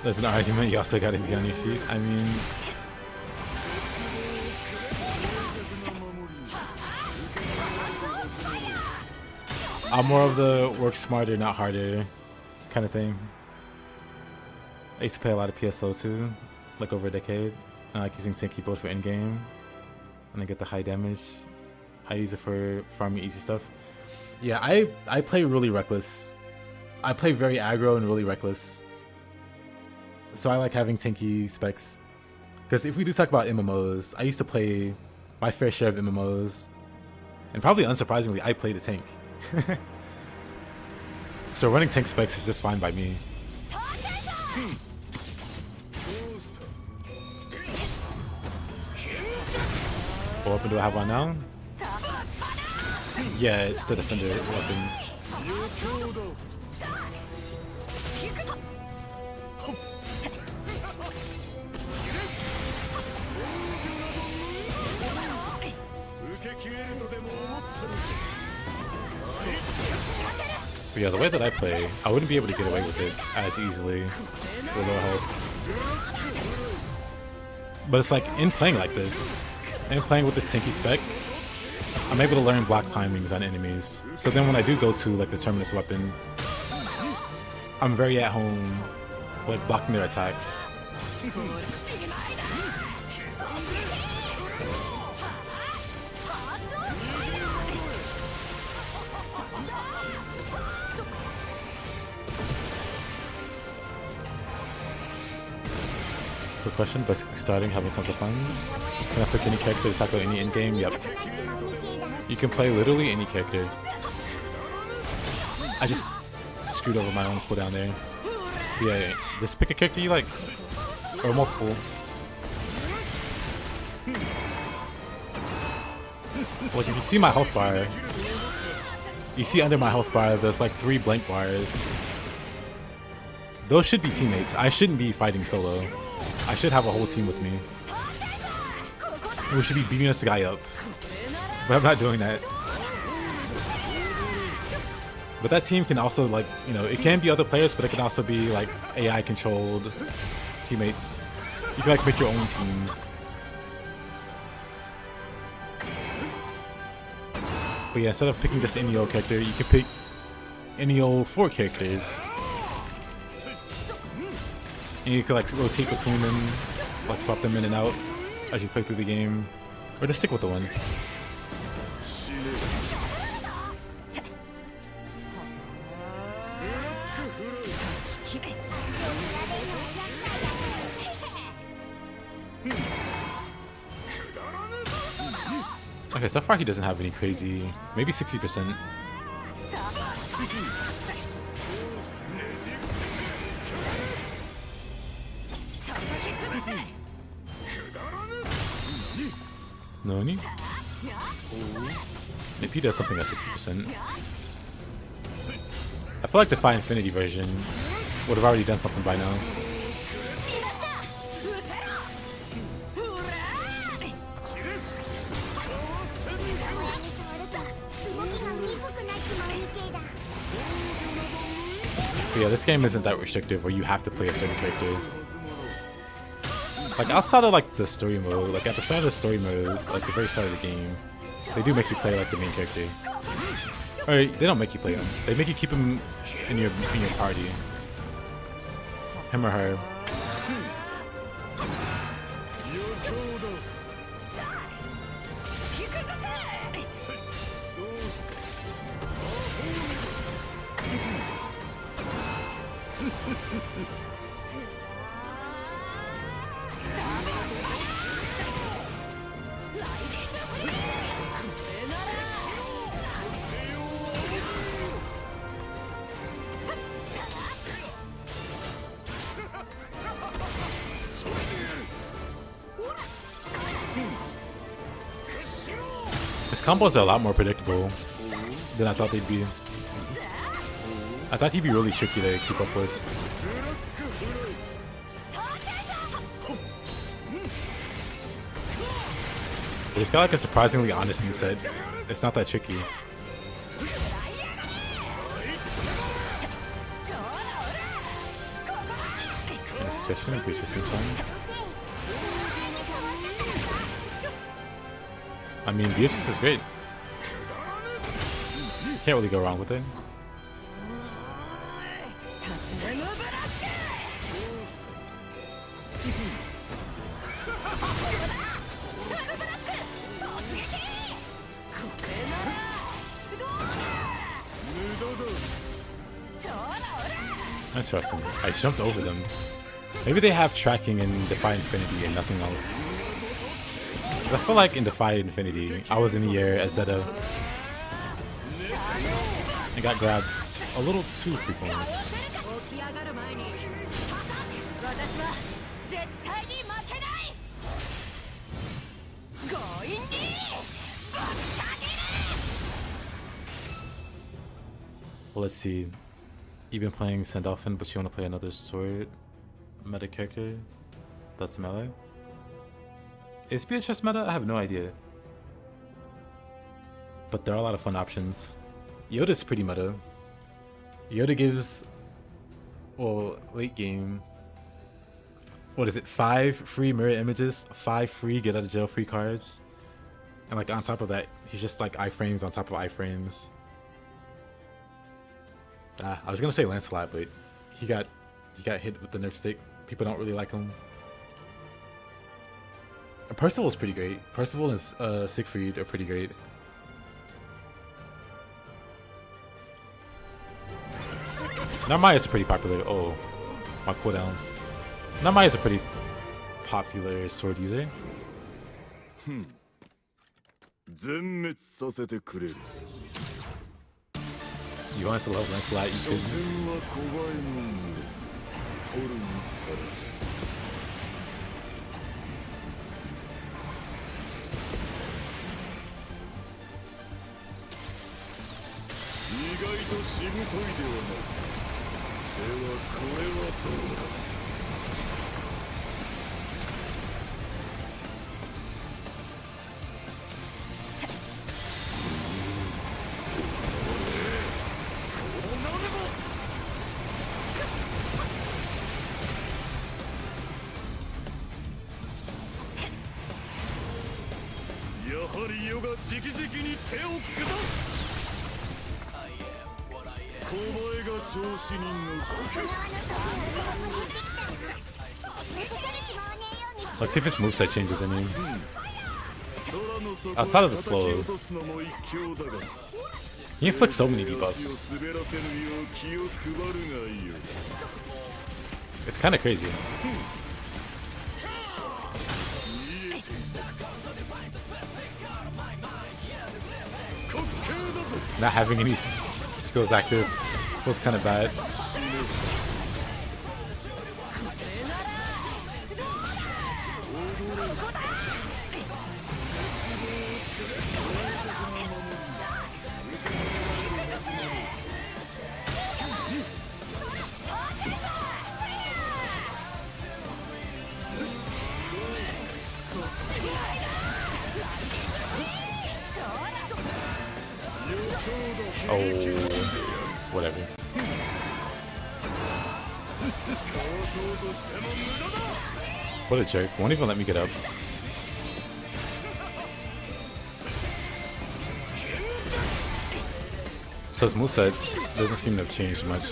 A: There's an argument, you also gotta be on your feet. I mean... I'm more of the work smarter, not harder kind of thing. I used to play a lot of PSO too, like over a decade. I like using tanky both for in-game, and I get the high damage. I use it for farming easy stuff. Yeah, I play really reckless. I play very aggro and really reckless. So I like having tanky specs. Because if we do talk about MMOs, I used to play my fair share of MMOs. And probably unsurprisingly, I played a tank. So running tank specs is just fine by me. What weapon do I have on now? Yeah, it's the defender weapon. But yeah, the way that I play, I wouldn't be able to get away with it as easily with low health. But it's like, in playing like this, and playing with this tanky spec, I'm able to learn block timings on enemies. So then when I do go to like the terminus weapon, I'm very at home, like blocking their attacks. Quick question, basically starting, having tons of fun. Can I pick any character to tackle any in-game? Yep. You can play literally any character. I just screwed over my own cooldown there. Yeah, just pick a character you like. Or multiple. Like if you see my health bar, you see under my health bar there's like 3 blank bars. Those should be teammates. I shouldn't be fighting solo. I should have a whole team with me. We should be beating this guy up. But I'm not doing that. But that team can also, like, you know, it can be other players, but it can also be like AI controlled teammates. You can like pick your own team. But yeah, instead of picking just any old character, you can pick any old 4 characters. And you can like rotate between them, like swap them in and out as you play through the game, or just stick with the one. Okay, so far he doesn't have any crazy, maybe 60%. Nani? Maybe he does something at 60%. I feel like the Fi Infinity version would have already done something by now. But yeah, this game isn't that restrictive where you have to play a certain character. Like outside of like the story mode, like at the start of the story mode, like the very start of the game, they do make you play like the main character. Or they don't make you play him. They make you keep him in your party. Him or her. His combos are a lot more predictable than I thought they'd be. I thought he'd be really tricky to keep up with. But he's got like a surprisingly honest moveset. It's not that tricky. Any suggestion? Beatrix seems fun. I mean, Beatrix is great. Can't really go wrong with it. Interesting. I jumped over them. Maybe they have tracking in Defy Infinity and nothing else. I feel like in Defy Infinity, I was in the air as Zeta and got grabbed a little too frequently. Well, let's see. You've been playing Sandalphon, but you want to play another sword meta character that's melee? Is Beatrix meta? I have no idea. But there are a lot of fun options. Yoda's pretty meta. Yoda gives, well, late game, what is it, 5 free mirror images, 5 free get out of jail free cards, and like on top of that, he's just like iframes on top of iframes. I was gonna say Lancelot, but he got hit with the nerf stick. People don't really like him. Percival's pretty great. Percival and Siegfried are pretty great. Narmaya's pretty popular. Oh, my cooldowns. Narmaya's a pretty popular sword user. You want us to love Lancelot, you could. Let's see if his moveset changes any. Outside of the slow, he inflicts so many debuffs. It's kind of crazy. Not having any skills active was kind of bad. Oh, whatever. What a jerk. Won't even let me get up. So his moveset doesn't seem to have changed much.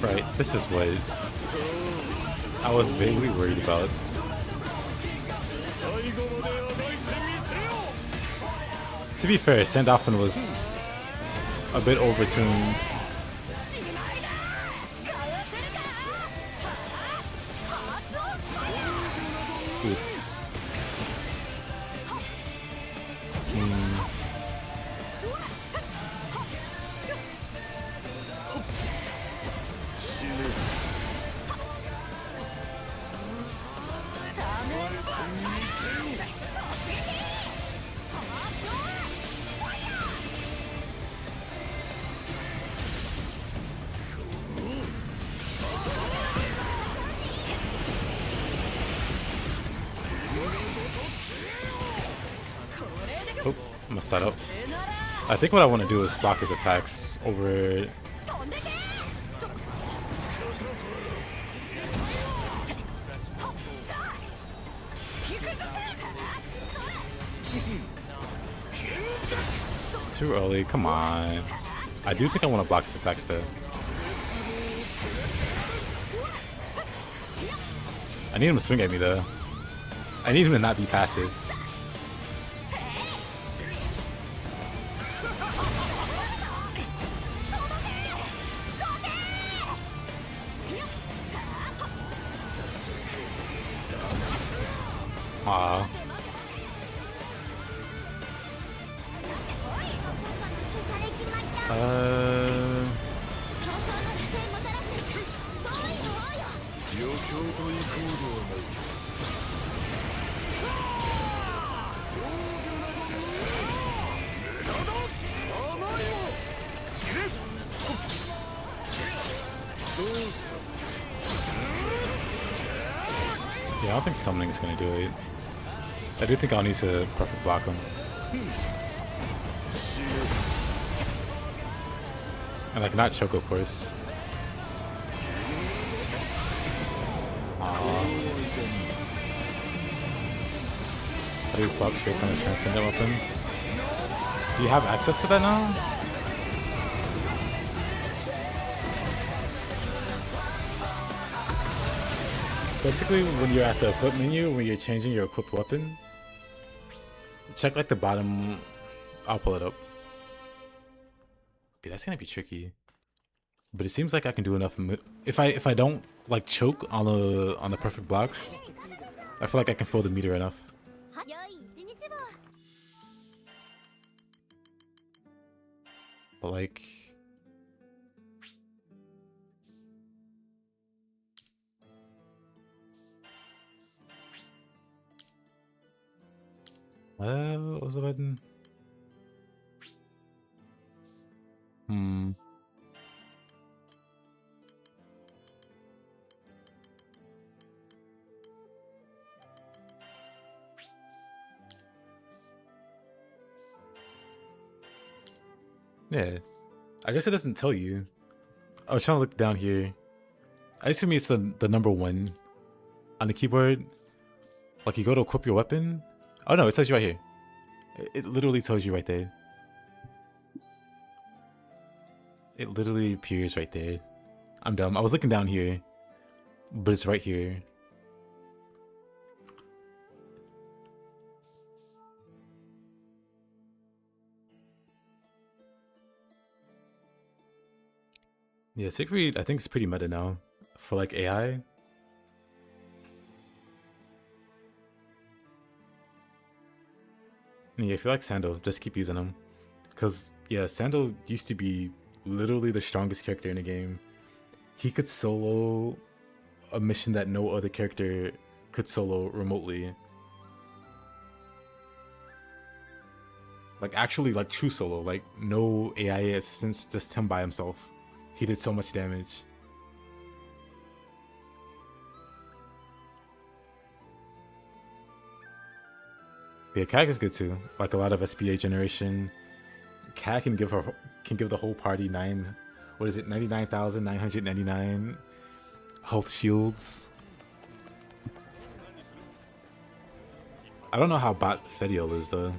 A: Right, this is what I was vaguely worried about. To be fair, Sandalphon was a bit overtuned. Oof. Oh, messed that up. I think what I want to do is block his attacks over. Too early, come on. I do think I want to block his attacks though. I need him to swing at me though. I need him to not be passive. Aww. Yeah, I don't think summoning is gonna do it. I do think I'll need to perfect block him. And like not choke, of course. Aww. How do you swap traits on a transcendent weapon? Do you have access to that now? Basically, when you're at the equip menu, when you're changing your equipped weapon, check like the bottom. I'll pull it up. Okay, that's gonna be tricky. But it seems like I can do enough. If I don't like choke on the perfect blocks, I feel like I can fill the meter enough. But like. What was the button? Yeah. I guess it doesn't tell you. I was trying to look down here. I assume it's the number 1 on the keyboard. Like you go to equip your weapon. Oh no, it tells you right here. It literally tells you right there. It literally appears right there. I'm dumb. I was looking down here, but it's right here. Yeah, Siegfried I think is pretty meta now for like AI. Yeah, if you like Sandal, just keep using him. Cause yeah, Sandal used to be literally the strongest character in the game. He could solo a mission that no other character could solo remotely. Like actually like true solo, like no AI assistance, just him by himself. He did so much damage. Yeah, Kag is good too. Like a lot of SPA generation. Kag can give the whole party 99,999 health shields. I don't know how bot Fediel is though.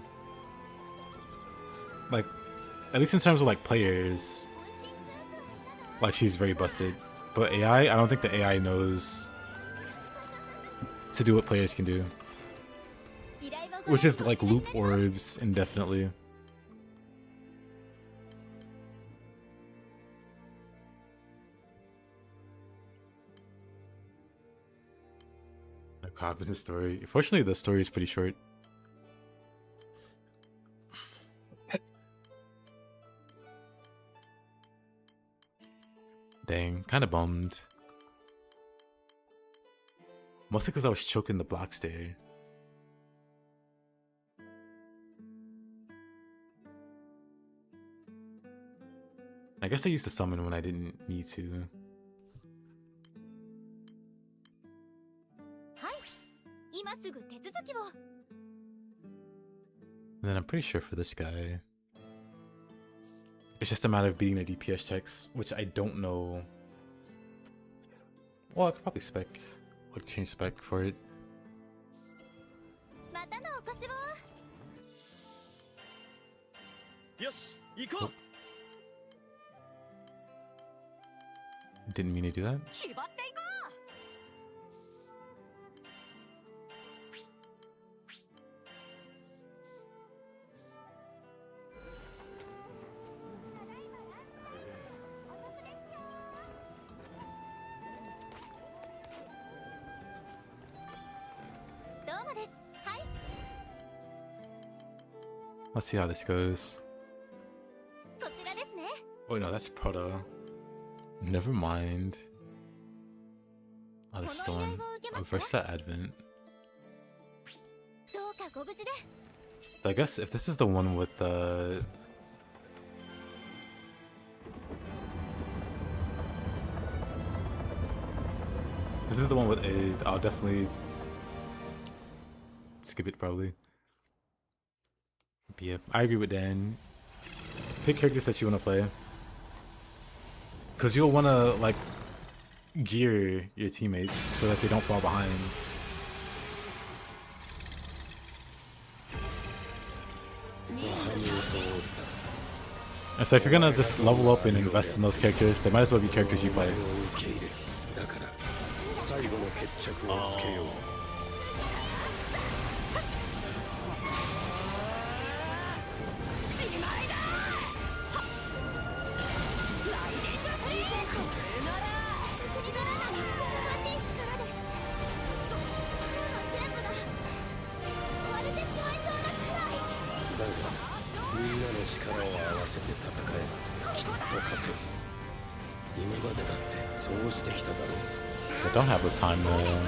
A: Like, at least in terms of like players, like she's very busted. But AI, I don't think the AI knows to do what players can do. Which is like loop orbs indefinitely. happened in the story. Unfortunately, the story is pretty short. Dang, kind of bummed. Mostly because I was choking the blocks there. I guess I used to summon when I didn't need to. And then I'm pretty sure for this guy, it's just a matter of beating the DPS checks, which I don't know. Well, I could probably spec, like change spec for it. Oh. Didn't mean to do that. Let's see how this goes. Oh no, that's Proto. Never mind. Oh, this is the one. Oh, Versa Advent. So I guess if this is the one with the... This is the one with Aid. I'll definitely skip it probably. But yeah, I agree with Dan. Pick characters that you want to play. Because you'll want to, like, gear your teammates so that they don't fall behind. And so if you're going to just level up and invest in those characters, they might as well be characters you play. Oh. I don't have the time though.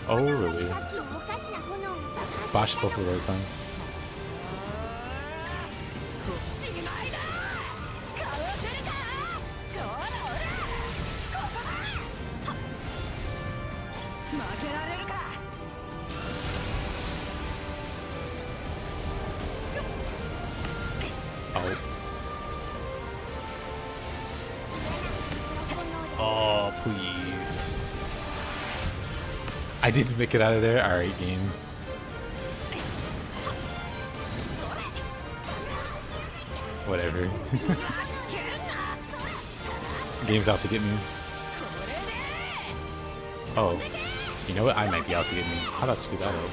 A: Oh really? Bash both of those then. Oh, please. I didn't make it out of there. Alright, game. Whatever. Game's out to get me. Oh. You know what? I might be out to get me. How about scoot that up?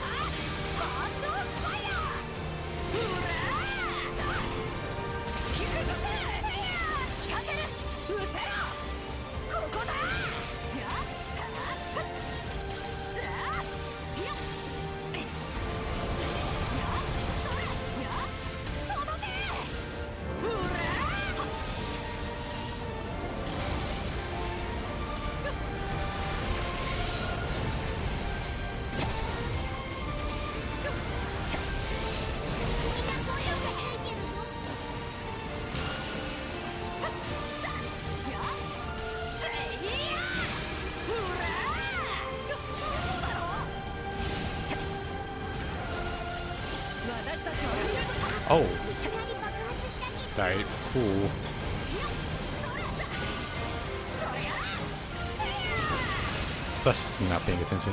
A: Oh. Alright, cool. That's just me not paying attention.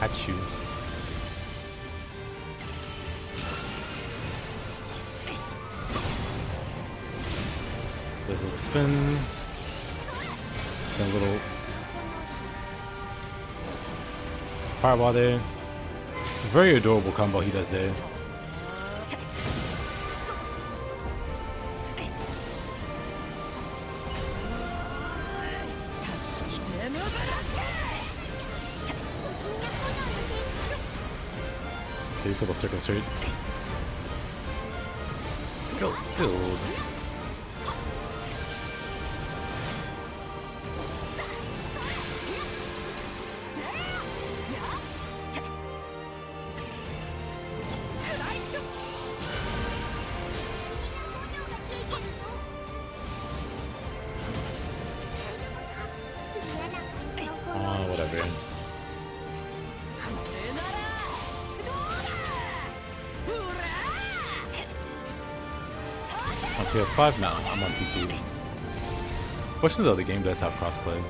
A: At you. There's a little spin. Then a little fireball there. Very adorable combo he does there. These little circles hurt. Skill sealed. Whatever. On PS5 now, I'm on PC. Fortunately though, the game does have crossplay.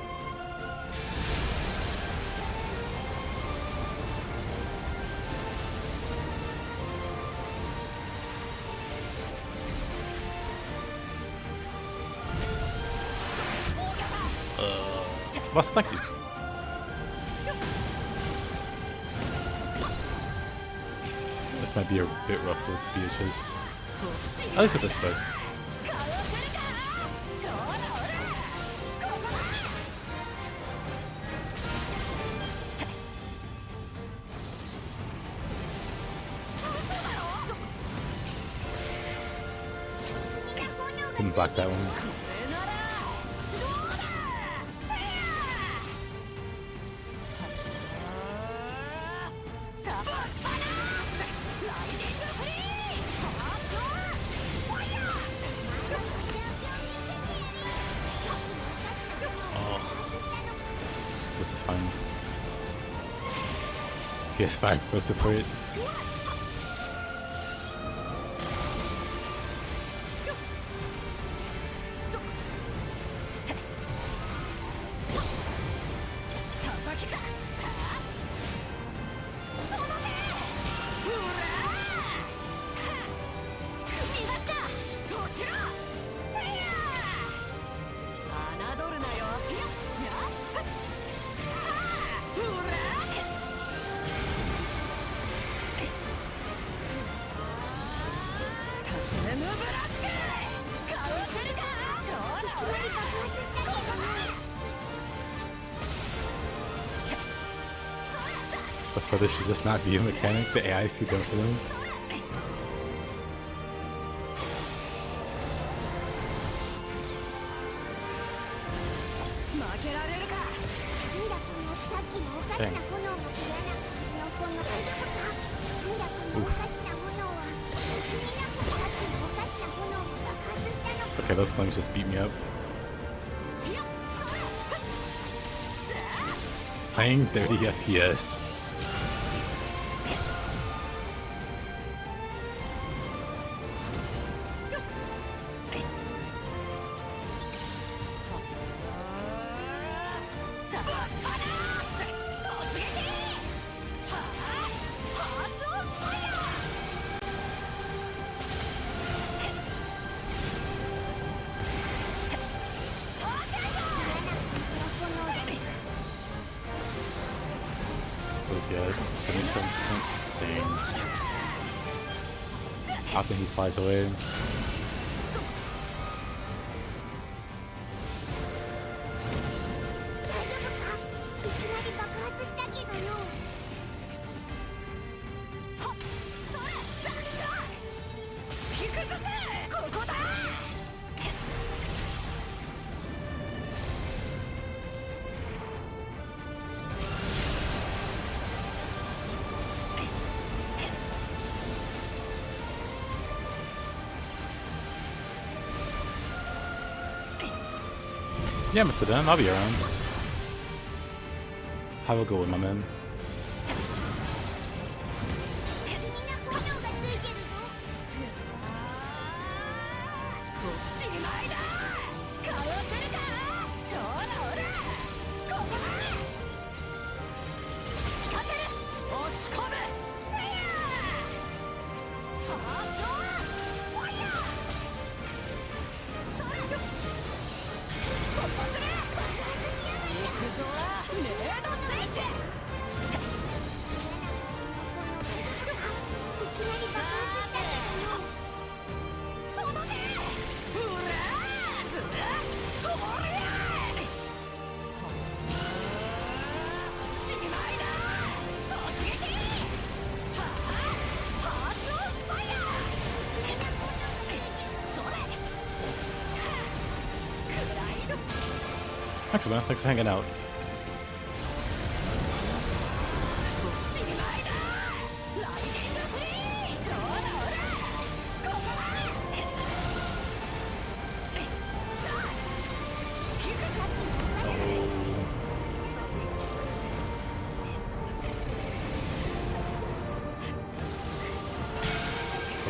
A: Was, thank you. This might be a bit rough with Beatrix. At least with the start. Couldn't block that one. This is fine. PS5 goes to for it. The further should just not be a mechanic, the AI see done for them. Dang. Okay, those things just beat me up. Playing 30 FPS. Yeah, 77% thing. After he flies away. Yeah, Mr. Dan, I'll be around. Have a good one, my man. Thanks, man. Thanks for hanging out.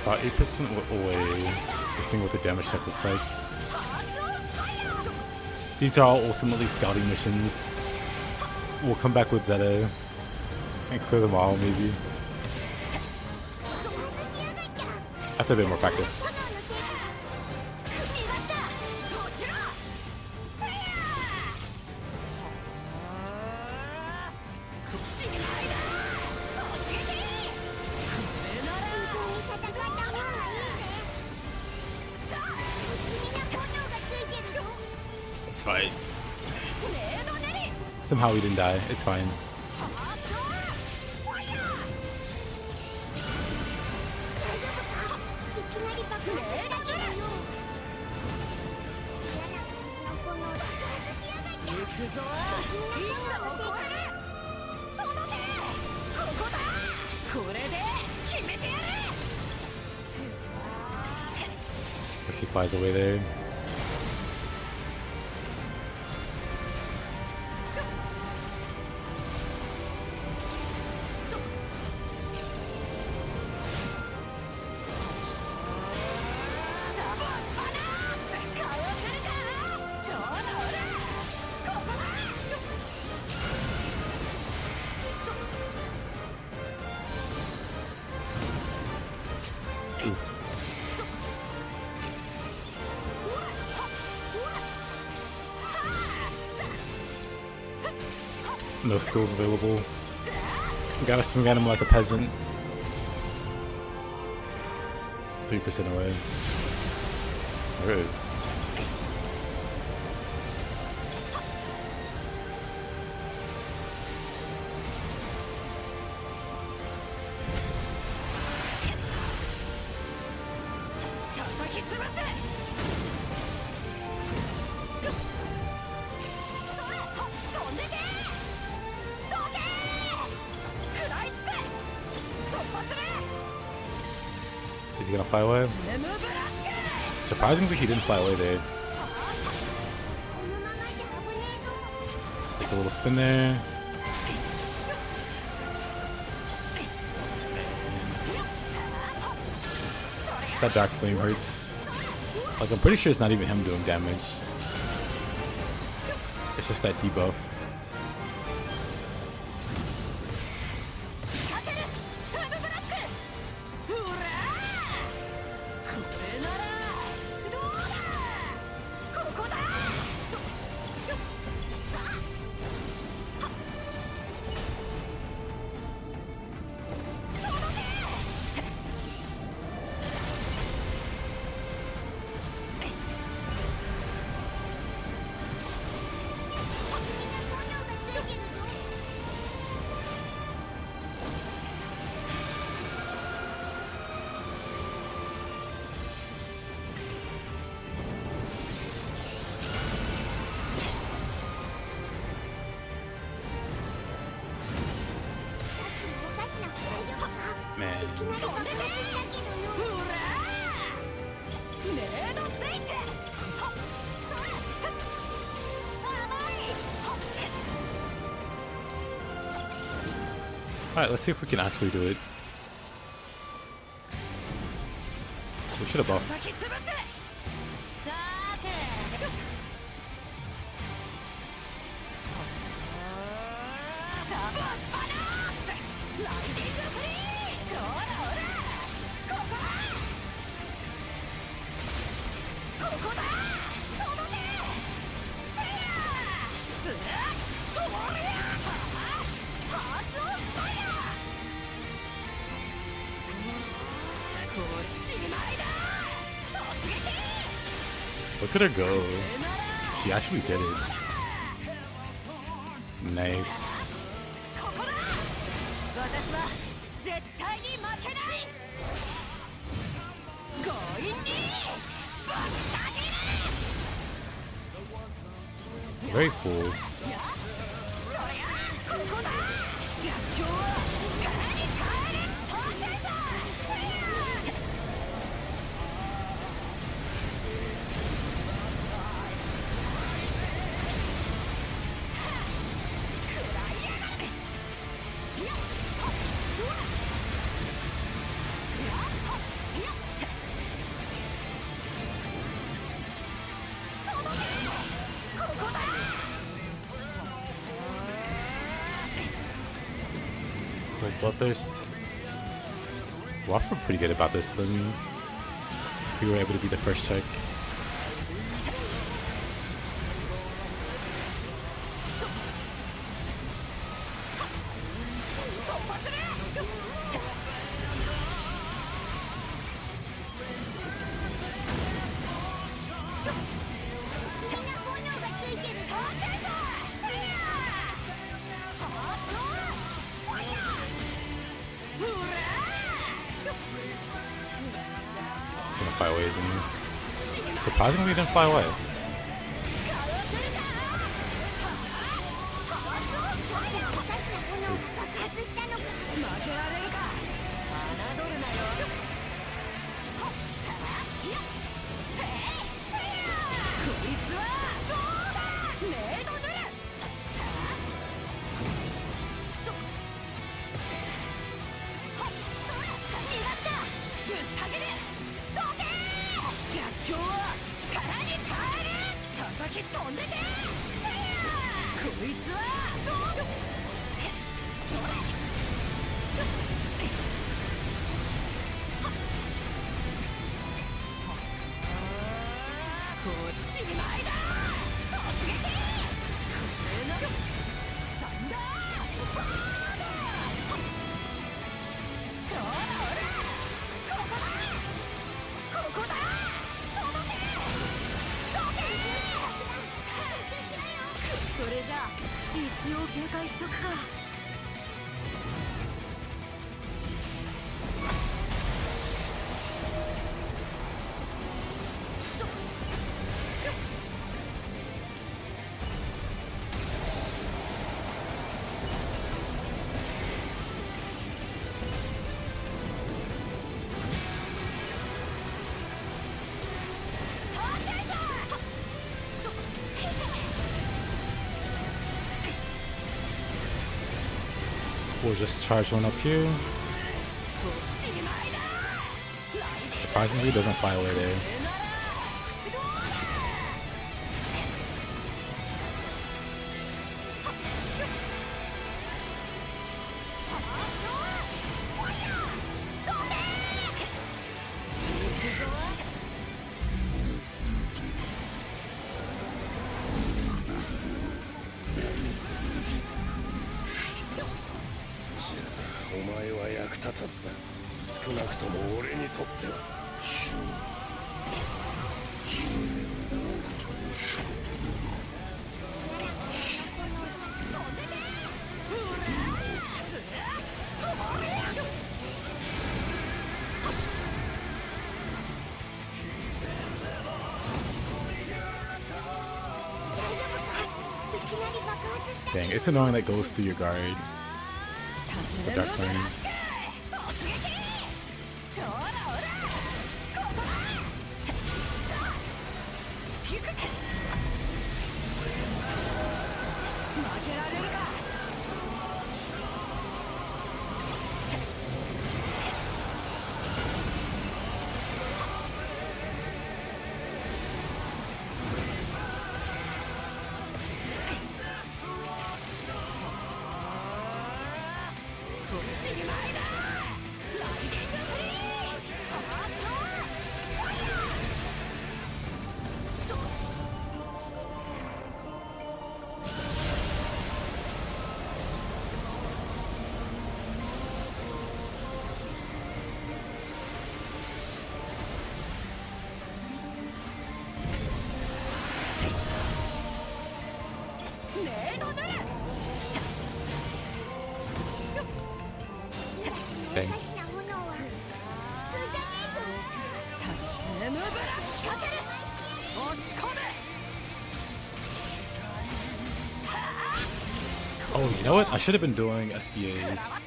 A: About 8% away. This thing with the damage check looks like. These are all ultimately scouting missions. We'll come back with Zeta and clear them all, maybe. After a bit more practice. It's fine. Somehow we didn't die. It's fine. He flies away there. No skills available. Gotta swing at him like a peasant. 3% away. Alright. Is he gonna fly away? Surprisingly, he didn't fly away there. Just a little spin there. That dark flame hurts. Like, I'm pretty sure it's not even him doing damage. It's just that debuff. Man. Alright, let's see if we can actually do it. We should have buffed. Look at her go. She actually did it. Nice. Very cool. Bloodthirst. Well, I feel pretty good about this. If we were able to be the first check. Gonna fly away, isn't he? Surprisingly, he didn't fly away. We'll just charge one up here. Surprisingly, he doesn't fly away there. Dang, it's annoying that goes through your guard. The Dark Flame. Dang. Oh, you know what? I should have been doing SBAs.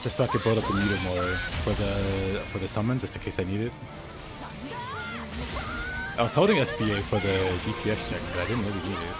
A: Just so I could build up the meter more for the summon, just in case I need it. I was holding SBA for the DPS check, but I didn't really need it.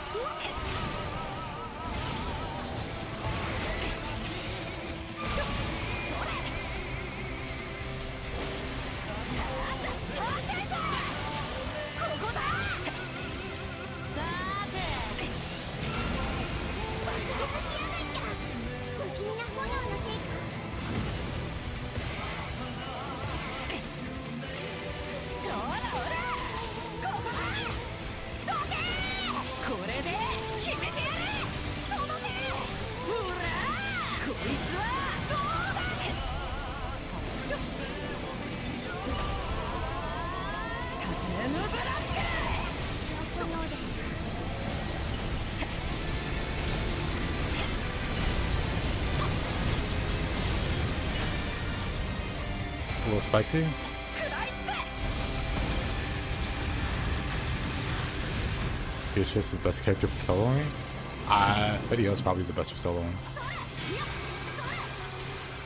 A: A little spicy. Beatrix the best character for soloing? Video is probably the best for soloing.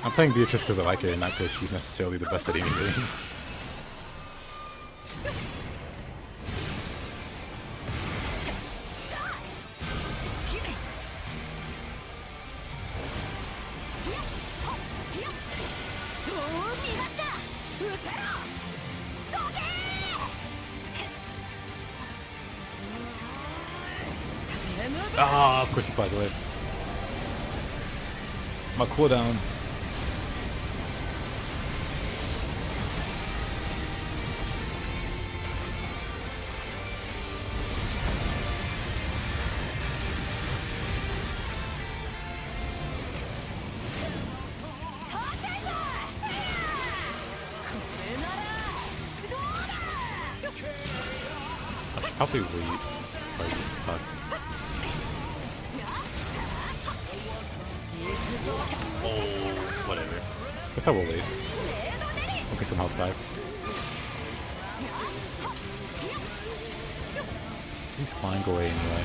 A: I'm playing Beatrix because I like her and not because she's necessarily the best at anything. Ah, of course he flies away. My cooldown. I should probably wait. Or just cut. Oh, whatever. Guess I will wait. I'll get some health back. He's flying away anyway.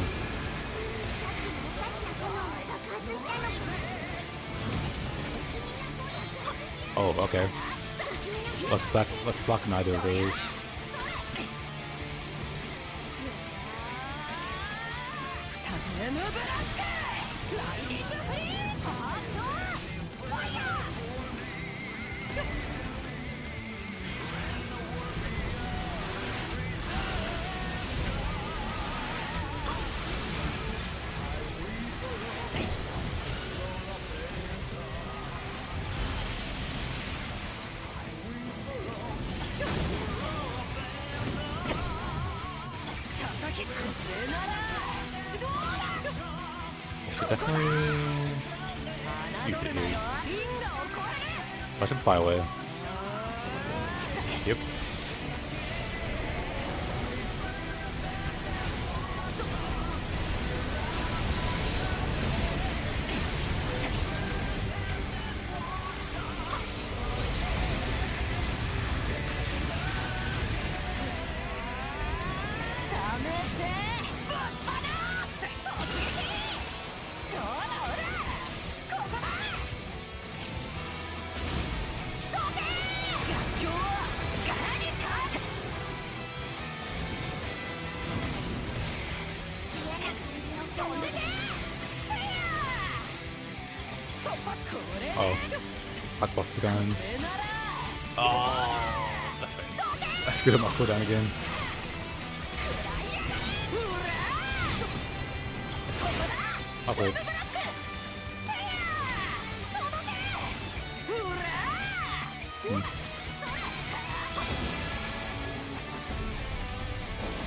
A: Oh, okay. Let's block neither of those. I should definitely use it here. I should fly away. Yep. Oh, hot buff's gone. Oh, that's right. I screwed up my cooldown again. Upward.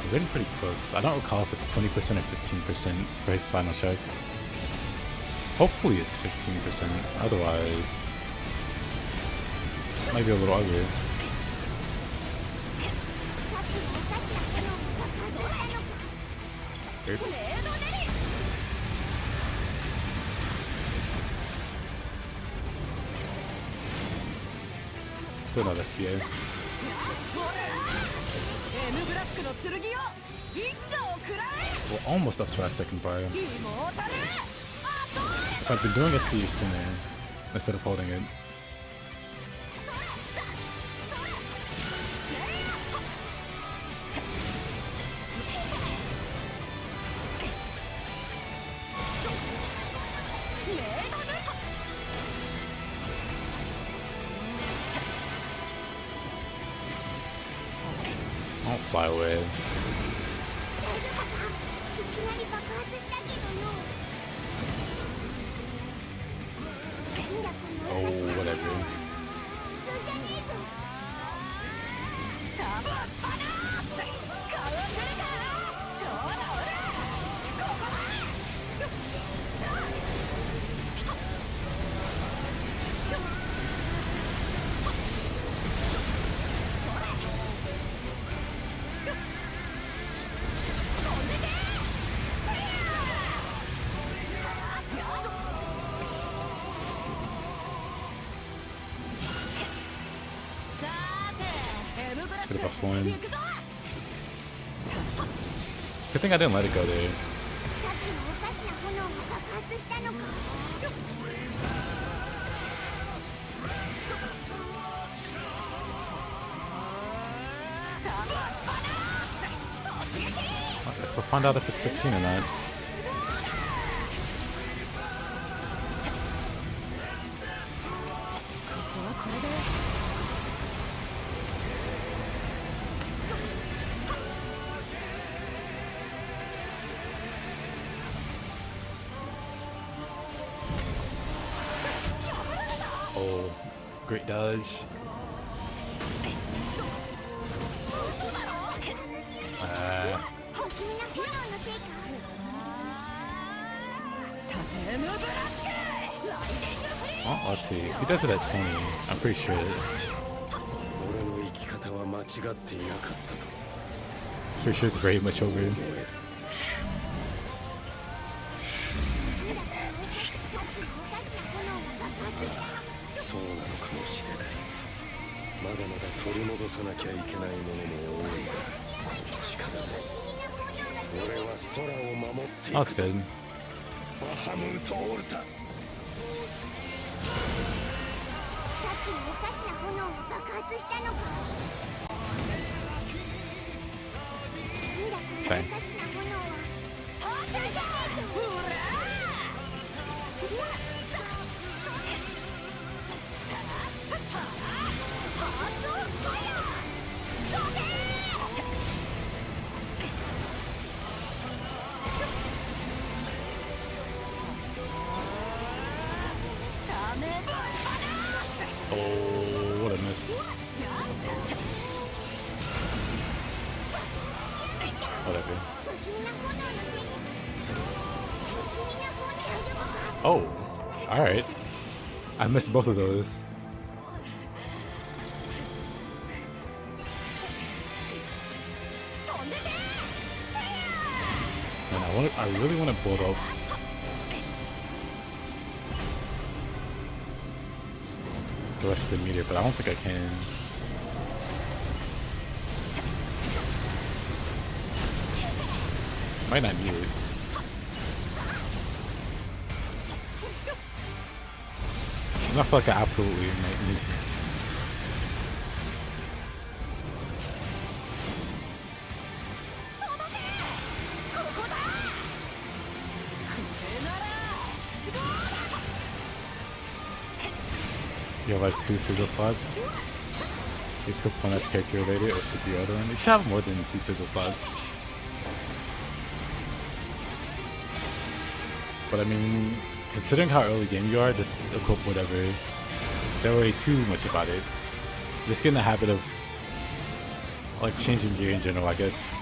A: We're getting pretty close. I don't recall if it's 20% or 15% for his final check. Hopefully it's 15%, otherwise it might be a little ugly. Weird. Still not SPA. We're almost up to our second bar. If I'd been doing SPA sooner, instead of holding it. Don't fly away. Oh, whatever. Good buff coin. Good thing I didn't let it go there. Okay, so we'll find out if it's 15 or not. Oh, great dodge. Oh, let's see. If he does it at 20, I'm pretty sure. Pretty sure it's very much over. That's good. Okay. Oh, what a miss. Whatever. Oh, alright. I missed both of those. Man, I really want to build up the rest of the meter, but I don't think I can. Might not need it. I feel like I absolutely might need it. You have like 2 sigil slots. You could one as character related, or should the other one. You should have more than 2 sigil slots. But I mean, considering how early game you are, just equip whatever. Don't worry too much about it. Just get in the habit of like changing gear in general, I guess.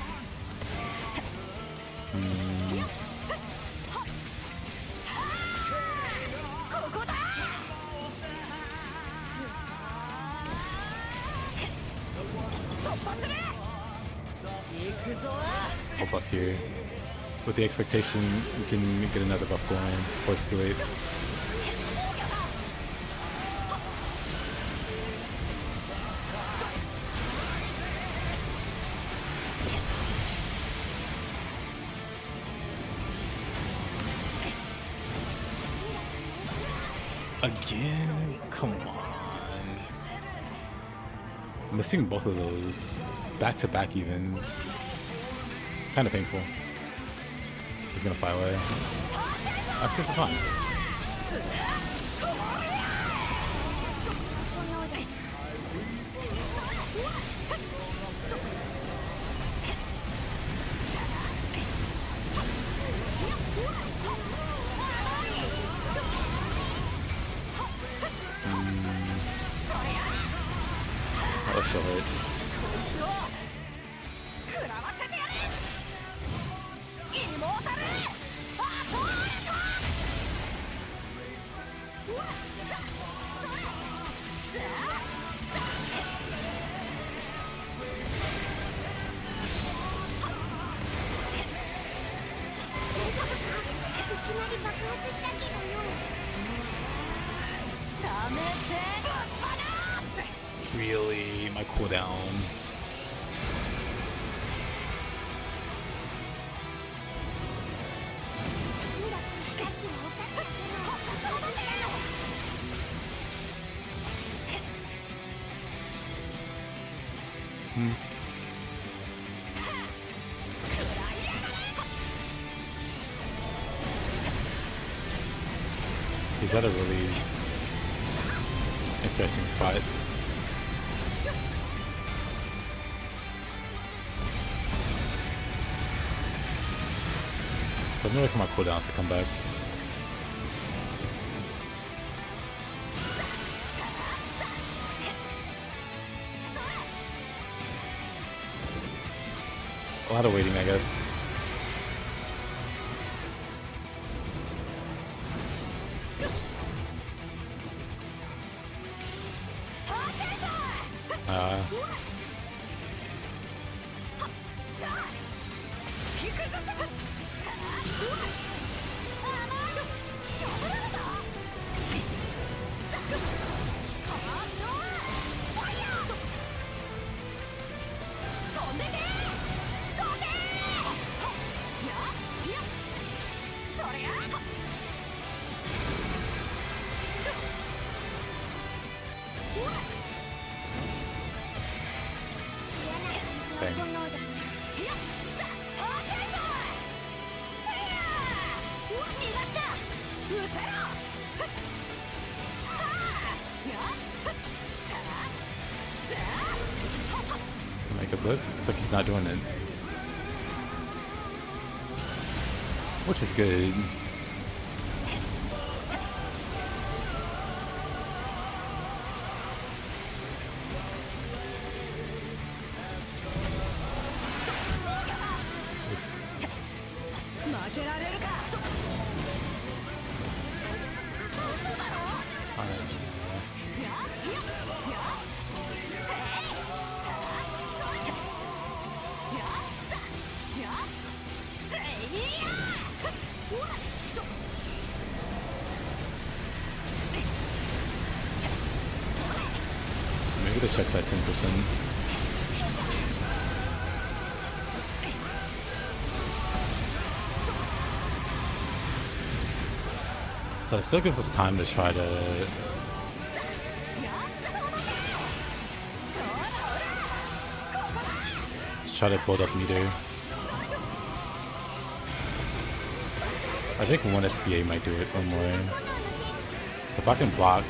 A: I'll buff here. With the expectation we can get another buff going before it's too late. Again? Come on. Missing both of those. Back to back even. Kind of painful. He's gonna fly away. Actually, it's fine. That still hurt. Really? My cooldown. He's at a really interesting spot. So I'm waiting for my cooldowns to come back. A lot of waiting, I guess. Make a bliss. Looks like he's not doing it. Which is good. Maybe the check's at 10%. So it still gives us time to try to build up meter. I think one SPA might do it or more. So if I can block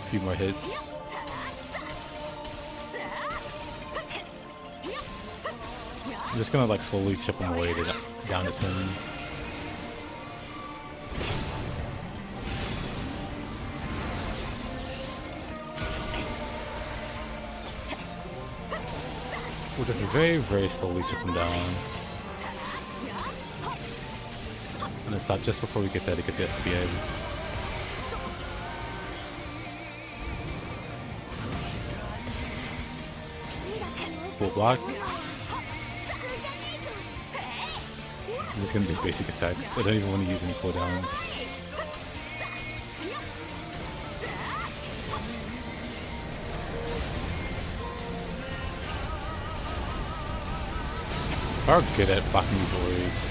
A: a few more hits. I'm just gonna like slowly chip him away down to 10. We'll just very, very slowly chip him down. And then stop just before we get there to get the SPA. Full block. I'm just gonna do basic attacks. I don't even want to use any cooldowns. Are good at blocking these orbs.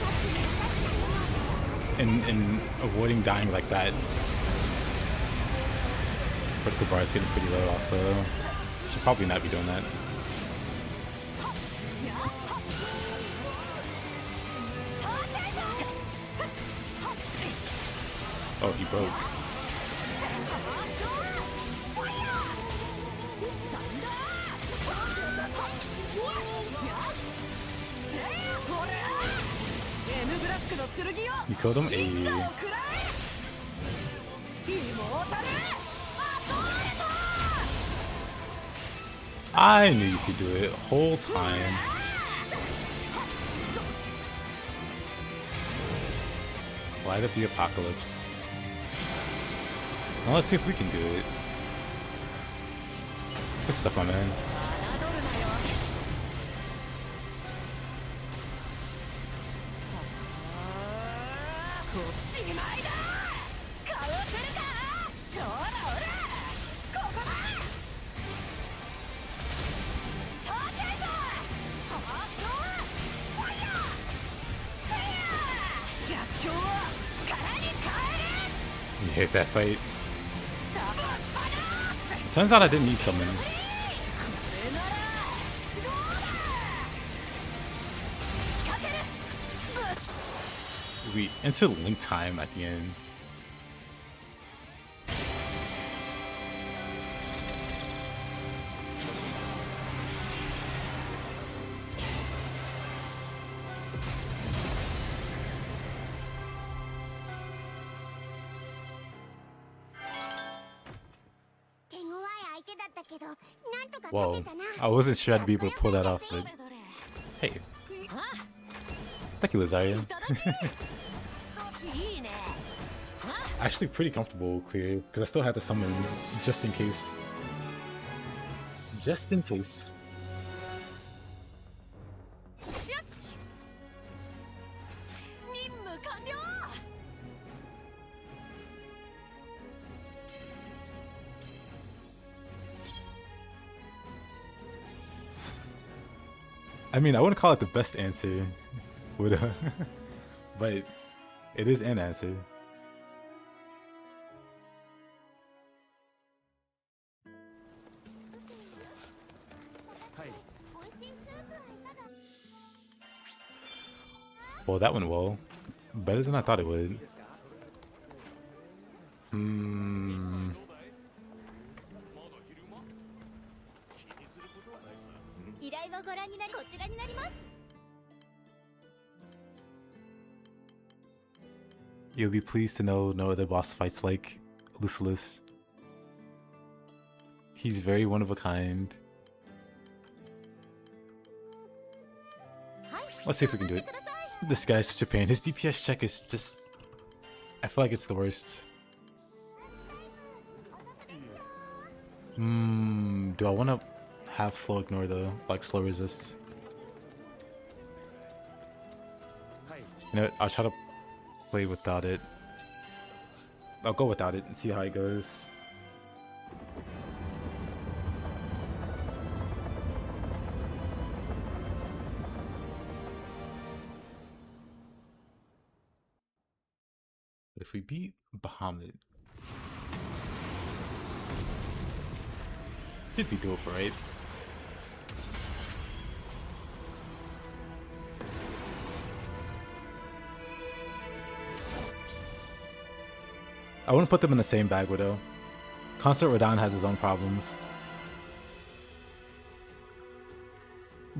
A: in avoiding dying like that. Critical bar is getting pretty low also. Should probably not be doing that. Oh, he broke. You killed him? Ayy. I knew you could do it whole time. Light of the Apocalypse. Now let's see if we can do it. Good stuff, my man. You hate that fight. Turns out I didn't need summons. We enter link time at the end. Whoa, I wasn't sure I'd be able to pull that off, but hey. Thank you, Lazarian. Actually pretty comfortable clear, because I still had to summon just in case. Just in case. I mean, I wouldn't call it the best answer, but it is an answer. Well, that went well. Better than I thought it would. You'll be pleased to know no other boss fights like Lucius. He's very one of a kind. Let's see if we can do it. This guy's such a pain. His DPS check is just... I feel like it's the worst. Do I want to have slow ignore though? Like slow resist? You know what? I'll try to play without it. I'll go without it and see how it goes. If we beat Bahamut, should be dope, right? I wouldn't put them in the same bag, Widow. Consort Radahn has his own problems.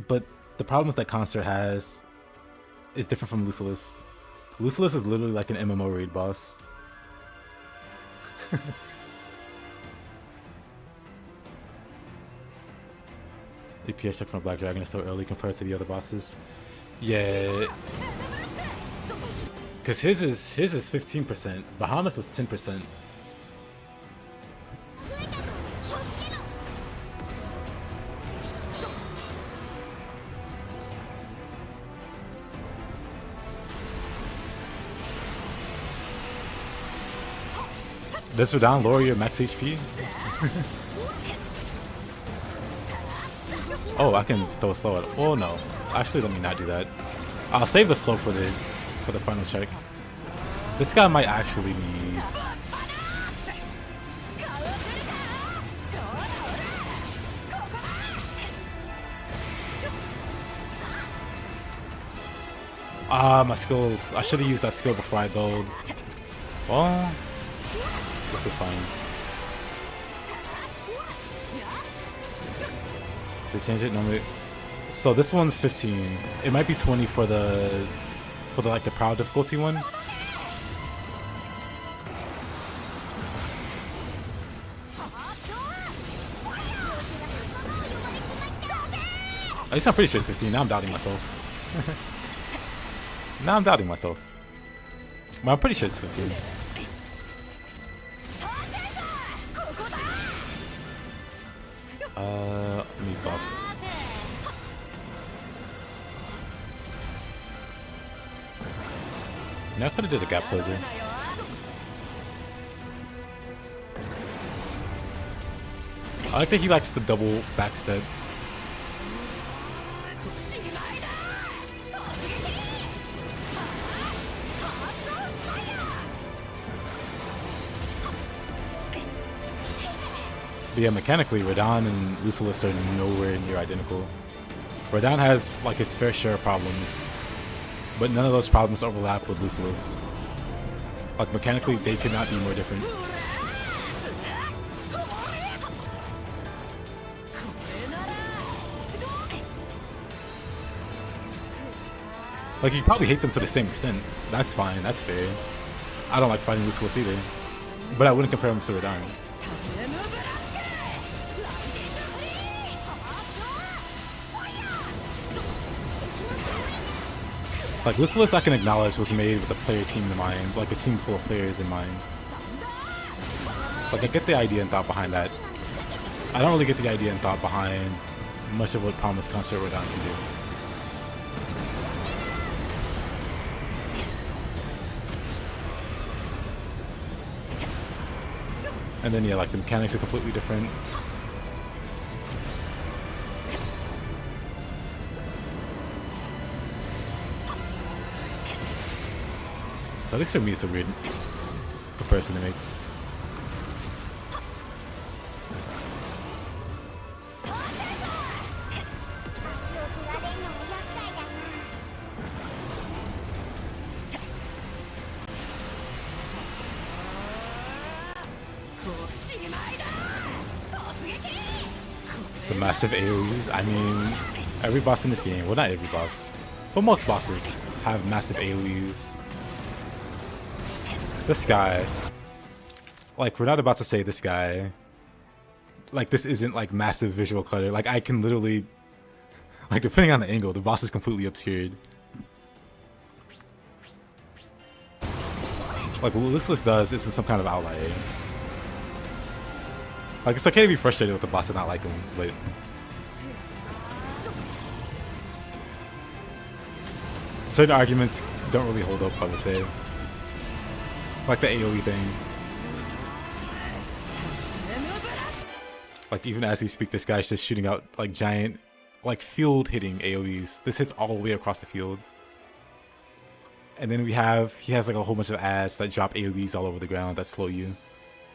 A: But the problems that Consort has is different from Lucius. Lucius is literally like an MMO raid boss. DPS check from a Black Dragon is so early compared to the other bosses. Yeah. Because his is 15%. Bahamut was 10%. Does Radahn lower your max HP? Oh, I can throw a slow at. Oh no. Actually, let me not do that. I'll save the slow for the final check. This guy might actually need... Ah, my skills. I should have used that skill before I build. Well, this is fine. They change it? No, wait. So this one's 15. It might be 20 for the like the proud difficulty one. At least I'm pretty sure it's 15. Now I'm doubting myself. Now I'm doubting myself. But I'm pretty sure it's 15. Let me off. Now I could have did a gap closer. I like that he likes the double backstep. But yeah, mechanically, Radahn and Lucilis are nowhere near identical. Radahn has like his fair share of problems, but none of those problems overlap with Lucilis. Like mechanically, they could not be more different. Like you probably hate them to the same extent. That's fine, that's fair. I don't like fighting Lucilis either, but I wouldn't compare him to Radahn. Like, Lucilis, I can acknowledge, was made with a player's team in mind, like a team full of players in mind. Like, I get the idea and thought behind that. I don't really get the idea and thought behind much of what Promise Concert Radahn can do. And then, yeah, like, the mechanics are completely different. So at least for me, it's a weird comparison to make. The massive AoEs. I mean, every boss in this game, well, not every boss, but most bosses have massive AoEs. This guy, like, we're not about to say this guy, like, this isn't, like, massive visual clutter. Like, I can literally, like, depending on the angle, the boss is completely obscured. Like, what this list does is some kind of outlier. Like, it's okay to be frustrated with the boss and not like him, but... certain arguments don't really hold up, I would say. Like the AoE thing. Like even as we speak, this guy's just shooting out like giant, like field hitting AoEs. This hits all the way across the field. And then he has like a whole bunch of ads that drop AoEs all over the ground that slow you.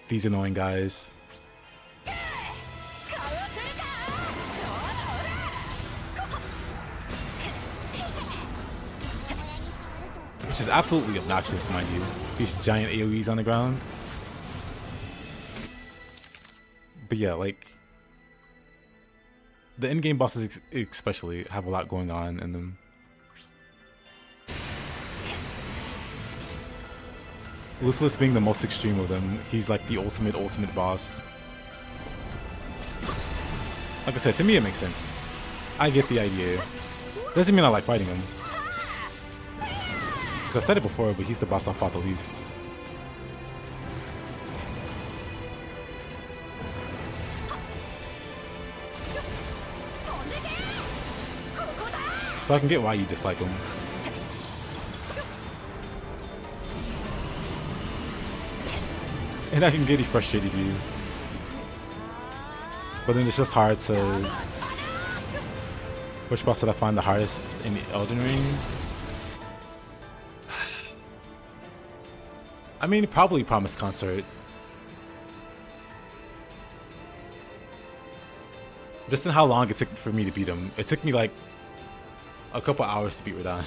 A: These annoying guys. Which is absolutely obnoxious, mind you. These giant AoEs on the ground. But yeah, like... the in-game bosses especially have a lot going on in them. Lucilis being the most extreme of them, he's like the ultimate boss. Like I said, to me it makes sense. I get the idea. Doesn't mean I like fighting him. I've said it before, but he's the boss I fought the least. So I can get why you dislike him. And I can get he frustrated you. But then it's just hard to... which boss did I find the hardest in Elden Ring? I mean, probably Promised Consort. Just in how long it took for me to beat him. It took me like a couple hours to beat Radahn.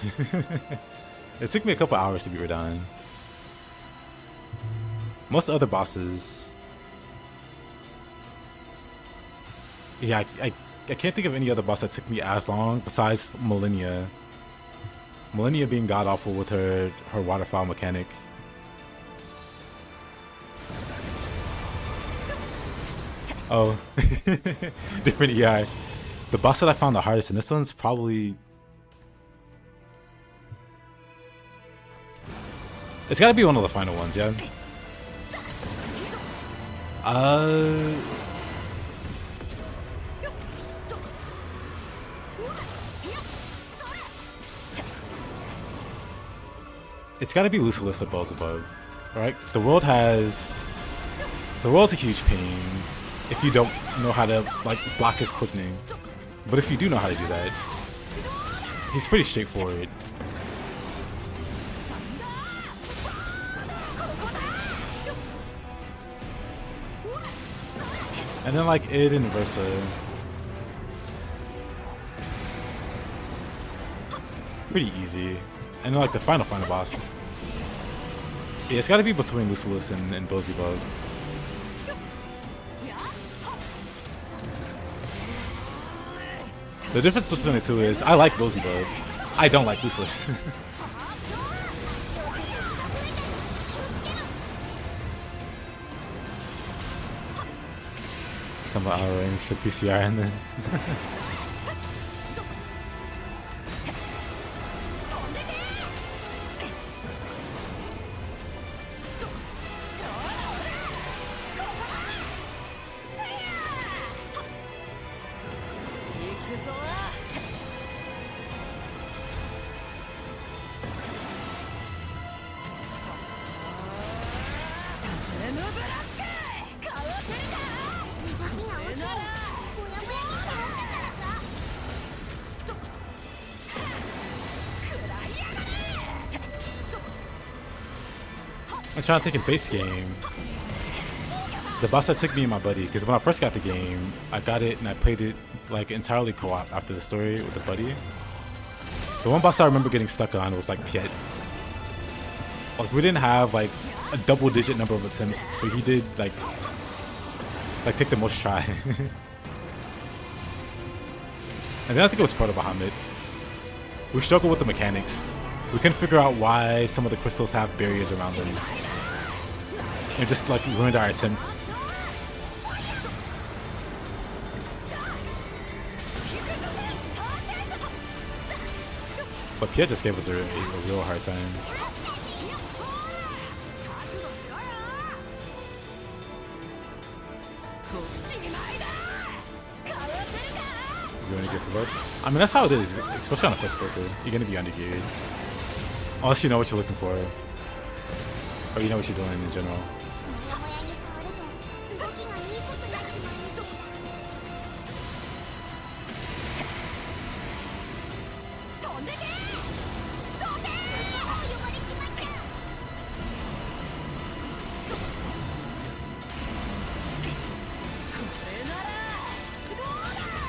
A: It took me a couple hours to beat Radahn. Most other bosses... Yeah, I can't think of any other boss that took me as long besides Millennia. Millennia being god-awful with her waterfowl mechanic. Oh, different EI. The boss that I found the hardest in this one's probably... It's gotta be one of the final ones, yeah? It's gotta be Lucilis or Beelzebub, right? The world's a huge pain if you don't know how to like block his quickening. But if you do know how to do that, he's pretty straightforward. And then like Id and Versa. Pretty easy. And then like the final boss. Yeah, it's gotta be between Lucilis and Beelzebub. The difference between the two is I like Beelzebub. I don't like Lucilis. Some of our range for PCR and then I'm trying to think in base game. The boss that took me and my buddy, because when I first got the game, I got it and I played it like entirely co-op after the story with the buddy. The one boss I remember getting stuck on was like Piet. Like we didn't have like a double-digit number of attempts, but he did like take the most try. And then I think it was part of Bahamut. We struggled with the mechanics. We couldn't figure out why some of the crystals have barriers around them. It just like ruined our attempts. But Pierre just gave us a real hard time. You want to get for both? I mean, that's how it is, especially on the first broker. You're going to be undergeared. Unless you know what you're looking for. Or you know what you're doing in general.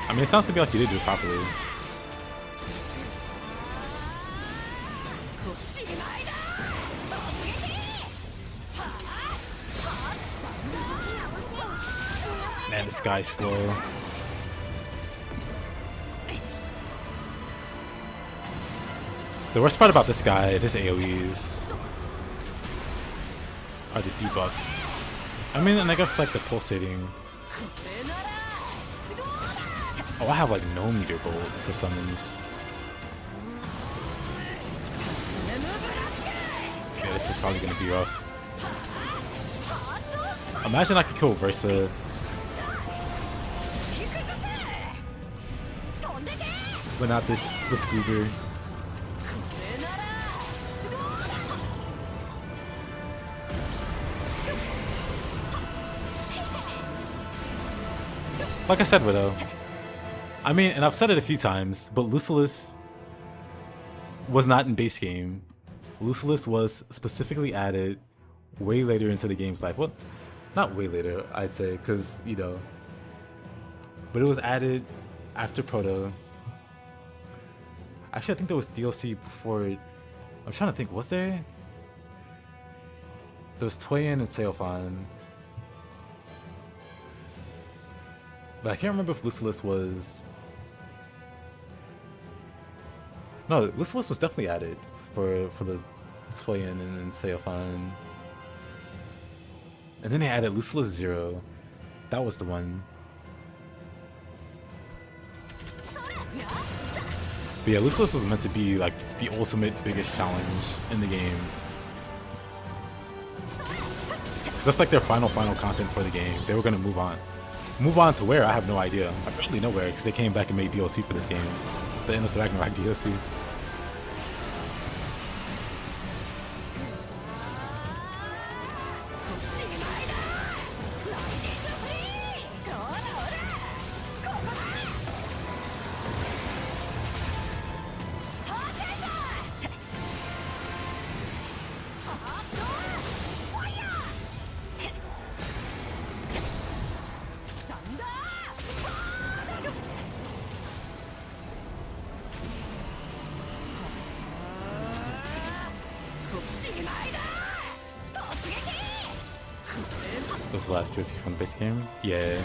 A: I mean, it sounds to me like you did do it properly. Man, this guy's slow. The worst part about this guy, his AoEs, are the debuffs. I mean, and I guess like the pulsating. Oh, I have like no meter gold for summons. Yeah, this is probably gonna be rough. Imagine I could kill Versa. But not this Goober. Like I said, Widow. I mean, and I've said it a few times, but Lucilis was not in base game. Lucilis was specifically added way later into the game's life. Well, not way later, I'd say, because, you know, but it was added after Proto. Actually, I think there was DLC before it. I'm trying to think, was there? There was Toyin and Seofan. But I can't remember if Lucilis was... No, Lucilis was definitely added for the Toyin and Seofan. And then they added Lucilis 0. That was the one. But yeah, Lucilis was meant to be like the ultimate biggest challenge in the game. Cause that's like their final content for the game. They were gonna move on. Move on to where? I have no idea. Apparently nowhere, because they came back and made DLC for this game. The Endless Ragnarok DLC. Was the last DLC from the base game? Yeah.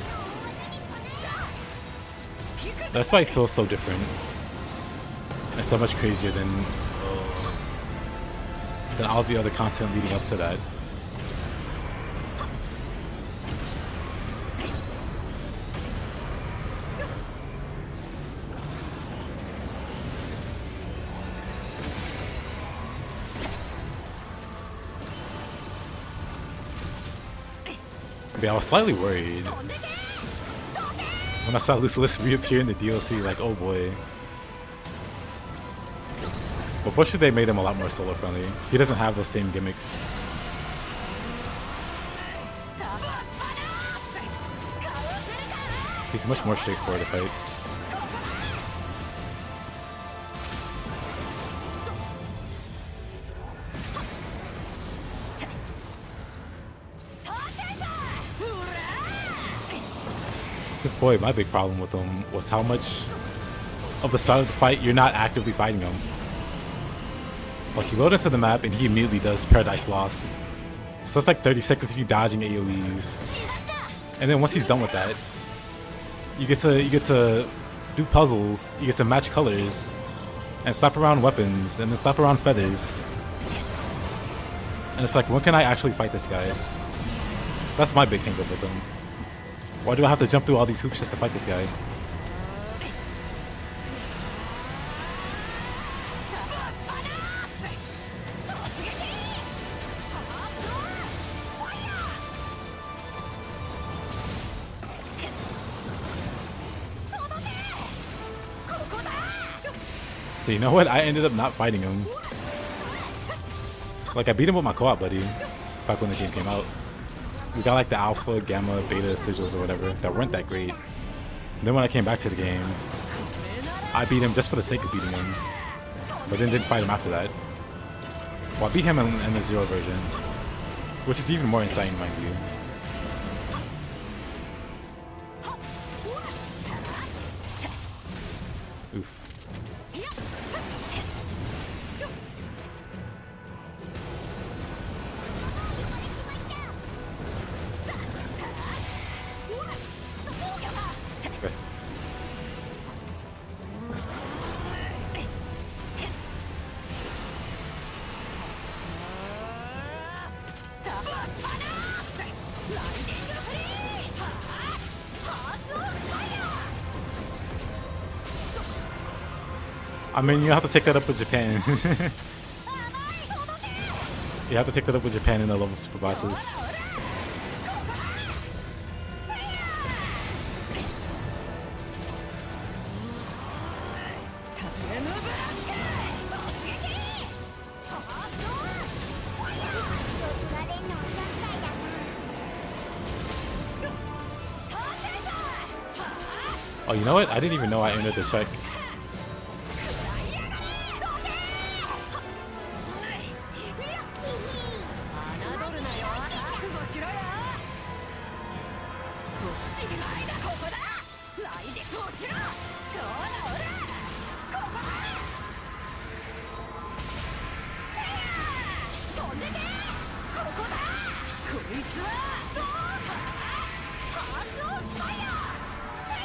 A: That's why it feels so different. And so much crazier than all the other content leading up to that. I was slightly worried when I saw Lucilis reappear in the DLC, like, oh boy. But fortunately they made him a lot more solo friendly. He doesn't have those same gimmicks. He's much more straightforward to fight. This boy, my big problem with him was how much of the start of the fight you're not actively fighting him. Like, you load into the map and he immediately does Paradise Lost. So it's like 30 seconds of you dodging AoEs. And then once he's done with that, you get to do puzzles, you get to match colors, and slap around weapons, and then slap around feathers. And it's like, when can I actually fight this guy? That's my big hang up with him. Why do I have to jump through all these hoops just to fight this guy? So you know what? I ended up not fighting him. Like, I beat him with my co-op buddy back when the game came out. We got like the alpha, gamma, beta sigils or whatever that weren't that great. And then when I came back to the game, I beat him just for the sake of beating him. But then didn't fight him after that. Well, I beat him in the 0 version, which is even more insane, mind you. Oof. I mean, you have to take that up with Japan. You have to take that up with Japan in the level supervisors. Oh, you know what? I didn't even know I entered the check.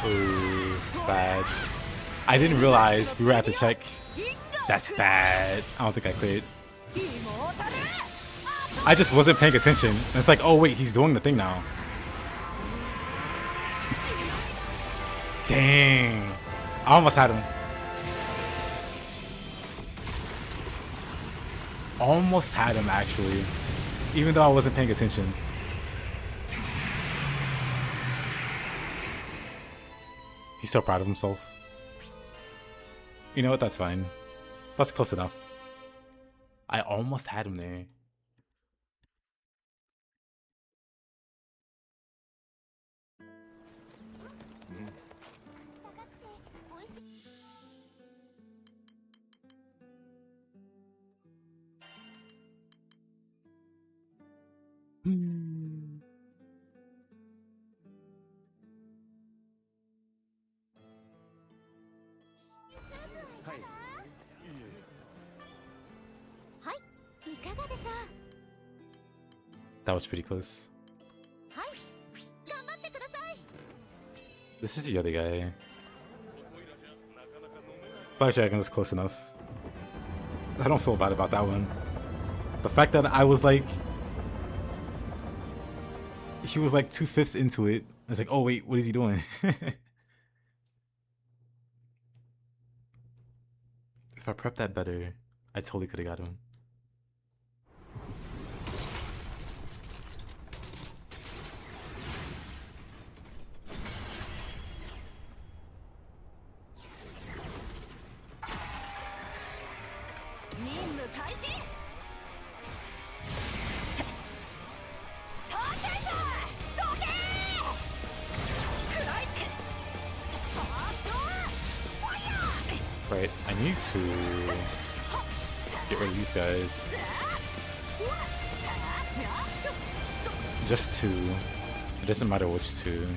A: Ooh, bad. I didn't realize we were at the check. That's bad. I don't think I cleared. I just wasn't paying attention. And it's like, oh wait, he's doing the thing now. Dang. I almost had him. Almost had him actually. Even though I wasn't paying attention. He's so proud of himself. You know what? That's fine. That's close enough. I almost had him there. That was pretty close. This is the other guy. Blackjack was close enough. I don't feel bad about that one. The fact that I was like... He was like 2/5 into it. I was like, oh wait, what is he doing? If I prepped that better, I totally could have got him. Right, I need to get rid of these guys. Just two. It doesn't matter which two.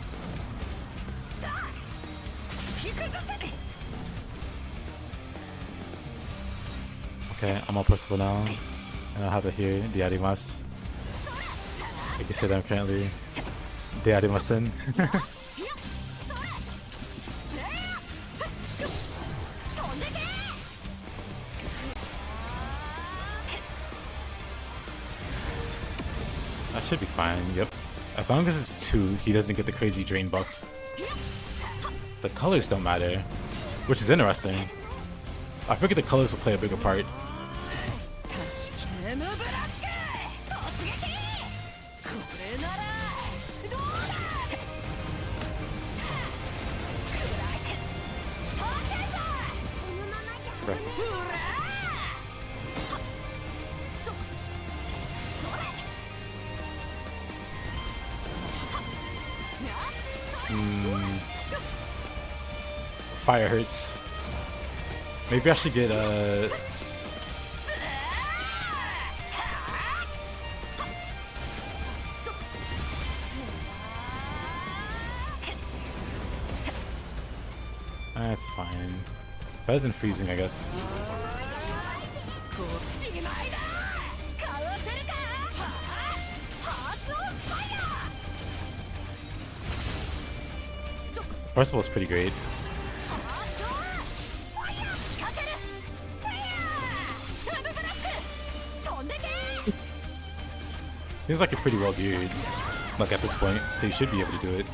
A: Okay, I'm all personal now. And I'll have to hear dearimasu. I can say that currently. Dearimasen. That should be fine, yep. As long as it's two, he doesn't get the crazy drain buff. The colors don't matter, which is interesting. I figured the colors will play a bigger part. Right. Fire hurts. Maybe I should get That's fine. Better than freezing, I guess. First of all, it's pretty great. Seems like you're pretty well geared, like at this point, so you should be able to do it.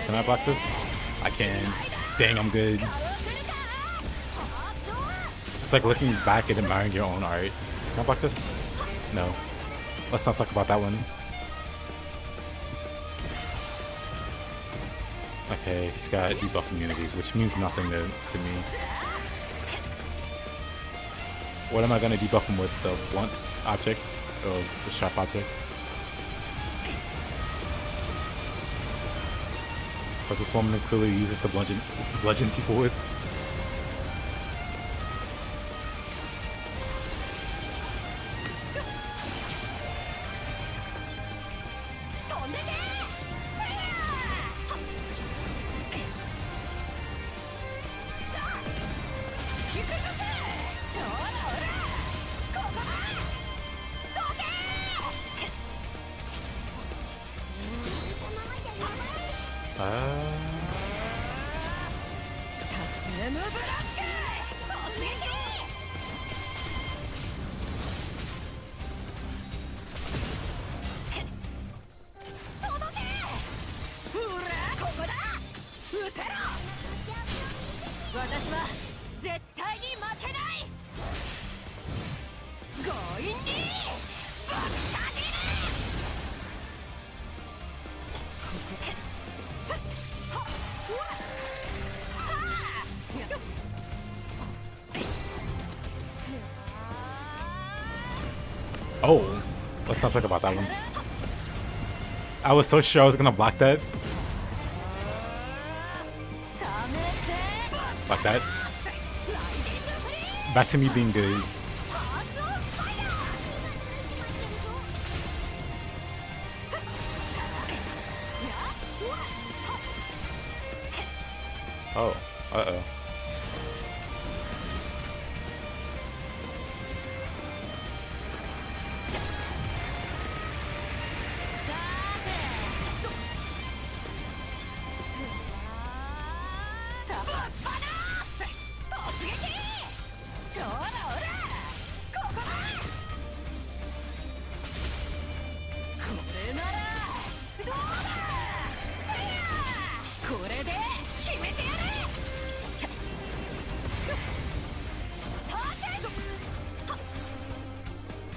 A: Can I block this? I can. Dang, I'm good. It's like looking back and admiring your own art. Can I block this? No. Let's not talk about that one. Okay, he's got debuff immunity, which means nothing to me. What am I gonna debuff him with? The blunt object? Or the sharp object? But this woman clearly uses to bludgeon people with. Oh, let's not talk about that one. I was so sure I was gonna block that. Block that. Back to me being good. Oh, uh-oh.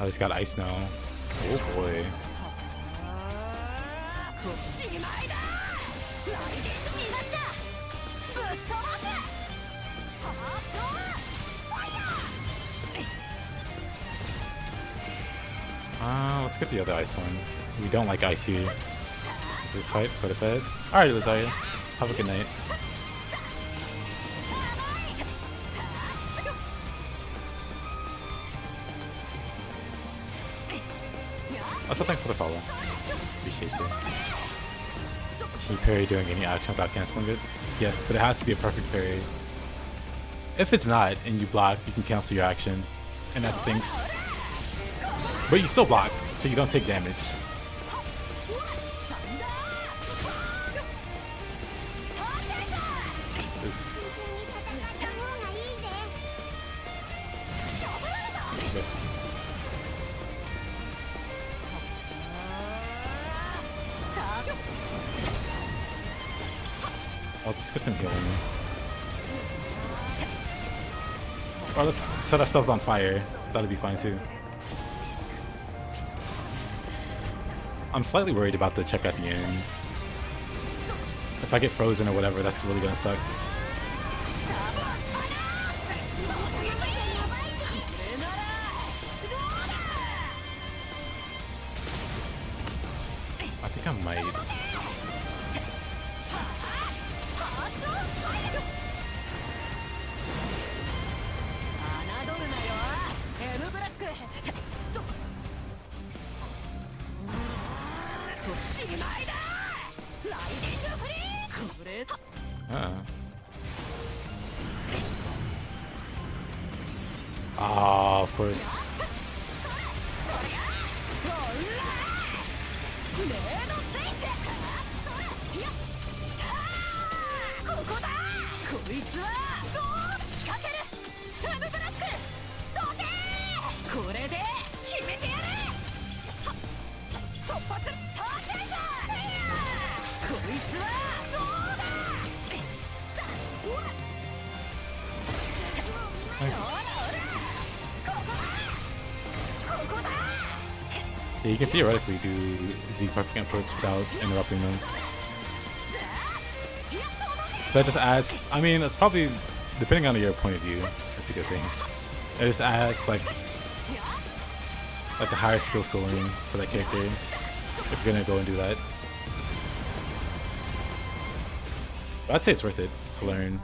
A: I just got ice now. Oh boy. Let's get the other ice one. We don't like ice here. This fight, go to bed. Alright, Lazaya. Have a good night. Also, thanks for the follow. Appreciate you. Can you parry doing any action without canceling it? Yes, but it has to be a perfect parry. If it's not, and you block, you can cancel your action. And that stinks. But you still block, so you don't take damage. Let's get some healing. Or let's set ourselves on fire. That'll be fine too. I'm slightly worried about the check at the end. If I get frozen or whatever, that's really gonna suck. I think I might. Ah, of course. Yeah, you can theoretically do Z perfect inputs without interrupting them. That just adds, I mean, it's probably, depending on your point of view, it's a good thing. It just adds like a higher skill ceiling to that character if you're gonna go and do that. But I'd say it's worth it to learn.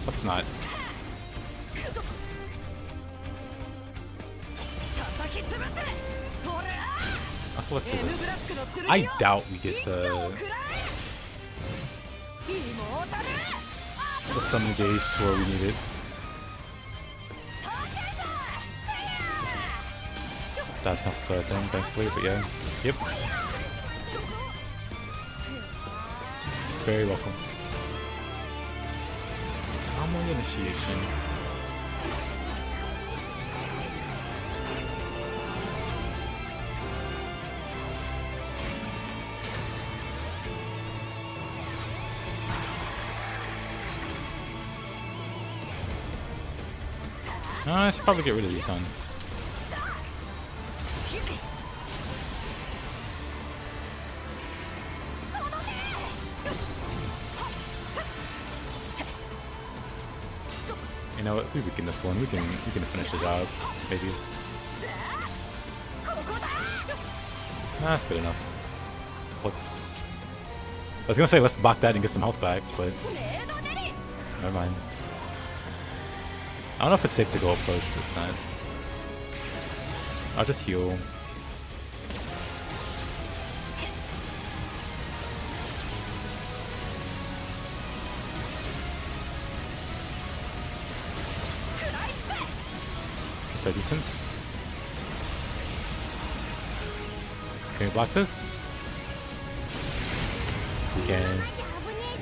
A: Let's not. So let's do this. I doubt we get the summon gauge to where we need it. That's not the thing, thankfully, but yeah. Yep. Very welcome. Normal initiation. I should probably get rid of these, son. You know what? We weaken this one. We can finish the job, maybe. That's good enough. I was gonna say let's block that and get some health back, but never mind. I don't know if it's safe to go up close. It's not. I'll just heal. What's our defense? Can we block this? We can.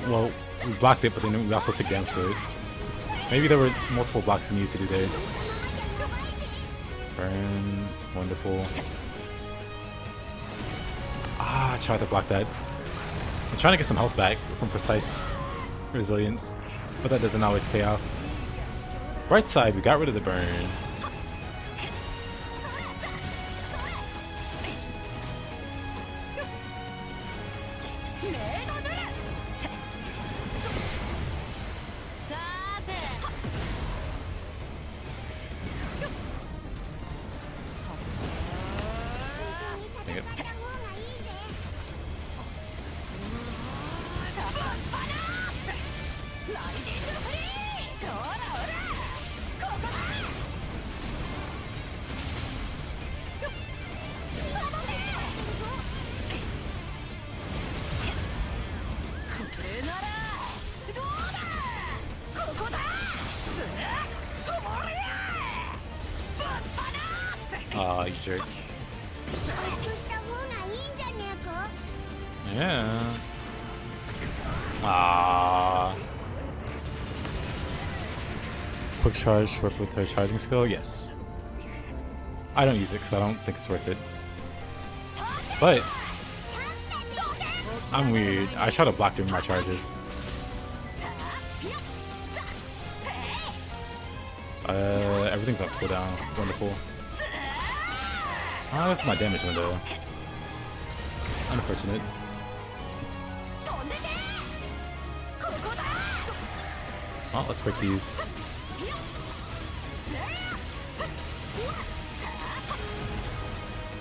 A: Well, we blocked it, but then we also took damage to it. Maybe there were multiple blocks we needed to do there. Burn. Wonderful. I tried to block that. I'm trying to get some health back from precise resilience, but that doesn't always pay off. Bright side, we got rid of the burn. You jerk. Yeah. Quick charge, work with her charging skill? Yes. I don't use it because I don't think it's worth it. But I'm weird. I try to block during my charges. Everything's on cooldown. Wonderful. Oh, that's my damage window. Unfortunate. Oh, let's break these.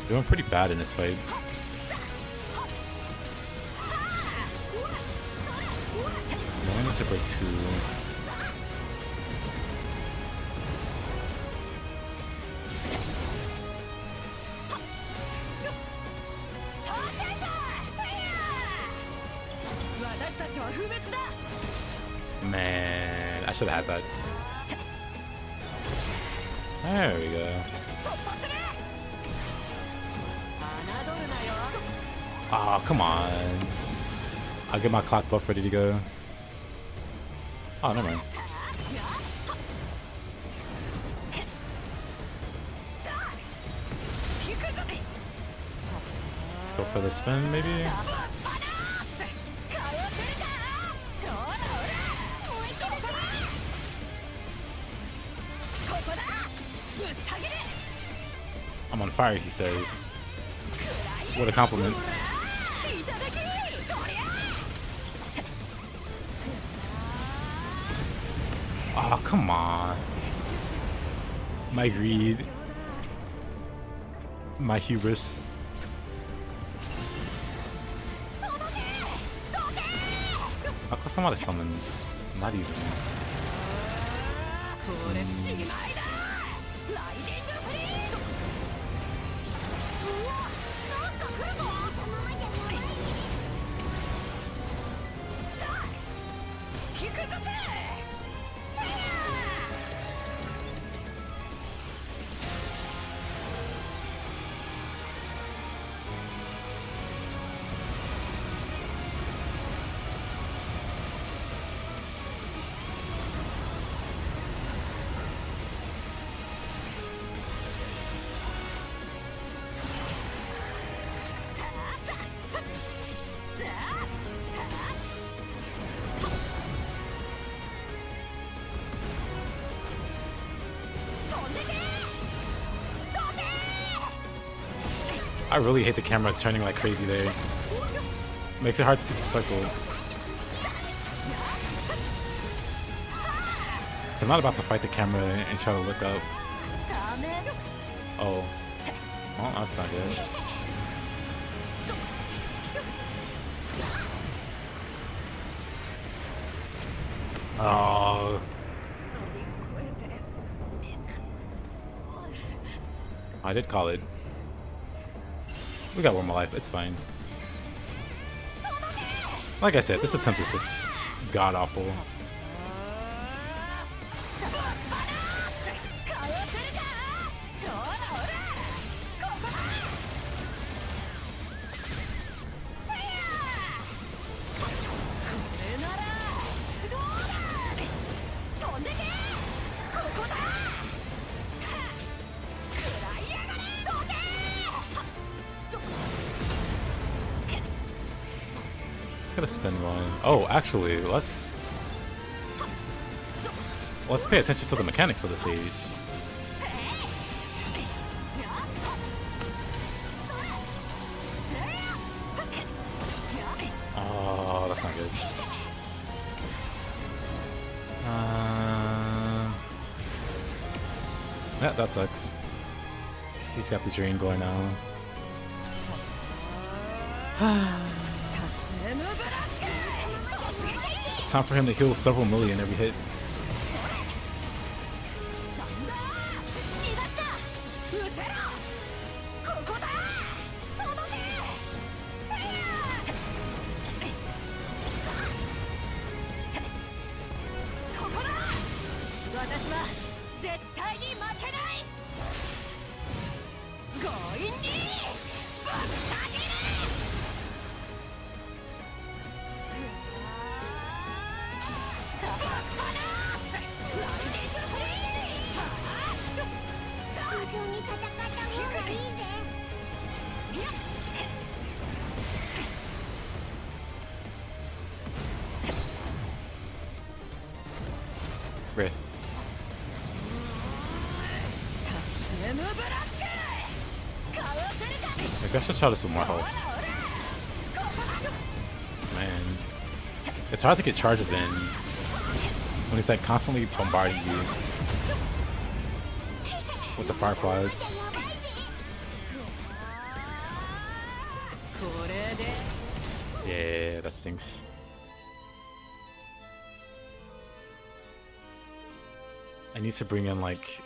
A: Doing pretty bad in this fight. I need to break 2. Man, I should have had that. There we go. Oh, come on. I'll get my clock buff ready to go. Oh, never mind. Let's go for the spin, maybe? I'm on fire, he says. What a compliment. Oh, come on. My greed. My hubris. How come some of the summons? Not even. I really hate the camera turning like crazy there. Makes it hard to see the circle. I'm not about to fight the camera and try to look up. Oh. Well, that's not good. Oh. I did call it. We got one more life, it's fine. Like I said, this attempt is just god-awful. Gotta spin one. Oh, actually, let's pay attention to the mechanics of the stage. Oh, that's not good. Yeah, that sucks. He's got the drain going on. It's time for him to heal several million every hit. Right. Maybe I should try this with more health. Man. It's hard to get charges in when he's like constantly bombarding you with the fireflies. Yeah, that stinks. I need to bring in like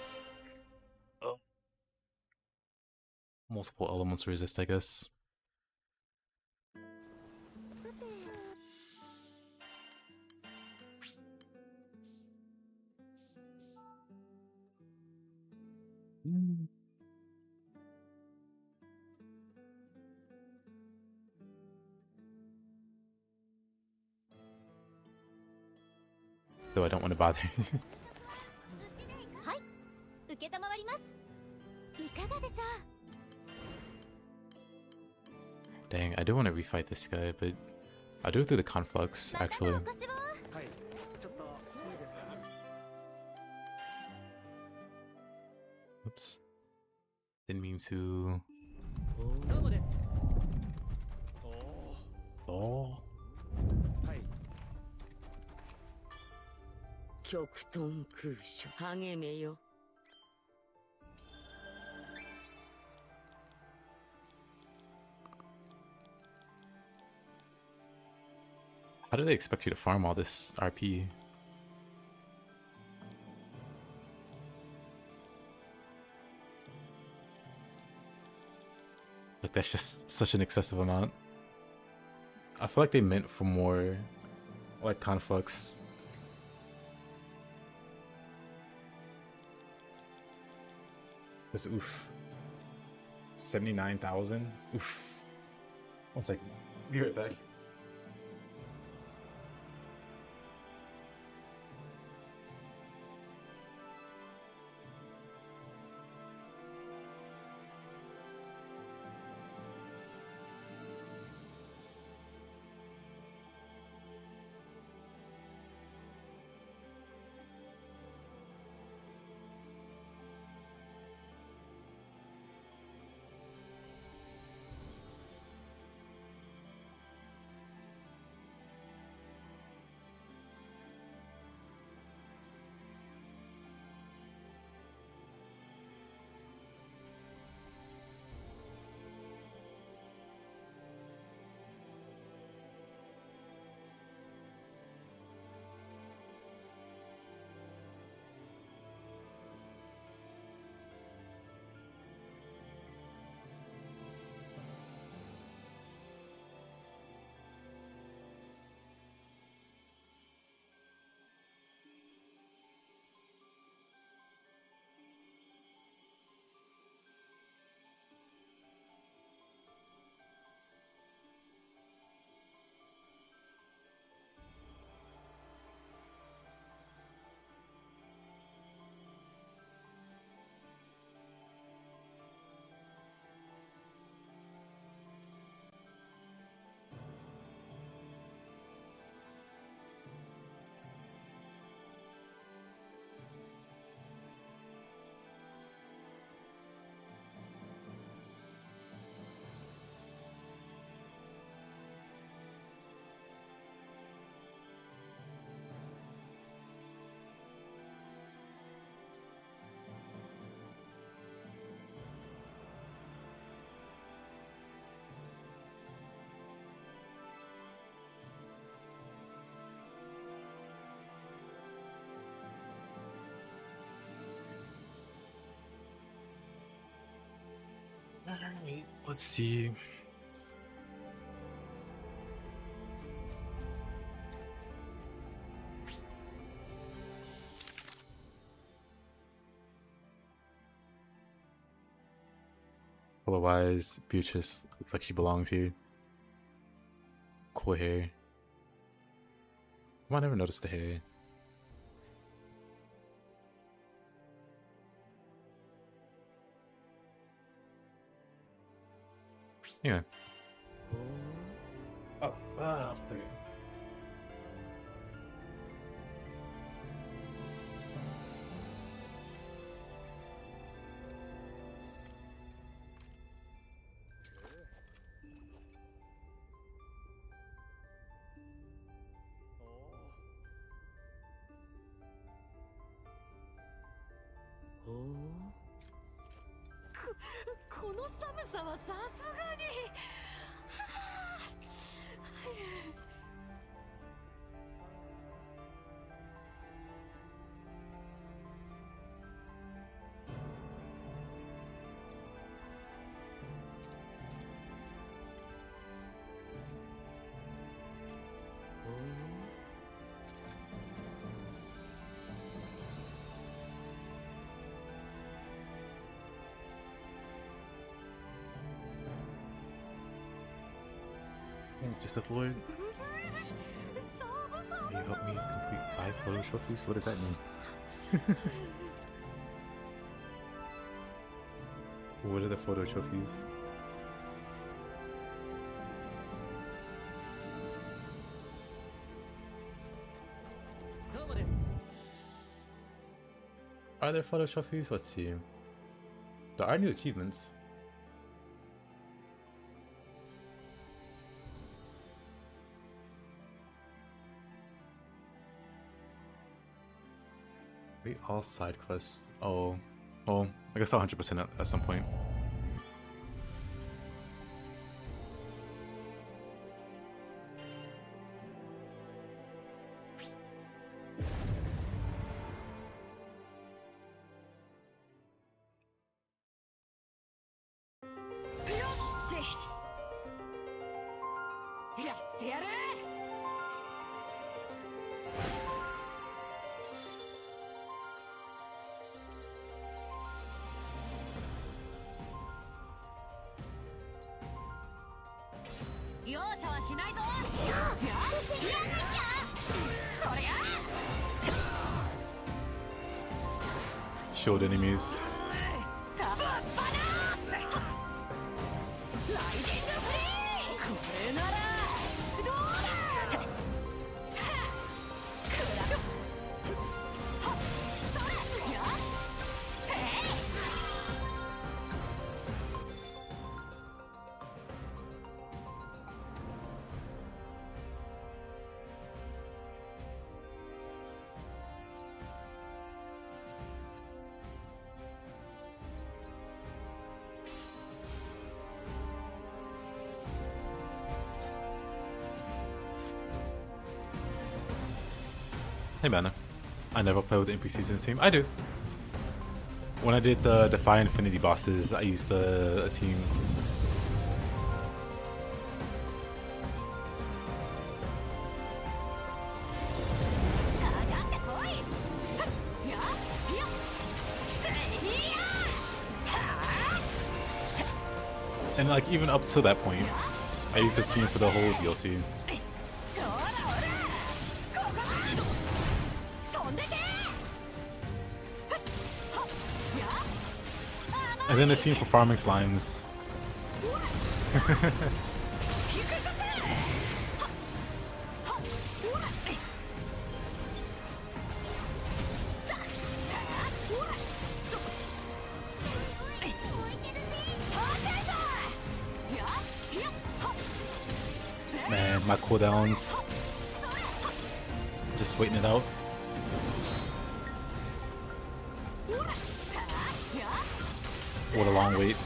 A: multiple elements to resist, I guess. Though I don't want to bother. Dang, I do want to refight this guy, but I'll do it through the conflux, actually. Oops. Didn't mean to... Oh.
B: 極東空所励めよ
A: How do they expect you to farm all this RP? Like, that's just such an excessive amount. I feel like they meant for more, like, conflux. This oof. 79,000? Oof. One second. Be right back. Alright, let's see. Otherwise, Beatrix looks like she belongs here. Cool hair. I never noticed the hair. Yeah. Oh, okay.
B: Oh. この寒さはさすがに。
A: Just that Lord. You help me complete 5 photo trophies? What does that mean? What are the photo trophies? Are there photo trophies? Let's see. There are new achievements. Wait, all side quests. Oh, well, I guess 100% at some point. Shield enemies. Hey man, I never play with NPCs in the team. I do. When I did the Defy Infinity bosses, I used a team. And like even up to that point, I used a team for the whole DLC. And then a team for farming slimes. Man, my cooldowns. Just waiting it out. What a long wait.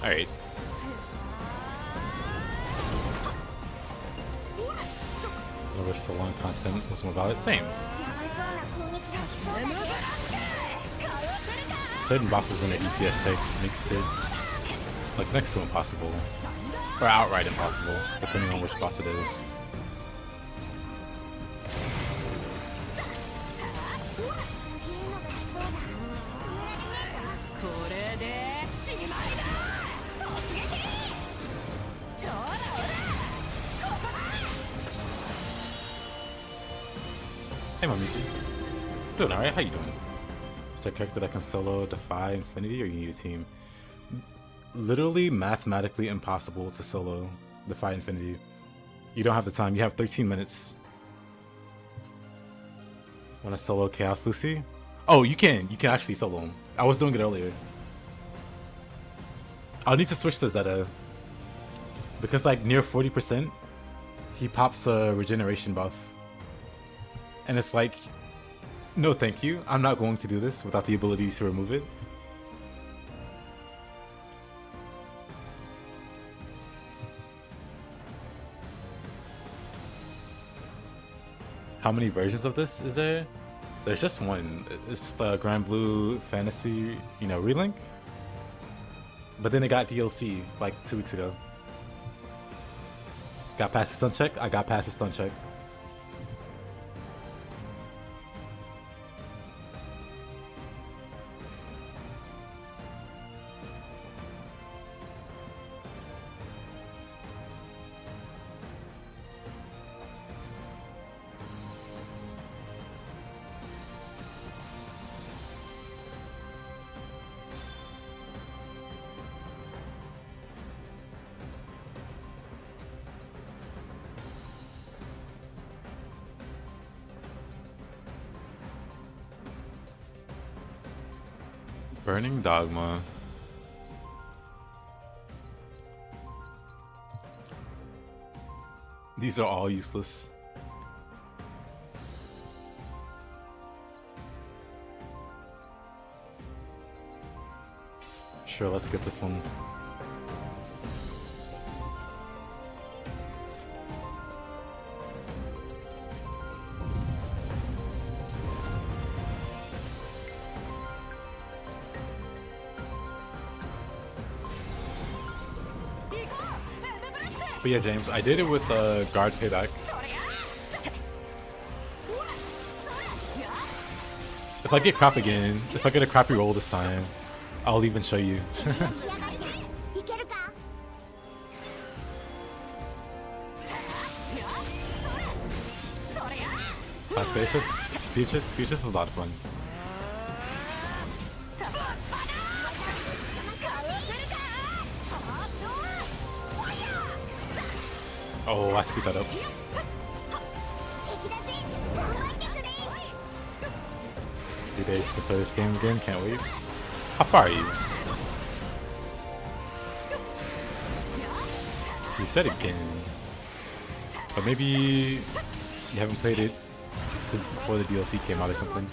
A: Alright. We're still on constant. What's more about it? Same. Certain bosses in the EPS checks makes it like next to impossible. Or outright impossible, depending on which boss it is. Hey, Mommy. Doing alright? How you doing? Is there a character that can solo Defy Infinity, or you need a team? Literally mathematically impossible to solo Defy Infinity. You don't have the time. You have 13 minutes. Want to solo Chaos Lucy? Oh, you can. You can actually solo him. I was doing it earlier. I'll need to switch to Zeta. Because like near 40%, he pops a regeneration buff. And it's like, no thank you. I'm not going to do this without the ability to remove it. How many versions of this is there? There's just one. It's Granblue Fantasy, Relink. But then it got DLC like 2 weeks ago. Got past the stun check? I got past the stun check. Burning Dogma. These are all useless. Sure, let's get this one. But yeah, James, I did it with guard payback. If I get crap again, if I get a crappy roll this time, I'll even show you. Beatrix? Beatrix is a lot of fun. Oh, I screwed that up. 3 days to play this game again, can't wait. How far are you? You said again. But maybe you haven't played it since before the DLC came out or something.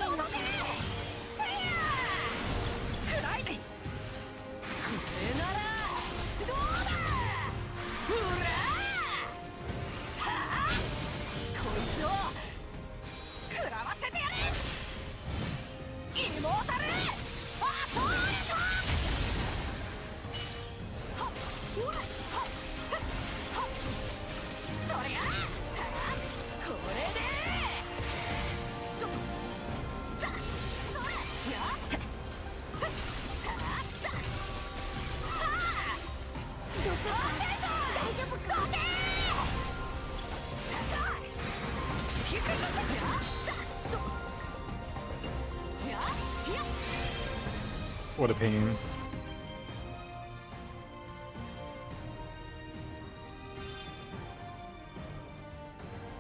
A: What a pain.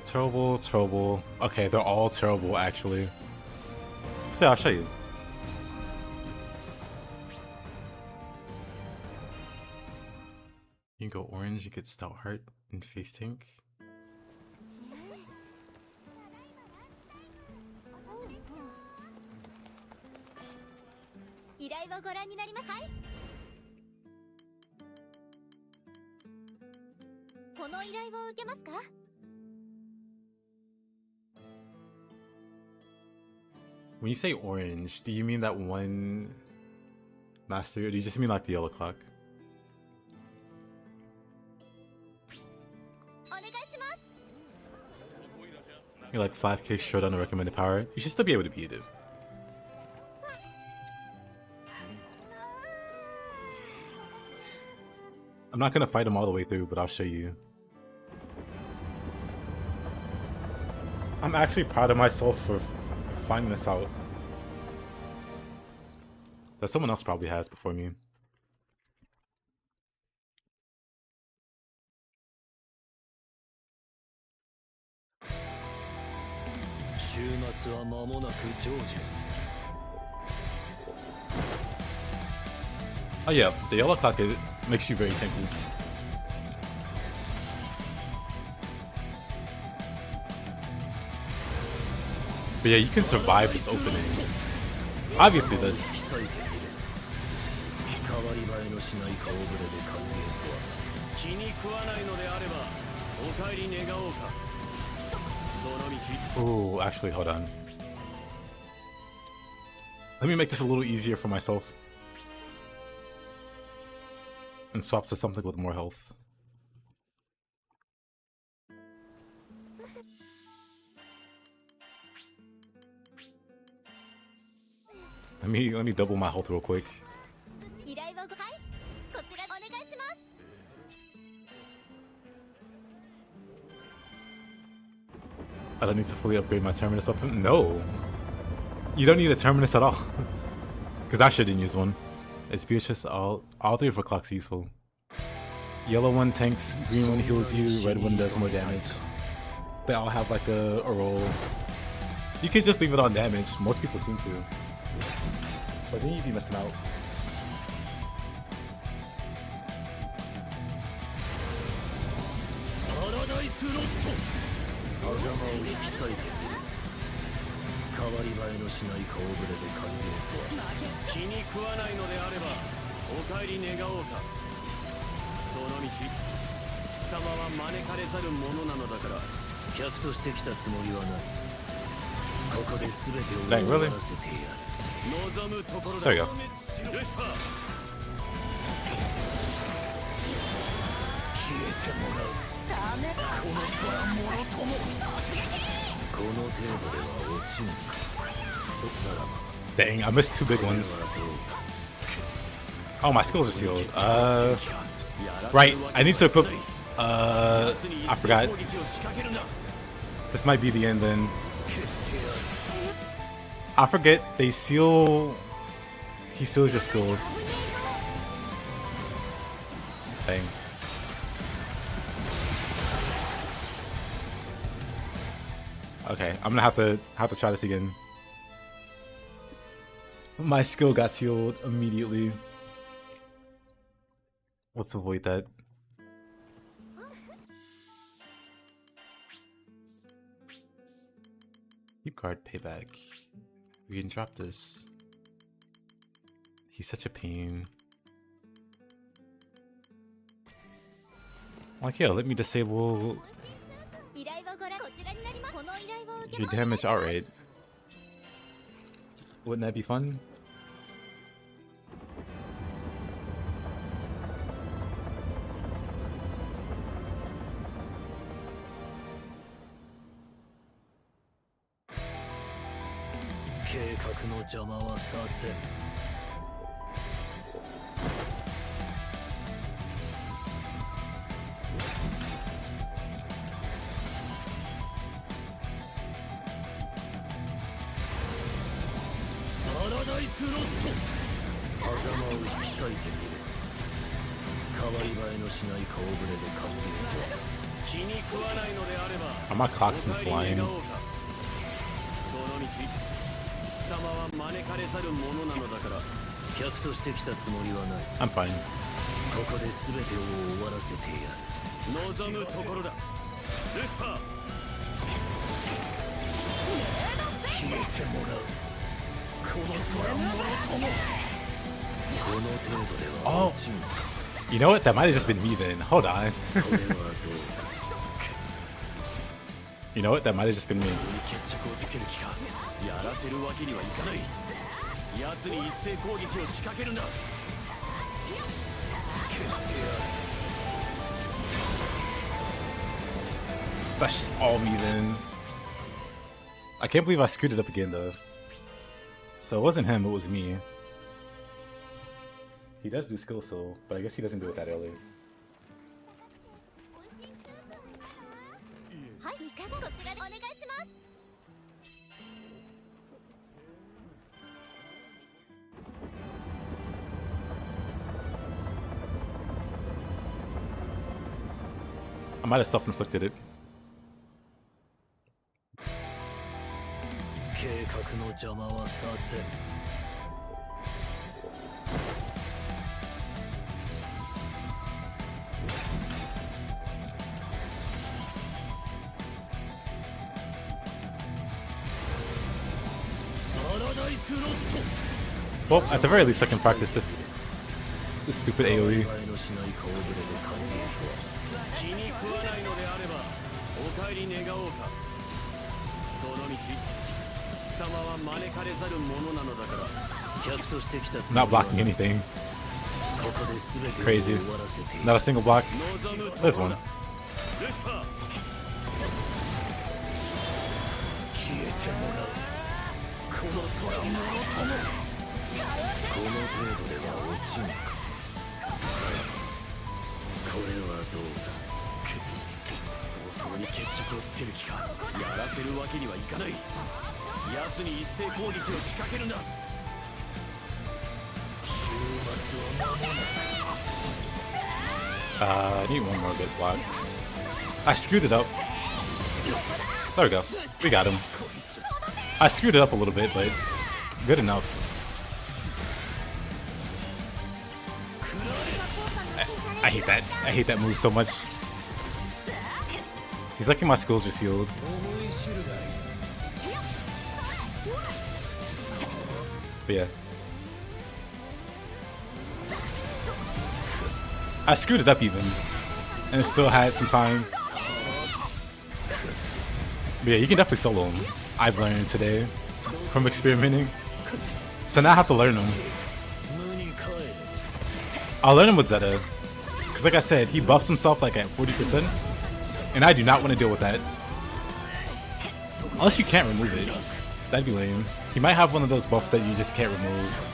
A: Terrible, terrible. Okay, they're all terrible actually. So I'll show you. You can go orange, you get stout heart and face tank.
C: 依頼をご覧になりますか？この依頼を受けますか？
A: When you say orange, do you mean that one master, or do you just mean like the yellow clock?
C: お願いします。
A: You're like 5k short on the recommended power. You should still be able to beat it. I'm not gonna fight him all the way through, but I'll show you. I'm actually proud of myself for finding this out. That someone else probably has before me. Oh yeah, the yellow clock makes you very tanky. But yeah, you can survive this opening. Obviously this. Ooh, actually, hold on. Let me make this a little easier for myself. And swap to something with more health. Let me double my health real quick. I don't need to fully upgrade my Terminus weapon? No! You don't need a Terminus at all. Because I shouldn't use one. It's Beatrix, all 3 of her clocks useful. Yellow one tanks, green one heals you, red one does more damage. They all have like a roll. You could just leave it on damage, most people seem to. But then you'd be missing out.
D: ダイスロスト狭間を引き裂いてみる変わり映えのしない顔ぶれで歓迎とは気に食わないのであればお帰り願おうかどの道貴様は招かれざる者なのだから客として来たつもりはないここで全てを終わらせてやる望むところだ
A: There you go.
D: ルシファー消えてもらうこの空もろともこの程度では落ちんかならば
A: Dang, I missed 2 big ones. Oh, my skills are sealed. Right, I need to equip. I forgot. This might be the end then. I forget they seal. He seals your skills. Dang. Okay, I'm gonna have to try this again. My skill got sealed immediately. Let's avoid that. Keep guard payback. We can drop this. He's such a pain. Like, yeah, let me disable your damage outright. Wouldn't that be fun? Oh, my clock's misaligned. I'm fine. Oh, you know what? That might have just been me then. Hold on. You know what? That might have just been me. That's just all me then. I can't believe I screwed it up again though. So it wasn't him, it was me. He does do skill soul, but I guess he doesn't do it that early. I might have self-inflicted it. Well, at the very least I can practice this stupid AoE. Not blocking anything. Crazy. Not a single block. There's one. I need one more good block. I screwed it up. There we go. We got him. I screwed it up a little bit, but good enough. I hate that. I hate that move so much. He's lucky my skills are sealed. But yeah. I screwed it up even. And it still had some time. But yeah, you can definitely solo him. I've learned today from experimenting. So now I have to learn him. I'll learn him with Zeta. Because like I said, he buffs himself like at 40%. And I do not want to deal with that. Unless you can't remove it. That'd be lame. He might have one of those buffs that you just can't remove.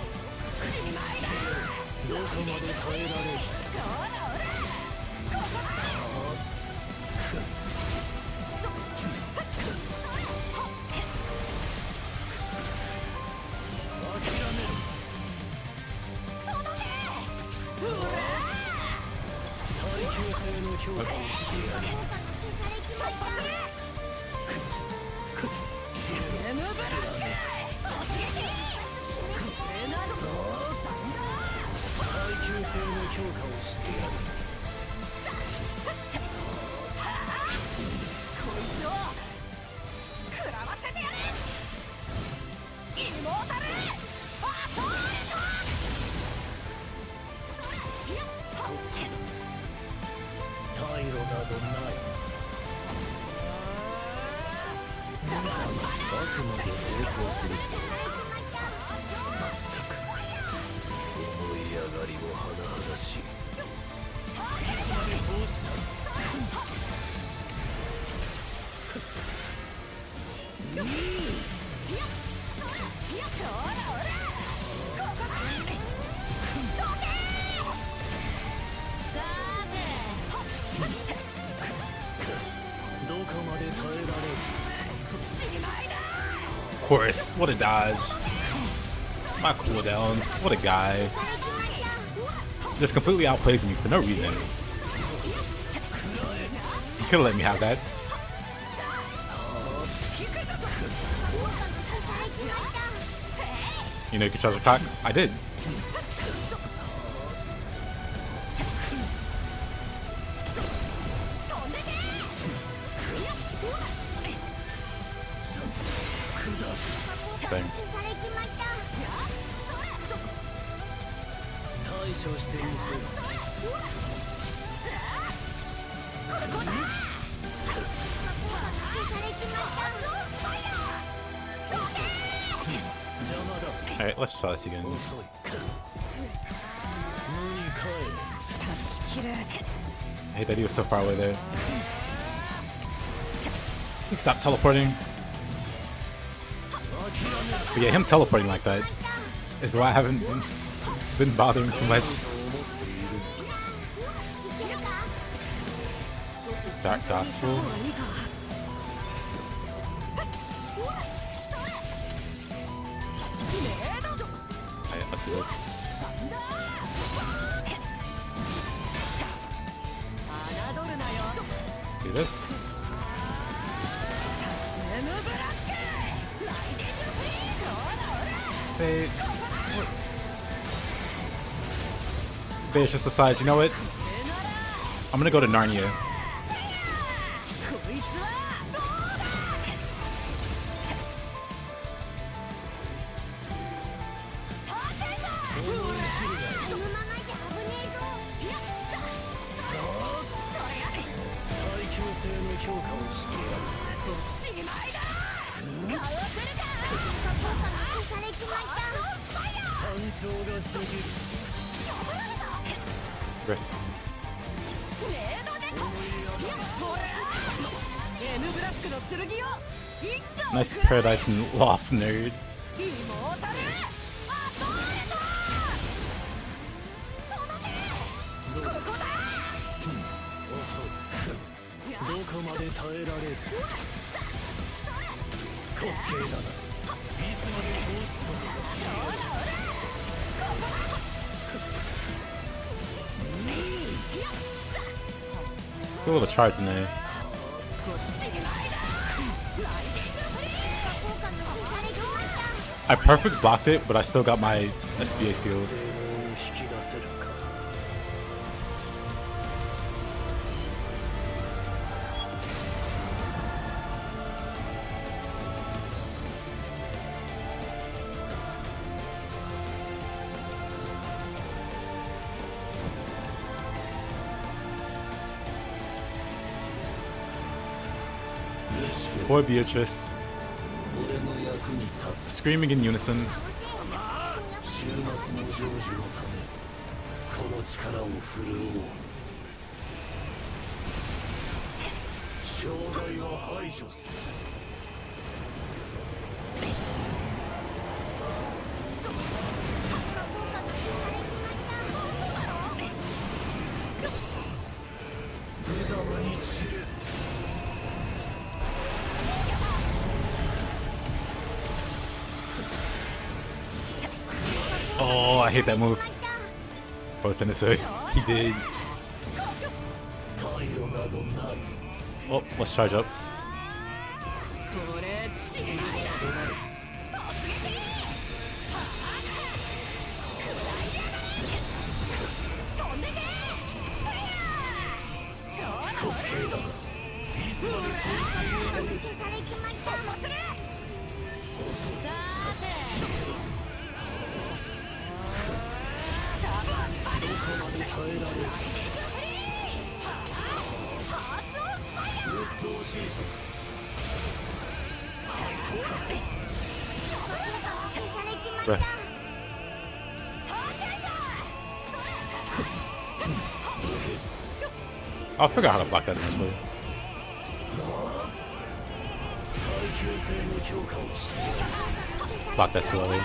A: Of course, what a dodge. My cooldowns, what a guy. Just completely outplays me for no reason. You could've let me have that. You know you can charge a clock? I did. Bang. Alright, let's try this again. I hate that he was so far away there. He stopped teleporting. But yeah, him teleporting like that is why I haven't been bothering too much. Dark Gospel. Alright, let's do this. Do this. Beatrix just decides, you know what? I'm gonna go to Narnia. Right. Nice Paradise Lost nerd. A little charge in there. I perfect blocked it, but I still got my SBA sealed. Poor Beatrix.
D: 俺の役に立つ
A: Screaming in unison.
D: 終末の成就のためこの力を振るおう障害は排除する無様に散る
A: Oh, I hate that move. I was gonna say he did.
D: パイロなどない
A: Oh, let's charge up.
B: これ違いだ
D: 滑稽だがいつまでそうしているのに
C: 消されちまった
D: 遅いどこまで耐えられる鬱陶しいぞ
C: 消されちまった
A: Right. I'll figure out how to block that eventually.
D: 耐久性の強化をして
A: Block that too early.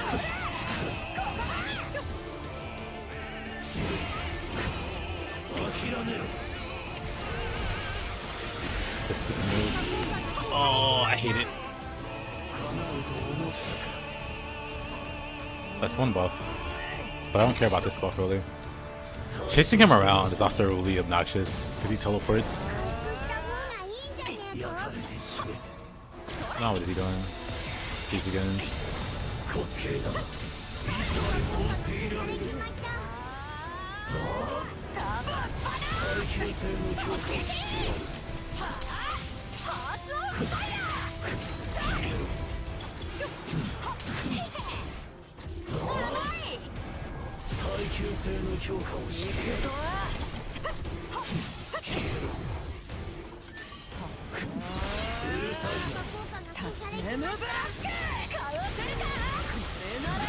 D: 諦めろ
A: This stupid move. Oh, I hate it.
D: 叶うと思ったか
A: That's one buff. But I don't care about this buff really. Chasing him around is also really obnoxious because he teleports.
C: した方がいいんじゃねえか
A: Now what is he doing? He's again.
D: 滑稽だないつまでそうしていられる
C: しまった
D: 耐久性の強化をしてやる耐久性の強化をしてやるうるさいな
B: エムブラスクかわせるかこれなら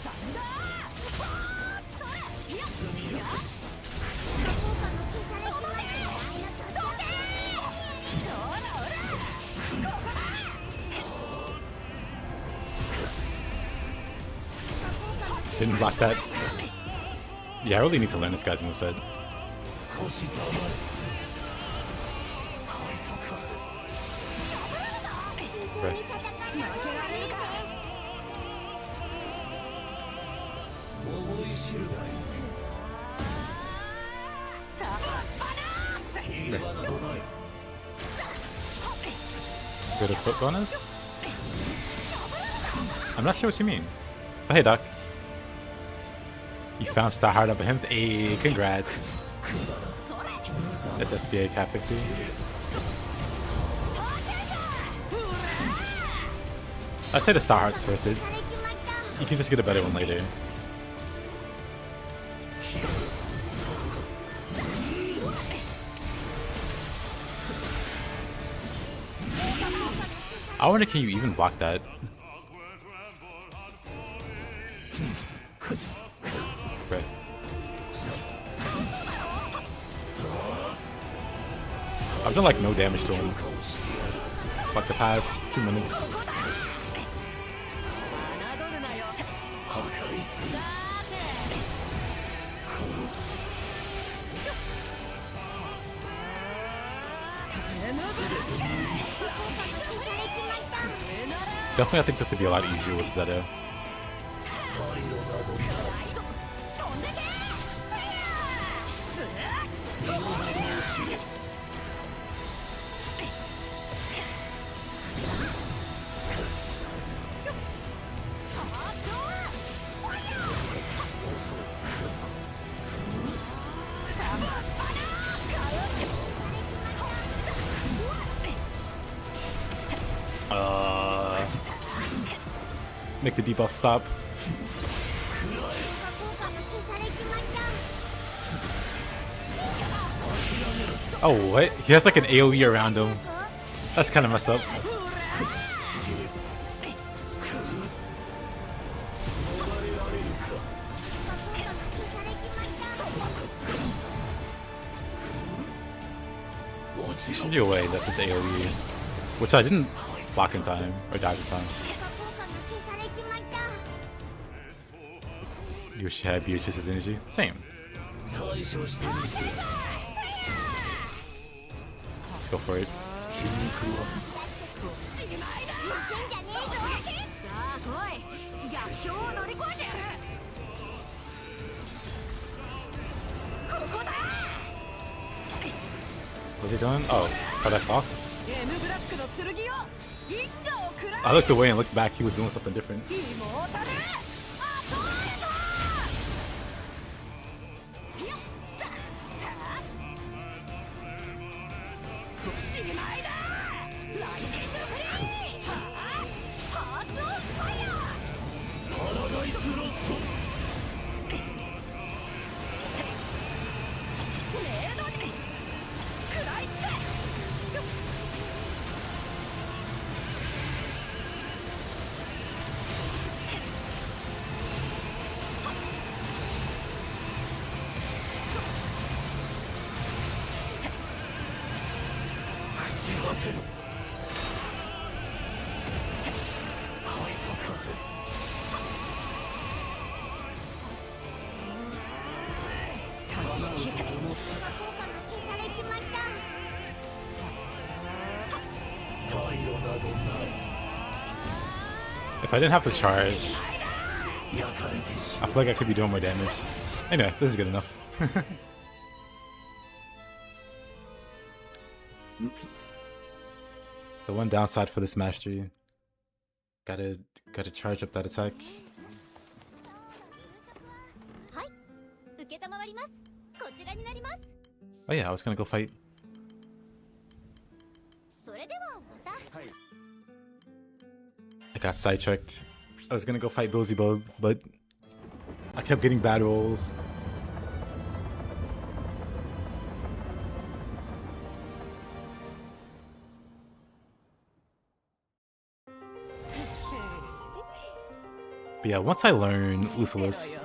B: サンダーフォークそれよっ
D: 速やか
C: 効果も消されちまったどけ
A: Didn't block that. Yeah, I really need to learn this guy's moveset.
D: 少し黙れ吐いとかせ
C: 慎重に戦った方がいいぜ
D: 思い知るがいい今などない
A: Good equip bonus? I'm not sure what you mean. Oh, hey, Doc. You found Star Heart up at him? Hey, congrats. SSBA Cap 50. I'd say the Star Heart's worth it.
C: されちまった
A: You can just get a better one later. I wonder, can you even block that? Right. I've done like no damage to him. Like the past 2 minutes.
B: 侮るなよ
D: 破壊する
B: さて
D: 殺す
A: Definitely, I think this would be a lot easier with Zeta.
D: パイロなどない
A: Make the debuff stop.
C: 効果も消されちまった
A: Oh, what? He has like an AoE around him. That's kind of messed up. You should be away, that's his AoE. Which I didn't block in time, or dodge in time. You should have Beatrix's energy. Same. Let's go for it.
B: さあ来い逆境を乗り越えてやるここだ
A: What's he doing? Oh, that's sauce.
B: M ブラスクの剣を因果を食ら
A: I looked away and looked back, he was doing something different.
B: い妹で遊ぶぞよった不思議ないだライティングフリーハーツオブファイヤーパラダイスロストメイドに食らいつけよっ朽ち果てる灰と風楽しきたいもっ
C: 効果が消されちまった
A: If I didn't have to charge, I feel like I could be doing more damage. Anyway, this is good enough. The one downside for this mastery, gotta charge up that attack.
C: はい受けたまわりますこちらになります
A: Oh yeah, I was gonna go fight.
C: それではまた
A: I got sidetracked. I was gonna go fight Beelzebub, but I kept getting bad rolls. But yeah, once I learn Lucilus,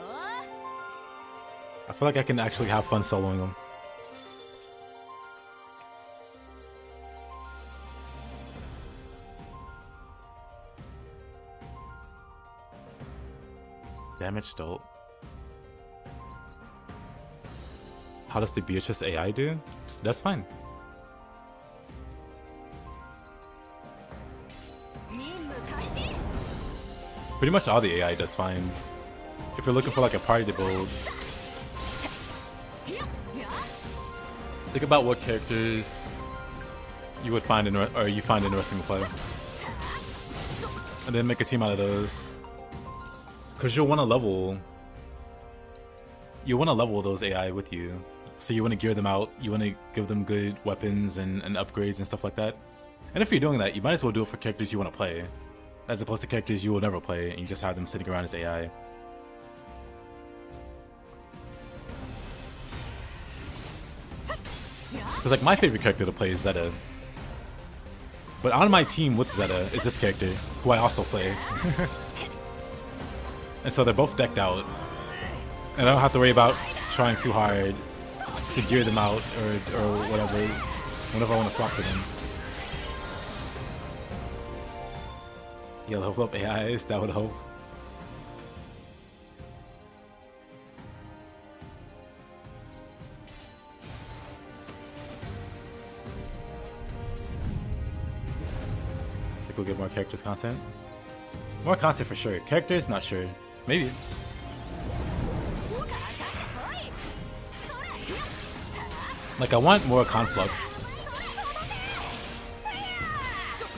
A: I feel like I can actually have fun soloing him. Damage dealt. How does the Beatrix AI do? That's fine. Pretty much all the AI does fine. If you're looking for like a party to build, think about what characters you would find you find interesting to play, and then make a team out of those. Cause you'll want to level those AI with you. So you want to gear them out, you want to give them good weapons and upgrades and stuff like that. And if you're doing that, you might as well do it for characters you want to play, as opposed to characters you will never play and you just have them sitting around as AI. Cause like my favorite character to play is Zeta. But on my team with Zeta is this character, who I also play. And so they're both decked out, and I don't have to worry about trying too hard to gear them out or whatever whenever I want to swap to them. Yeah, level up AIs, that would help. I think we'll get more characters content. More content for sure. Characters, not sure. Maybe. Like, I want more Conflux.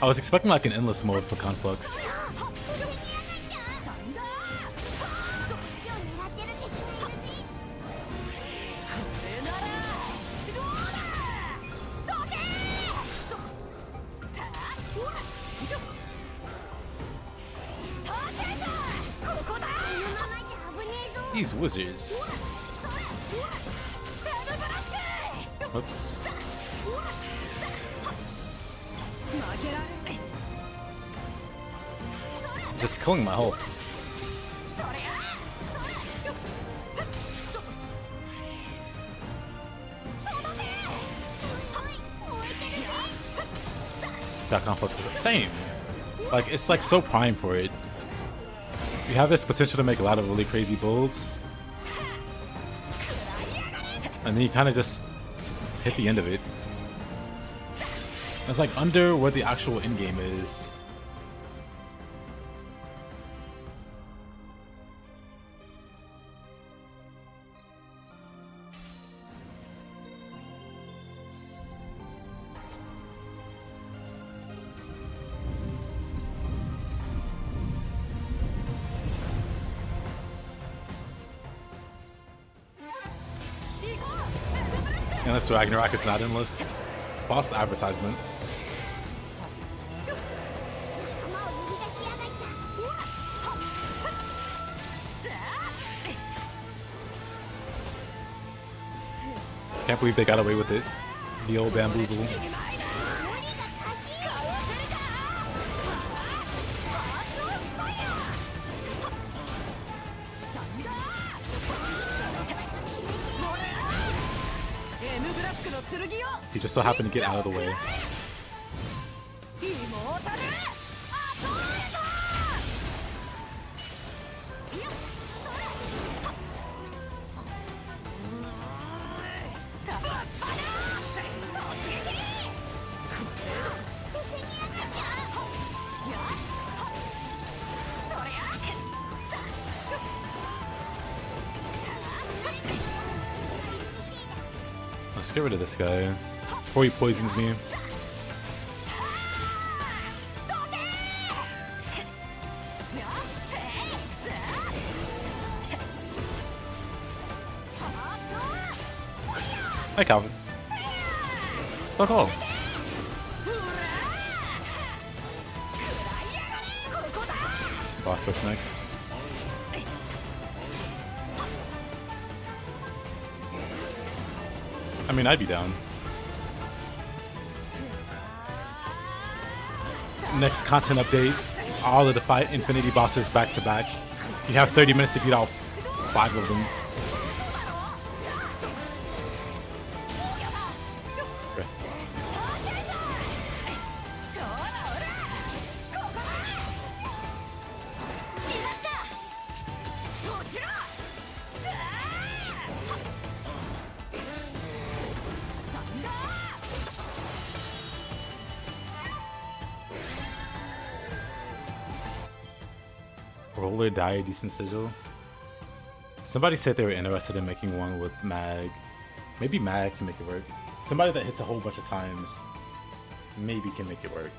A: I was expecting like an endless mode for Conflux. These wizards. Oops. just killing my health. That conflict is the same. Like, it's like so prime for it. You have this potential to make a lot of really crazy builds, and then you kind of just hit the end of it. It's like under what the actual end game is. Unless Ragnarok is not endless. False advertisement. Can't believe they got away with it. The old bamboozle. He just so happened to get out of the way. Let's get rid of this guy before he poisons me. Hi, Calvin. That's all. Boss switch next. I mean, I'd be down. Next content update, all of the fight Infinity bosses back to back. You have 30 minutes to beat all 5 of them. Roller die decent sigil. Somebody said they were interested in making one with Mag. Maybe Mag can make it work. Somebody that hits a whole bunch of times maybe can make it work.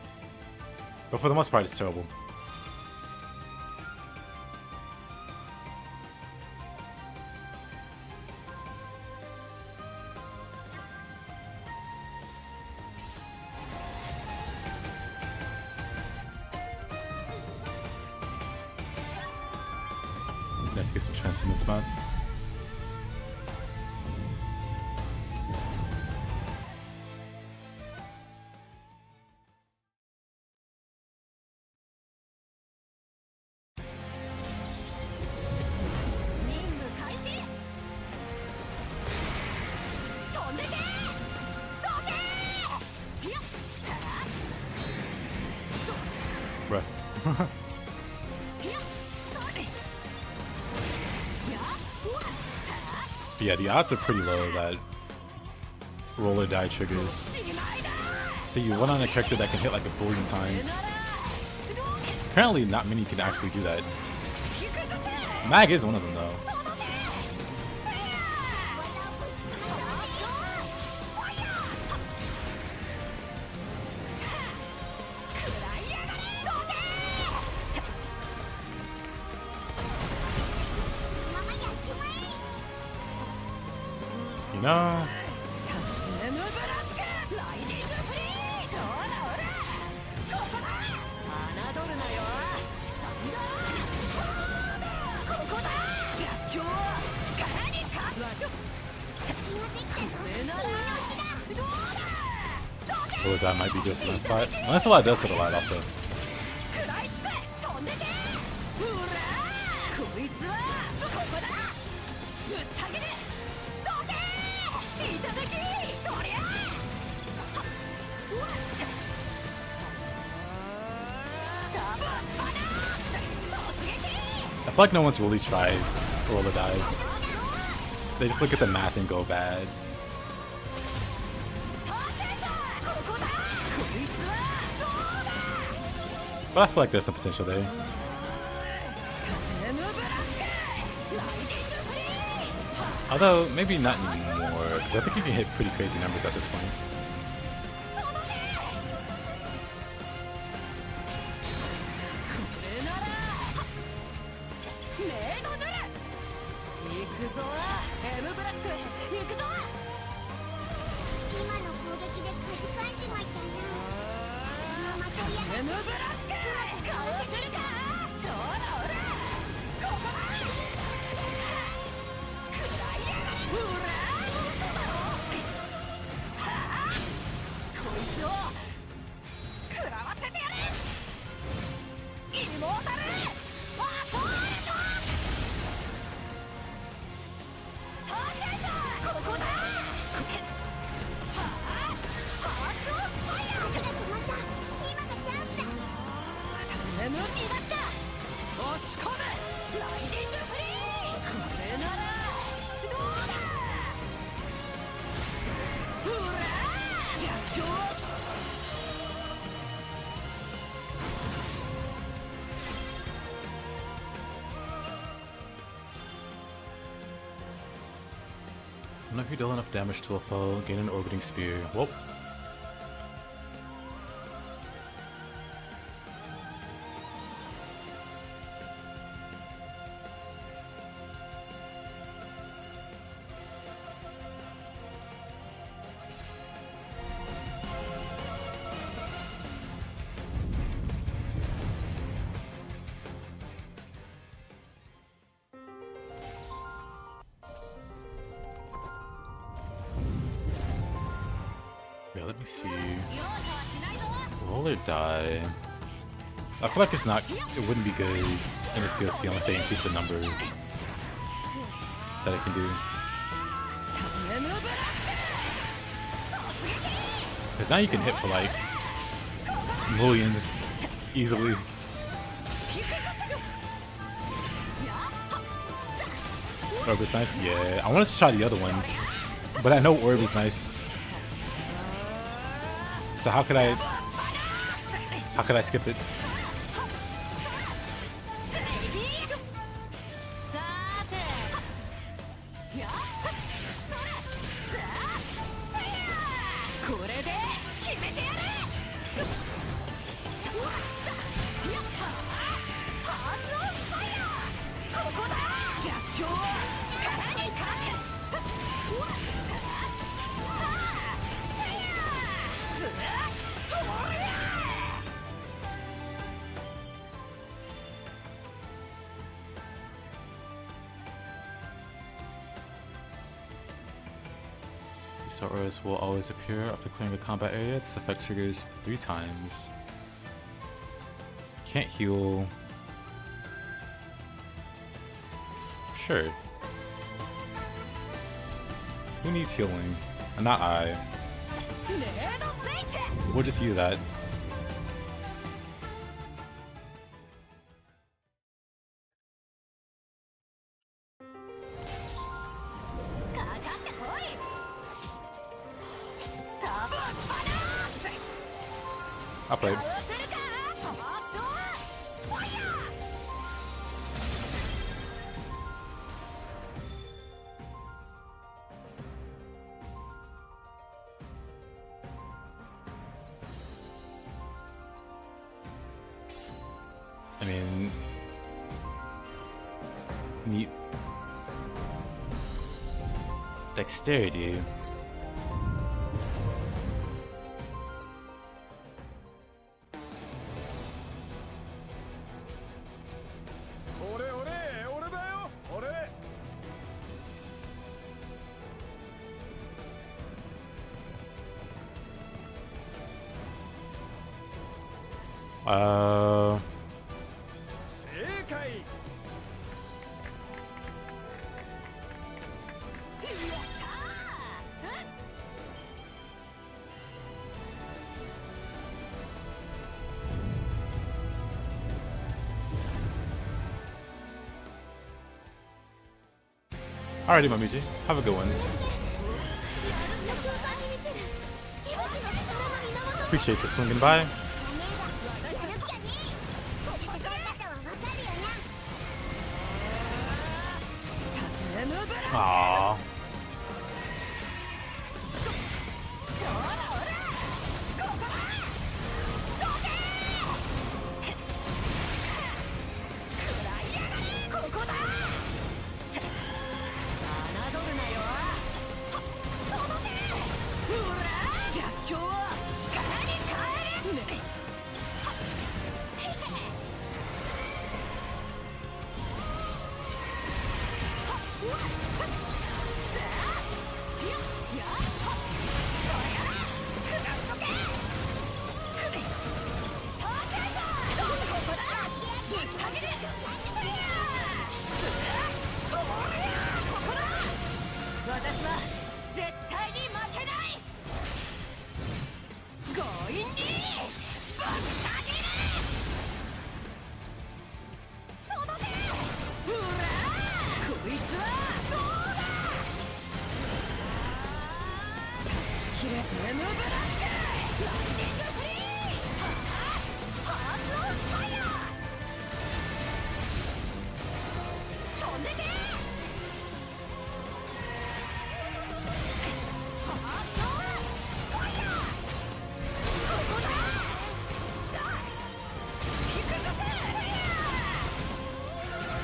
A: But for the most part, it's terrible. Let's get some transcendent spots. Bruh. Yeah, the odds are pretty low that roller die triggers. See, you went on a character that can hit like a billion times. Apparently not many can actually do that. Mag is one of them though. No. Oh, that might be good for Lancelot. Lancelot does hit a lot also.
B: いつはここだ。ぶった切る。どけー。いただき。とりゃあ。
A: I feel like no one's really tried roll a dive. They just look at the math and go bad. But I feel like there's some potential there. Although, maybe not anymore, because I think you can hit pretty crazy numbers at this point. And if you deal enough damage to a foe, gain an orbiting spear. Whoop. Yeah, let me see. Roll or die? I feel like it's not. It wouldn't be good in this DLC unless they increase the number that I can do. Because now you can hit for like millions easily. Orb is nice? Yeah. I wanted to try the other one, but I know Orb is nice. So how could I skip it? These auras will always appear after clearing a combat area. This effect triggers 3 times. Can't heal. Sure. Who needs healing? Not I. We'll just use that. I'll play it. I mean, neat. Dexterity. Alrighty, Momiji. Have a good one. Appreciate you swinging by. Aww.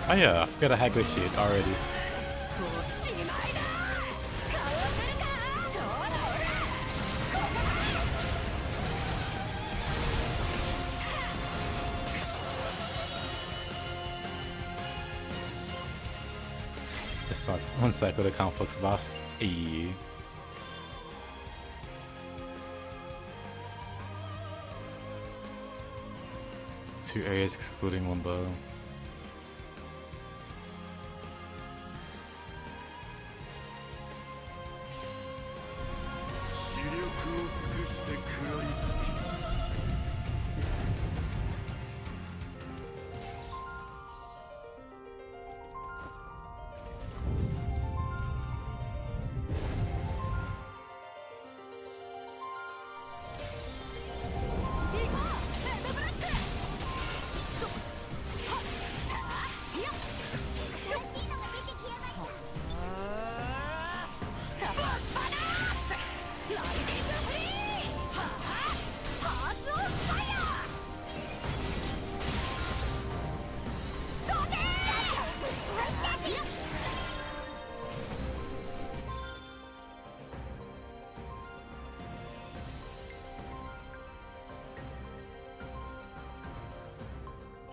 A: Oh yeah, I forgot I had this shit already. Just one sec with the complex boss. Ayy. Two areas excluding one bow.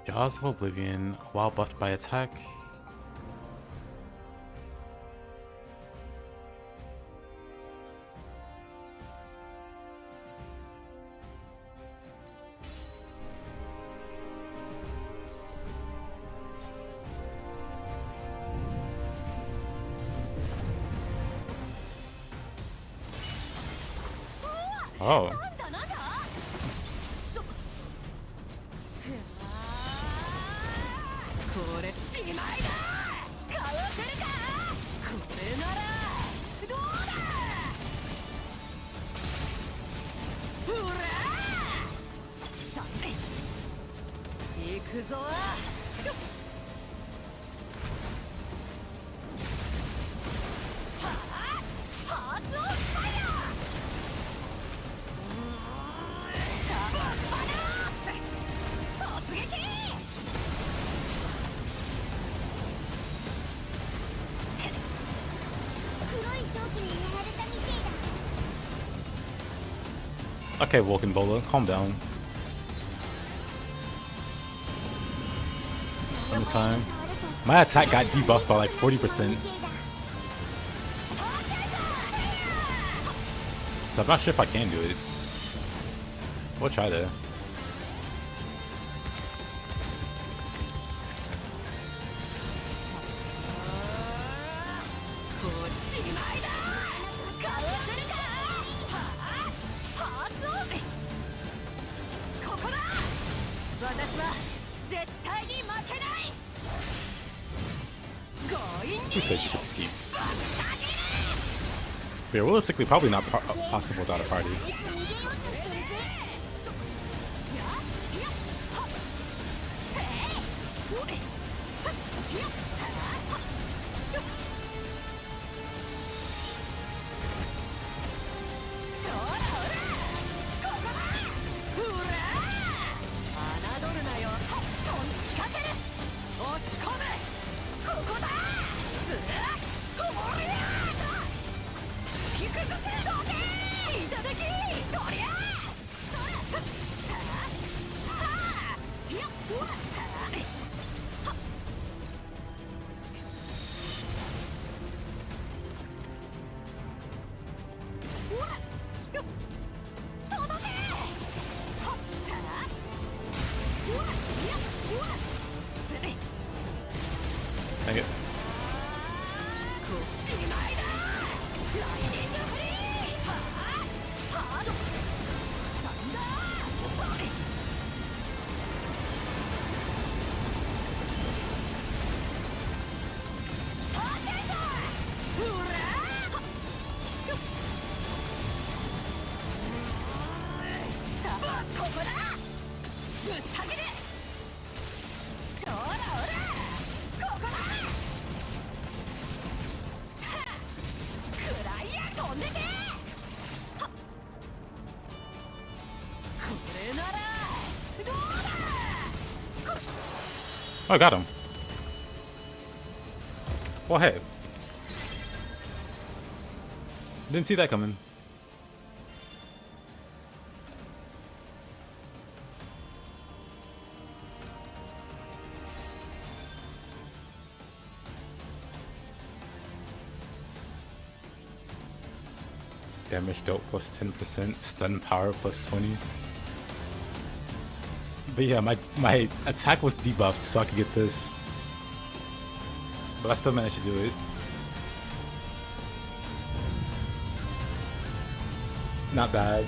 A: Jaws of Oblivion, while buffed by attack. Oh. Okay, Vulcan Bola, calm down. One time. My attack got debuffed by like 40%. So I'm not sure if I can do it. We'll try though. Who said you could scheme? But realistically, probably not possible without a party. Dang it. Oh, I got him. Well, hey. Didn't see that coming. Damage dealt plus 10%, stun power plus 20. But yeah, my attack was debuffed so I could get this. But I still managed to do it. Not bad.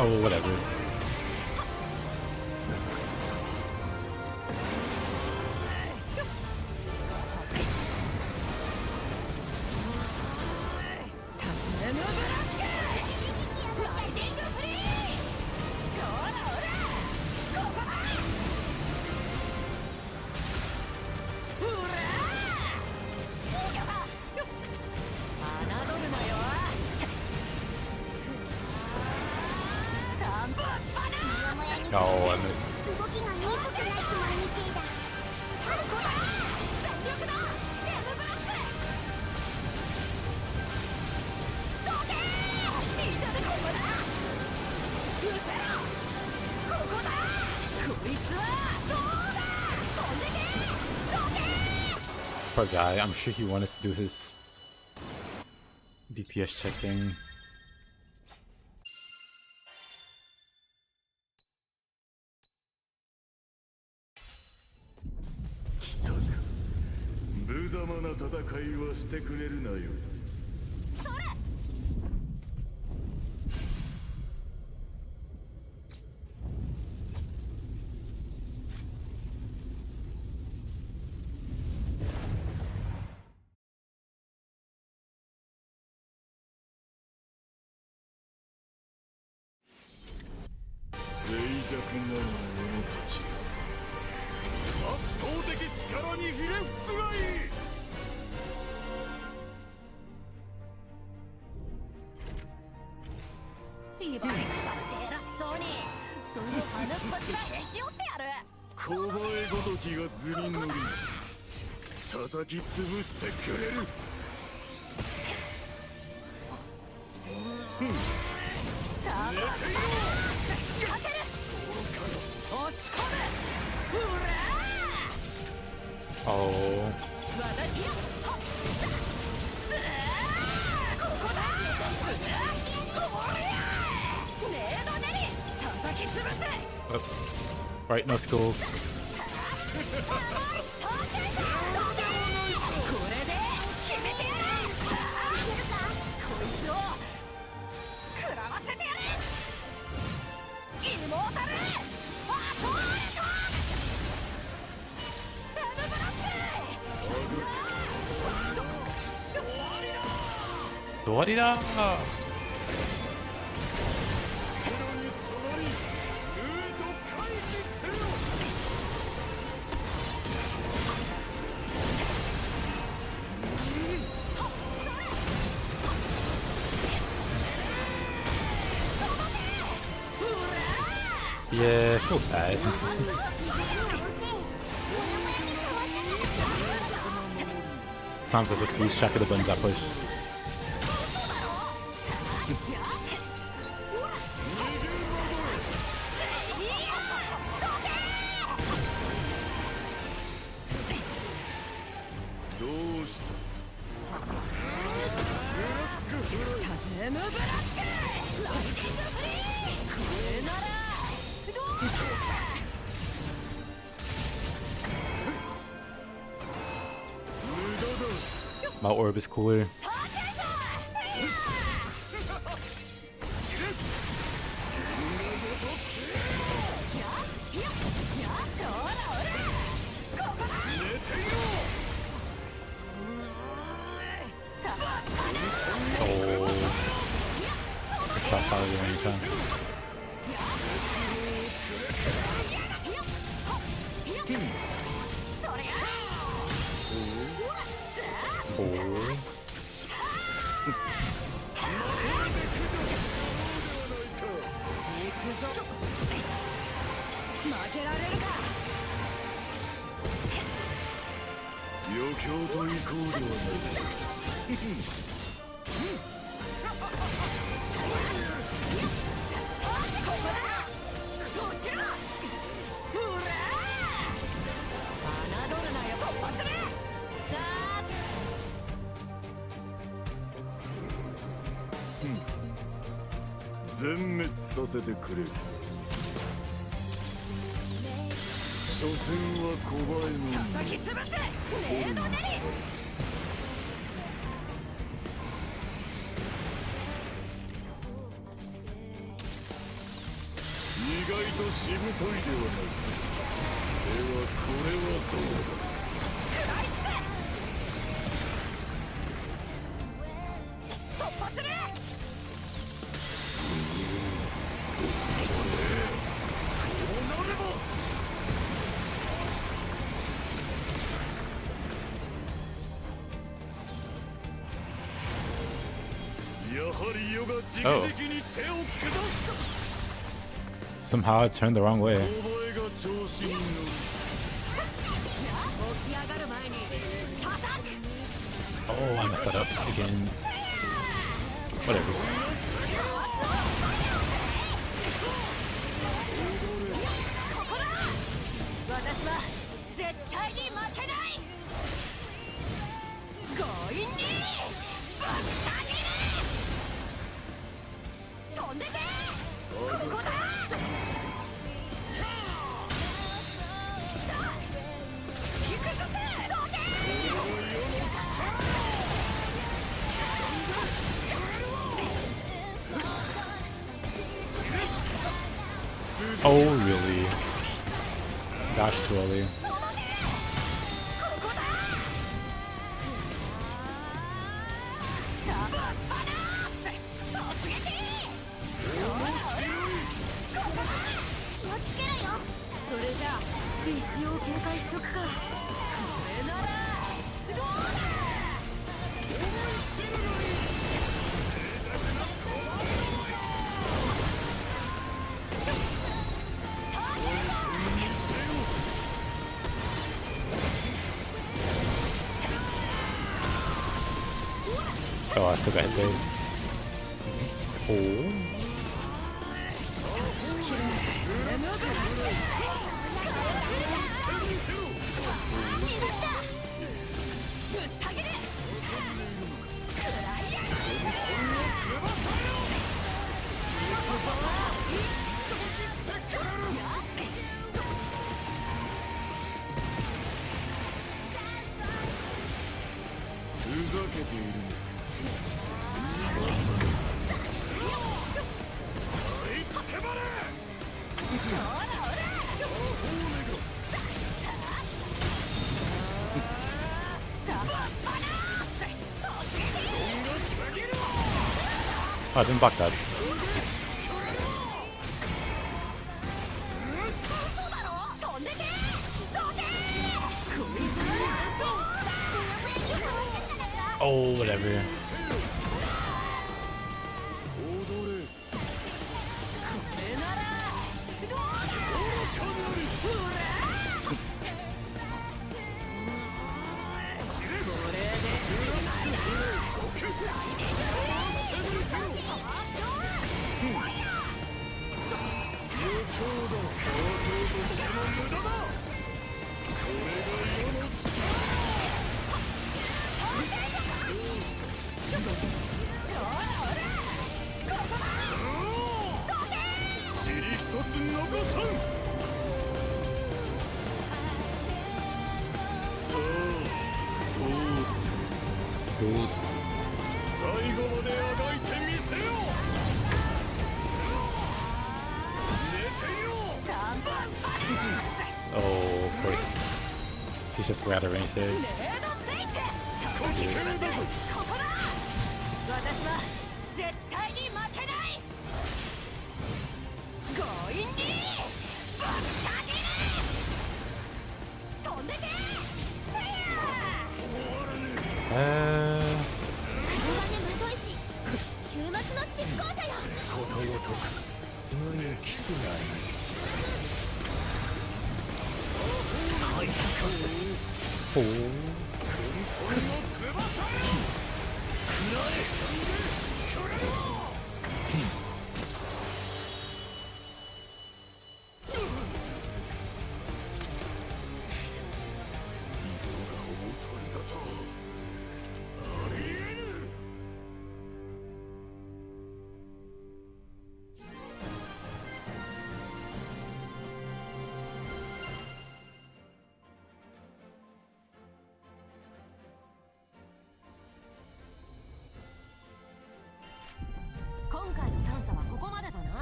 A: Oh, whatever. Oh, I missed.
C: 動きが見えっぽくないつもりみてえだ。
A: Poor guy. I'm sure he wanted to do his DPS checking.
B: Beatrix さんって偉そうにその鼻っ柱へし折ってやる。
D: 小声ごときが図に乗り叩き潰してくれる。
B: たま勝てる。押し込む。ほら
A: Oh.
B: 私よ。ここだ。これや。ねえだねに叩き潰せ。
A: Oh. Right, no schools.
B: これで決めてやる。こいつを食らわせてやる。イモータルアトーレト。エムブラック。
A: 終わりだ。Yeah, feels bad. Sometimes I just lose track of the buttons I push. My orb is cooler. Oh, that's how I do anytime. Oh.
B: 負けられるか。
D: 余興と行こうではない
B: ここだ。こちら。ほら。侮るなよ。突破する。さあ。
D: 全滅させてくれ。所詮は小映えの
B: 叩き潰せ。ねえだねに。
D: としぶといではないではこれはどうだ
B: 突破する。
D: やはり余が直
A: Oh.
D: 々に手を下す
A: Somehow I turned the wrong way.
D: お前が調子に乗る
B: 起き上がる前に叩く。
A: Oh, I messed that up again. Whatever.
B: 私は絶対に負けない。強引にぶった切る。飛んでけ。ここだ。引くぞせ。どけ。
A: Oh, really? Dash too early.
B: それじゃあ一応警戒しとくか。これならどうだ。
A: Oh, I still got hit there. Oh. Oh, I didn't block that. Oh, whatever. Oh, of course. He's just way out of range there.
B: 私は絶対に負けない。強引にぶった切る。飛んでけ。
C: 車で無砥石週末の執行者よ。
D: ことごとく無にキスなり
A: Oh.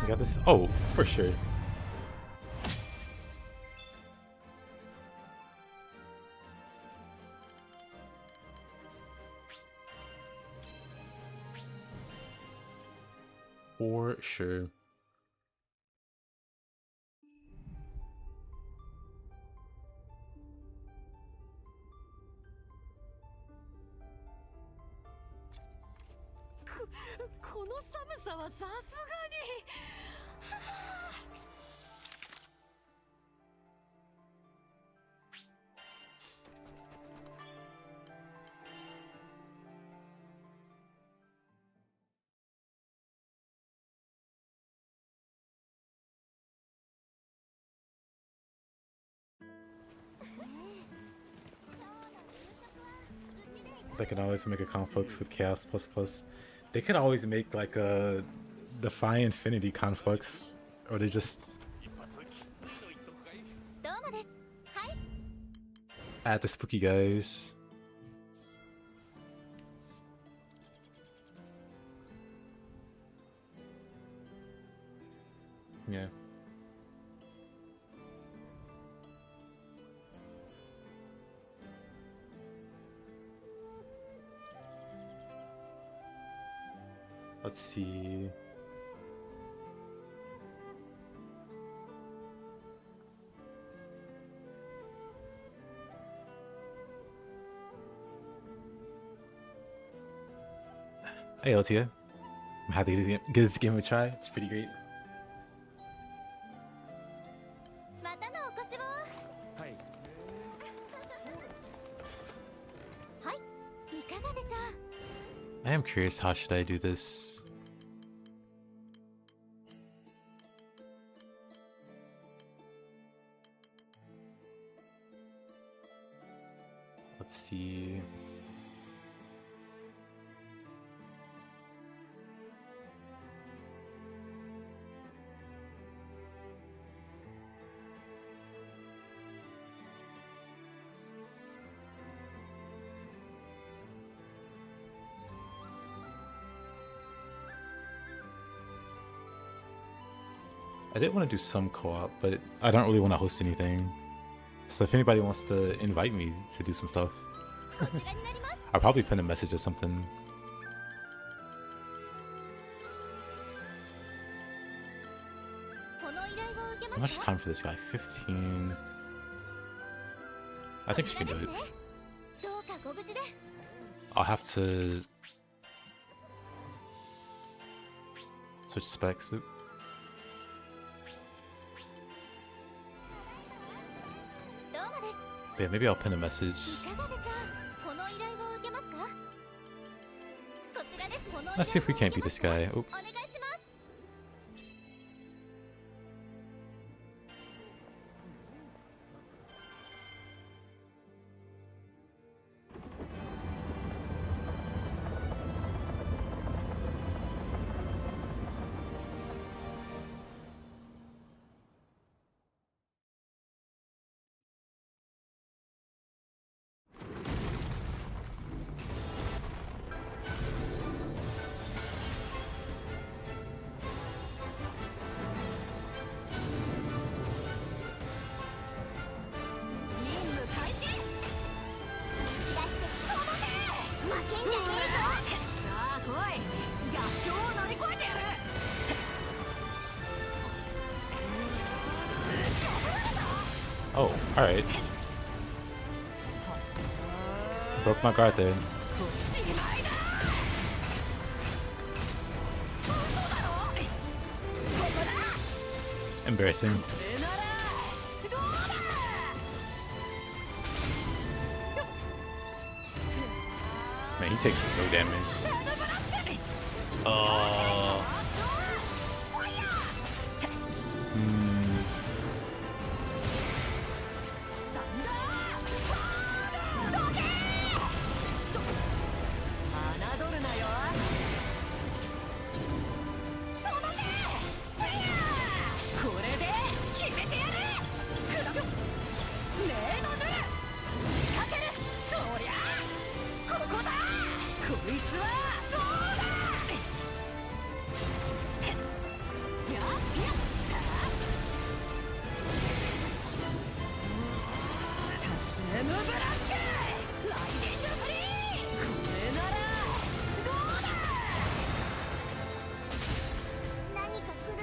A: You got this? Oh, for sure. For sure. They can always make a conflicts with Chaos ++. They can always make like a Defy Infinity conflicts, or they just add the spooky guys. Yeah. Let's see. Hey, Altia. I'm happy to give this game a try. It's pretty great. I am curious, how should I do this? Let's see. I did want to do some co-op, but I don't really want to host anything. So if anybody wants to invite me to do some stuff, I'll probably pin a message or something. How much time for this guy? 15. I think she can do it. I'll have to switch specs. Yeah, maybe I'll pin a message. Let's see if we can't beat this guy. Oh. Oh, alright. Broke my guard there. Embarrassing. Man, he takes no damage. Oh.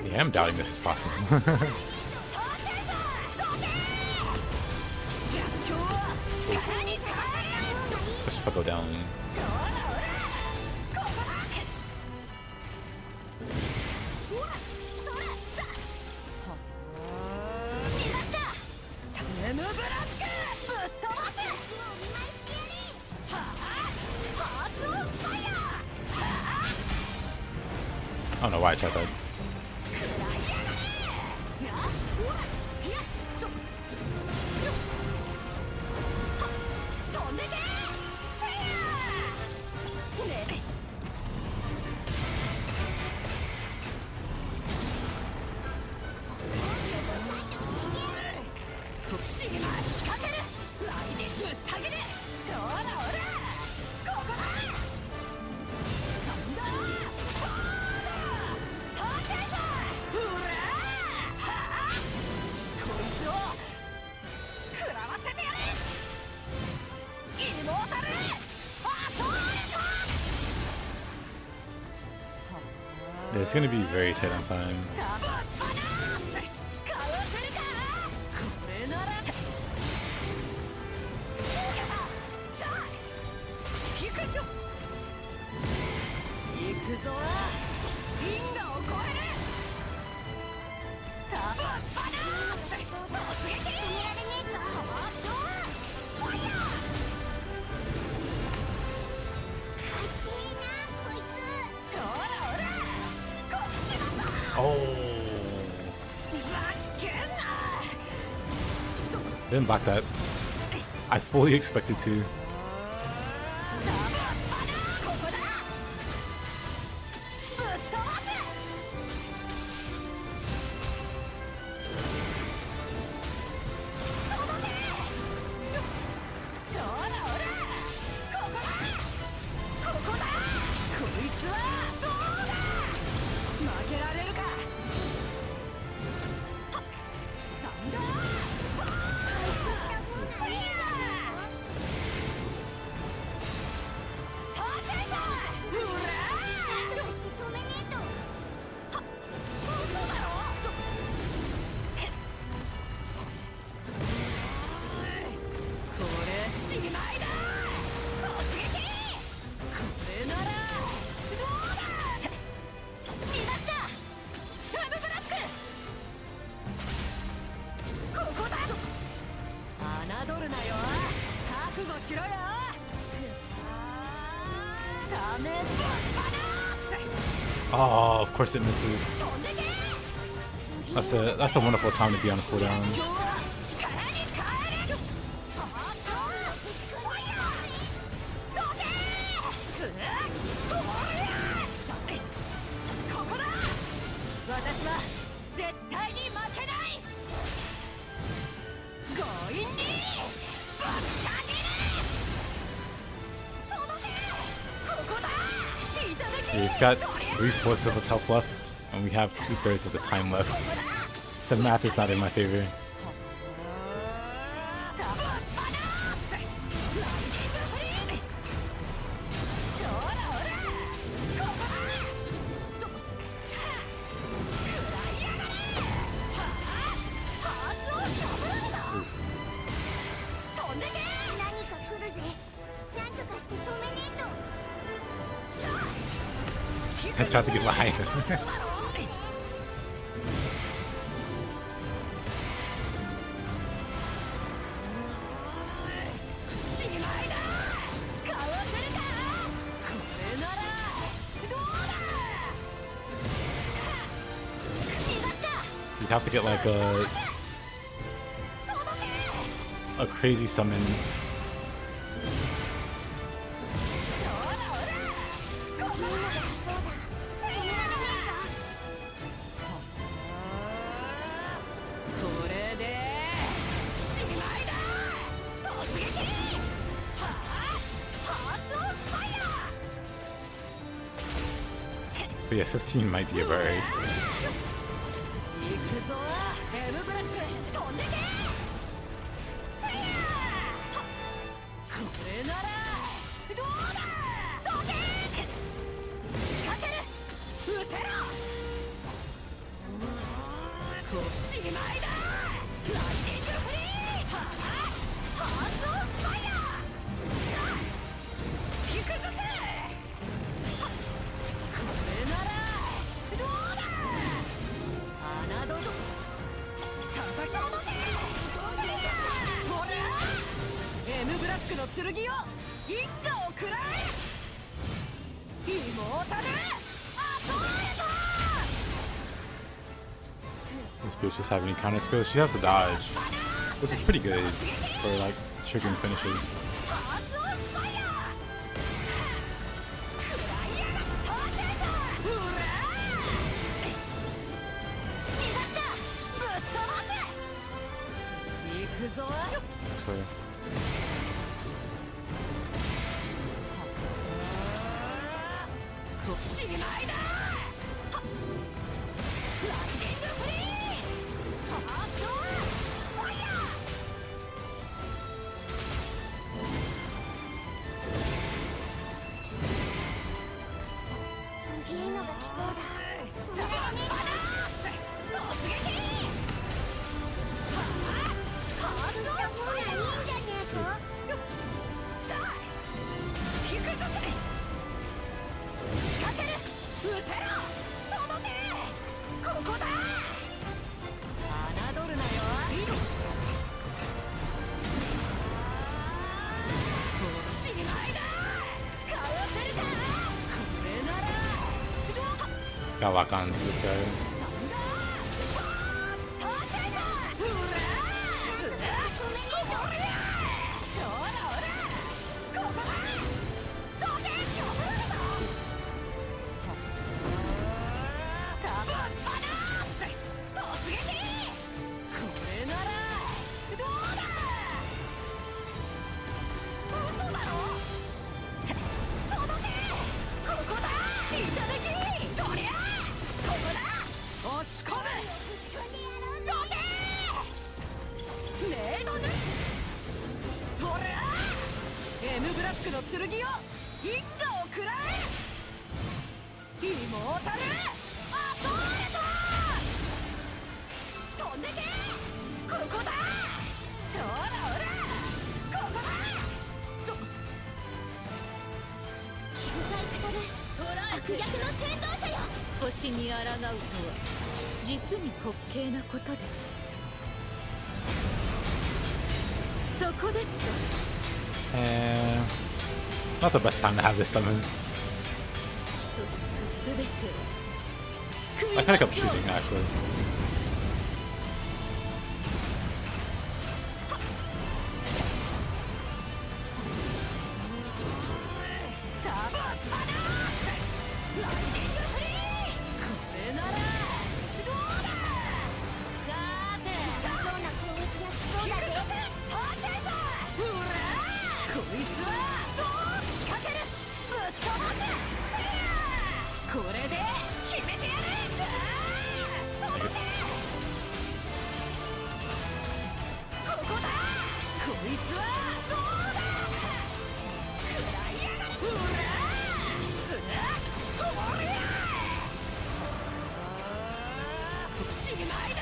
A: Yeah, I'm doubting this is possible.
B: 逆境は力に変える
A: Especially if I go down.
B: ほらほらここだほらそれだ見ましたタイムブラスクぶっ飛ばせはあハートオンファイヤーはあ
A: I don't know why I tried that. Yeah, it's gonna be very tight on time. おお Didn't block that. I fully expected to. Oh, of course it misses. That's a wonderful time to be on a cooldown. Yeah, he's got 3/4 of his health left, and we have 2/3 of the time left. The math is not in my favor. I tried to get behind him. You'd have to get like a crazy summon. But yeah, 15 might be about right.
B: しまいだ。ライティングフリー。はあ、ハートオンファイヤー。突き崩せ。はこれならどうだ。侮るぞ。叩き落とせ。ほら、Mブラスクの剣を一家を食らえ。イモータルアソールト。
A: This bitch just have any counter skills. She has to dodge, which is pretty good for like triggering finishes.
B: ハートオンファイヤー。食らいやがスターチェイサー。ほら逃がした。ぶっ飛ばせ。行くぞ。
A: So,
B: しまいだ。はっライティングフリー。ハートオンファイヤー。
C: すげえのが来そうだ。止められね
B: バランス突撃。はあハートオン
C: した方がいいんじゃねえか。
B: さあ引くぞせ。仕掛ける。うせろ。届け。ここだ。侮るなよ。おしまいだ。かわせるか。これならどうか。
A: gotta lock on to this guy.
B: スターチェイサー。ほらずらごめんね。ほらほらほらここだ。どけきょぶるぞ。タブバランス突撃。これならどうだ。嘘だろ。届け。ここだ。いただき。とりゃここだ。押し込む。
C: 打ち込んでやろうぜ。
B: どけ。メイドね。ほら M ブラスクの剣を因果を食らえ。イモータルアソールト。飛んでけ。ここだ。ほらほらここだ。
C: 救済語で
B: ほら
C: 悪役の先導者よ。
E: 星に抗うとは実に滑稽なことです。そこですか。
A: And not the best time to have this summon.
E: 等しく全てを救い
A: I
E: ま
A: kind
E: しょ
A: of
E: う。
A: kept shooting actually.
B: タブバランスライティングフリー。これならどうだ。さーて
C: そうな攻撃が来そうだぜ。
B: スターチェイサー。ほらこいつはどう仕掛ける。ぶっ飛ばせ。これで決めてやる。届け。ここだ。こいつはどうだ。食らいやがる。ほらずらほりゃしまいだ。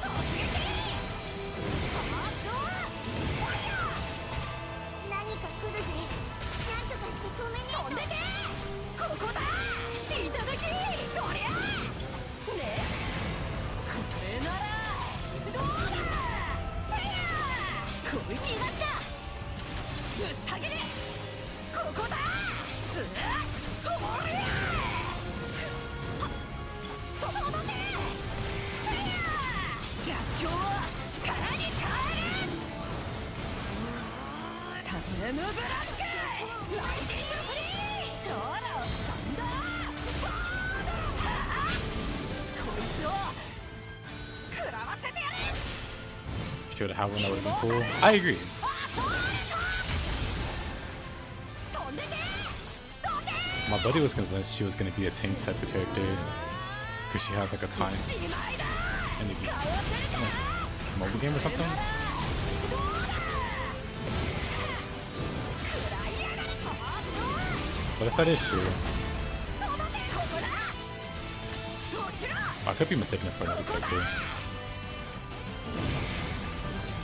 B: 突撃。ハートファイヤー。
C: 何か来るぜ。なんとかして止めねえと。
B: 飛んでけ。ここだ。いただき。とりゃね。これならどうだ。フェアこいつだった。ぶった切れ。ここだ。ずらほりゃ届け。フェア逆境を力に変える。タブムブラスクライティングフリー。ドラをサンダーバード。はあこいつを食らわせてやる。
A: Should have one that would have been cool. I agree.
B: 飛んでけ。どけ。
A: My buddy was convinced she was gonna be a tank type of character because she has like a time
B: しまいだ。
A: and maybe
B: かわせるか。
A: mobile game or something.
B: どうだ。食らいやがる。ハート
A: But if that is true,
B: 届け。ここだ。落ちろ。
A: I could be mistaken for another character.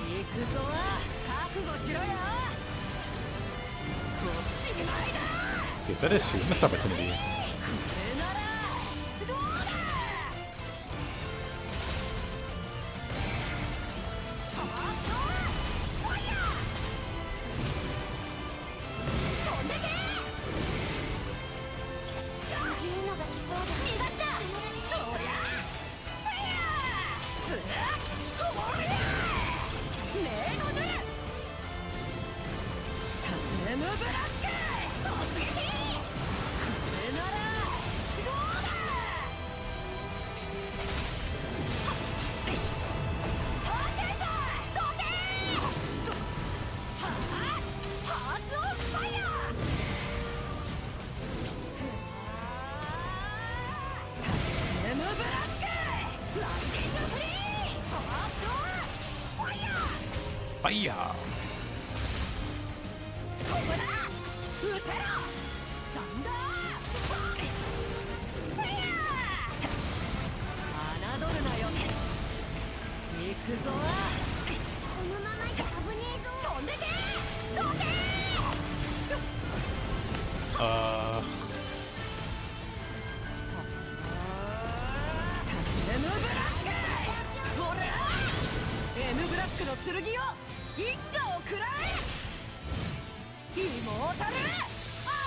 B: 行くぞ覚悟しろよおしまいだ
A: Okay, that is true. Missed opportunity.
B: これならどうだファーストファイヤー飛んでけ
C: いうのが来そうだ。
B: 逃がしたそりゃファイヤースラッおりゃ目のぬタイムブラスク突撃これならどうだスターチェイサーどけはあハーツオンファイヤータイムブラスクライディングフリーハーツオンファイヤー
A: Fire!
B: ここだうせろサンダーファイヤー侮るなよ行くぞ
C: このままじゃ危ねえぞ。
B: 飛んでけどけ M ブラスク俺ら M ブラスクの剣を一家を食らえイモータルア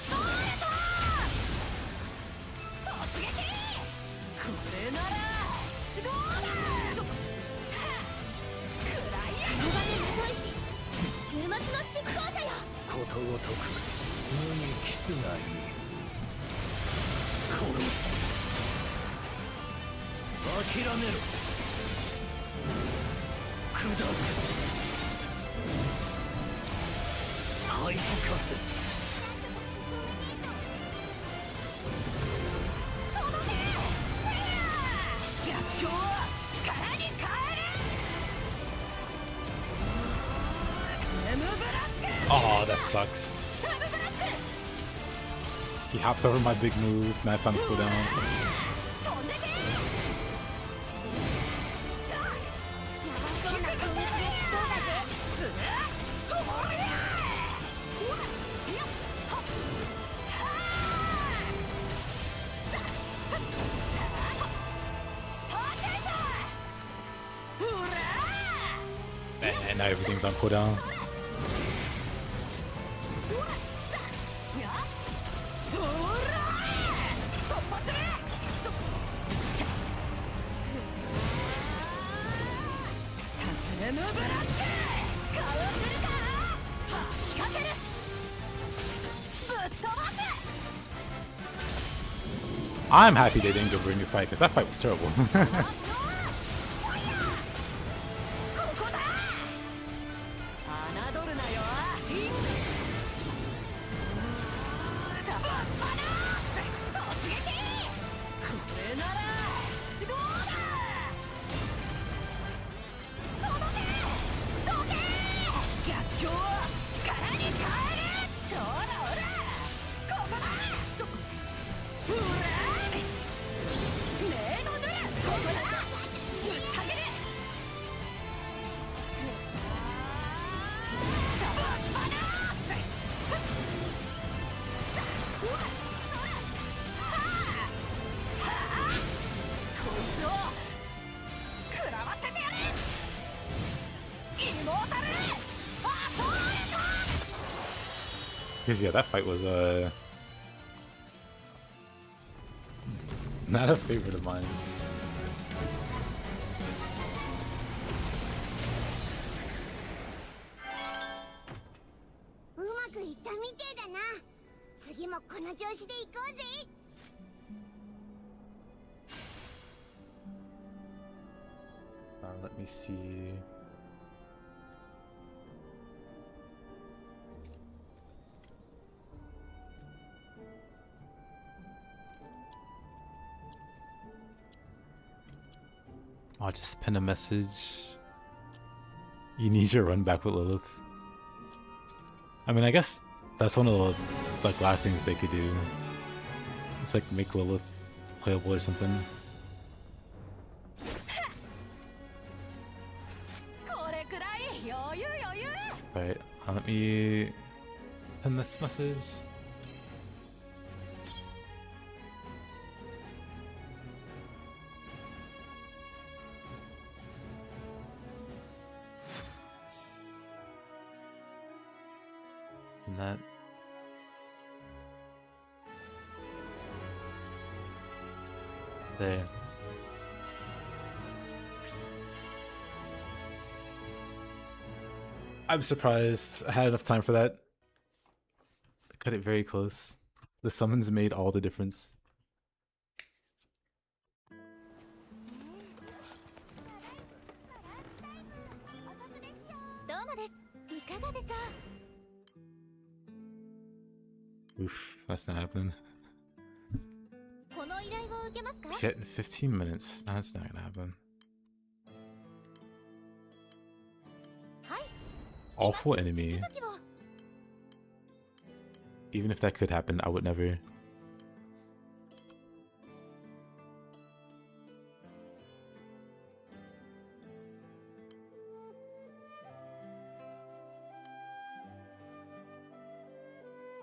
B: ソールト突撃これならどうだくらいや
C: この場でまといし、週末の執行者よ。
D: ことごとく無にキスがいい。殺す。諦めろ。砕く。吐いてかせ。
B: 逆境を力に変える M ブラスク
A: Oh, that sucks. He hops over my big move. Nice on the cooldown.
B: 飛んでけ
C: やばそうな攻撃が来そうだぜ。
B: スラッおりゃいやはっはースターチェイサーほら
A: And now everything's on cooldown.
B: やほら突破するタイムブラスクかわせるか仕掛けるぶっ飛ばす
A: I'm happy they didn't go for a new fight because that fight was terrible.
B: ここだ侮るなよぶっ放す突撃これならどうだ届けどけ逆境を力に変えるほらほらここだほら目のぬここだぶったげるぶっ放すこいつを食らわせてやるイモータルアソールト
A: Because yeah, that fight was not a favorite of mine.
C: うまくいったみてえだな。次もこの調子で行こうぜ。
A: Let me see. I'll just pin a message. You need your run back with Lilith. I mean, I guess that's one of the like last things they could do. It's like make Lilith playable or something.
B: 余裕余裕
A: Right, let me pin this message. And that. There. I'm surprised I had enough time for that. I cut it very close. The summons made all the difference.
C: どうもです。いかがでしょ
A: Oof, that's not happening.
C: う。この依頼を受けますか？
A: Shit, in 15 minutes. That's not gonna happen.
C: はい。
A: Awful enemy.
C: 続きを。
A: Even if that could happen, I would never.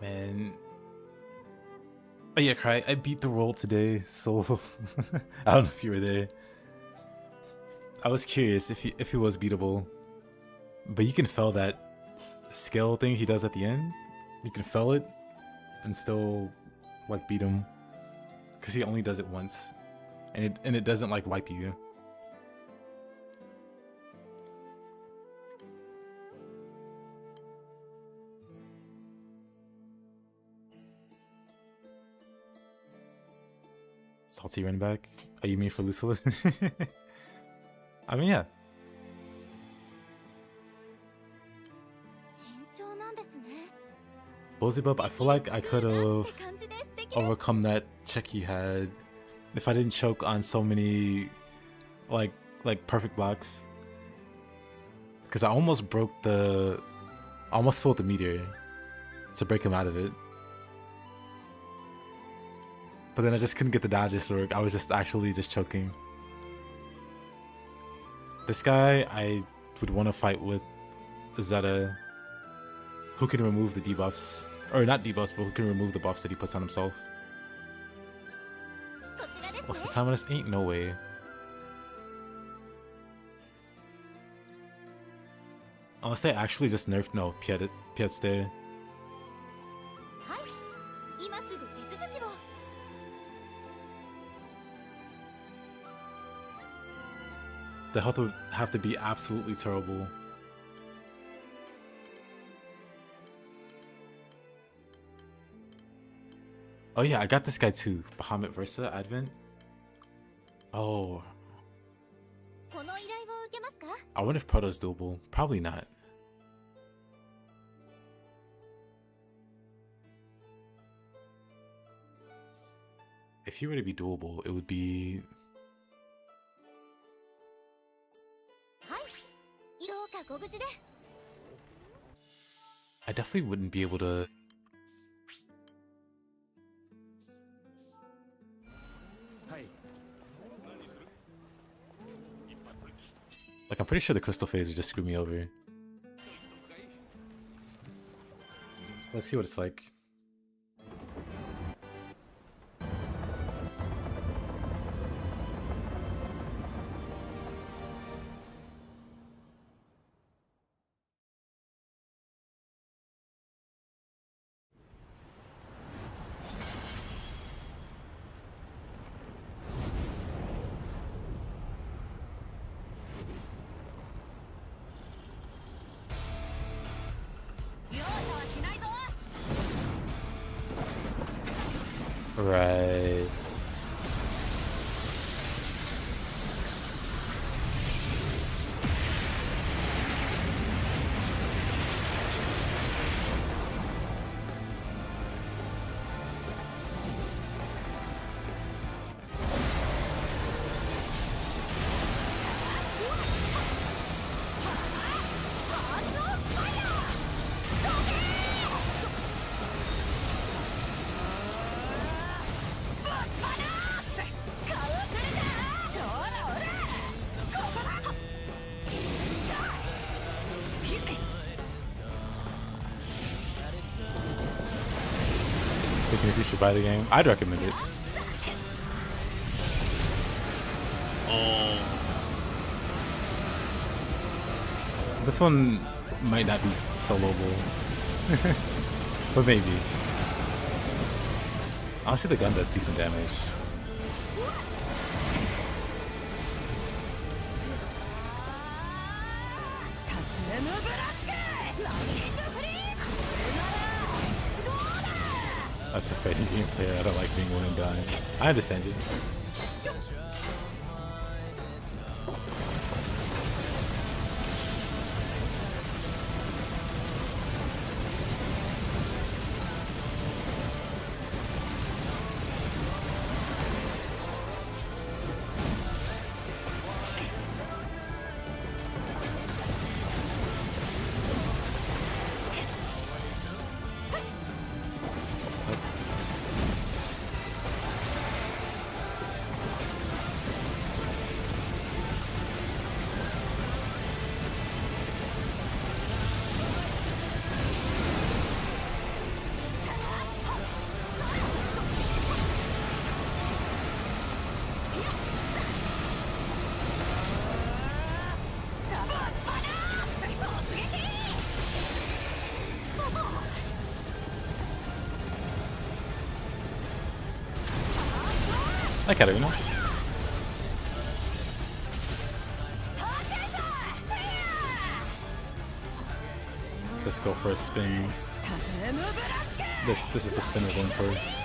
A: Man. Oh yeah, Cry, I beat the role today, so I don't know if you were there. I was curious if he was beatable. But you can fell that skill thing he does at the end. You can fell it and still like beat him. Cause he only does it once. And it doesn't like wipe you. Salty run back? Oh, you mean for Lucilis? I mean, yeah.
C: 慎重なんですね。
A: Beelzebub, I feel like I could have
C: って感じで素敵です。
A: overcome that check he had if I didn't choke on so many like perfect blocks. Because I almost broke the, almost filled the meteor to break him out of it. But then I just couldn't get the dodges to work. I was just actually just choking. This guy, I would want to fight with Zeta, who can remove the debuffs. Or not debuffs, but who can remove the buffs that he puts on himself.
C: こちらですね。
A: What's the time on this? Ain't no way. Unless they actually just nerfed, no, Piet's there.
C: はい。今すぐ手続きを。
A: The health would have to be absolutely terrible. Oh yeah, I got this guy too. Bahamut Versa Advent. Oh.
C: この依頼を受けますか？
A: I wonder if Proto's doable. Probably not. If he were to be doable, it would be...
C: はい。どうかご無事で。
A: I definitely wouldn't be able to... Like, I'm pretty sure the crystal phase would just screw me over. Let's see what it's like. Right. thinking if you should buy the game. I'd recommend it.
F: Oh.
A: This one might not be soloable. But maybe. Honestly, the gun does decent damage. That's a fighting game player. I don't like being one and done. I understand you. I kind of know. Let's go for a spin. This is the spin we're going for.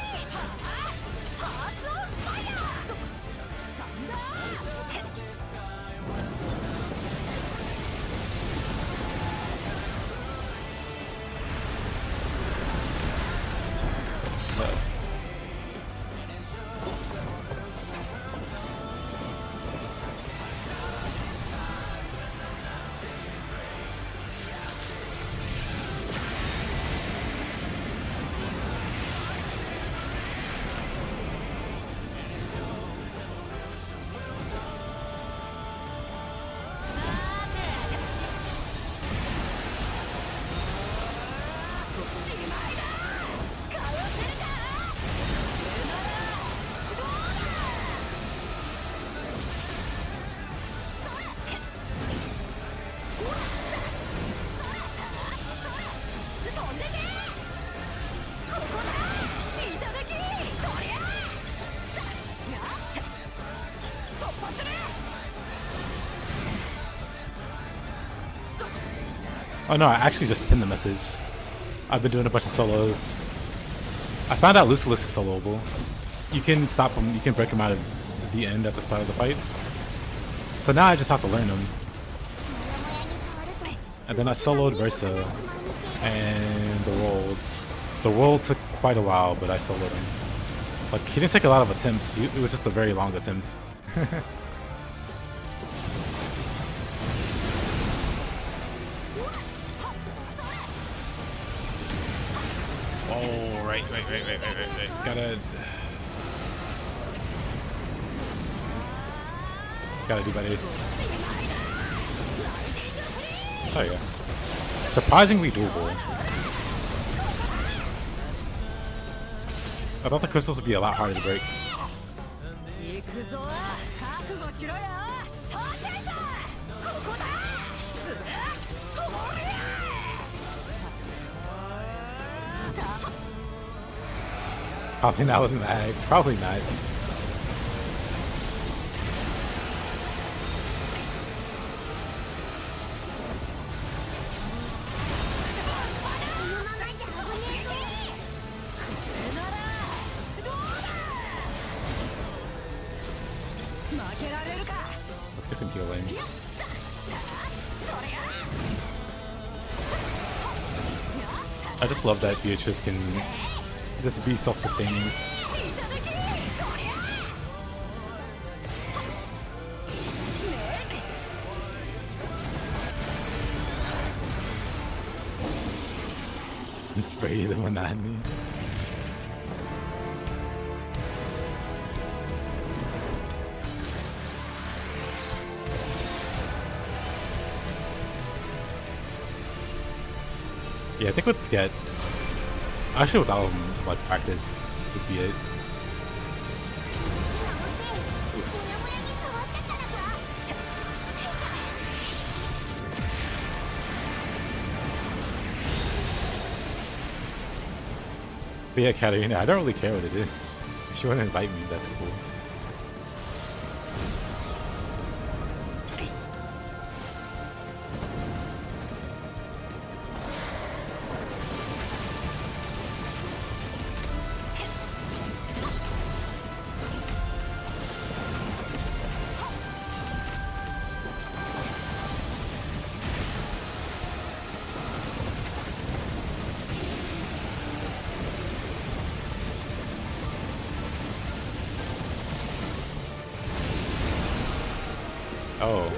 A: Oh no, I actually just pinned the message. I've been doing a bunch of solos. I found out Lucius is soloable. You can stop him, you can break him out at the end at the start of the fight. So now I just have to learn him. And then I soloed Versa and the World. The World took quite a while, but I soloed him. Like, he didn't take a lot of attempts, it was just a very long attempt.
F: Oh, right.
A: Gotta do better. There you go. Surprisingly doable. I thought the crystals would be a lot harder to break. Probably not with mag. Probably not. Let's get some healing. I just love that Beatrix can just be self-sustaining. Spray the monotony. Yeah, I think with Get, Actually, without like practice, would be it. But yeah, Katarina, I don't really care what it is. If you want to invite me, that's cool. Oh.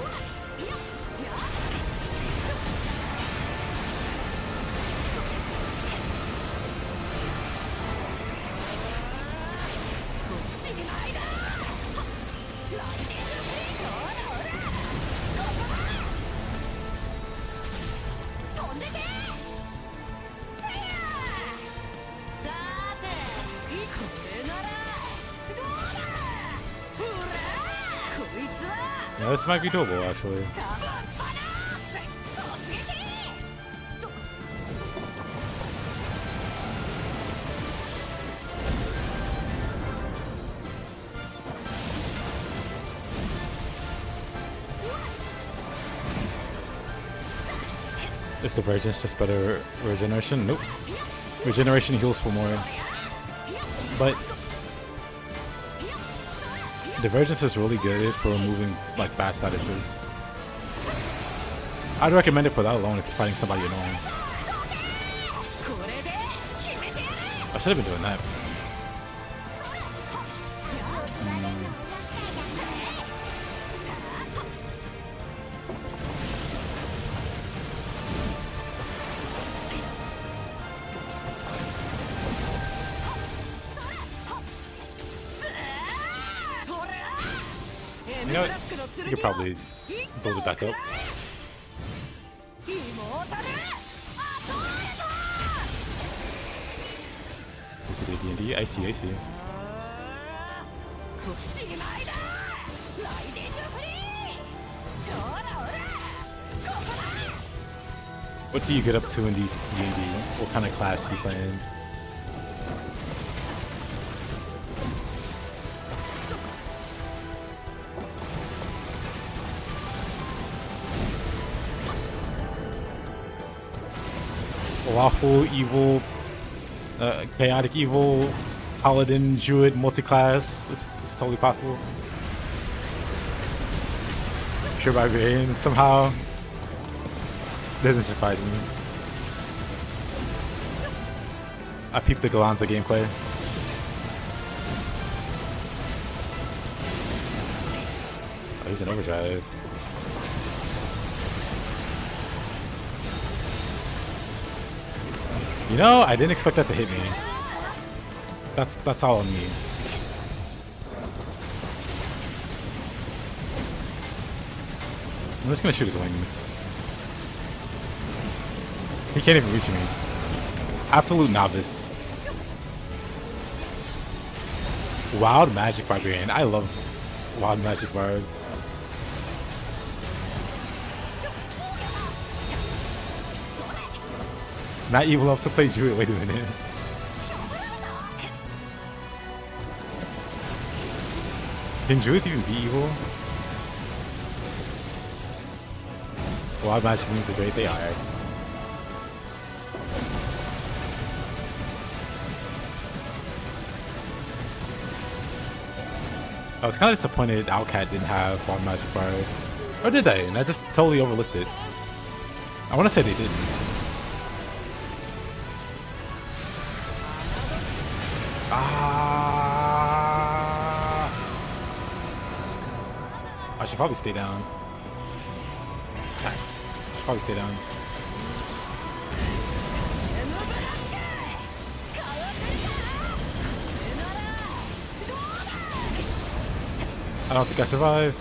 A: Yeah, this might be doable, actually. Is the Divergence just better regeneration? Nope. Regeneration heals for more. But Divergence is really good for removing like bad statuses. I'd recommend it for that alone if you're fighting somebody annoying. I should have been doing that. You know what? You could probably build it back up. D&D. I see, I see. What do you get up to in these D&D? What kind of class you playing? Lawful, evil, chaotic evil, paladin, druid, multi-class, which is totally possible. Pure barbarian, somehow. Doesn't surprise me. I peeped the Galanza gameplay. Oh, he's an overdrive. You know, I didn't expect that to hit me. That's all on me. I'm just gonna shoot his wings. He can't even reach me. Absolute novice. Wild Magic Barbarian. I love Wild Magic Bard. Not evil enough to play Druid. Wait a minute. Can Druids even be evil? Wild Magic moves are great. They are. I was kind of disappointed Outcat didn't have Wild Magic Bard. Or did they? And I just totally overlooked it. I want to say they didn't. I should probably stay down. I should probably stay down. I don't think I survive.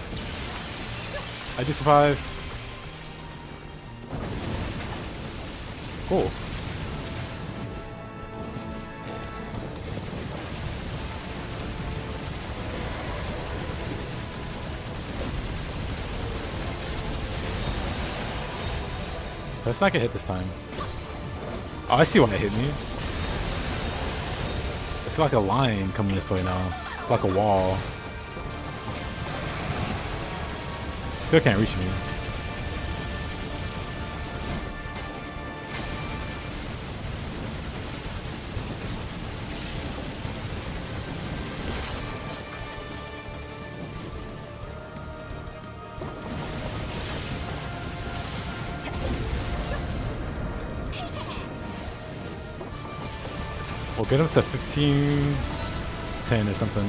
A: I do survive. Cool. Let's not get hit this time. Oh, I see why it hit me. It's like a line coming this way now. It's like a wall. Still can't reach me. We'll get him to 15, 10 or something.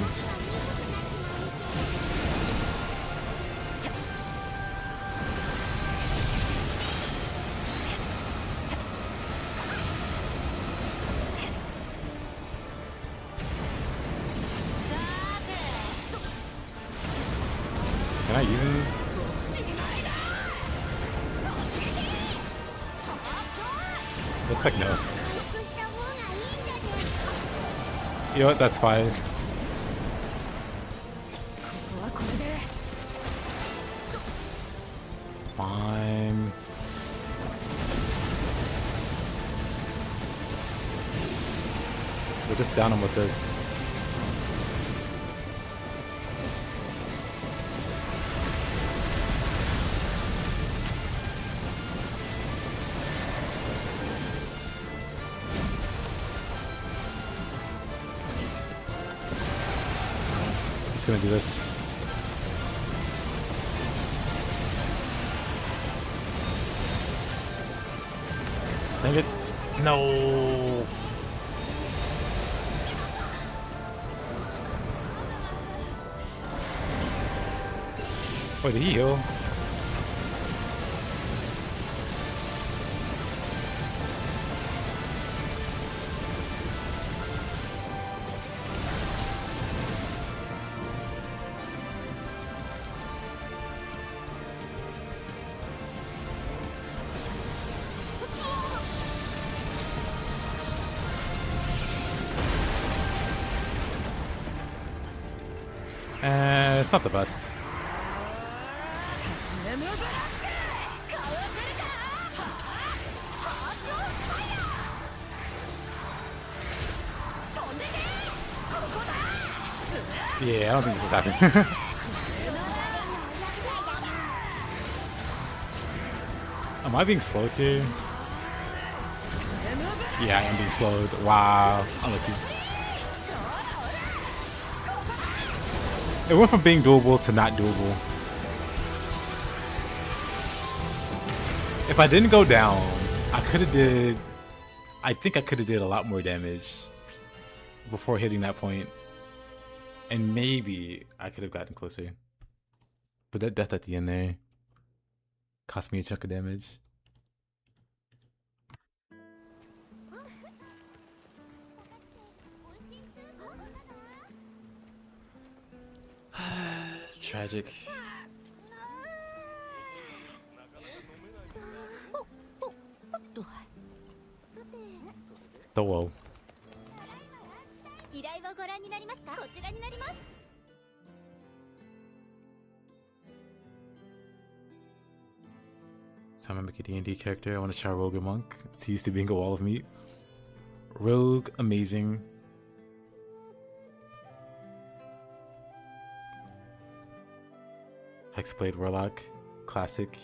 A: Can I even? Looks like no. You know what? That's fine. Fine. We'll just down him with this. Gonna do this. Dang it. No. Wait, did he heal? It's not the best. Yeah, I don't think this is happening. Am I being slowed here? Yeah, I am being slowed. Wow. Unlucky. It went from being doable to not doable. If I didn't go down, I could have did... I think I could have did a lot more damage before hitting that point. And maybe I could have gotten closer. But that death at the end there cost me a chunk of damage. Tragic. The whoa.
C: 依頼をご覧になりますか？こちらになります。
A: Time I make a D&D character, I want to try Rogue or Monk. It's used to being a wall of meat. Rogue, amazing. Hexblade Warlock, classic.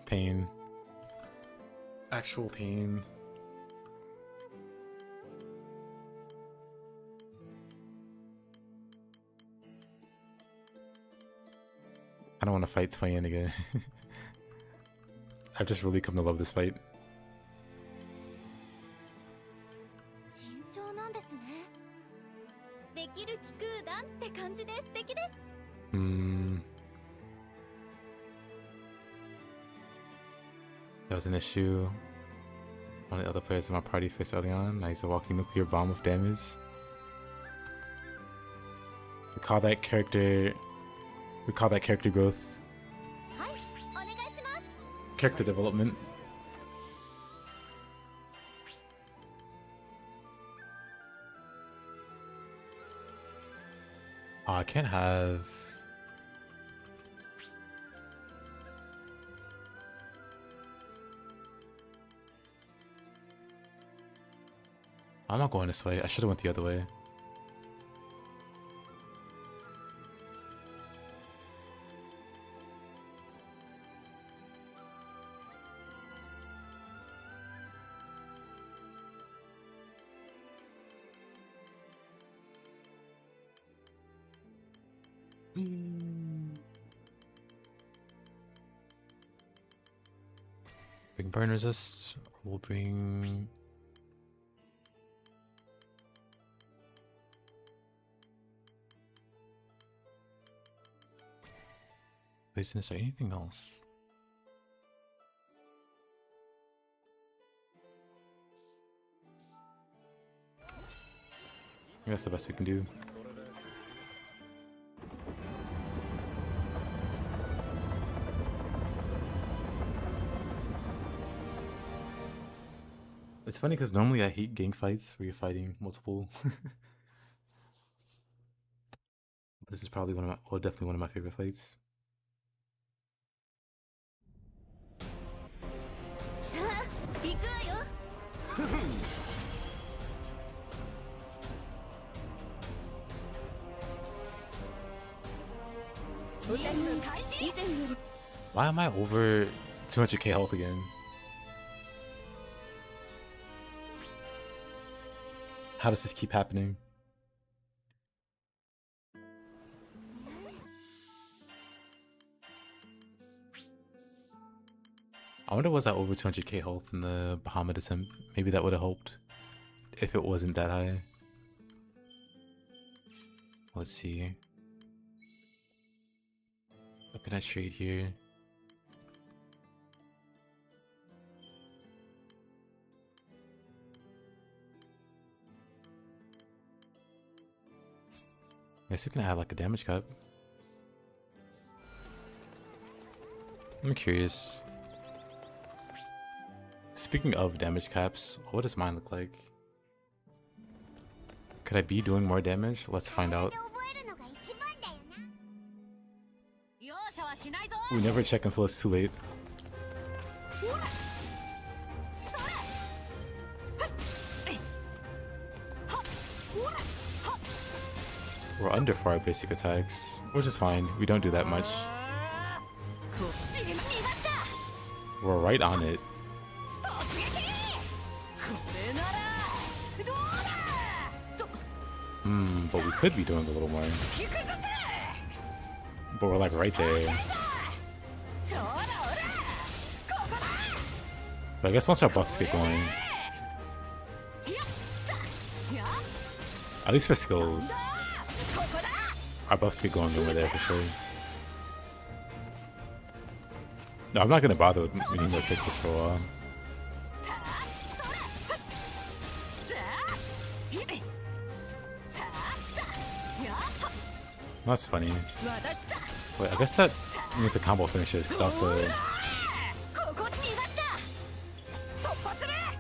A: Pain. Actual pain. I don't want to fight Twain again. I've just really come to love this fight.
C: 慎重なんですね。できる気空団って感じで素敵です。
A: That was an issue. One of the other players in my party faced early on. Now he's a walking nuclear bomb of damage. We call that character growth. Character development. Oh, I can't have... I'm not going this way. I should have went the other way. Bring burn resist. We'll bring... business or anything else. I think that's the best we can do. It's funny because normally I hate gang fights where you're fighting multiple. This is probably one of my, well, definitely one of my favorite fights.
C: さあ行くわよ。以前より
A: Why am I over 200k health again? How does this keep happening? I wonder was I over 200k health in the Bahamut attempt? Maybe that would have helped if it wasn't that high. Let's see. What can I trade here? I guess we can add like a damage cap. I'm curious. Speaking of damage caps, what does mine look like? Could I be doing more damage? Let's find out.
B: 容赦はしないぞ。
A: We never check until it's too late. We're under for our basic attacks, which is fine. We don't do that much. We're right on it. But we could be doing a little more. But we're like right there. But I guess once our buffs get going, at least for skills, our buffs get going when we're there for sure. No, I'm not gonna bother with needing to pick this for a while. That's funny. Wait, I guess that means the combo finishes could also...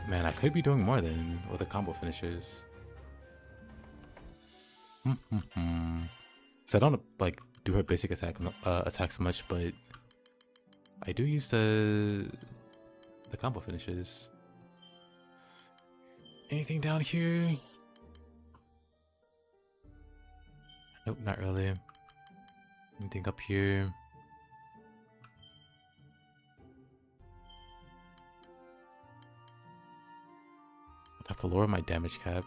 A: Man, I could be doing more than with the combo finishers. So I don't like do her basic attack attacks much, but I do use the combo finishes. Anything down here? Nope, not really. Anything up here? I'd have to lower my damage cap.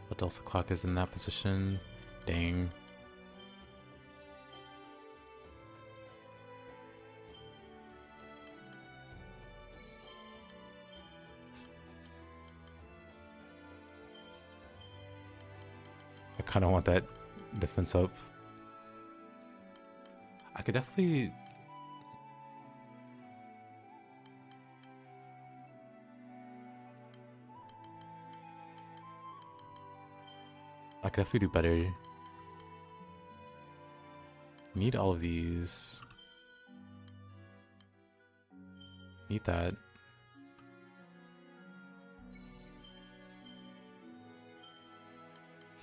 A: But also clock is in that position. Dang. I kind of want that defense up. I could definitely... do better. Need all of these. Need that.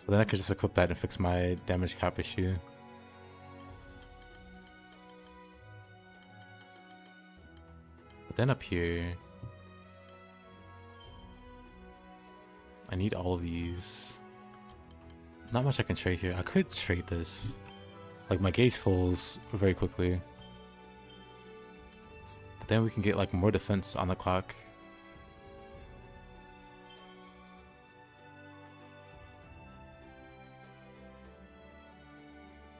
A: But then I could just equip that and fix my damage cap issue. But then up here, I need all of these. Not much I can trade here. I could trade this. Like, my gauge falls very quickly. But then we can get like more defense on the clock.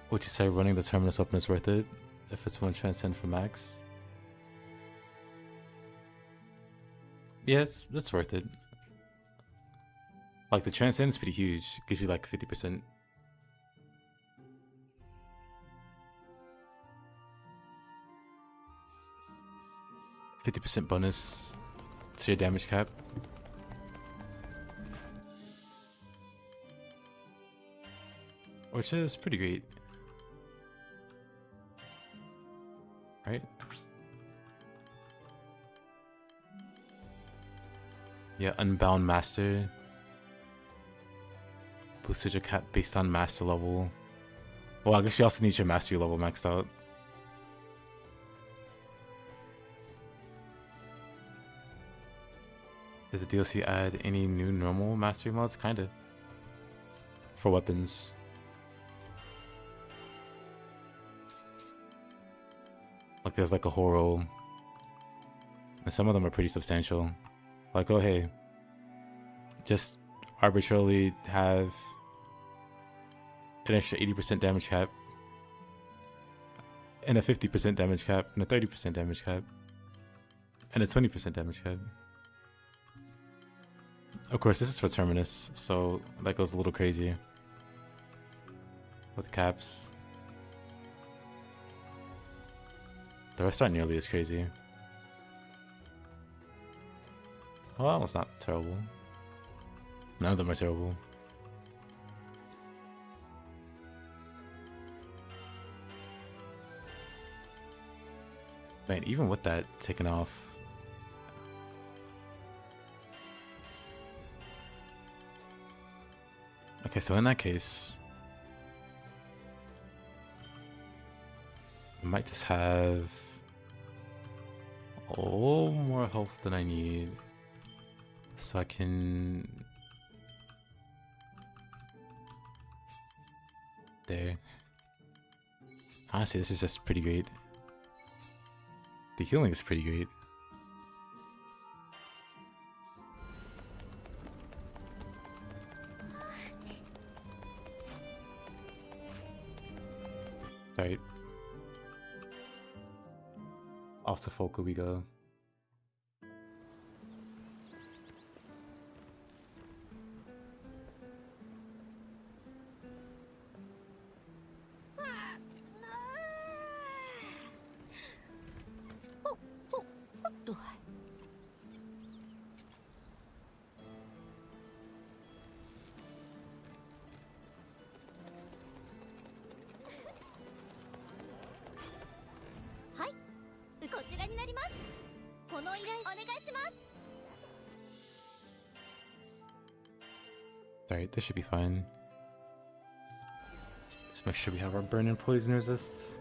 A: Would you say running the Terminus weapon is worth it if it's one transcend for max? Yes, that's worth it. Like, the transcend is pretty huge. Gives you like 50%. bonus to your damage cap. Which is pretty great. Right? Yeah, Unbound Master. Boosted your cap based on master level. Well, I guess you also need your mastery level maxed out. Did the DLC add any new normal mastery mods? Kinda. For weapons. Like, there's like a whole row. And some of them are pretty substantial. Like, oh hey, just arbitrarily have an extra 80% damage cap, and a 50% damage cap, and a 30% damage cap, and a 20% damage cap. Of course, this is for Terminus, so that goes a little crazy with caps. The rest aren't nearly as crazy. Well, it's not terrible. None of them are terrible. Man, even with that taken off. Okay, so in that case, I might just have a little more health than I need, so I can... There. Honestly, this is just pretty great. The healing is pretty great. Right. Off to Focal we go. Alright, this should be fine. Just make sure we have our burn and poison resist.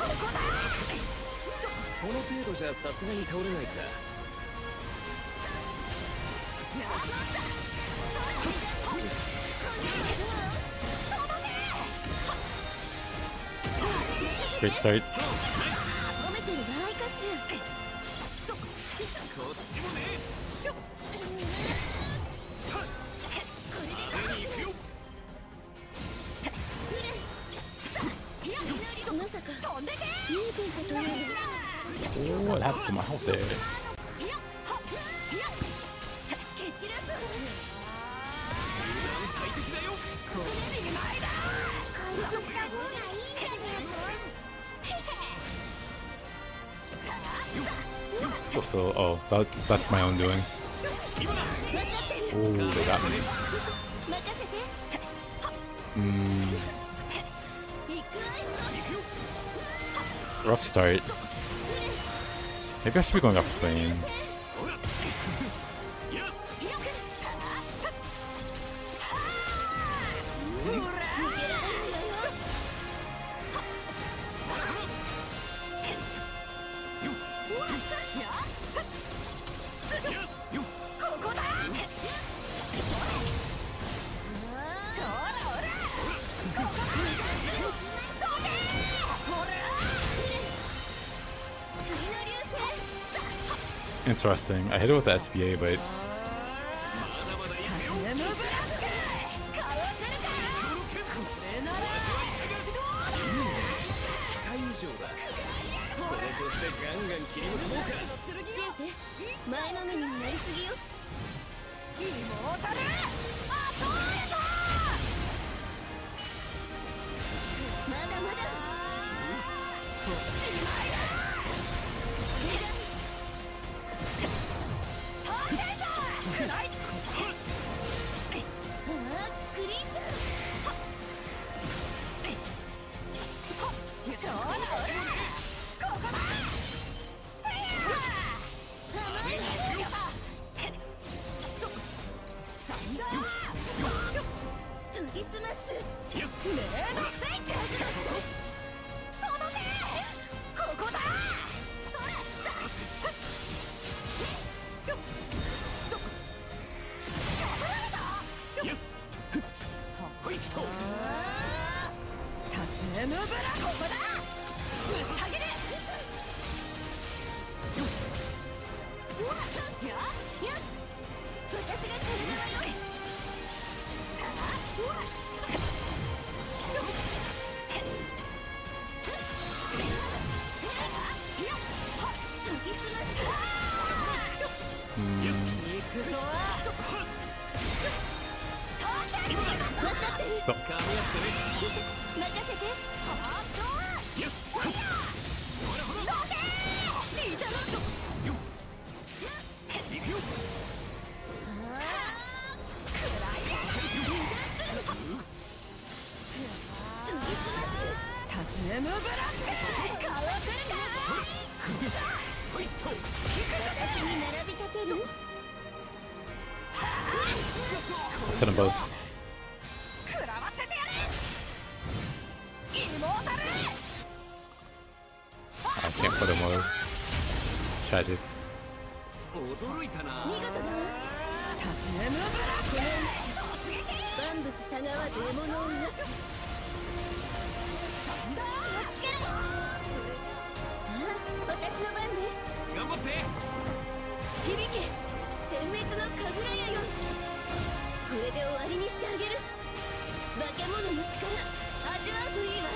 D: この程度じゃさすがに倒れないか。
A: Great start.
C: 褒めてる場合かしら。
D: こっちもね。さあ、派手に行くよ。
C: まさか見えていたというの。
A: Oh, what happened to my health there?
C: 蹴散らす。
D: 大敵だよ。
C: 回復した方がいいじゃねえか。
A: So, oh, that's my own doing. Oh, they got me.
C: 任せて。
A: Rough start. Maybe I should be going up swing. Interesting. I hit it with the SBA, but
C: シエテ、前のめりになりすぎよ。まだまだ。クリーチャー。研ぎ澄ます。メードセイチャー。届け。ここだ。それ。タムブラここだ。ぶった切れ。私が釣る側よ。
A: Set them both. I can't put him over. Tragic.
D: 驚いたな。
C: 見事だわ。万物たがわず獲物をうなつ。さあ、私の番ね。
D: 頑張って。
C: 響け、殲滅の神楽屋よ。これで終わりにしてあげる。化け物の力、味わうといいわ。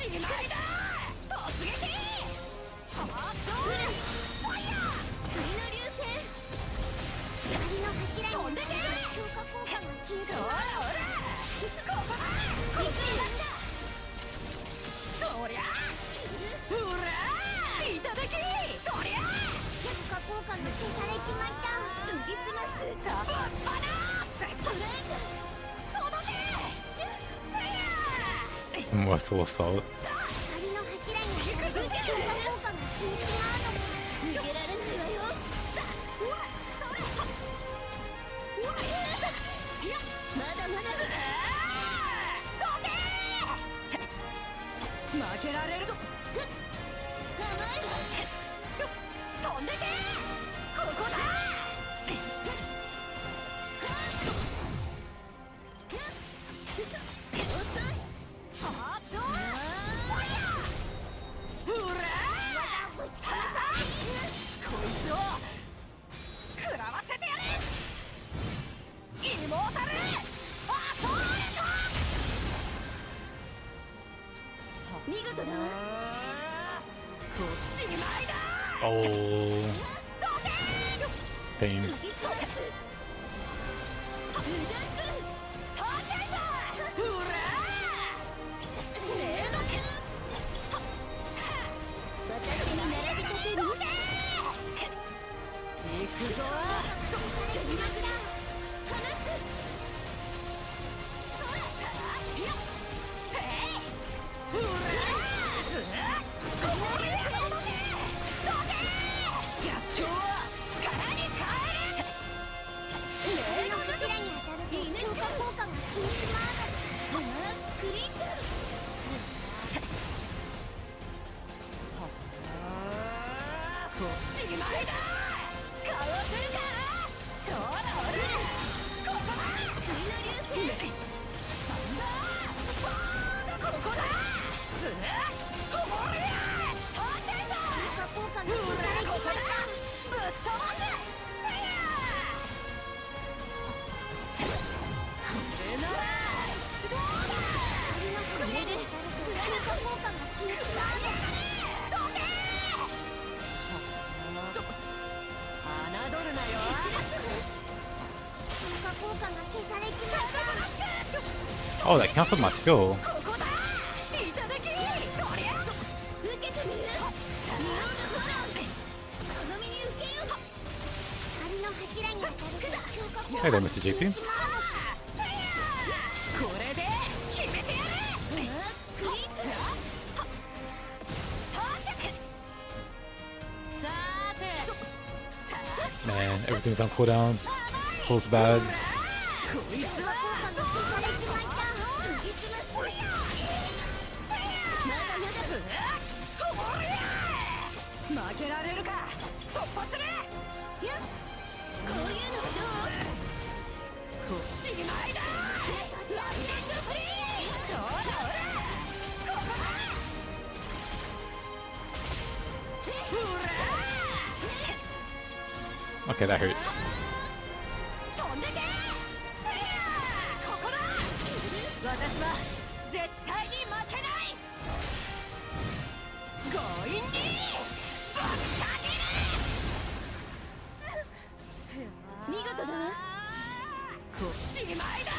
B: しまいだ突撃ハートファイヤー次の流星光の柱に飛んでけ強化効果が消えた。ほらほらここだここだそりゃほらいただきそりゃ強化効果が消されちまった。研ぎ澄ますぶっ放すブレーク届けファイヤー
A: Merciless assault.
B: 光の柱に強化効果が消えちまうの逃げられないわよ。さあうわそれうわいやまだまだどけ負けられるぞ。甘いわ飛んでけここだ見事だわ。しまいだ
A: Oh, pain.
B: スターチェイザーほら私に並びかける行くぞ全力だ放つそれいやせいほらこの流星どけ逆境を力に変える霊の柱に当たると強化効果が消えちまうの。クリーチャーしまいだかわせるかほらほらここだ次の流星サンダーバードここだほりゃスターチェイザー強化効果が消されちまった。ぶっ飛ばすファイヤーこれならどうだこれで強化効果が消えちまうの。どけ侮るなよ。強化効果が消されちまった。
A: Oh, that canceled my skill.
B: ここだいただきこりゃ受けてみる仁王の炎その身に受けよう光の柱に当たると強化効果
A: Hey
B: が
A: there, Mr. JP.
B: これで決めてやるクリーチャースターチャックさーて
A: Man, everything's on cooldown. Feels bad.
B: こいつは効果が消されちまった研ぎ澄ますまだまだ負けられるか突破するやっこういうのはどうしまいだラビレントフリーほらほらここだほら
A: Okay, that hurt.
B: 飛んでけここだ私は絶対に負けない強引にぶっかける見事だわしまいだ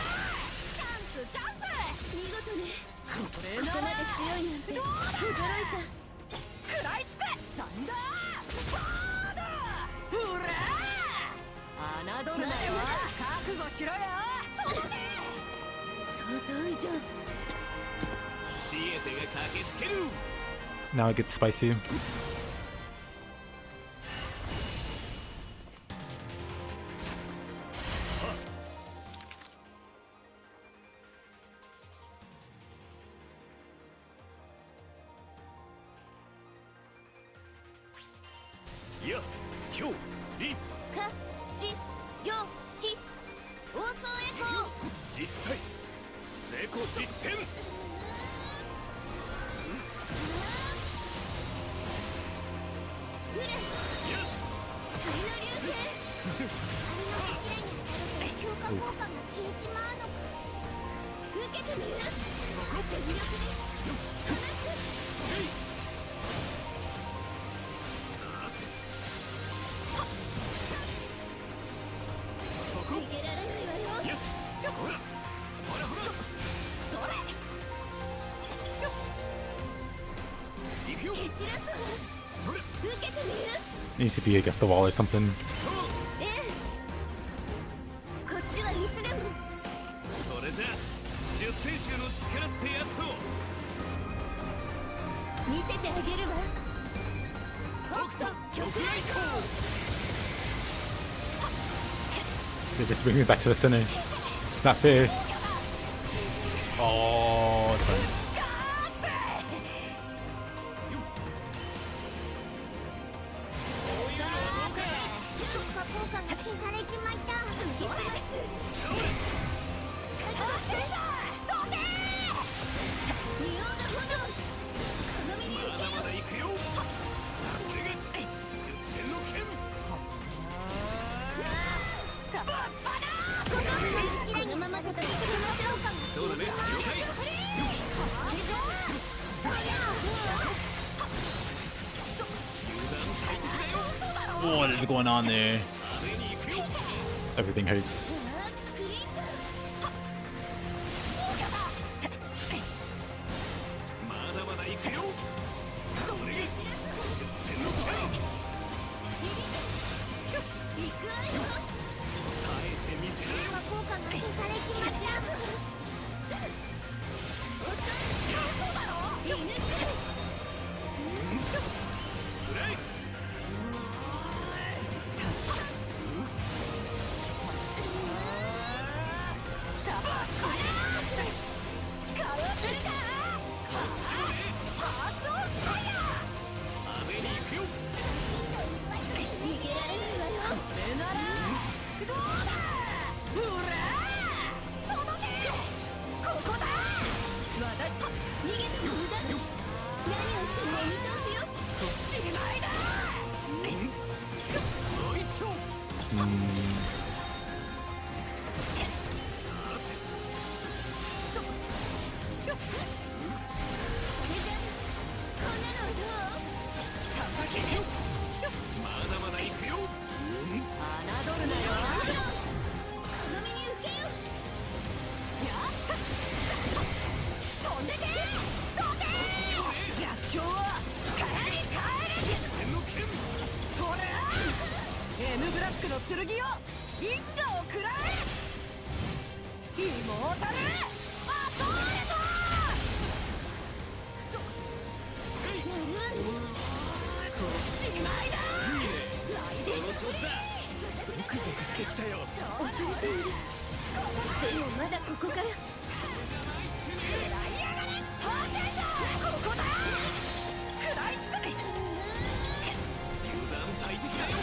B: チャンスチャンス見事ねこれならここまで強いなんて驚いた食らいつくサンダーバードほら侮るなよ覚悟しろよ想像以上
D: シエテが駆けつける
A: Now it gets spicy.
D: Yeah, 今日リ
B: かじよき王総エコー
D: 実体ゼコ実点
B: フレ次の流星あれの柱に当たると強化効果が消えちまうのか受
C: けてみる。全力で放つ。逃げられないわよ。蹴散らすわ。受けてみる。
A: Needs to be against the wall or something.
C: ええ、こっちはいつでも。
D: それじゃ十天衆の力ってやつを
C: 見せてあげるわ。北斗極雷光。
A: They just bring me back to the center. It's not fair. Oh, it's fine.
B: 突破効果が消されちまった。
D: まだ行くよ。俺が十天の剣。
C: このまま叩きつけましょう。
D: そうだね、了解。
A: What is going on there? Everything hurts.
D: まだまだ行くよ。俺が十天の剣。耐えてみせる。
B: 効果が消されちまった。
D: 雨に行くよ。
C: 逃げられないわよ。逃げても無駄。何をしてもお見通しよ。
D: もう一丁。
C: こんなのどう？
D: まだまだ行くよ。
C: その身に受けよ。
D: その調子だ。ゾクゾクしてきたよ。
C: 押されている。でもまだここから。
D: 油断大敵だよ。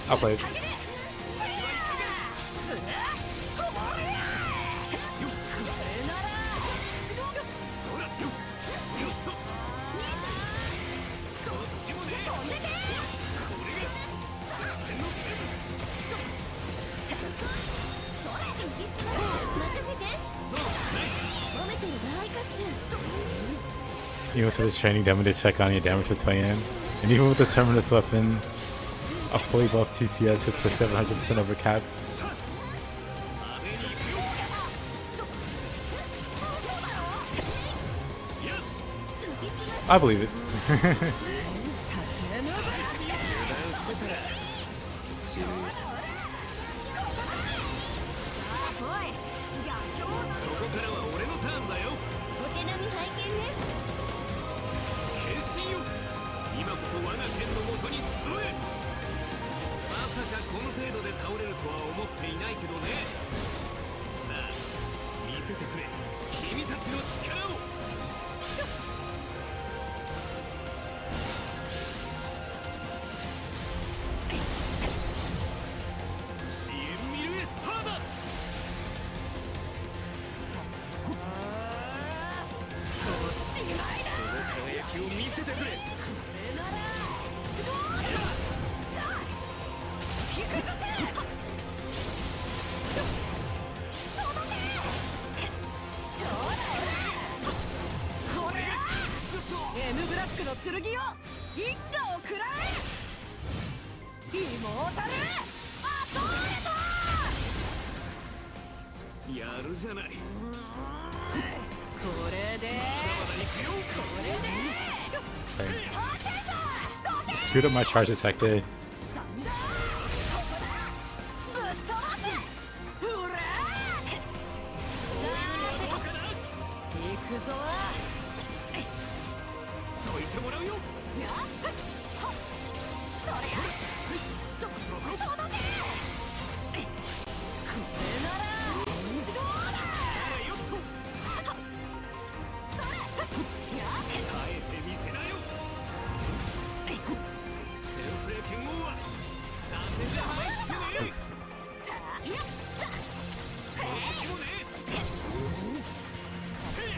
A: I'll play it.
D: ほら、よっと。どっちもね。これが十天の剣。
C: 任せて。
D: そう、ナイス。
C: 褒めてる場合かしら。
A: Even with this training, damage to check on your damage for 2am. And even with the terminus weapon, a fully buffed TCS hits for 700% over cap. I believe it.
D: ここからは俺のターンだよ。
C: お手並み拝見ね。
D: 変身よ。今こそ我が剣のもとに集え。まさかこの程度で倒れるとは思っていないけどね。さあ見せてくれ、君たちの力を。
B: ラスクの剣を因果を食らえイモータルアトーレ
D: やるじゃない。
B: トこれでこれで
A: Screwed up my charge attack there.
B: サンダーここだぶっ飛ばせほら行くぞ
D: どいてもらうよ。
B: やっはっそれや届けこれならどうだ
D: よっと
B: それやっ
D: 耐えてみせなよ。先制剣王はなんでじゃ入ってね。
B: やっ
D: こっちもね。せや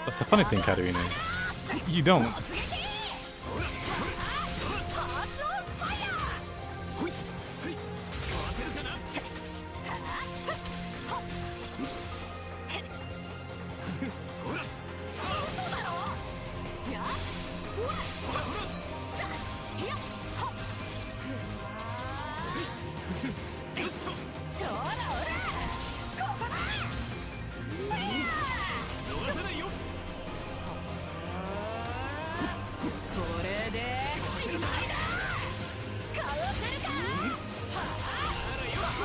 A: That's the funny thing, Katarina. You don't.
B: ハートファイヤー
D: ほいせいかわせるかな。ほら
B: 嘘だろやっうわっ
D: ほらほら
B: やっはっ
D: よっと
B: ほらほらここだ
D: 逃さないよ。
B: これでしまいだかわせるかハ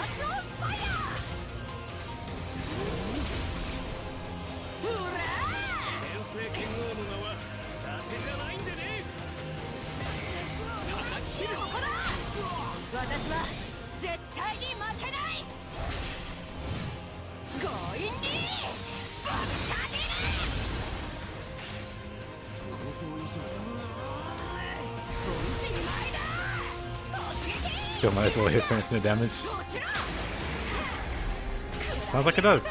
B: ートファイヤーほら
D: 先制剣王の名は伊達じゃないんでね。叩き切る。
B: ここだ私は絶対に負けない強引にぶっかける
D: 想像以上だ。
B: おしまいだ突撃
A: Still might as well hit for infinite damage.
B: こちら
A: Sounds like it does.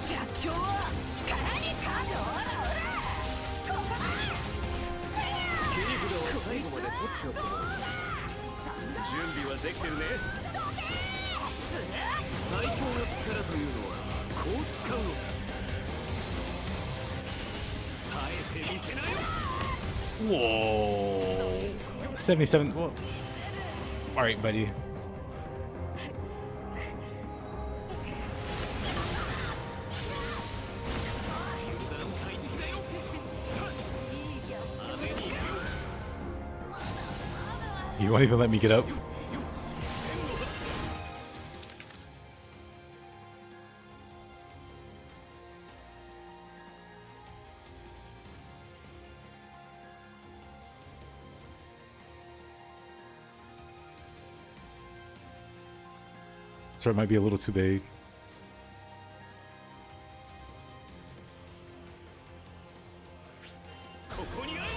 B: 逆境を力に変えろほらここだ
D: 切り札は最後まで取っておこう。準備はできてるね。最強の力というのはこう使うのさ。耐えてみせなよ。
A: Whoa. 77. Whoa. Alright, buddy.
D: 油断大敵だよ。さあ雨に行くよ。
A: You won't even let me get up. So it might be a little too big.
D: ここにあり。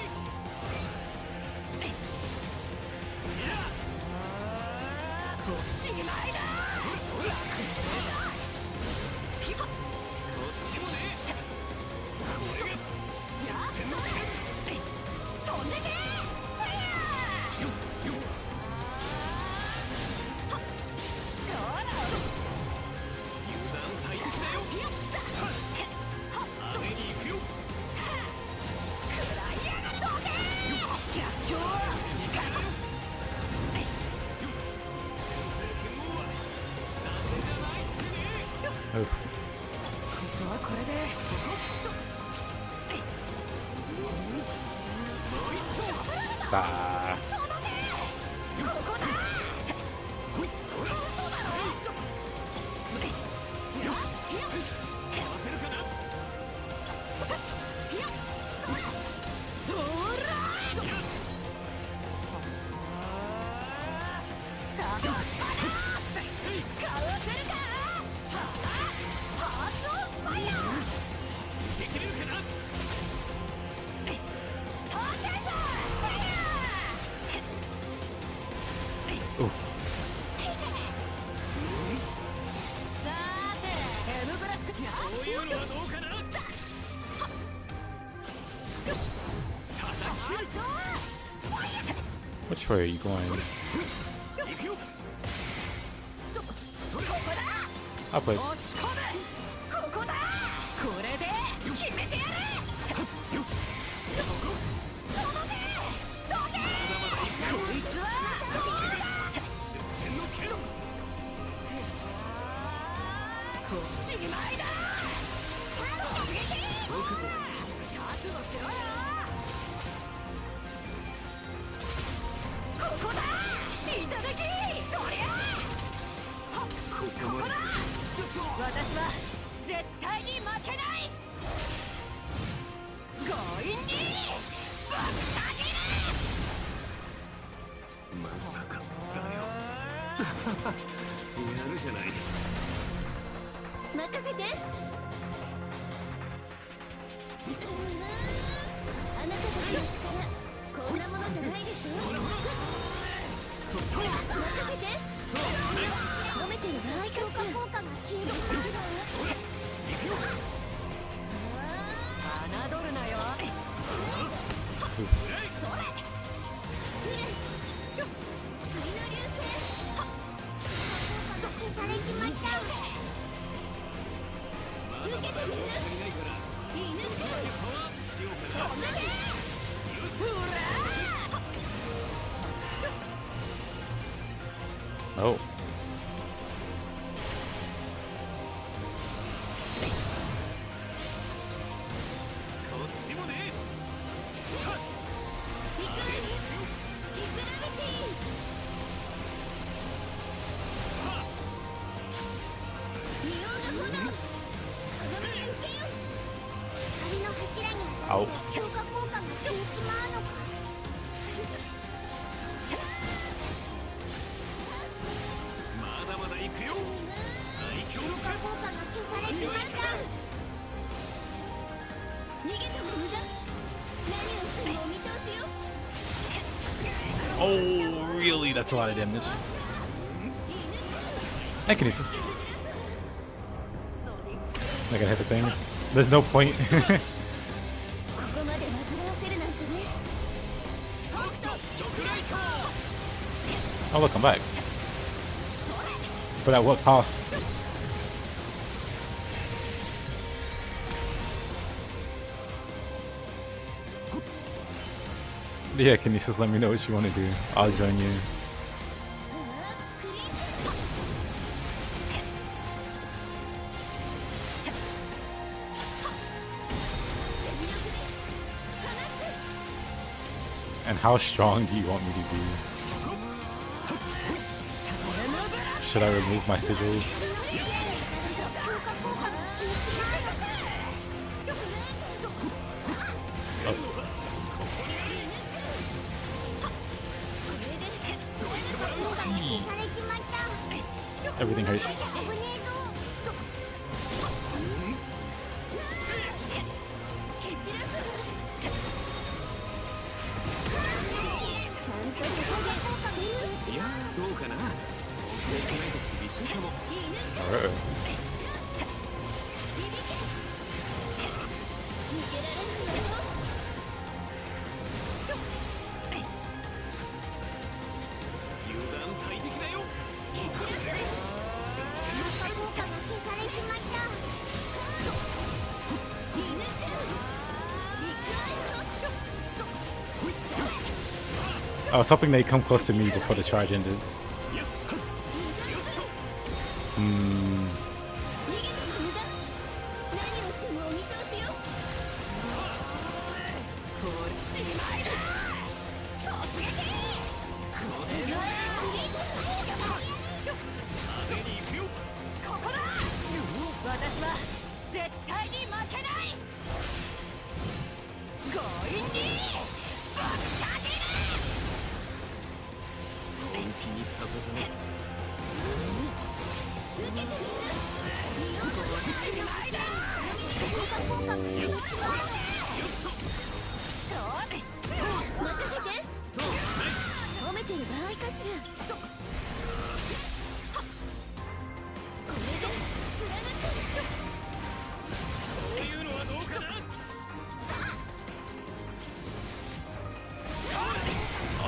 B: おしまいだ
D: こっちもね。これが
B: 飛んでけファイヤーほら
D: 油断大敵だよ。さあ雨に行くよ。
B: 食らいやがれどけ逆境を力
D: 先制剣王はなんでじゃないってね。
A: Oof.
B: ここはこれで
D: もう一丁。
A: Ah.
B: ここだ
D: ほいほら
B: 嘘だろ
D: かわせるかな。
B: ほらかわせるかハートファイヤー
D: できるかな。
B: スターチェイサーファイヤー
A: Ooh.
B: さーて M ブラスク
D: こういうのはどうかな。叩き切る。
A: Which way are you going?
D: 行くよ。
B: ここだ
A: I'll play.
B: 押し込むここだこれで決めしまいだ。覚悟しろよ。ここだ。いただき。とりゃここだ。私は絶対に負けない。強引にぶった切る。
D: まさかだよ。やるじゃない。
C: 任せて。あなたたちの力こんなものじゃないでしょ。任せて。褒めてる場合かしら。効果が消えてしまうの。侮るなよ。次の流星。消されちまった。受けてみる。犬くん。
A: Oh.
C: 強化効果が消えちまうのか。
D: まだまだ行くよ。最強の
C: 効果が消されちまった。逃げても無駄。何をしてもお見通しよ。
A: Oh, really? That's a lot of damage. I can use it. I can hit the things. There's no point. Oh look, I'm back. But at what cost? Yeah, can you just let me know what you want to do? I'll join you. And how strong do you want me to be? Should I remove my sigils? Oh. Everything hurts. Alright. I was hoping they'd come close to me before the charge ended.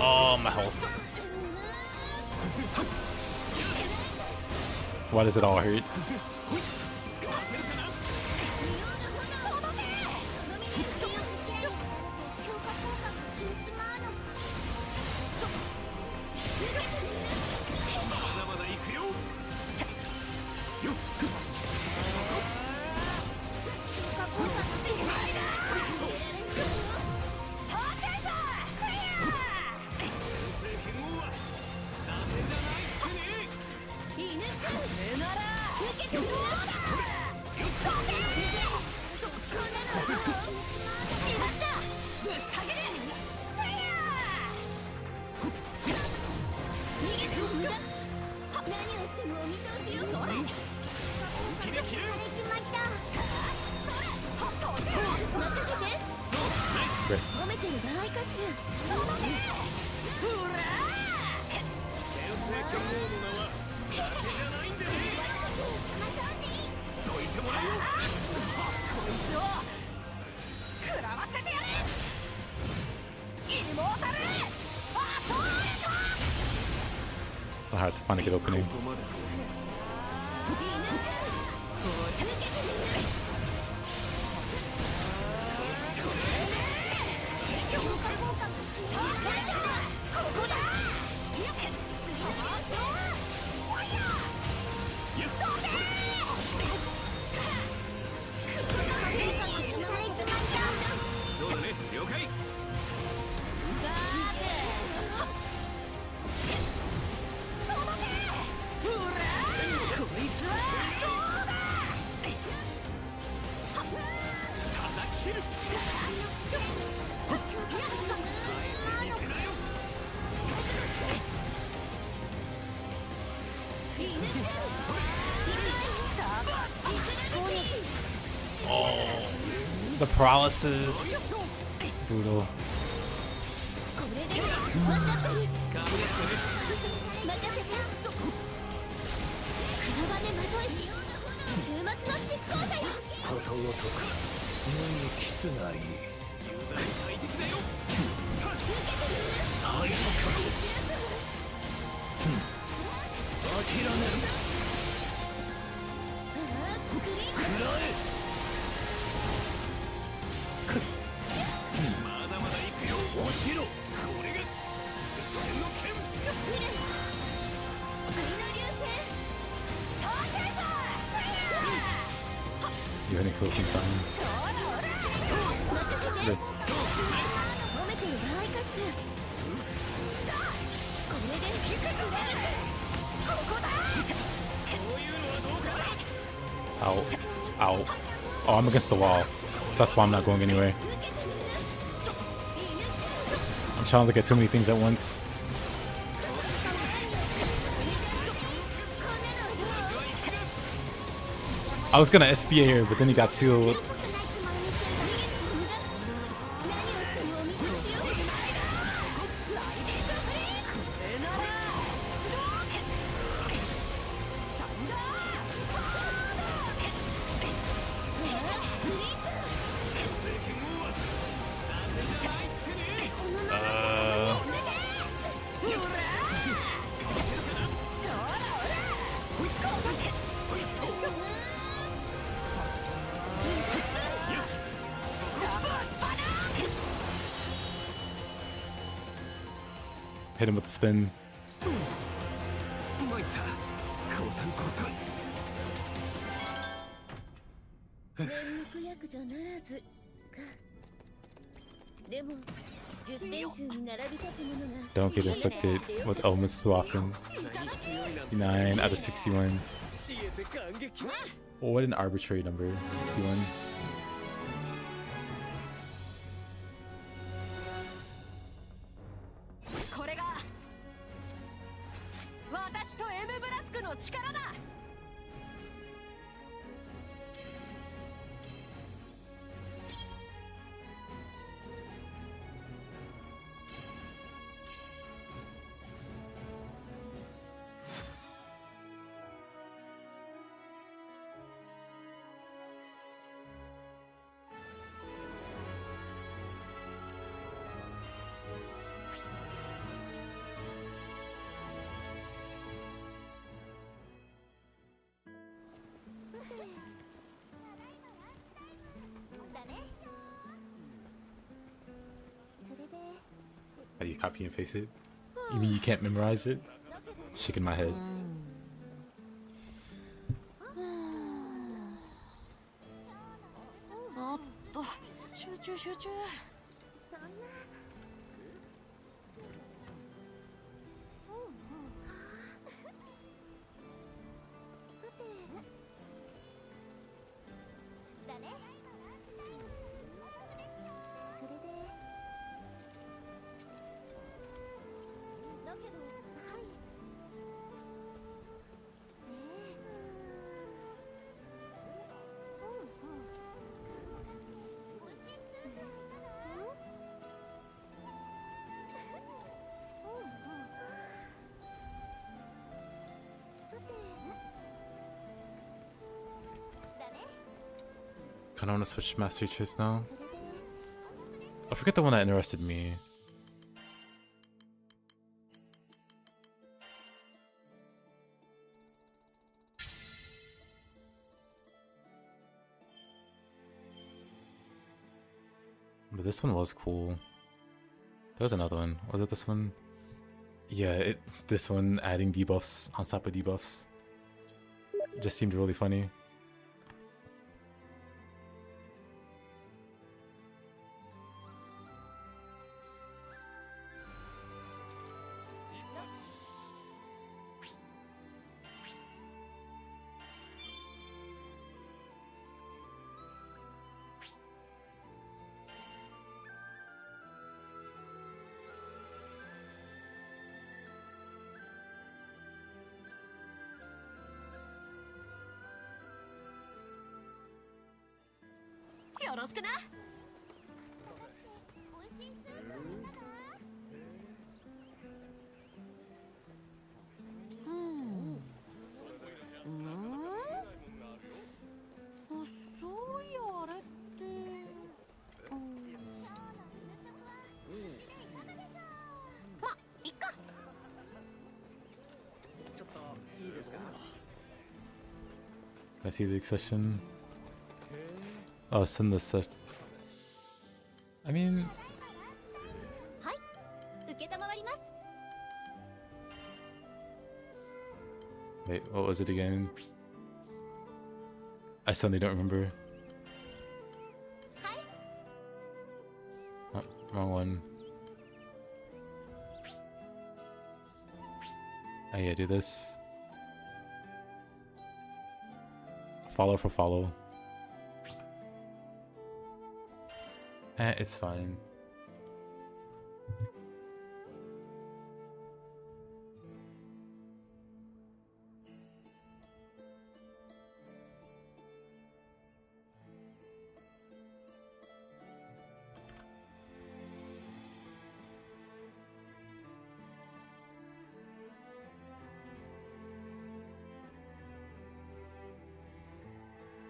A: Oh, my health. Why does it all hurt?
B: ちまった。
C: 任せて。
A: Great.
C: 褒めてる場合かしら。
D: 天聖巨王の名は負けじゃないんでね。どいてもらうよ。
B: こいつを食らわせてやれ。イモータルアソールト。
A: Oh, it's a funny good opening.
D: ここまでと。そうだね、了解。叩き切る。見せなよ。
A: The paralysis. Brutal.
D: ことごとく無にキスがいい。雄大大敵だよ。さあ、はい、任せ。諦める。食らえ。まだまだ行くよ。落ちろ。これが絶戦の剣。
A: You're gonna kill some time. Good.
C: 褒めてる場合かしら。これで引くつだ。ここだ。
D: こういうのはどうかな。
A: Ow. Ow. Oh, I'm against the wall. That's why I'm not going anywhere. I'm trying to look at too many things at once. I was gonna SBA here, but then he got sealed. Hit him with the spin.
D: 参った。降参降参。
C: 全力役じゃならずか。でも10点集に並び立つものが
A: Don't get inflicted with elements too often. 59 out of 61. Oh, what an arbitrary number. 61.
B: これが私とエムブラスクの力だ。
A: How do you copy and paste it? You mean you can't memorize it? Shaking my head. I don't want to switch mastery traits now. I forget the one that interested me. But this one was cool. There was another one. Was it this one? Yeah, this one adding debuffs on top of debuffs. Just seemed really funny. I see the accession. Oh, send this. I mean, wait, what was it again? I suddenly don't remember. Oh, wrong one. Oh yeah, do this. Follow for follow. It's fine.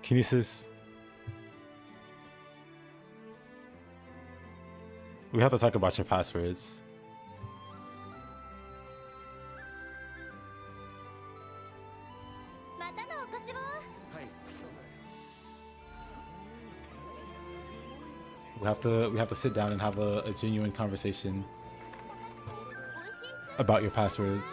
A: Kinesis. We have to talk about your passwords. We have to sit down and have a genuine conversation about your passwords.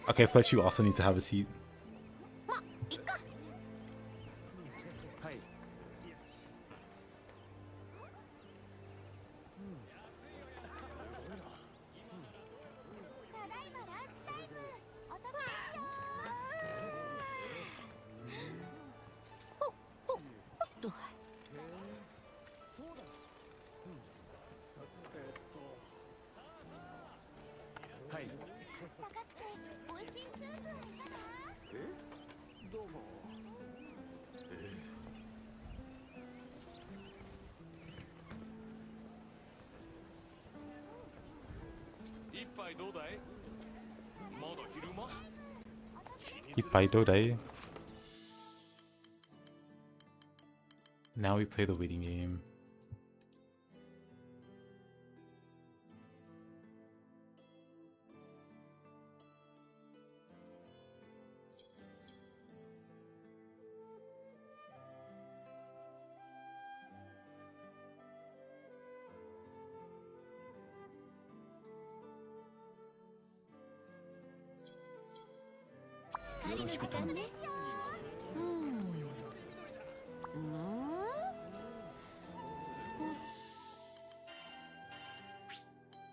A: Okay, Fletch, you also need to have a seat. Now we play the waiting game.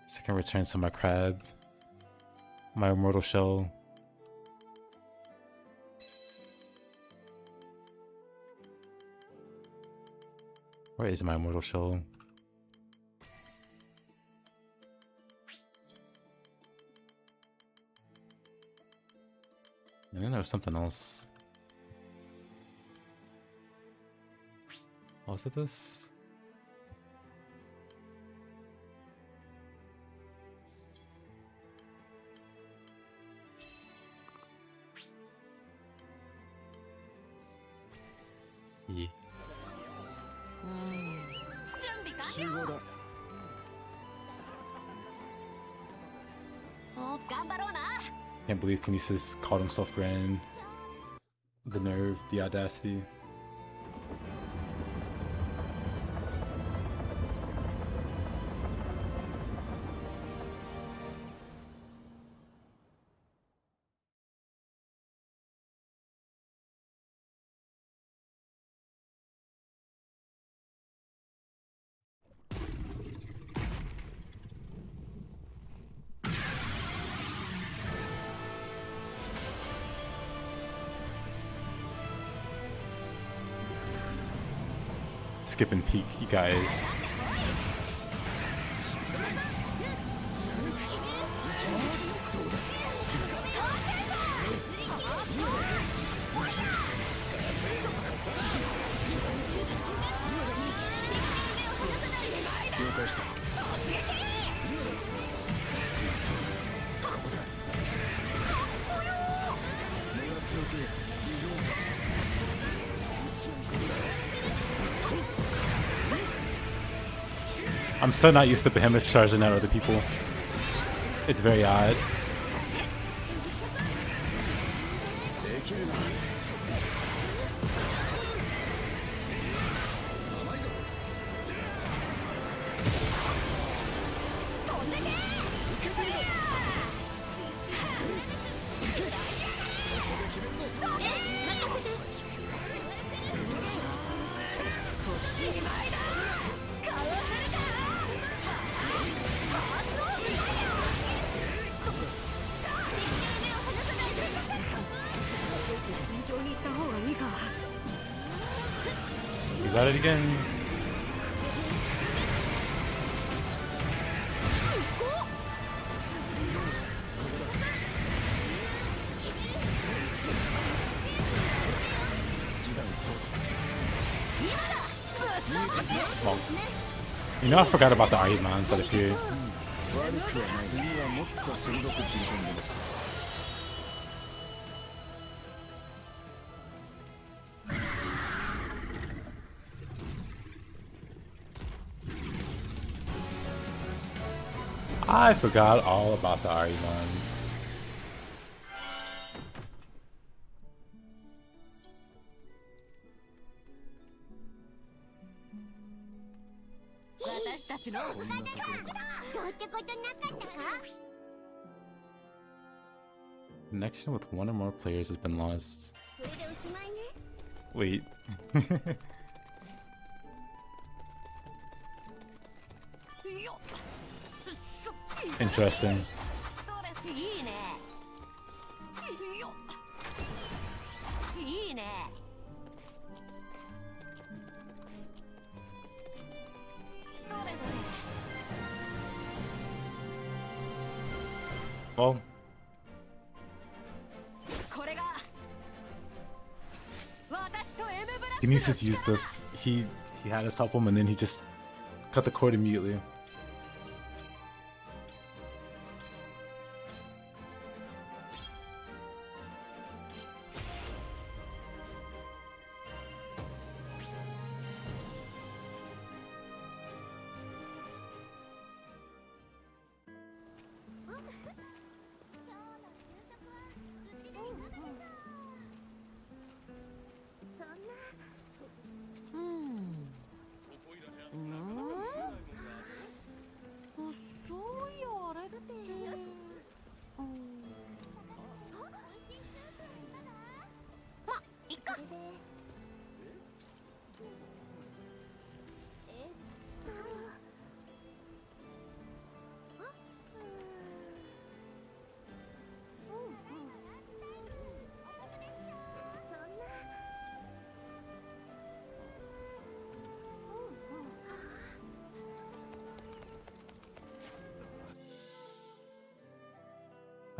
A: Second return to my crab, my immortal shell. Where is my immortal shell? And then there was something else. Oh, was it this? Yeah.
B: 準備完
D: 集合だ。
B: 了。頑張ろうな。
A: Can't believe Kinesis called himself grand. The nerve, the audacity. Skip and peek, you guys. I'm so not used to Behemoth charging at other people. It's very odd. Is that it again? Well, you know, I forgot about the Arhimans that appeared. I forgot all about the Arhimans. Connection with one or more players has been lost. Wait. Interesting. Well, Kinesis used this. He had us help him, and then he just cut the cord immediately.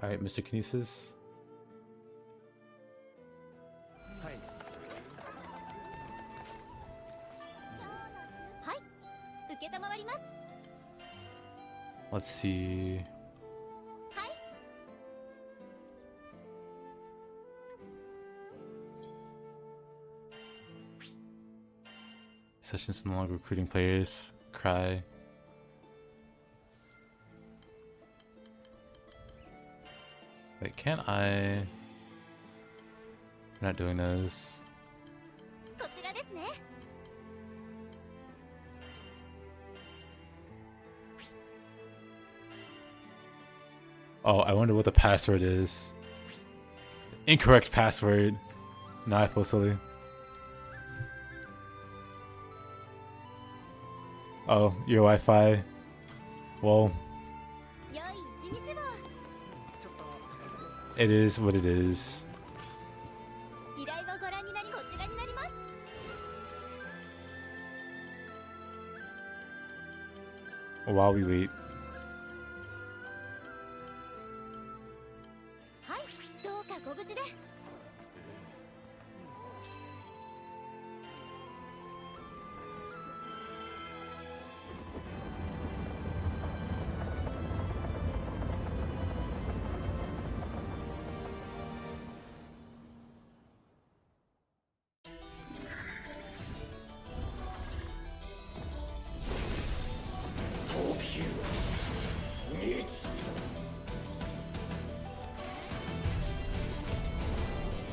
A: Alright, Mr. Kinesis.
D: はい。
C: はい、承ります。
A: Let's see.
C: はい。
A: Sessions no longer recruiting players. Cry. Wait, can't I? I'm not doing those.
C: こちらですね。
A: Oh, I wonder what the password is. Incorrect password. Now I feel silly. Oh, your Wi-Fi. Well,
C: 良い一日を。
A: it is what it is.
C: 依頼をご覧になり、こちらになります。
A: While we wait.
C: はい、どうかご無事で。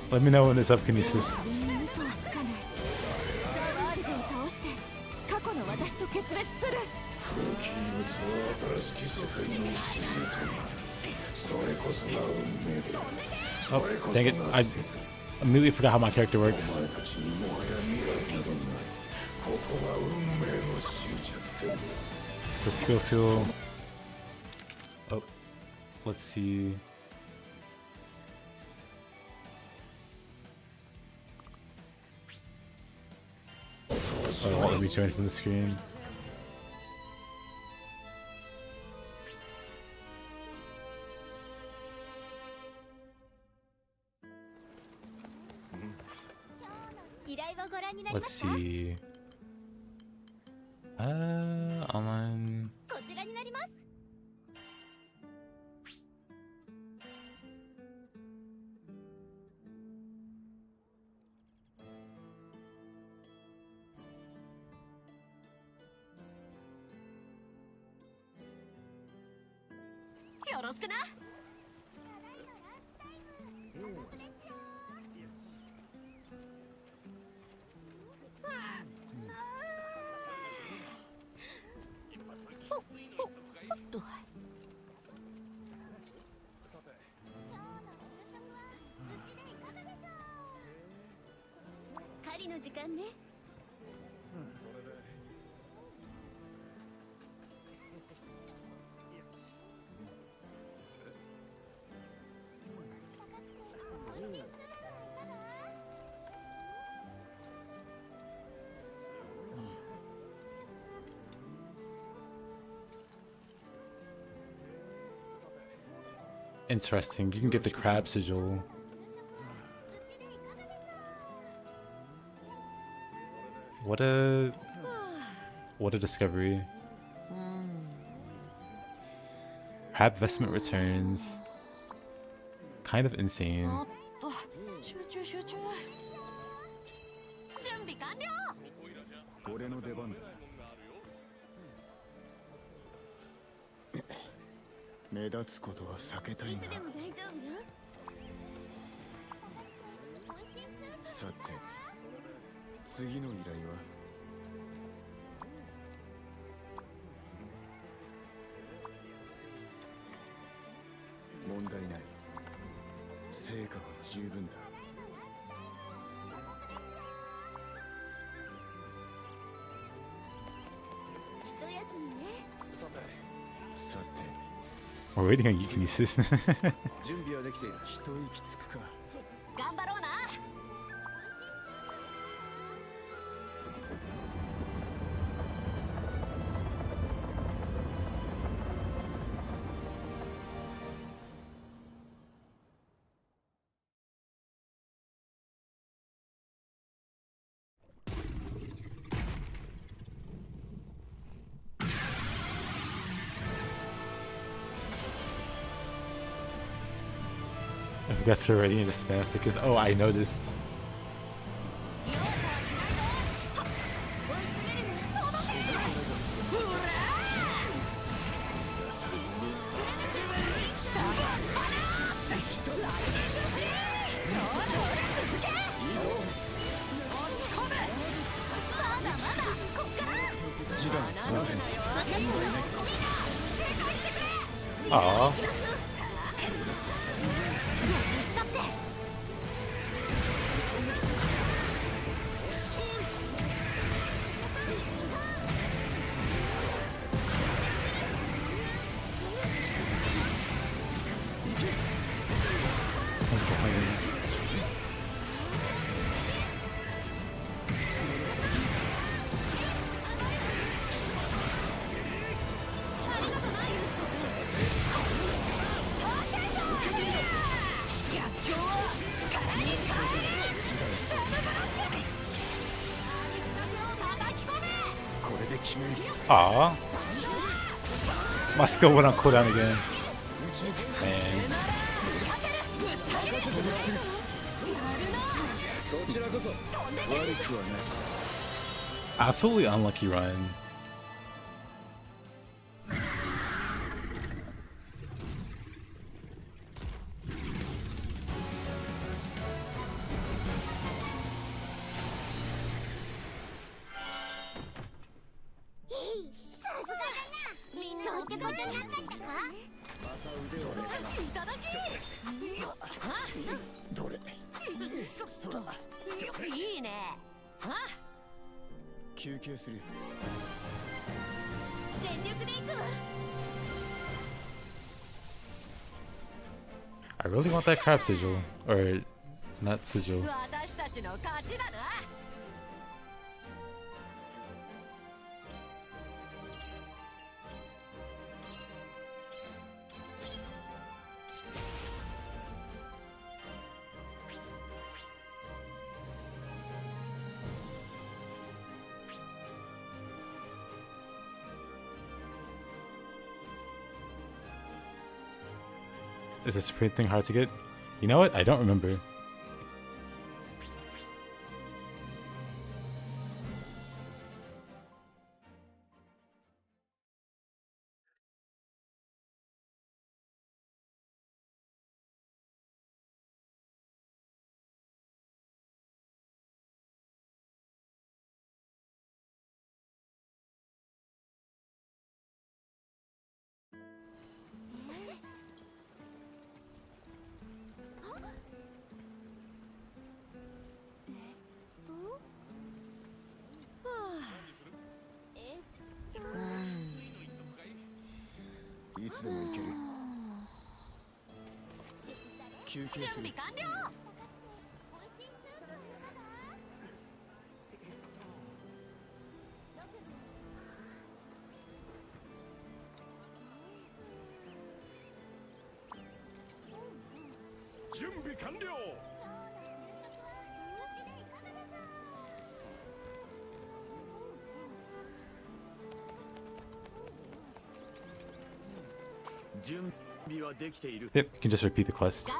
A: Let me know when it's up, Kinesis.
C: 嘘はつかない。ザ・ワールドを倒して過去の私と決別する。
A: Oh, dang it. I immediately forgot how my character works. The skill seal. Oh, let's see. Oh, I'll rejoin from the screen. Let's see. Online.
C: こちらになります。 よろしくな。 狩りの時間ね。
A: Interesting. You can get the crab sigil. What a discovery. Crab vestment returns. Kind of insane.
C: 集中集中。準備完了。
D: 俺の出番だ。目立つことは避けたいが。
C: いつでも大丈夫よ。
D: さて、次の依頼は問題ない。成果は十分だ。
C: 一休みね。
D: さて、
A: We're waiting on you, Kinesis.
D: 準備はできている。一息つくか。
C: 頑張ろうな。
A: Let's forgets already and just spam stickers. Oh, I noticed. Aww. Aw. My skill went on cooldown again. Man. Absolutely unlucky run. I really want that crab sigil. Or, not sigil. Is this Supreme thing hard to get? You know what? I don't remember. Yep, you can just repeat the quest.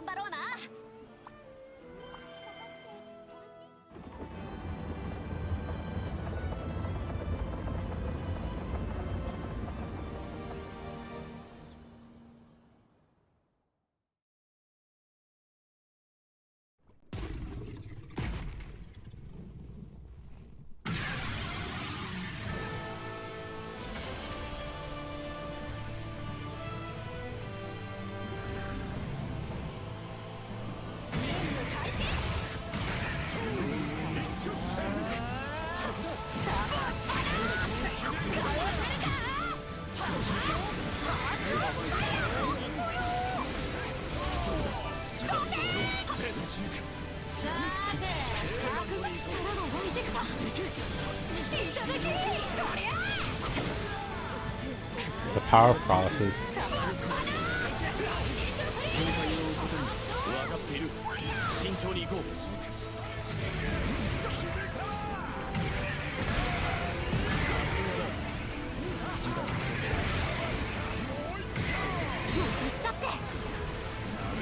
A: The power of paralysis.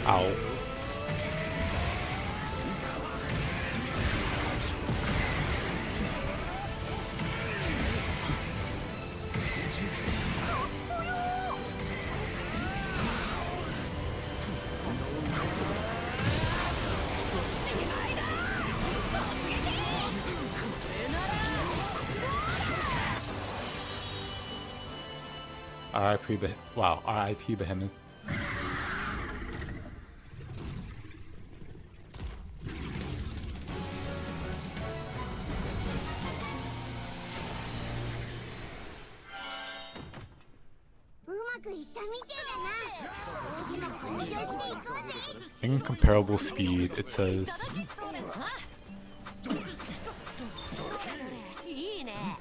A: Ow. Wow, R.I.P. Behemoth. Incomparable speed, it says.
B: いいね。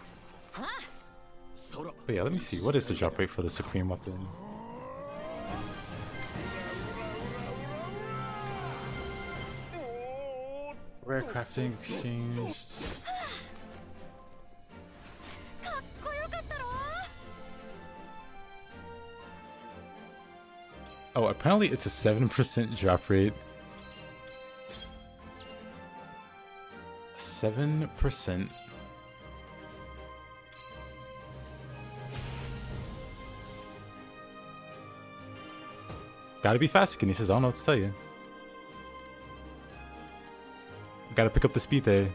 A: But yeah, let me see. What is the drop rate for the Supreme Weapon? Rare crafting exchanged. Oh, apparently it's a 7% drop rate. 7%. Gotta be fast, and he says, I don't know what to tell you. Gotta pick up the speed there.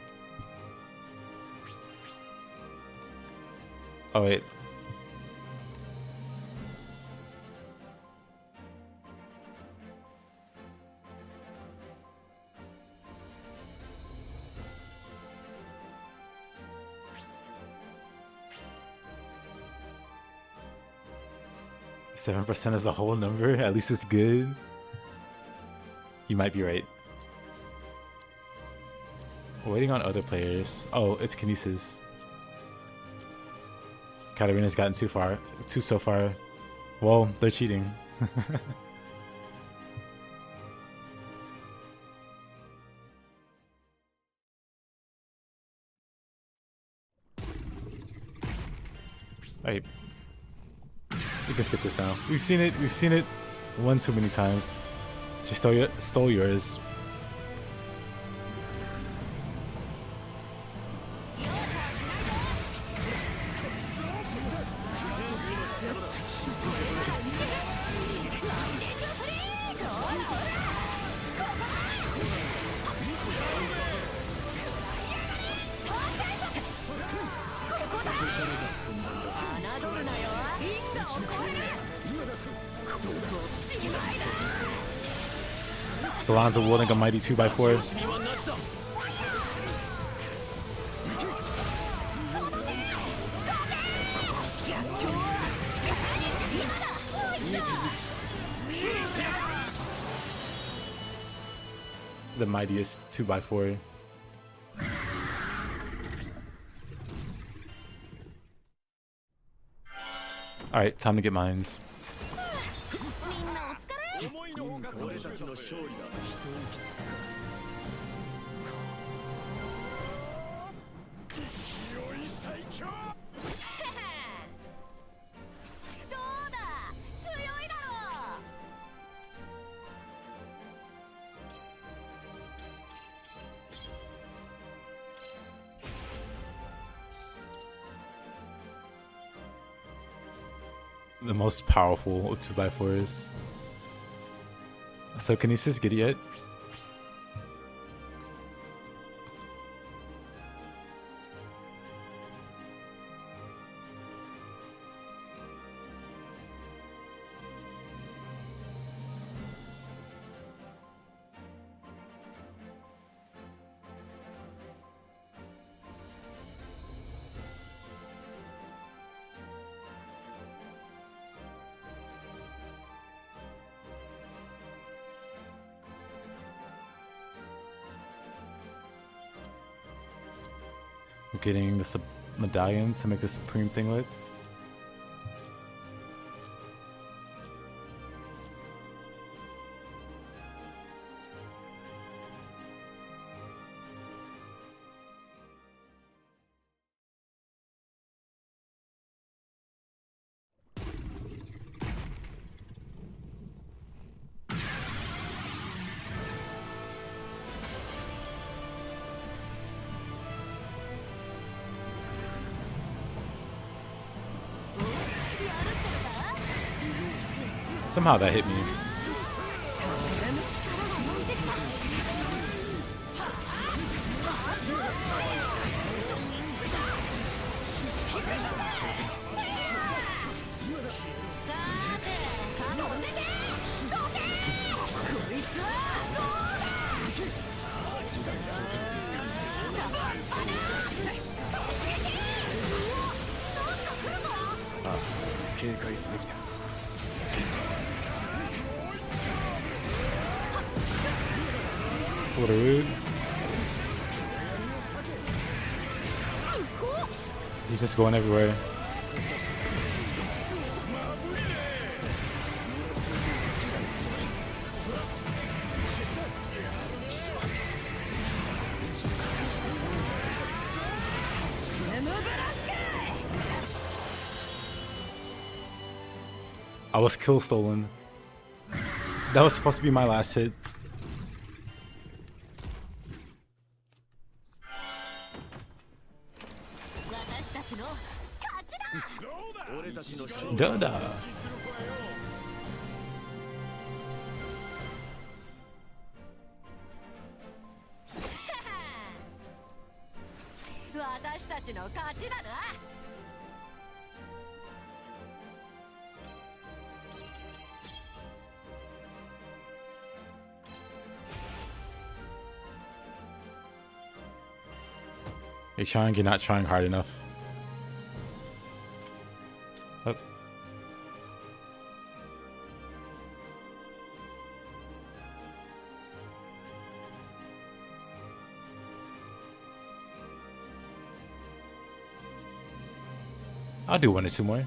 A: Oh, wait. %7 is a whole number. At least it's good. You might be right. Waiting on other players. Oh, it's Kinesis. Katarina's gotten too so far. Well, they're cheating. Alright. We can skip this now. We've seen it one too many times. She stole yours. Alonzo wielding a mighty 2x4. The mightiest 2x4. Alright, time to get mines.
D: 俺たちの勝利だ。勢い最強。
B: どうだ、強いだろう。
A: The most powerful of 2x4s. So Kinesis, get it yet? We're getting the medallion to make the Supreme thinglet. Somehow that hit me.
G: 警戒すべきだ。
A: A little rude. He's just going everywhere. I was kill stolen. That was supposed to be my last hit. Doda.
B: 私たちの勝ちだな。
A: You're trying, you're not trying hard enough. Up. I'll do 1 or 2 more.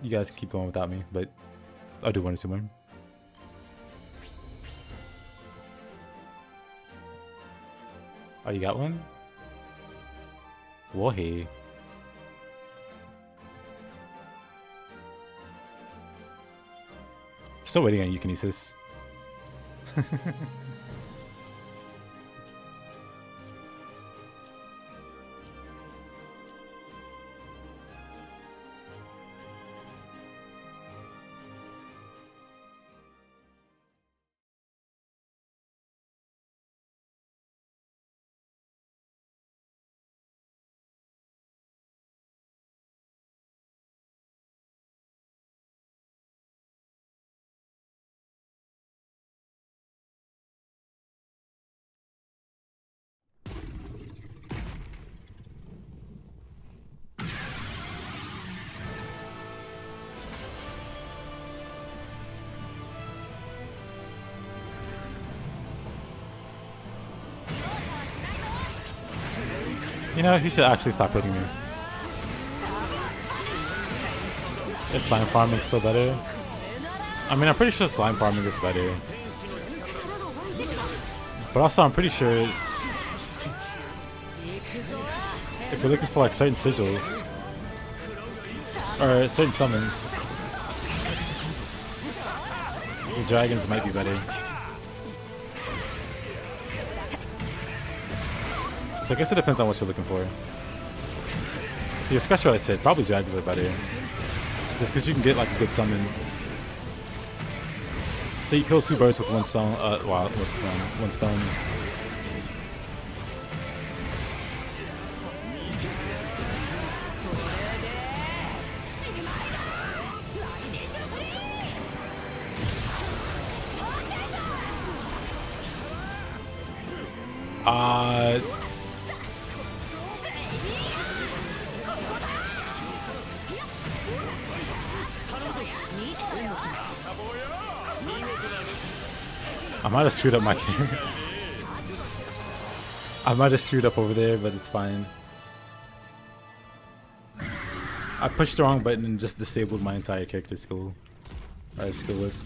A: You guys can keep going without me, but I'll do 1 or 2 more. Oh, you got one? Whoa, hey. Still waiting on Eukinesis. You know, he should actually stop hitting me. Is slime farming still better? I mean, I'm pretty sure slime farming is better. But also, I'm pretty sure if you're looking for like certain sigils or certain summons, the dragons might be better. So I guess it depends on what you're looking for. So you scratch what I said, probably dragons are better. Just because you can get like a good summon. So you kill 2 birds with 1 stone, well, with 1 stone. I might have screwed up my I might have screwed up over there, but it's fine. I pushed the wrong button and just disabled my entire character skill list.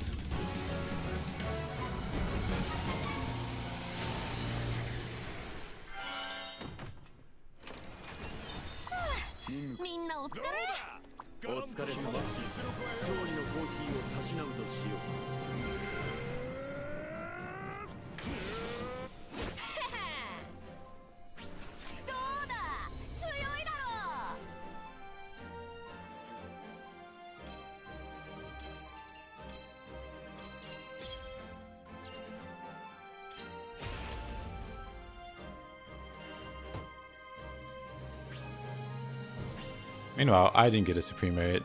A: Meanwhile, I didn't get a Supreme Merit.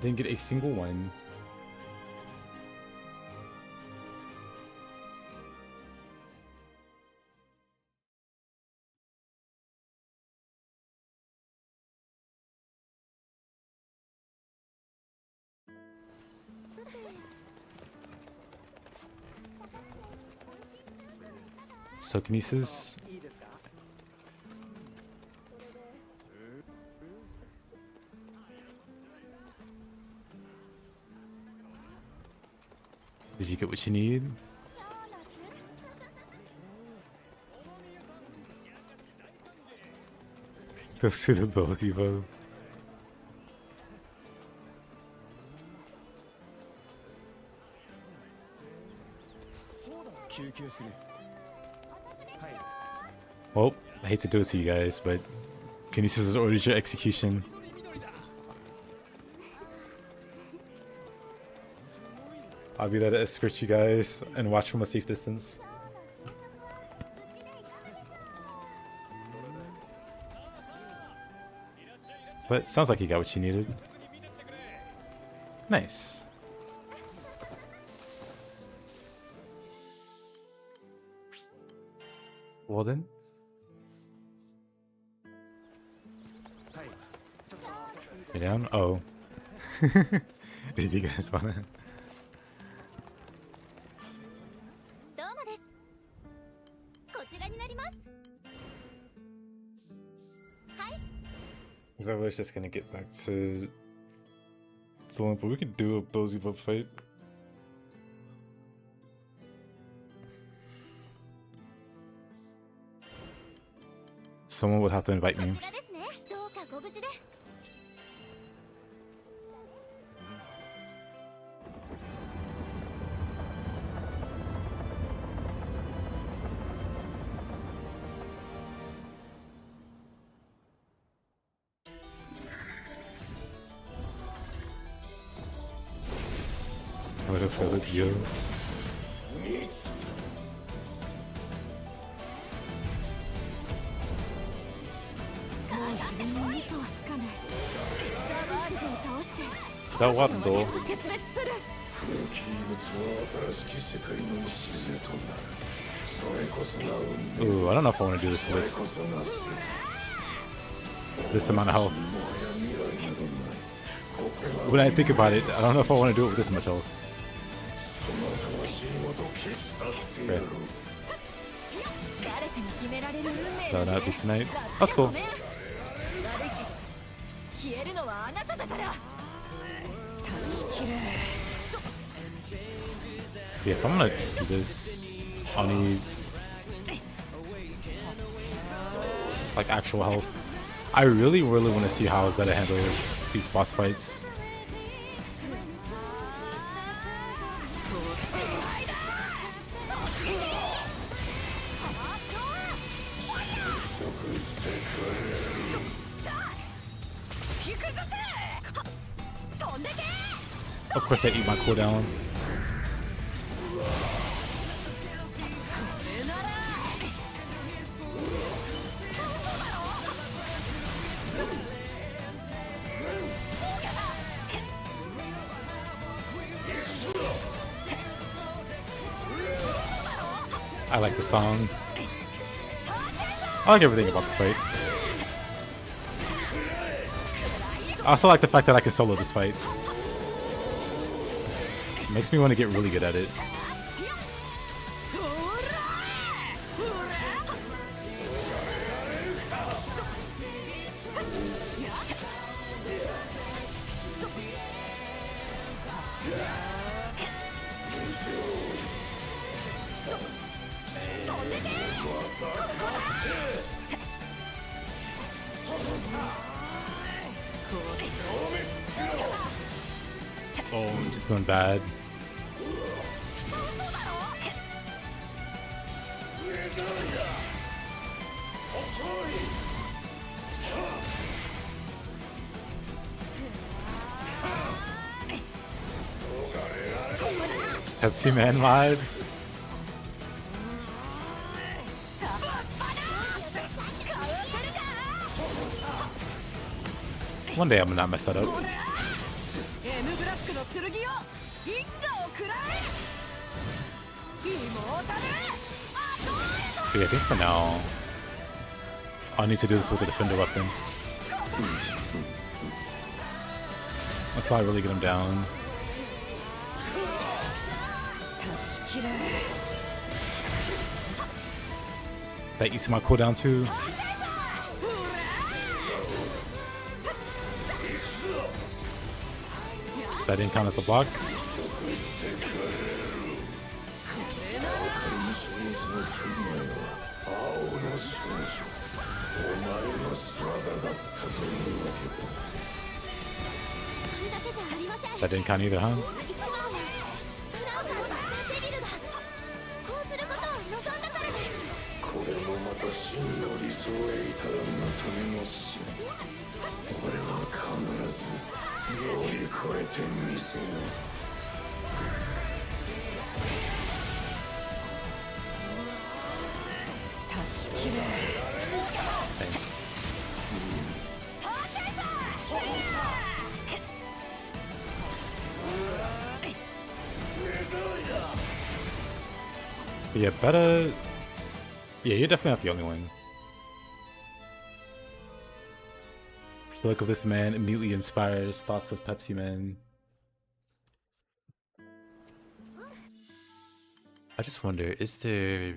A: Didn't get a single one. Telekinesis. Did you get what you need? Those are the bows, Evo. Well, I hate to do it to you guys, but Kinesis has ordered your execution. I'll be there to escort you guys and watch from a safe distance. But sounds like you got what you needed. Nice. Well then. You down? Oh. Did you guys wanna?
C: どうもです。こちらになります。はい。
A: So I was just gonna get back to Limp, but we could do a Beelzebub fight. Someone would have to invite me.
C: こちらですね。どうかご無事で。
A: I would have followed you. That wasn't though. Ooh, I don't know if I want to do this with this amount of health. When I think about it, I don't know if I want to do it with this much health. Okay. So that'll be tonight. That's cool. Yeah, if I'm gonna do this, I'll need like actual health. I really want to see how Zeta handles these boss fights. Of course I eat my cooldown. I like the song. I like everything about this fight. I also like the fact that I can solo this fight. It makes me want to get really good at it. Oh, it's going bad. Pepsi Man mod. One day I'm gonna not mess that up. But yeah, I think for now, I'll need to do this with a defender weapon. That's how I really get him down. That eats my cooldown too. That didn't count as a block. That didn't count either, huh?
B: これもまた真の理想へ至らんがための試練。俺は必ず乗り越えてみせよう。断ち切れ。スターチェイサー。
A: Yeah, better. Yeah, you're definitely not the only one. The look of this man immediately inspires thoughts of Pepsi Man. I just wonder, is there...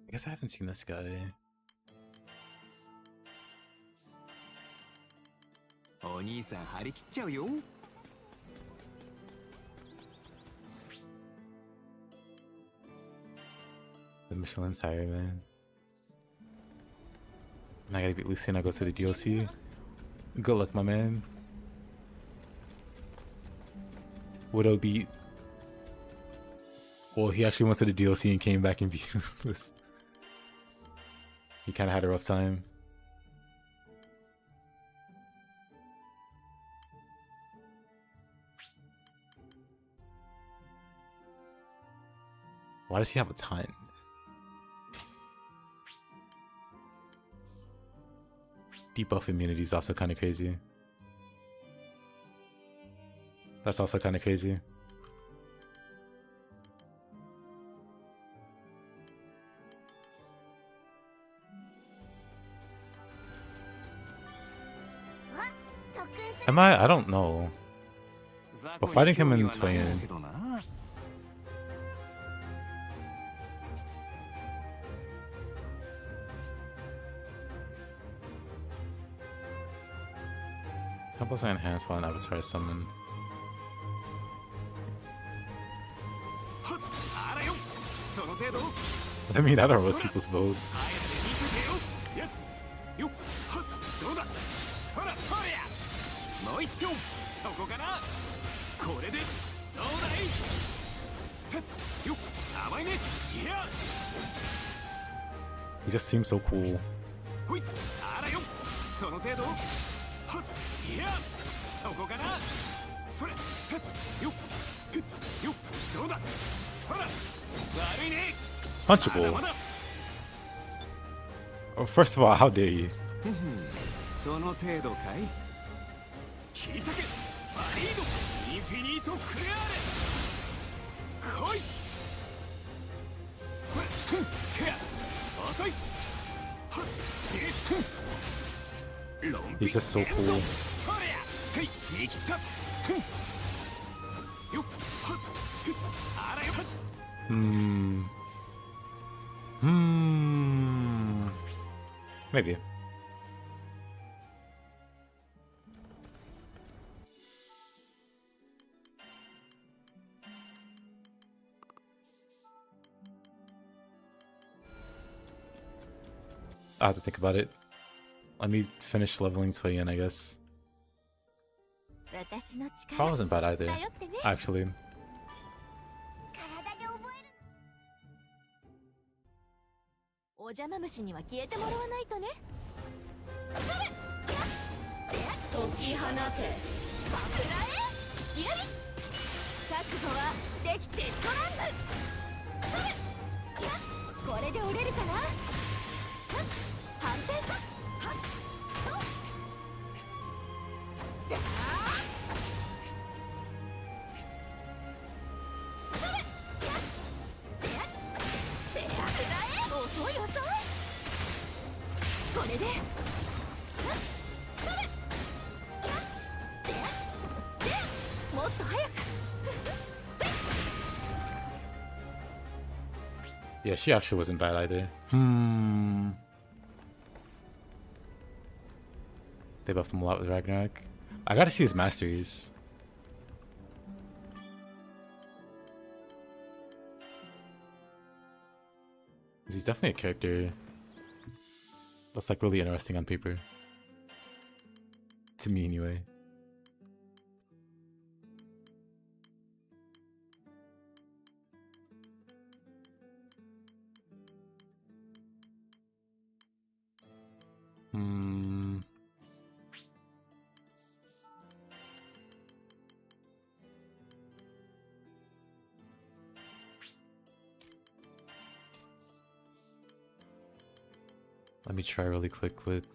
A: I guess I haven't seen this guy.
D: お兄さん張り切っちゃうよ。
A: The Michelin's higher, man. And I gotta beat Lucy and I go to the DLC. Good luck, my man. Widow beat... Well, he actually went to the DLC and came back and beat this. He kinda had a rough time. Why does he have a ton? Debuff immunity is also kind of crazy. That's also kind of crazy. Am I? I don't know. But fighting him in twin. How about I enhance while an avatar summon? I mean, I don't roast people's builds. He just seems so cool. Punchable. Oh, first of all, how dare you? He's just so cool. Maybe. I have to think about it. Let me finish leveling Toyen, I guess. Fall wasn't bad either, actually.
C: お邪魔虫には消えてもらわないとね。解き放て。爆弾へ。突きやり。確保はできてとらず。これで折れるかな。反転か。遅い。これで。
A: Yeah, she actually wasn't bad either. They buffed him a lot with Ragnarok. I gotta see his masteries. He's definitely a character that's like really interesting on paper. To me anyway. Let me try really quick with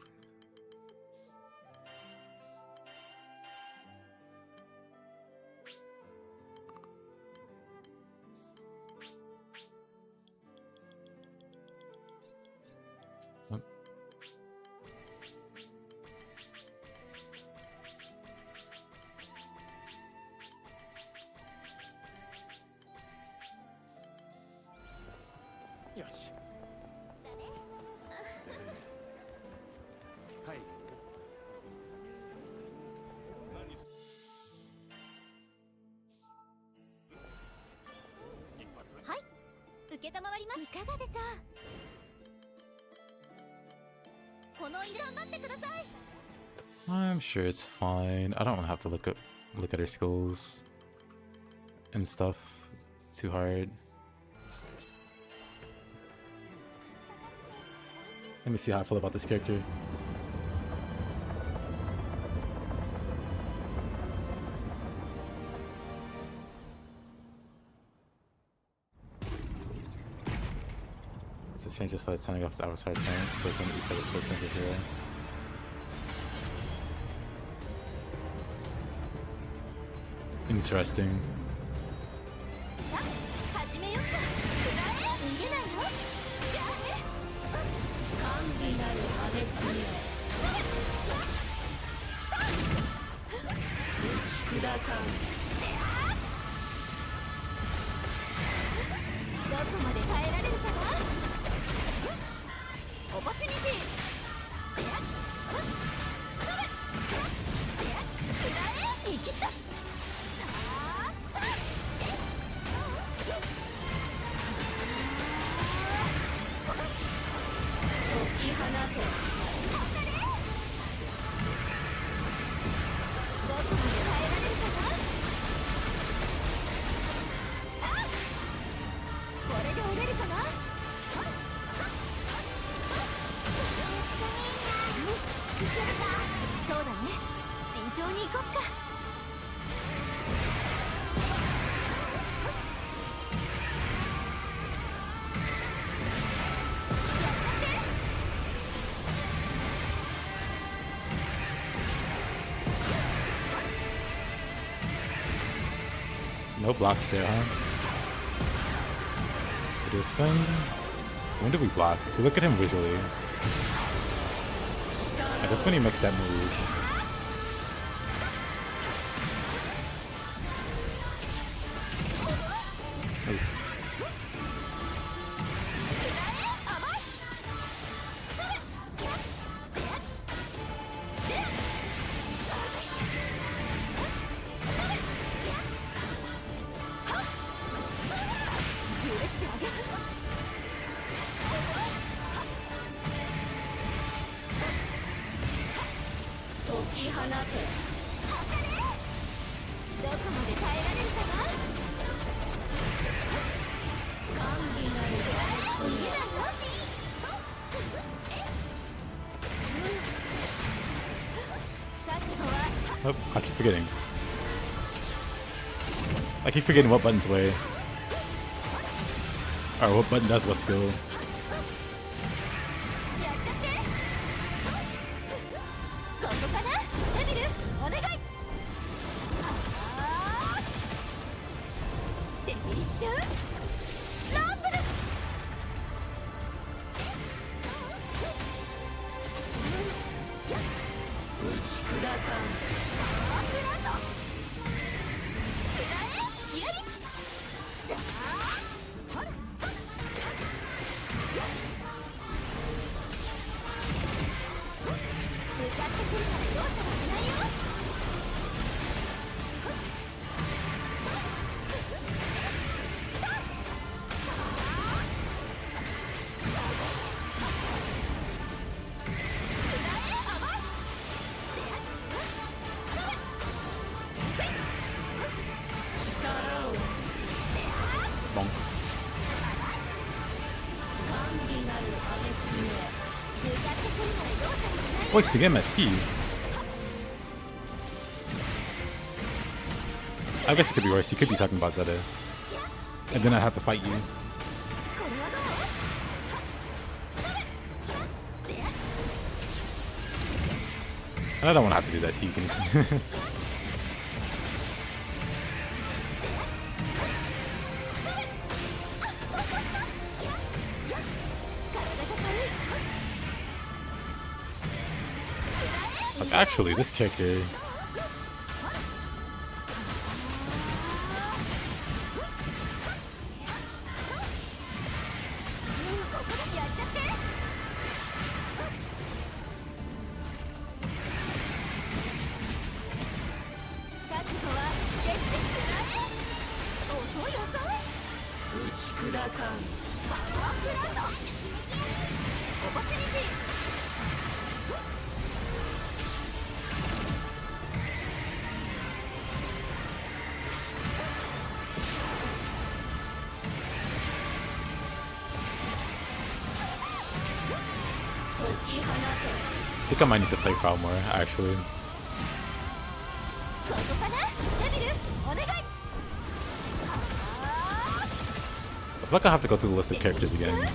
A: I'm sure it's fine. I don't have to look at her skills and stuff too hard. Let me see how I feel about this character. So change the slide turning off our side turns, place on each side of the switch into 0. Interesting. No blocks there, huh? Video spin. When did we block? If you look at him visually, like that's when he makes that move. Oh, I keep forgetting. I keep forgetting what button's where. Or what button does what skill. Wait, to get my speed. I guess it could be worse. You could be talking about Zeta. And then I'd have to fight you. And I don't want to have to do that to you, can you see? Like, actually, this character... I think I might need to play Foul more, actually. I feel like I have to go through the list of characters again.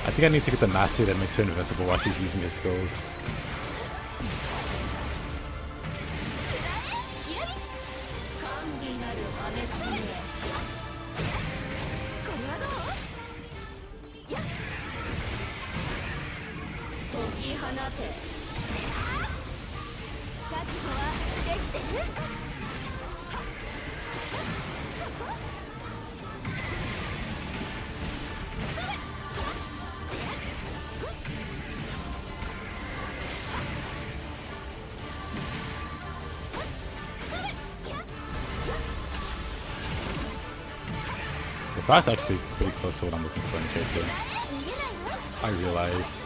A: I think I need to get the mastery that makes her invincible while she's using her skills. That's actually pretty close to what I'm looking for in a character. I realize.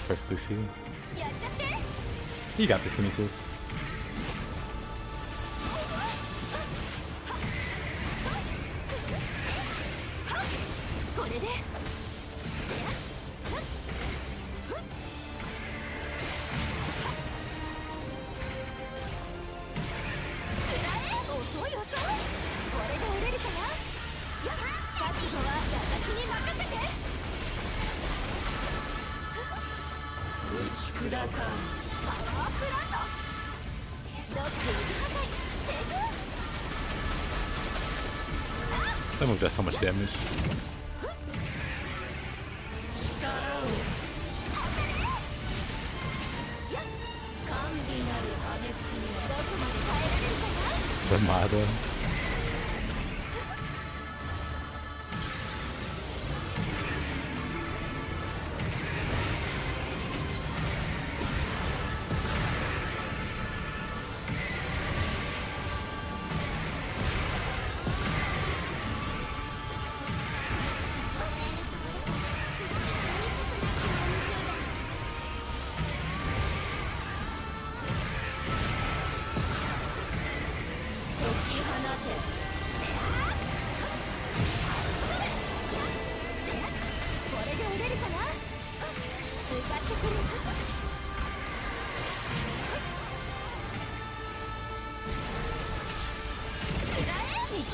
A: First Lucy. You got this, Kinesis. That move does so much damage. Ramada.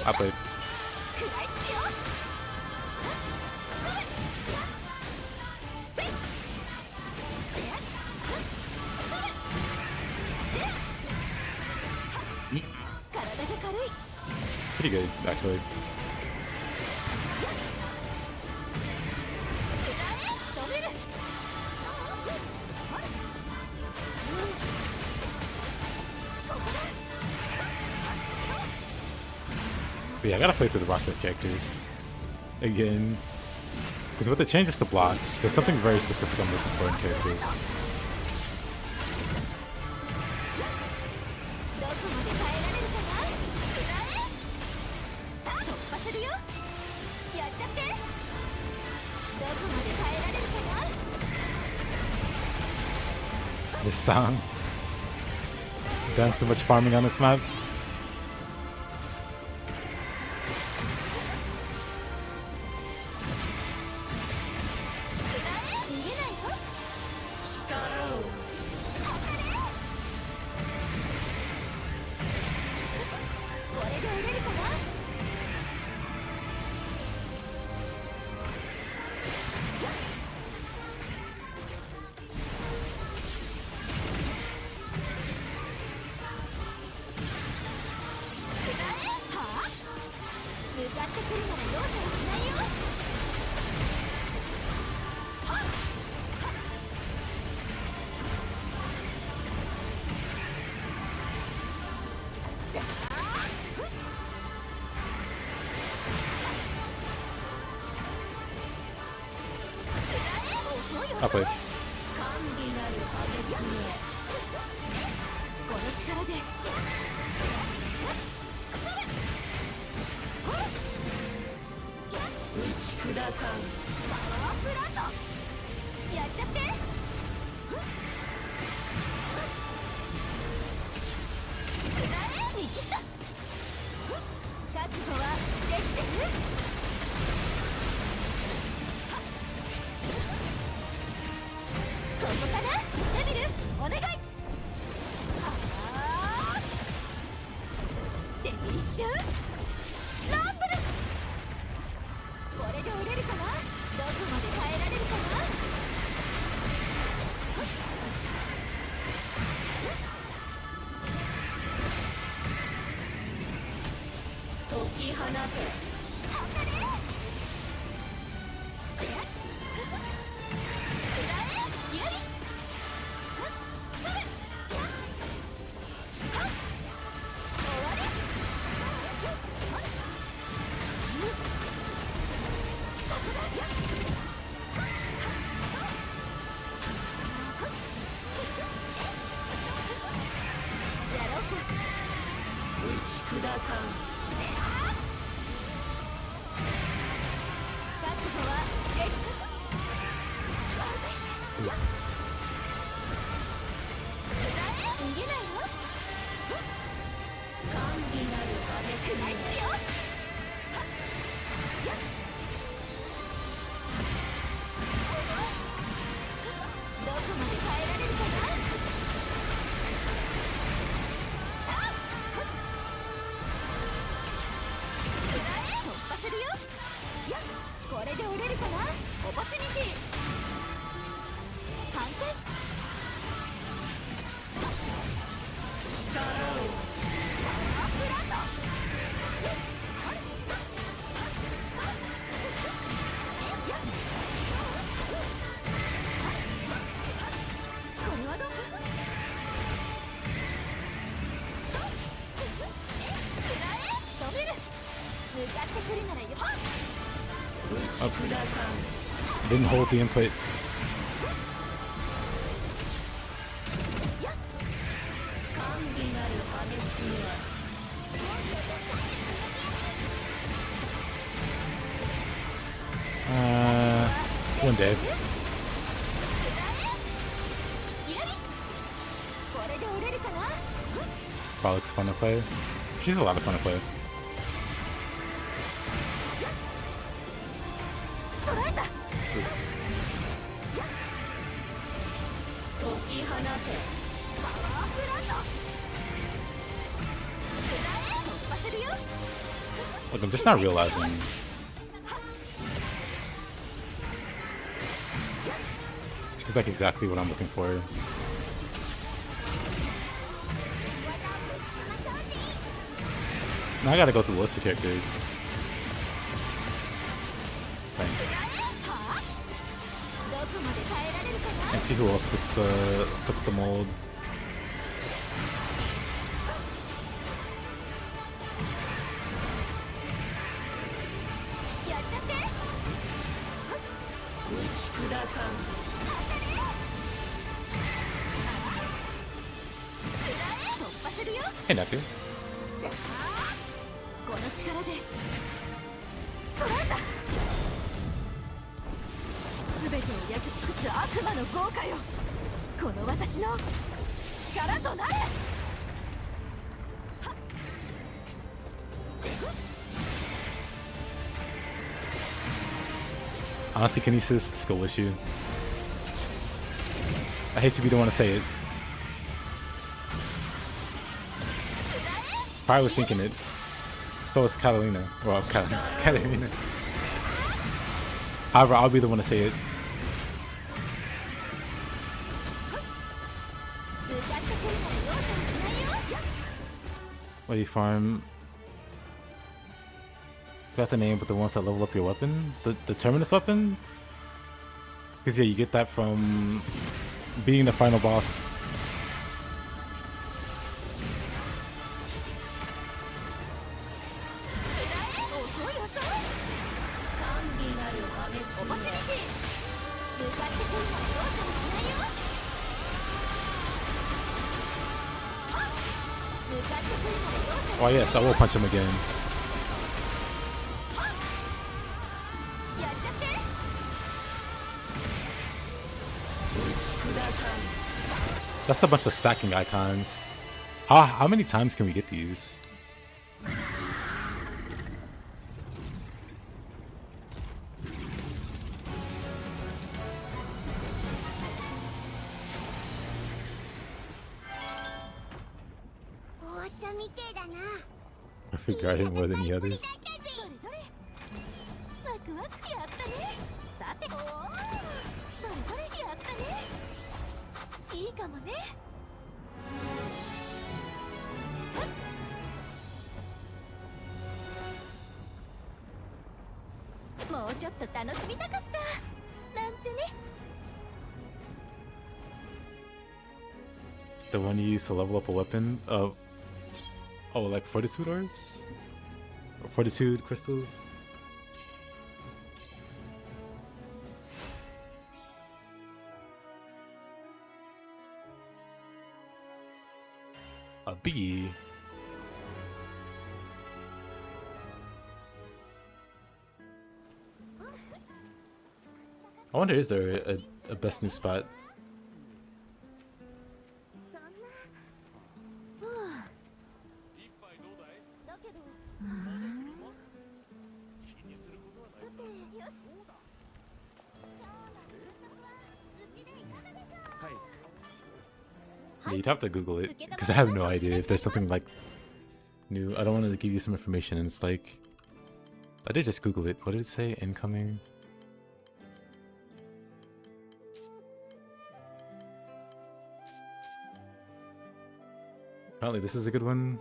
A: I played.
B: 食らいつくよ。体が軽い。
A: Pretty good, actually.
B: 仕留める。
A: But yeah, I gotta play through the roster of characters again. Because with the changes to block, there's something very specific I'm looking for in characters.
B: どこまで耐えられるかな。食らえ。突破するよ。やっちゃって。どこまで耐えられるかな。
A: This song. Done too much farming on this map.
B: 逃げないよ。これで折れるかな。 向かってくるなら容赦はしないよ。
A: I played.
B: この力で。パワープラント。やっちゃって。見切った。覚悟はできてる。ここかな。デビルお願い。デビリしちゃう。ランブル。これで折れるかな。どこまで耐えられるかな。解き放て。これで折れるかな。オポチュニティ。反転。力を。パワープラント。これはどう。仕留める。向かってくるならよ。
A: Oh. Didn't hold the input. One day. Frolics fun to play. She's a lot of fun to play. Look, I'm just not realizing. It's like exactly what I'm looking for. Now I gotta go through the list of characters. Right. And see who else fits the mold. Hey, nephew.
B: この力で全てを焼き尽くす悪魔の豪華よこの私の力となれ
A: Honestly, Kinesis, skill issue. I hate to be the one to say it. Probably was thinking it. So is Catalina. Well, Catalina. However, I'll be the one to say it. What do you farm? Got the name, but the ones that level up your weapon? The Terminus weapon? Because yeah, you get that from beating the final boss. Oh yes, I will punch him again. That's a bunch of stacking icons. How many times can we get these? I forgot it more than the others. The one you use to level up a weapon? Oh, like fortitude orbs? Or fortitude crystals? A bee? I wonder, is there a best new spot? Yeah, you'd have to Google it, because I have no idea if there's something like new. I don't want to give you some information and it's like... I did just Google it. What did it say? Incoming? Apparently this is a good one.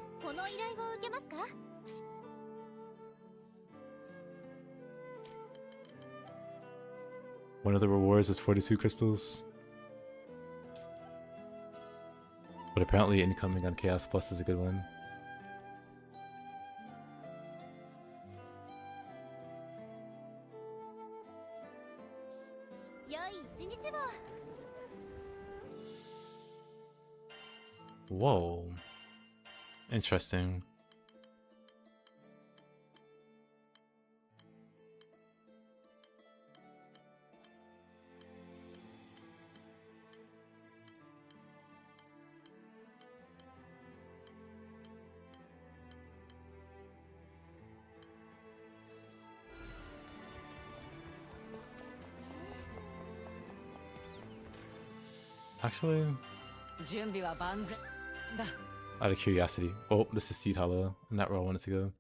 A: One of the rewards is 42 crystals. But apparently incoming on Chaos Plus is a good one. Whoa. Interesting. Actually, Out of curiosity. Oh, this is Seed Hollow. Not where I wanted to go.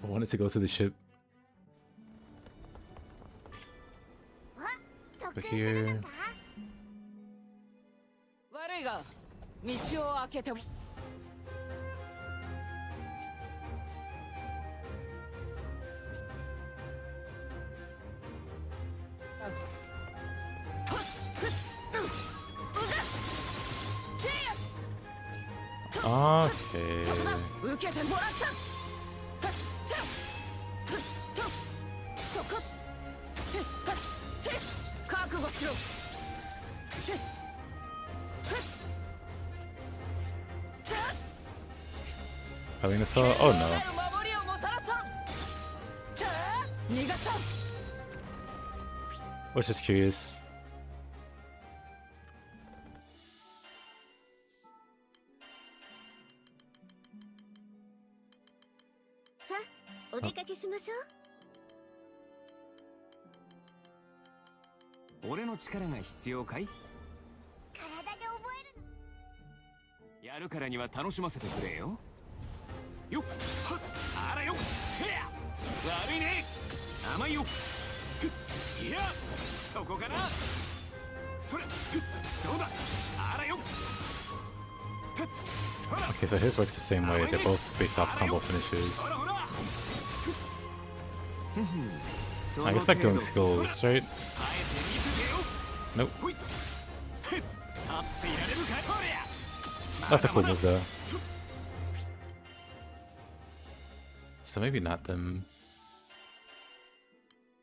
A: I wanted to go to the ship. But here.
E: 悪いが道を開けても。
A: Okay.
E: 受けてもらった。そこ。せっ。て。覚悟しろ。せっ。
A: Having a saw? Oh no. I was just curious.
C: さあ、お出かけしましょう。
G: 俺の力が必要かい？
B: 体で覚えるの。
G: やるからには楽しませてくれよ。よっ、はっ、あらよ、せや、悪いね、甘いよ。いや、そこかな。それ、どうだ、あらよ。
A: Okay, so his works the same way. They're both based off combo finishes. I guess like doing skills, right? Nope. That's a cool move though. So maybe not them.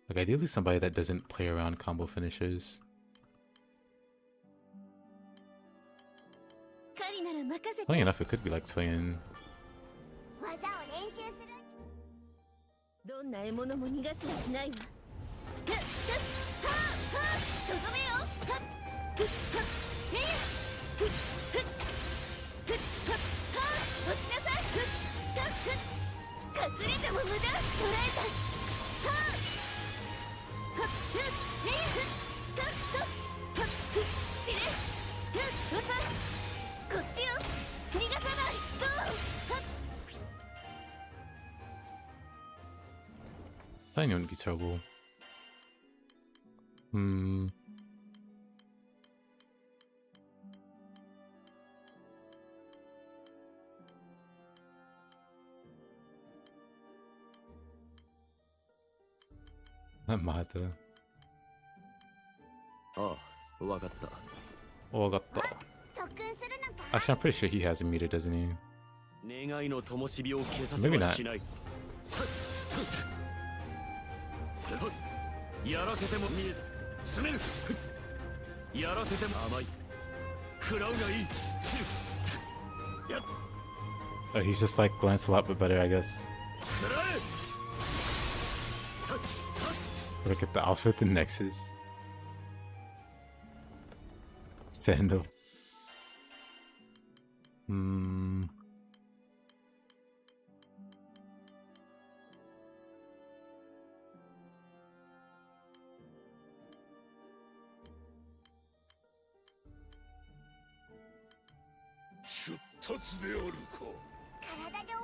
A: Like ideally somebody that doesn't play around combo finishers.
C: 狩りなら任せて。
A: Funny enough, it could be like swinging.
B: 技を練習する。
C: どんな獲物も逃がしはしないわ。ふっふっはあはあとどめよ。はっふっはっへいふっふっふっはっはあ落ちなさい。ふっふっふっ隠れても無駄。捉えた。はあはっふっへいふっとっとはっふっちれふっ遅いこっちよ。逃がさない。どうはっ
A: I think it wouldn't be terrible. Not Mahata.
D: ああ、わかった。
A: Oh, I got the.
B: 特訓するのか。
A: Actually, I'm pretty sure he has a meter, doesn't he?
D: 願いの灯火を消させはしない。やらせても見えた。詰める。やらせても甘い。食らうがいい。やっ。
A: Oh, he's just like Lancelot, but better, I guess.
D: 食らえ。
A: Look at the outfit, the Nexus. Sandal.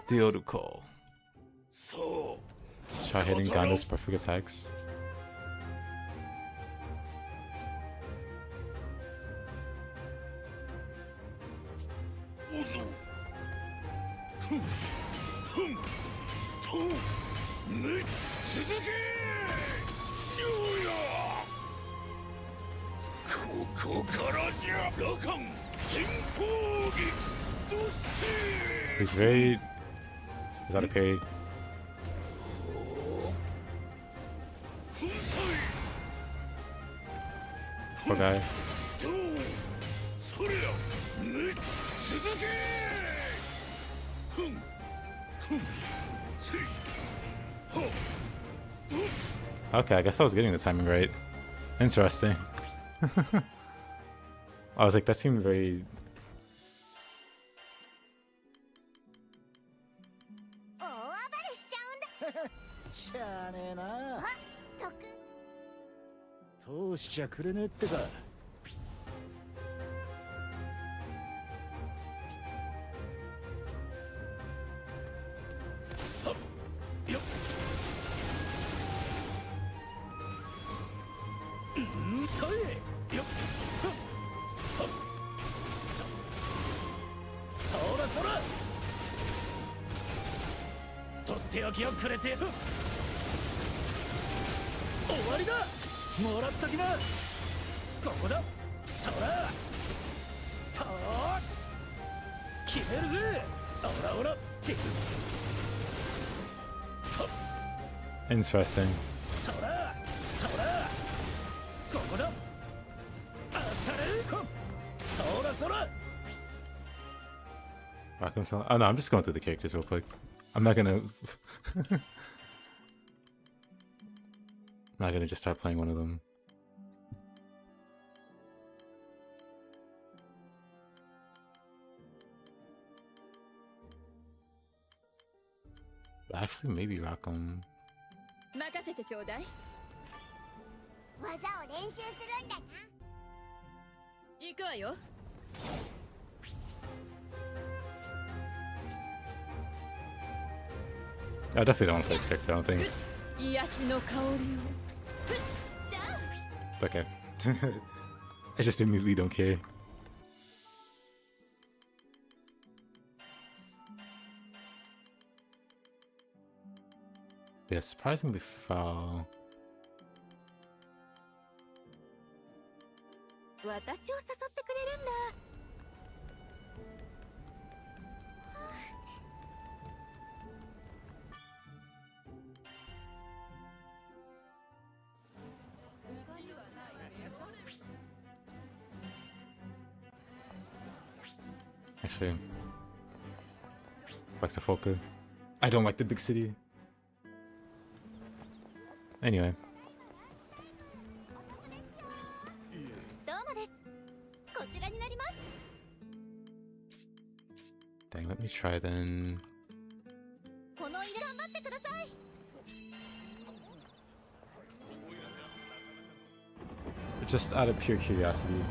A: Dioruko. Try hitting Ganda's perfect attacks. He's very... Is that a parry? Poor guy. Okay, I guess I was getting the timing right. Interesting. I was like, that seemed very...
B: 大暴れしちゃうんだ。しゃあねえな。あ、特訓。
D: 通しちゃくれねえってか。よっ。それよっ。そらそら。とっておきをくれて。終わりだ。もらっときな。ここだ。そらと決めるぜ。オラオラって。
A: Interesting.
D: そらそらここだ。当たれ。そらそら。
A: Rock himself. Oh no, I'm just going through the characters real quick. I'm not gonna just start playing one of them. Actually, maybe rock him.
C: 任せてちょうだい。
B: 技を練習するんだな。
C: 行くわよ。
A: I definitely don't want to play this character, I don't think.
C: 癒しの香りを。
A: It's okay. I just immediately don't care. They're surprisingly foul.
C: 私を誘ってくれるんだ。
A: Actually, likes the Folka. I don't like the big city. Anyway,
C: どうもです。こちらになります。
A: dang, let me try then.
C: この色頑張ってください。
A: Just out of pure curiosity.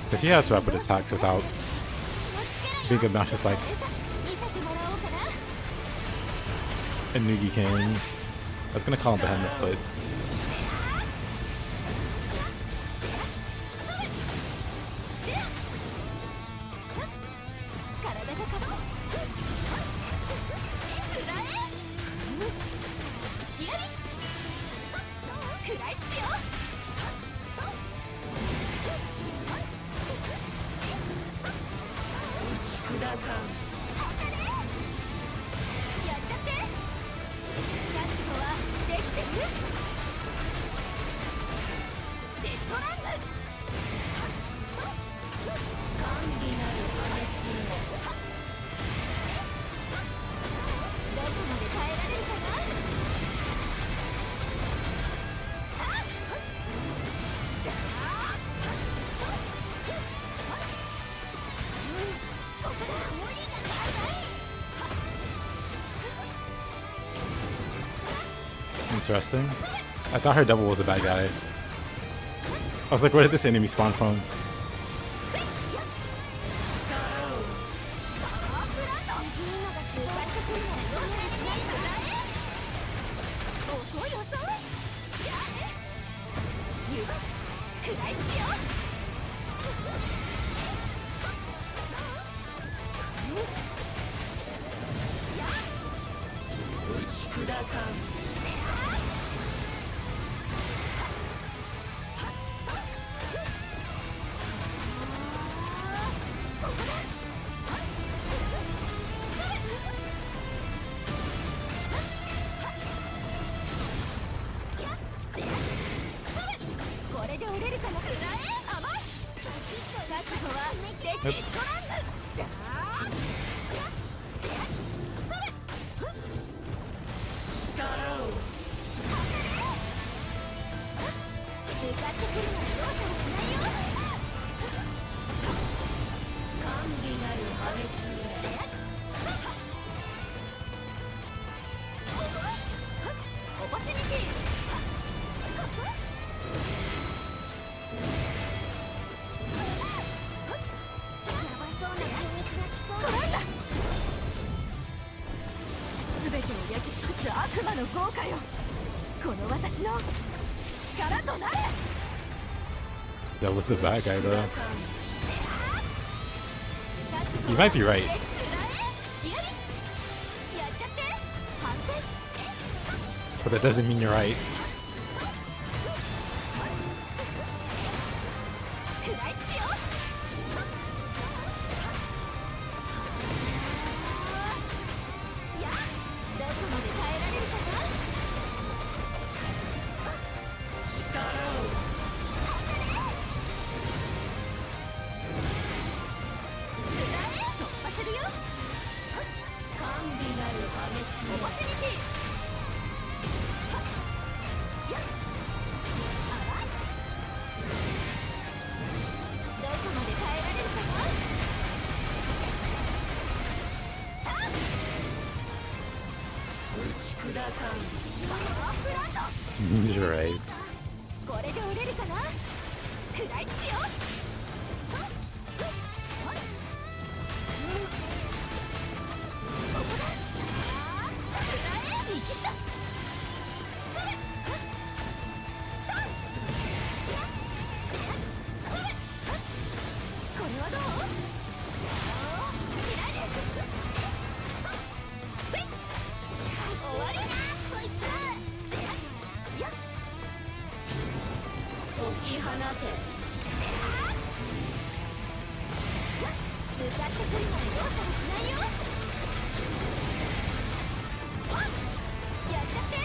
A: Because he has rapid attacks without being obnoxious like
C: 見せてもらおうかな。
A: a Nugi can. I was gonna call him Behemoth, but
C: 体がかぶ。くらえ。突き上げ。食らいつくよ。
E: 砕かん。
C: やっちゃって。覚悟はできてる？デッドランズ。
E: 甘美なる破滅を。
C: どこまで耐えられるかな。ここだ。
A: interesting. I thought her double was a bad guy. I was like, where did this enemy spawn from?
C: これで折れるかな。くらえ。甘い。デッドランズ
E: 力を
C: 向かってくるなら容赦はしないよ。
E: 甘美なる破滅へ
C: オポチュニティ。やばそうな攻撃が来そう。
E: 捉えた全てを焼き尽くす悪魔の豪華よこの私の力となれ
A: That was the bad guy though. You might be right.
C: やっちゃって反転
A: But that doesn't mean you're right.
C: 食らいつくよ。いや、どこまで耐えられるかな。
E: 力を
C: 突破するよ。
E: 甘美なる破滅
C: オポチュニティ。やっ、あら。どこまで耐えられるかな。
E: 打ち砕かん
C: パワーフランド。
A: You're right.
C: これで折れるかな。食らいつくよ。これはどう？終わりなこいつ。やっ
E: 解き放て
C: 向かってくるなら容赦はしないよ。やっちゃって。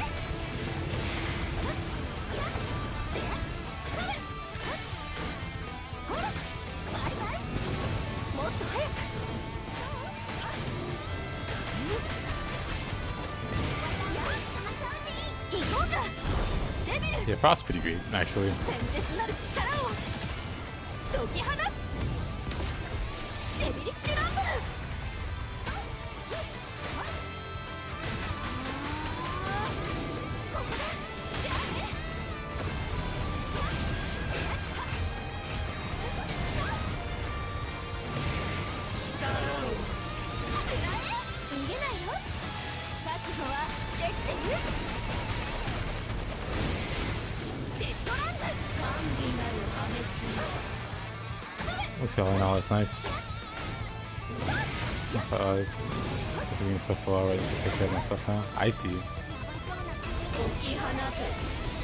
C: バイバイ。もっと早く。行こうか。デビル
A: Yeah, Frost's pretty great, actually.
C: 伝説なる力を解き放つ。デビリッシュランブル。ここだ。じゃあね。逃げないよ。覚悟はできてる？デッドランズ。
E: 甘美なる破滅
A: Looks all in all, it's nice. It's being first of all, right? To take care of my stuff now. I see.
E: 解き放て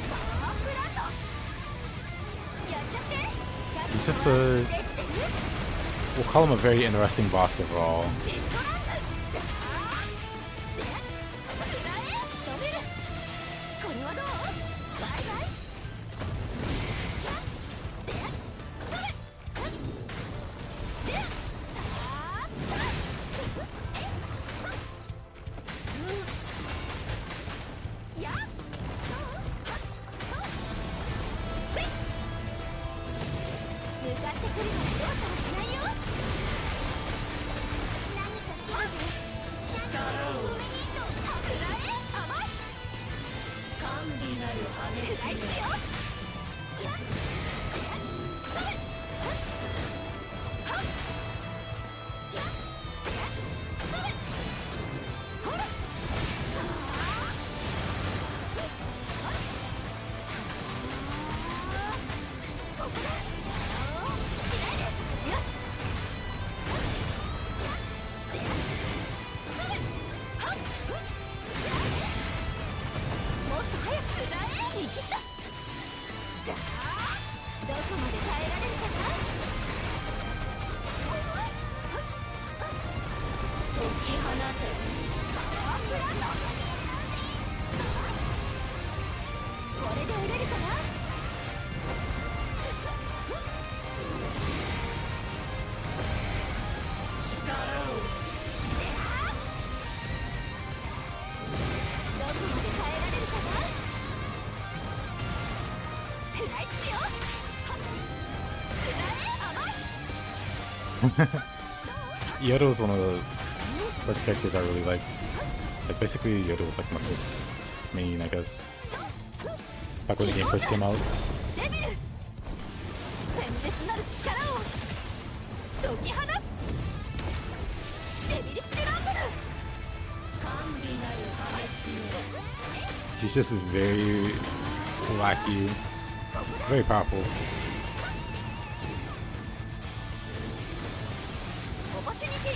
C: パワーフランド。やっちゃって。
A: He's just a,
C: できてる？
A: we'll call him a very interesting boss overall.
C: デッドランズ。で、食らえ。仕留める。これはどう？バイバイ。やっ、で、それ。で、あー、やっ、向かってくるなら容赦はしないよ。何か来るぜ。
E: 力を
C: 食らえ。甘い。
E: 甘美なる破滅
C: 食らいつくよ。やっ、それ。はっ。やっ、それ。ほら。ここだ。よし。もっと早く食らえ。生きた。だー。
B: 食らいつくよ。
A: Yoda was one of the first characters I really liked. Like basically Yoda was like my first main, I guess. Back when the game first came out.
B: デビル鮮烈なる力を解き放つ。デビリッシュランブル。
A: She's just very wacky, very powerful.
B: オポチュニティ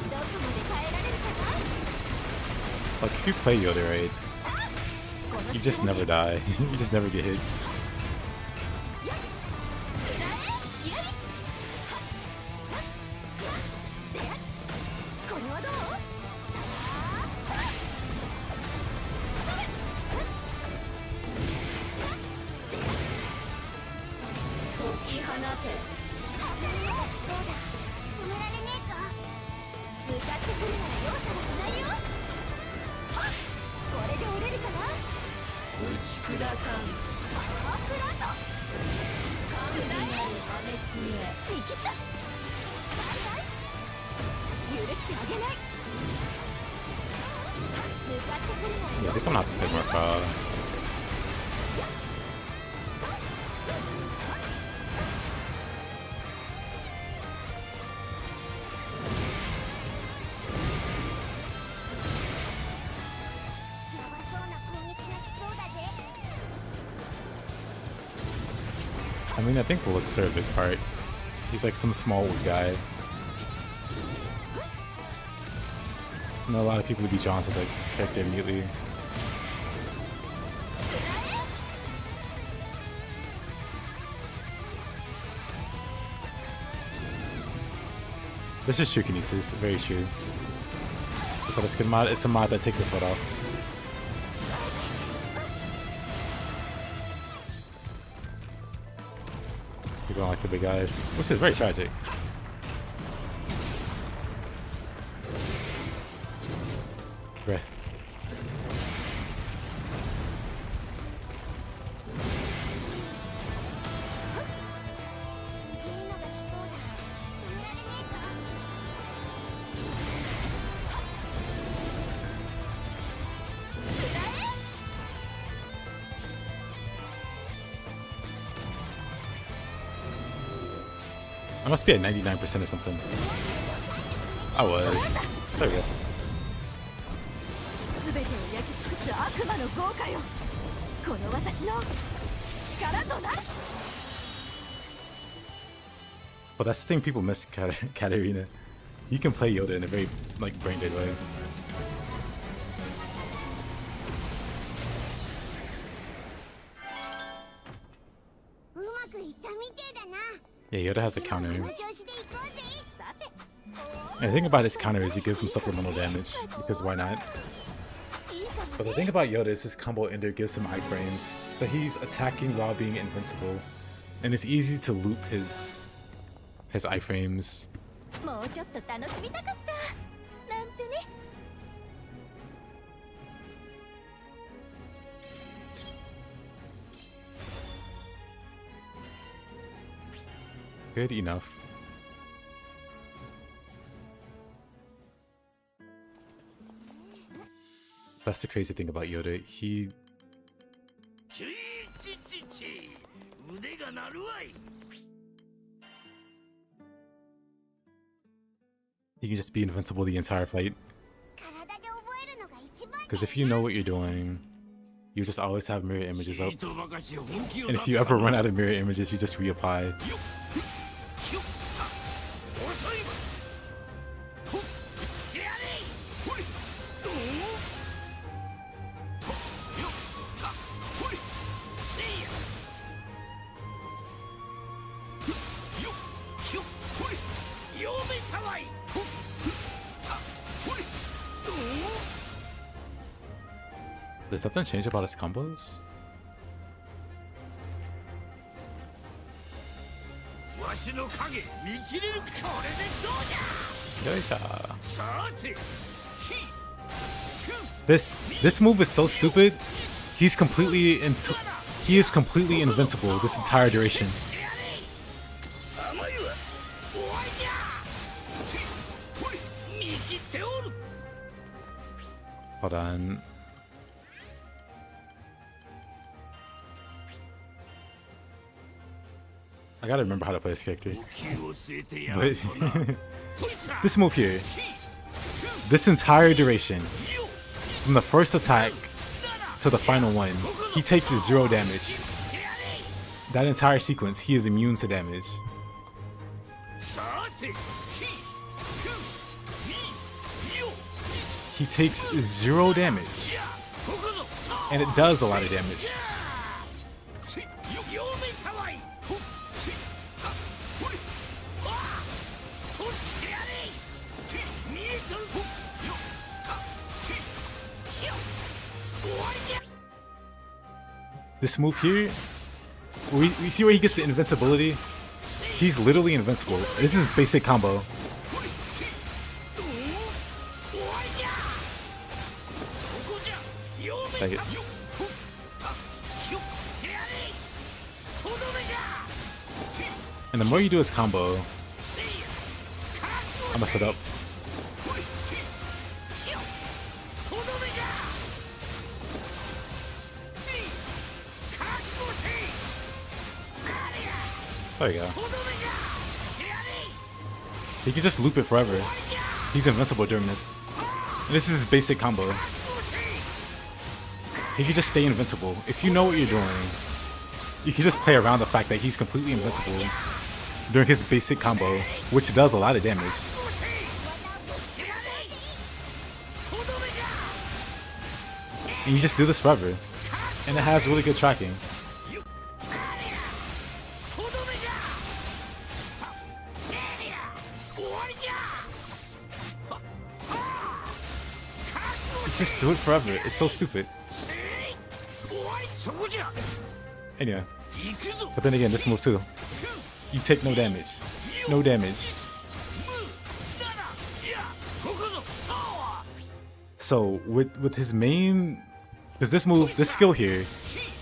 B: どこまで耐えられるかな。
A: Like if you play Yoda right, you just never die. You just never get hit.
B: これはどう。
C: 解き放て。
B: そうだ止められねえか。向かってくるなら容赦はしないよ。はっこれで折れるかな。
C: 打ち砕かん。
B: パワープラント。
C: 神なる破滅へ。
B: 見切った。バイバイ。許してあげない。向かってくるなら
A: Yeah, I think I'm gonna have to play more COD. I mean, I think looks are a big part. He's like some small guy. I know a lot of people would be drawn to the character immediately. This is true kinesis, very true. It's not a skin mod, it's a mod that takes a foot off. You're going like the big guys, which is very tragic. Right. I must be at 99% or something. I was. There we go.
B: 全てを焼き尽くす悪魔の豪華よ。この私の力となる。
A: But that's the thing people miss Katarina. You can play Yoda in a very like brain dead way. Yeah, Yoda has a counter. And the thing about his counter is he gives him supplemental damage, because why not? But the thing about Yoda is his combo ender gives him iframes, so he's attacking while being invincible. And it's easy to loop his iframes.
B: もうちょっと楽しみたかったなんてね。
A: Good enough. That's the crazy thing about Yoda. He can just be invincible the entire fight. Because if you know what you're doing, you just always have mirror images up. And if you ever run out of mirror images, you just reapply. Did something change about his combos? This move is so stupid. He's completely he is completely invincible this entire duration. Hold on. I gotta remember how to play this character. But this move here, this entire duration, from the first attack to the final one, he takes 0 damage. That entire sequence, he is immune to damage. He takes 0 damage. And it does a lot of damage. This move here, we see where he gets the invincibility. He's literally invincible. This is his basic combo. Take it. And the more you do his combo, I messed it up. There you go. He can just loop it forever. He's invincible during this. And this is his basic combo. He can just stay invincible. If you know what you're doing, you can just play around the fact that he's completely invincible during his basic combo, which does a lot of damage. And you just do this forever. And it has really good tracking. Just do it forever. It's so stupid. Anyway. But then again, this move too. You take no damage. No damage. So with his main, because this move, this skill here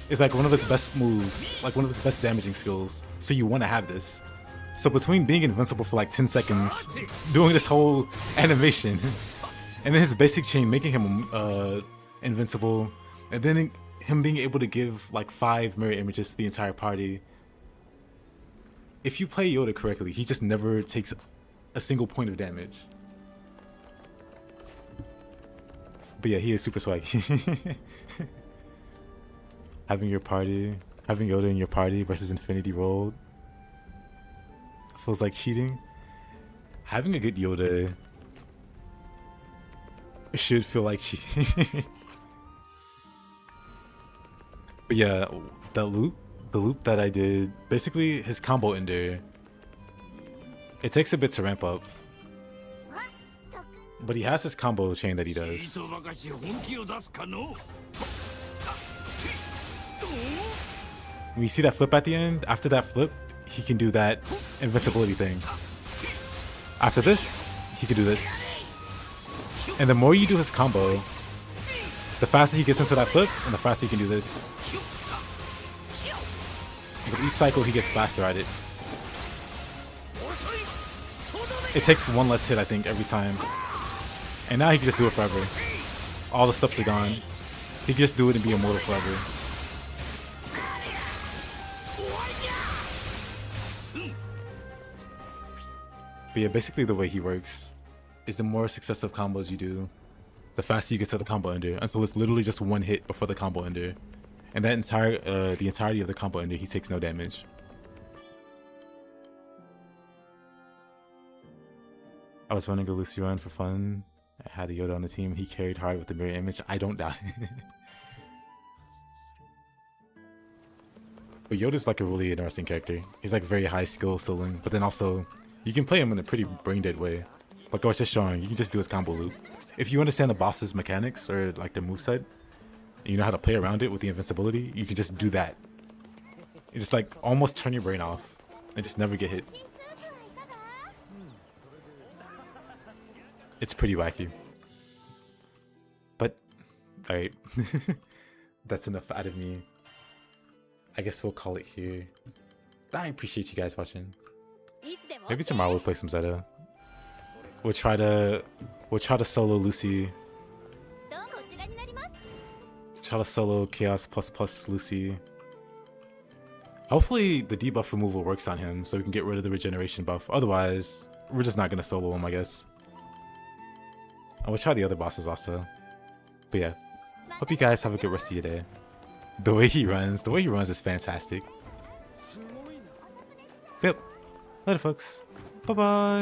A: is like one of his best moves, like one of his best damaging skills. So you want to have this. So between being invincible for like 10 seconds, doing this whole animation, and then his basic chain making him invincible, and then him being able to give like 5 mirror images to the entire party. If you play Yoda correctly, he just never takes a single point of damage. But yeah, he is super swaggy. Having Yoda in your party versus Infinity Rolled feels like cheating. Having a good Yoda should feel like cheating. But yeah, the loop that I did, basically his combo ender, it takes a bit to ramp up. But he has this combo chain that he does. When you see that flip at the end, after that flip, he can do that invincibility thing. After this, he can do this. And the more you do his combo, the faster he gets into that flip, and the faster he can do this. With each cycle, he gets faster at it. It takes 1 less hit, I think, every time. And now he can just do it forever. All the steps are gone. He can just do it and be immortal forever. But yeah, basically the way he works is the more successive combos you do, the faster you get to the combo ender, until it's literally just 1 hit before the combo ender. And that the entirety of the combo ender, he takes no damage. I was running a Lucy run for fun. I had a Yoda on the team. He carried hard with the mirror image. I don't doubt it. But Yoda's like a really interesting character. He's like very high skill ceiling, but then also you can play him in a pretty brain dead way. Like I was just showing, you can just do his combo loop. If you understand the boss's mechanics or like the moveset, and you know how to play around it with the invincibility, you can just do that. You just like almost turn your brain off and just never get hit. It's pretty wacky. But, alright. That's enough out of me. I guess we'll call it here. I appreciate you guys watching.
C: いつでも
A: Maybe tomorrow we'll play some Zeta. We'll try to solo Lucy.
C: どうこちらになります
A: Try to solo Chaos plus Lucy. Hopefully the debuff removal works on him so we can get rid of the regeneration buff. Otherwise, we're just not gonna solo him, I guess. And we'll try the other bosses also. But yeah, hope you guys have a good rest of your day. The way he runs is fantastic. Yep. Later, folks. Bye-bye.